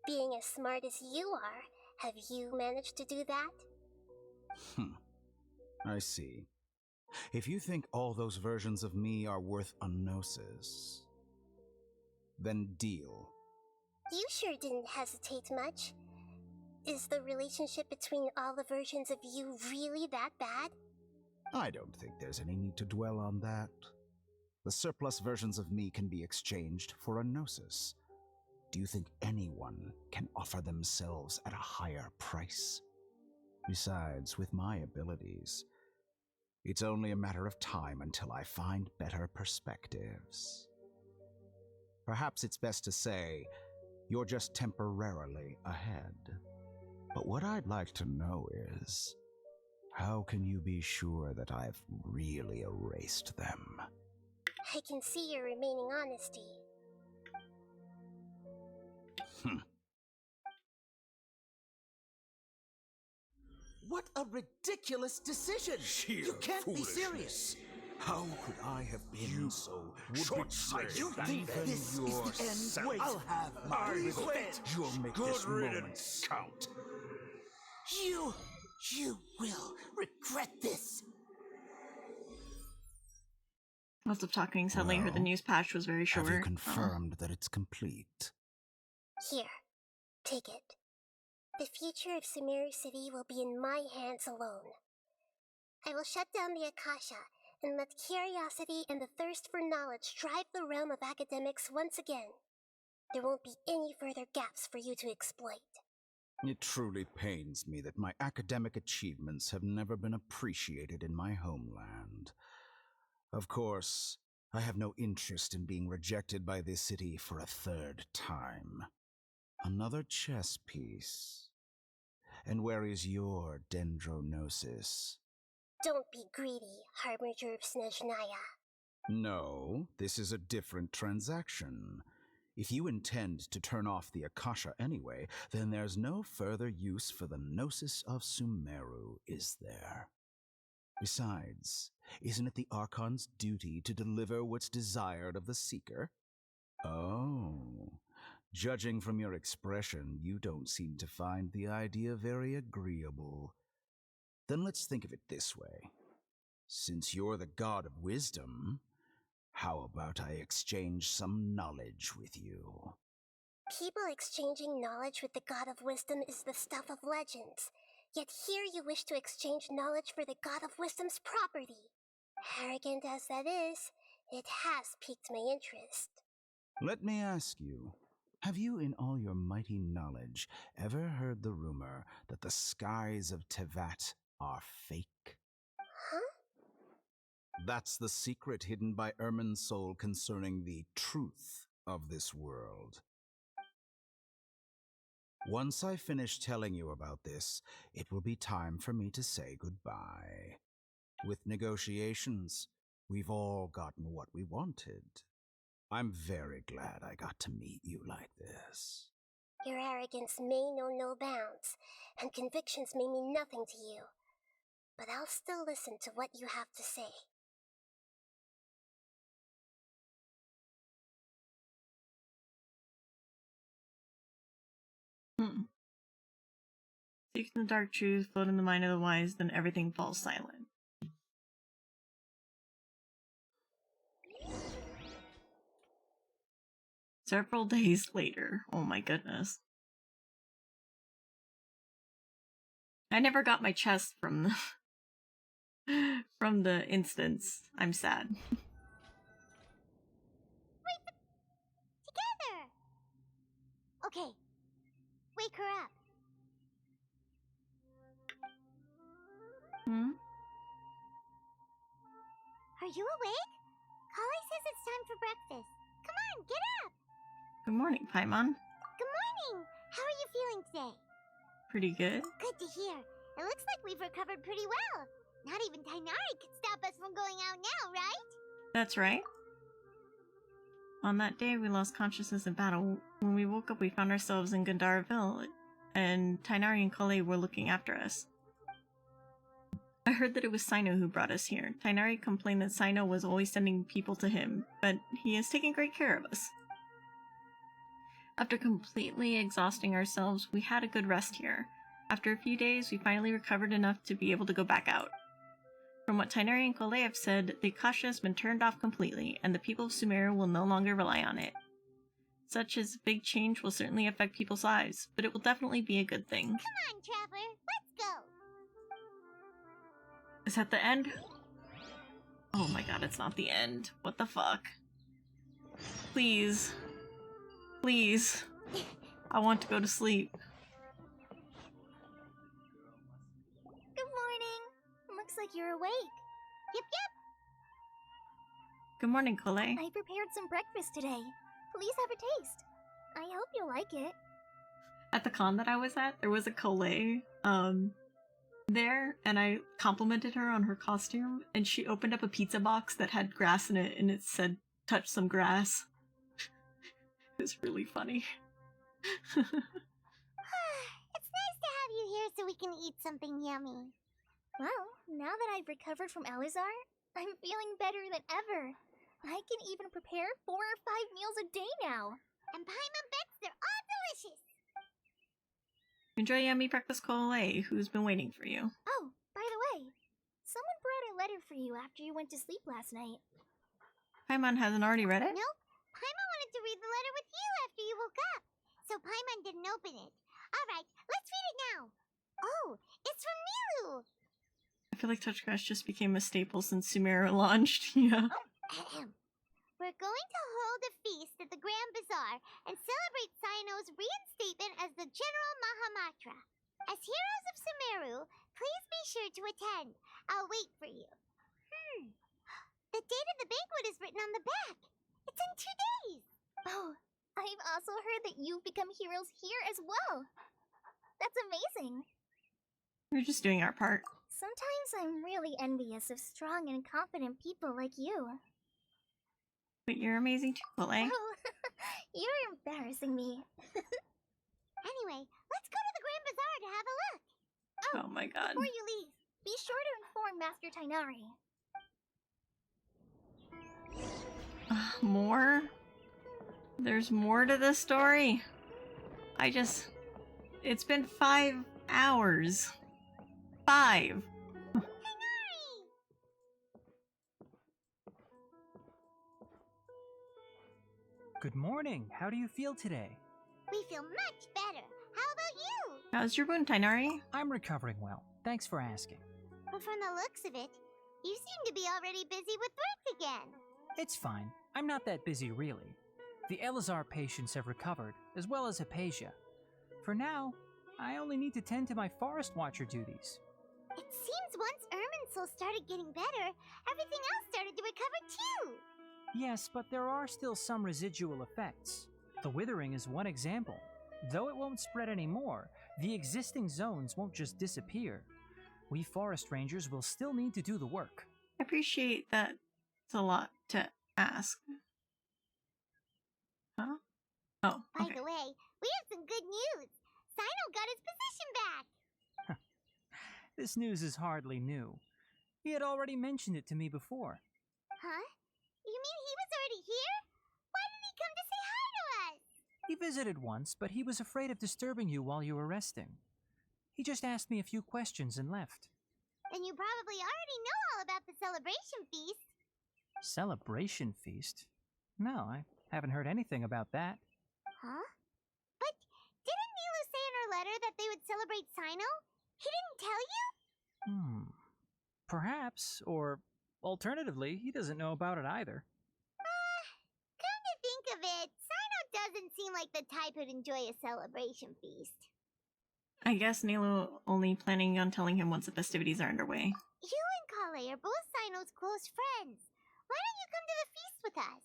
G: Being as smart as you are, have you managed to do that?
J: I see. If you think all those versions of me are worth a gnosis, then deal.
G: You sure didn't hesitate much. Is the relationship between all the versions of you really that bad?
J: I don't think there's any need to dwell on that. The surplus versions of me can be exchanged for a gnosis. Do you think anyone can offer themselves at a higher price? Besides, with my abilities, it's only a matter of time until I find better perspectives. Perhaps it's best to say, you're just temporarily ahead. But what I'd like to know is, how can you be sure that I've really erased them?
G: I can see your remaining honesty.
N: What a ridiculous decision!
J: Sheer
N: You can't be
J: foolishness.
N: serious!
J: How could I have been so short-sighted?
N: You think this is the end? Wait,
J: I'll have my
N: I
J: revenge.
N: quit.
J: You'll make
N: Good
J: this moment
N: riddance.
J: count.
N: You will regret this!
A: Lots of talking. Suddenly heard the news patch was very short.
J: Have you confirmed that it's complete?
G: Here, take it. The future of Sumeru City will be in my hands alone. I will shut down the Akasha and let curiosity and the thirst for knowledge drive the realm of academics once again. There won't be any further gaps for you to exploit.
J: It truly pains me that my academic achievements have never been appreciated in my homeland. Of course, I have no interest in being rejected by this city for a third time. Another chess piece. And where is your dendronosis?
G: Don't be greedy, Harbinger of Snezhnaya.
J: No, this is a different transaction. If you intend to turn off the Akasha anyway, then there's no further use for the Gnosis of Sumeru, is there? Besides, isn't it the Archon's duty to deliver what's desired of the Seeker? Oh, judging from your expression, you don't seem to find the idea very agreeable. Then let's think of it this way. Since you're the god of wisdom, how about I exchange some knowledge with you?
Q: People exchanging knowledge with the God of Wisdom is the stuff of legends. Yet here you wish to exchange knowledge for the God of Wisdom's property. Arrogant as that is, it has piqued my interest.
J: Let me ask you, have you in all your mighty knowledge ever heard the rumor that the skies of Tevat are fake?
Q: Huh?
J: That's the secret hidden by Irminsul concerning the truth of this world. Once I finish telling you about this, it will be time for me to say goodbye. With negotiations, we've all gotten what we wanted. I'm very glad I got to meet you like this.
Q: Your arrogance may know no bounds, and convictions may mean nothing to you. But I'll still listen to what you have to say.
A: Seek the dark truth, float in the mind of the wise, then everything falls silent. Several days later. Oh my goodness. I never got my chest from the from the instance. I'm sad.
G: Together! Okay. Wake her up.
A: Hmm?
G: Are you awake? Kale says it's time for breakfast. Come on, get up!
A: Good morning, Paimon.
G: Good morning! How are you feeling today?
A: Pretty good.
G: Good to hear. It looks like we've recovered pretty well. Not even Tainari could stop us from going out now, right?
A: That's right. On that day, we lost consciousness in battle. When we woke up, we found ourselves in Gandaraville, and Tainari and Kale were looking after us. I heard that it was Sino who brought us here. Tainari complained that Sino was always sending people to him, but he is taking great care of us. After completely exhausting ourselves, we had a good rest here. After a few days, we finally recovered enough to be able to go back out. From what Tainari and Kale have said, the Akasha has been turned off completely, and the people of Sumeru will no longer rely on it. Such as a big change will certainly affect people's lives, but it will definitely be a good thing.
G: Come on, Traveler, let's go!
A: Is that the end? Oh my god, it's not the end. What the fuck? Please. Please. I want to go to sleep.
B: Good morning. Looks like you're awake.
G: Yep.
A: Good morning, Kale.
B: I prepared some breakfast today. Please have a taste. I hope you'll like it.
A: At the con that I was at, there was a Kale, there, and I complimented her on her costume, and she opened up a pizza box that had grass in it, and it said, "Touch some grass." It was really funny.
G: It's nice to have you here so we can eat something yummy.
B: Well, now that I've recovered from Alizar, I'm feeling better than ever. I can even prepare 4 or 5 meals a day now.
G: And Paimon bets they're all delicious.
A: Enjoy yummy breakfast, Kale, who's been waiting for you.
B: Oh, by the way, someone brought a letter for you after you went to sleep last night.
A: Paimon hasn't already read it?
G: Nope. Paimon wanted to read the letter with you after you woke up. So Paimon didn't open it. Alright, let's read it now. Oh, it's from Milu.
A: I feel like Touch Grass just became a staple since Sumeru launched. Yeah.
G: We're going to hold a feast at the Grand Bazaar and celebrate Sino's reinstatement as the General Mahamatra. As heroes of Sumeru, please be sure to attend. I'll wait for you. The date of the banquet is written on the back. It's in 2 days.
B: Oh, I've also heard that you've become heroes here as well. That's amazing.
A: We're just doing our part.
B: Sometimes I'm really envious of strong and confident people like you.
A: But you're amazing too, Kale.
B: Oh, you're embarrassing me.
G: Anyway, let's go to the Grand Bazaar to have a look.
A: Oh my god.
B: Before you leave, be sure to inform Master Tainari.
A: More? There's more to this story? It's been 5 hours. 5!
U: Good morning. How do you feel today?
G: We feel much better. How about you?
A: How's your wound, Tainari?
P: I'm recovering well. Thanks for asking.
G: But from the looks of it, you seem to be already busy with work again.
P: It's fine. I'm not that busy, really. The Elazar patients have recovered, as well as Hypatia. For now, I only need to tend to my Forest Watcher duties.
G: It seems once Irminsul started getting better, everything else started to recover too.
P: Yes, but there are still some residual effects. The Withering is one example. Though it won't spread anymore, the existing zones won't just disappear. We Forest Rangers will still need to do the work.
A: I appreciate that. It's a lot to ask. Huh? Oh, okay.
G: By the way, we have some good news. Sino got his position back.
P: This news is hardly new. He had already mentioned it to me before.
G: Huh? You mean he was already here? Why didn't he come to say hi to us?
P: He visited once, but he was afraid of disturbing you while you were resting. He just asked me a few questions and left.
G: Then you probably already know all about the celebration feast.
P: Celebration feast? No, I haven't heard anything about that.
G: Huh? But didn't Nilu say in her letter that they would celebrate Sino? He didn't tell you?
P: Perhaps, or alternatively, he doesn't know about it either.
G: Come to think of it, Sino doesn't seem like the type who'd enjoy a celebration feast.
A: I guess Nilu only planning on telling him once the festivities are underway.
G: You and Kale are both Sino's close friends. Why don't you come to the feast with us?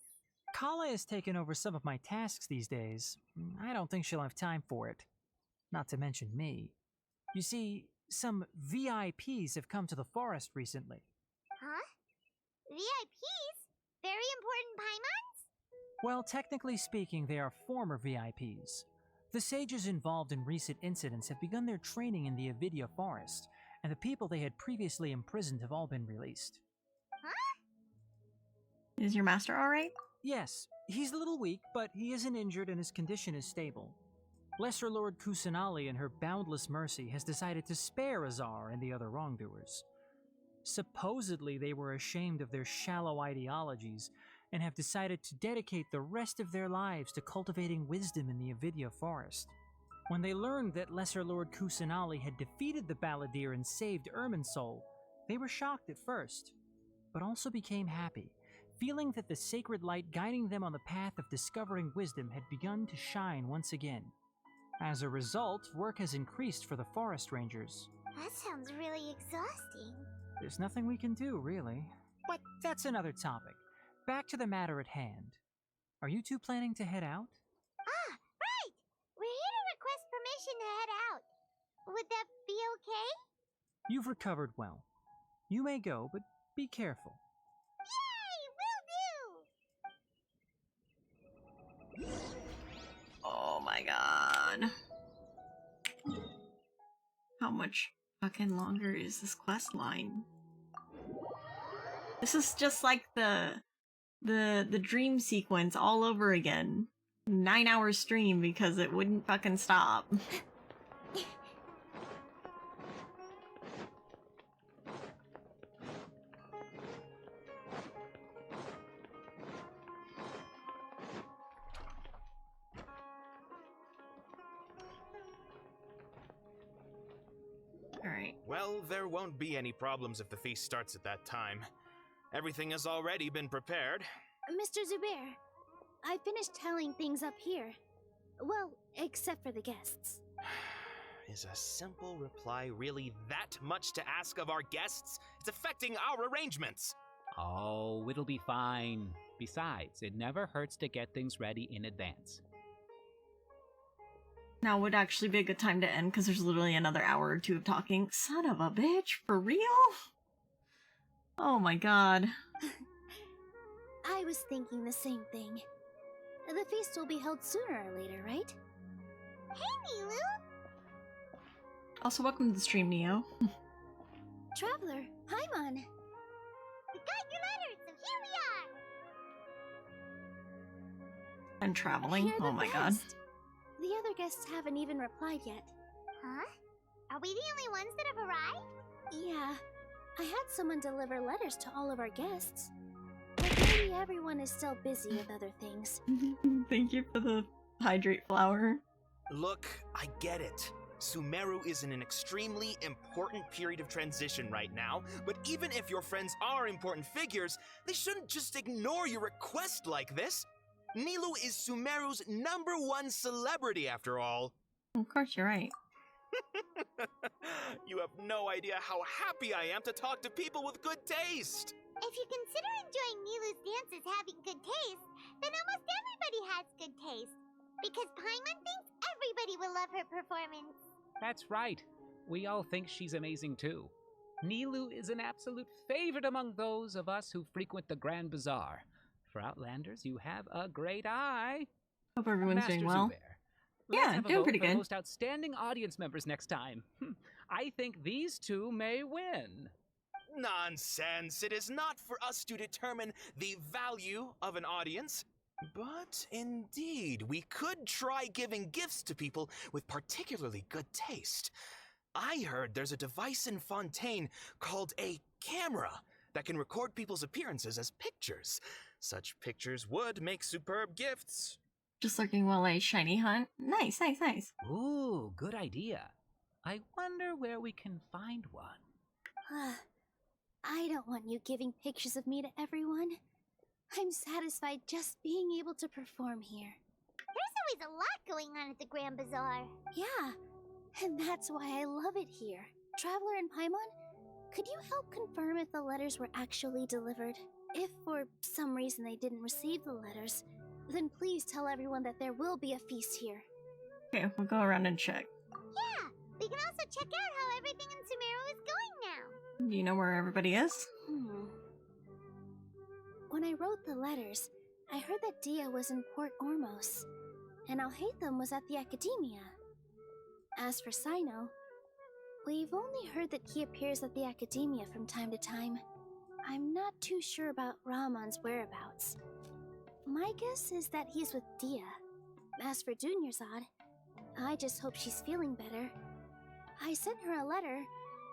P: Kala has taken over some of my tasks these days. I don't think she'll have time for it. Not to mention me. You see, some VIPs have come to the forest recently.
G: Huh? VIPs? Very important Paimons?
P: Well, technically speaking, they are former VIPs. The sages involved in recent incidents have begun their training in the Avidia forest, and the people they had previously imprisoned have all been released.
G: Huh?
A: Is your master alright?
P: Yes, he's a little weak, but he isn't injured and his condition is stable. Lesser Lord Kusanali, in her boundless mercy, has decided to spare Azar and the other wrongdoers. Supposedly, they were ashamed of their shallow ideologies and have decided to dedicate the rest of their lives to cultivating wisdom in the Avidia forest. When they learned that Lesser Lord Kusanali had defeated the Balladeer and saved Irminsul, they were shocked at first, but also became happy, feeling that the sacred light guiding them on the path of discovering wisdom had begun to shine once again. As a result, work has increased for the Forest Rangers.
G: That sounds really exhausting.
P: There's nothing we can do, really. But that's another topic. Back to the matter at hand. Are you two planning to head out?
G: Ah, right! We're here to request permission to head out. Would that be okay?
P: You've recovered well. You may go, but be careful.
G: Yay! Will do!
A: Oh my god. How much fucking longer is this quest line? This is just like the dream sequence all over again. 9-hour stream because it wouldn't fucking stop. Alright.
U: Well, there won't be any problems if the feast starts at that time. Everything has already been prepared.
B: Mr. Zubair, I finished telling things up here. Well, except for the guests.
U: Is a simple reply really that much to ask of our guests? It's affecting our arrangements.
V: Oh, it'll be fine. Besides, it never hurts to get things ready in advance.
A: Now would actually be a good time to end because there's literally another hour or two of talking. Son of a bitch, for real? Oh my god.
B: I was thinking the same thing. The feast will be held sooner or later, right?
G: Hey, Nilu!
A: Also, welcome to the stream, Neo.
B: Traveler, Paimon!
G: We got your letter, so here we are!
A: And traveling,
B: You're the
A: oh my god.
B: best. The other guests haven't even replied yet.
G: Huh? Are we the only ones that have arrived?
B: Yeah. I had someone deliver letters to all of our guests. But maybe everyone is still busy with other things.
A: Thank you for the hydrate flower.
U: Look, I get it. Sumeru is in an extremely important period of transition right now, but even if your friends are important figures, they shouldn't just ignore your request like this. Nilu is Sumeru's #1 celebrity after all.
A: Of course, you're right.
U: You have no idea how happy I am to talk to people with good taste.
G: If you consider enjoying Nilu's dances having good taste, then almost everybody has good taste. Because Paimon thinks everybody will love her performance.
V: That's right. We all think she's amazing too. Nilu is an absolute favorite among those of us who frequent the Grand Bazaar. For Outlanders, you have a great eye.
A: Hope everyone's
V: Master
A: doing well.
V: Zubair, let's
A: Yeah,
V: have a
A: doing
V: vote
A: pretty
V: for
A: good.
V: most outstanding audience members next time. I think these two may win.
U: Nonsense! It is not for us to determine the value of an audience. But indeed, we could try giving gifts to people with particularly good taste. I heard there's a device in Fontaine called a camera that can record people's appearances as pictures. Such pictures would make superb gifts.
A: Just looking while I shiny hunt. Nice, nice, nice.
V: Ooh, good idea. I wonder where we can find one.
B: I don't want you giving pictures of me to everyone. I'm satisfied just being able to perform here.
G: There's always a lot going on at the Grand Bazaar.
B: Yeah, and that's why I love it here. Traveler and Paimon, could you help confirm if the letters were actually delivered? If for some reason they didn't receive the letters, then please tell everyone that there will be a feast here.
A: Okay, we'll go around and check.
G: Yeah, we can also check out how everything in Sumeru is going now.
A: Do you know where everybody is?
B: When I wrote the letters, I heard that Dia was in Port Ormos, and Alhaitham was at the Academia. As for Sino, we've only heard that he appears at the Academia from time to time. I'm not too sure about Rahman's whereabouts. My guess is that he's with Dia. As for Dunyarzad, I just hope she's feeling better. I sent her a letter,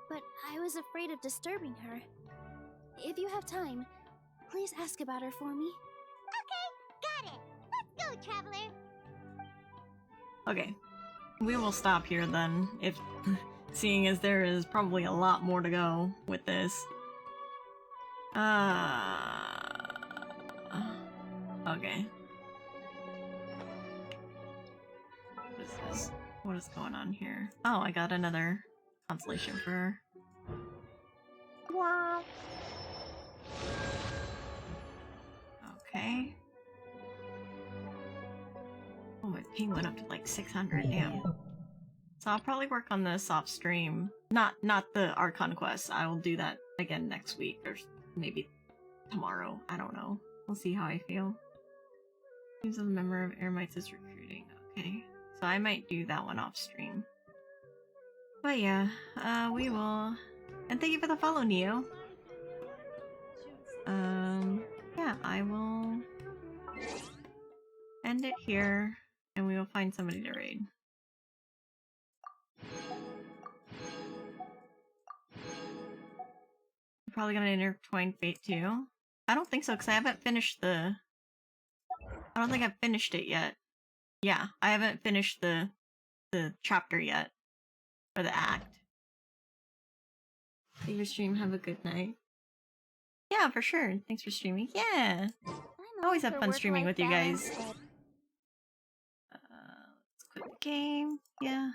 B: but I was afraid of disturbing her. If you have time, please ask about her for me.
G: Okay, got it. Let's go, Traveler.
A: Okay. We will stop here then, if seeing as there is probably a lot more to go with this. Okay. What is going on here? Oh, I got another consolation for her. Wow. Okay. Oh, my ping went up to like 600, damn. So I'll probably work on this off stream. Not the Archon quest. I will do that again next week, or maybe tomorrow. I don't know. We'll see how I feel. Seems a member of Eremites is recruiting. Okay. So I might do that one off stream. But yeah, we will. And thank you for the follow, Neo. Yeah, I will end it here, and we will find somebody to raid. You're probably gonna intertwine fate too. I don't think so, because I haven't finished the. I don't think I've finished it yet. Yeah, I haven't finished the chapter yet, or the act. See your stream. Have a good night. Yeah, for sure. Thanks for streaming. Yeah, I always have fun streaming with you guys. Let's quit the game. Yeah.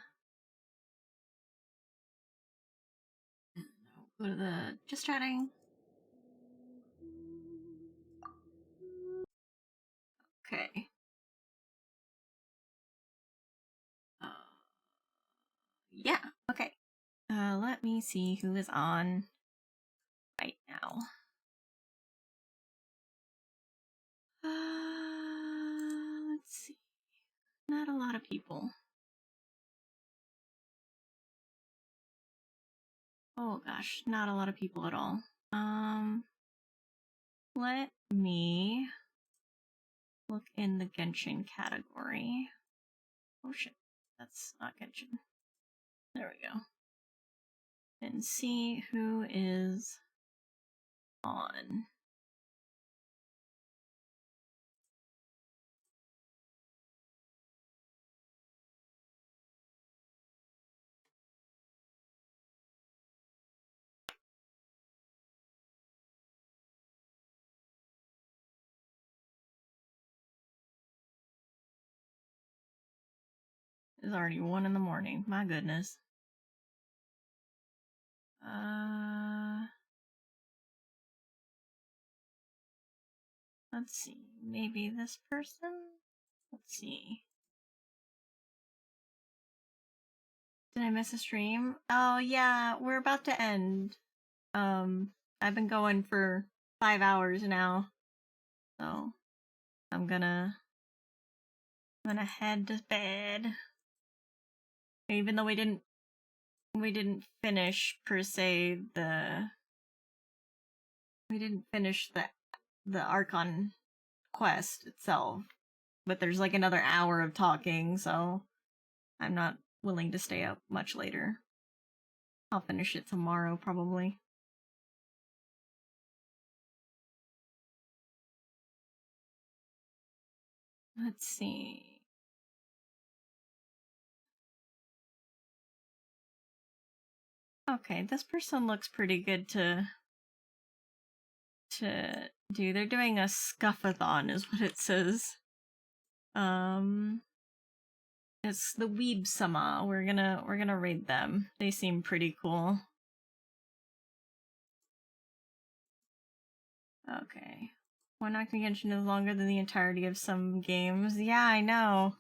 A: Go to the just chatting. Okay. Yeah. Okay. Let me see who is on right now. Let's see. Not a lot of people. Oh gosh, not a lot of people at all. Let me look in the Genshin category. Oh shit, that's not Genshin. There we go. And see who is on. It's already 1 in the morning. My goodness. Let's see. Maybe this person? Let's see. Did I miss a stream? Oh yeah, we're about to end. I've been going for 5 hours now. So I'm gonna head to bed. Even though we didn't finish per se we didn't finish the Archon quest itself. But there's like another hour of talking, so I'm not willing to stay up much later. I'll finish it tomorrow probably. Let's see. Okay, this person looks pretty good to do. They're doing a scuff-a-thon is what it says. It's the Weeb Sama. We're gonna raid them. They seem pretty cool. Okay. One active Genshin is longer than the entirety of some games. Yeah, I know.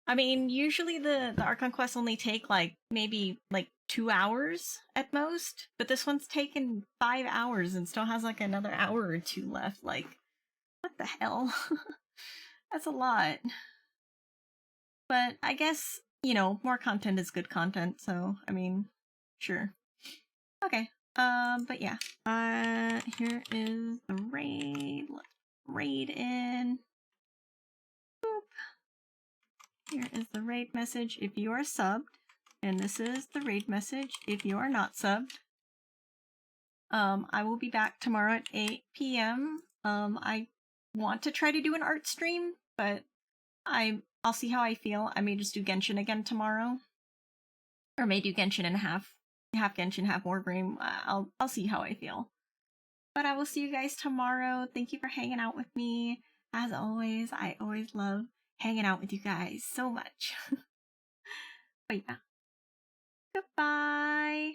A: I mean, usually the Archon quests only take like maybe like 2 hours at most, but this one's taken 5 hours and still has like another hour or 2 left. Like, what the hell? That's a lot. But I guess, you know, more content is good content, so I mean, sure. Okay. But yeah. Here is the raid. Let's raid in. Boop. Here is the raid message if you are subbed. And this is the raid message if you are not subbed. I will be back tomorrow at 8 p.m. I want to try to do an art stream, but I'll see how I feel. I may just do Genshin again tomorrow. Or may do Genshin and half Genshin, half Warframe. I'll see how I feel. But I will see you guys tomorrow. Thank you for hanging out with me. As always, I always love hanging out with you guys so much. But yeah. Goodbye.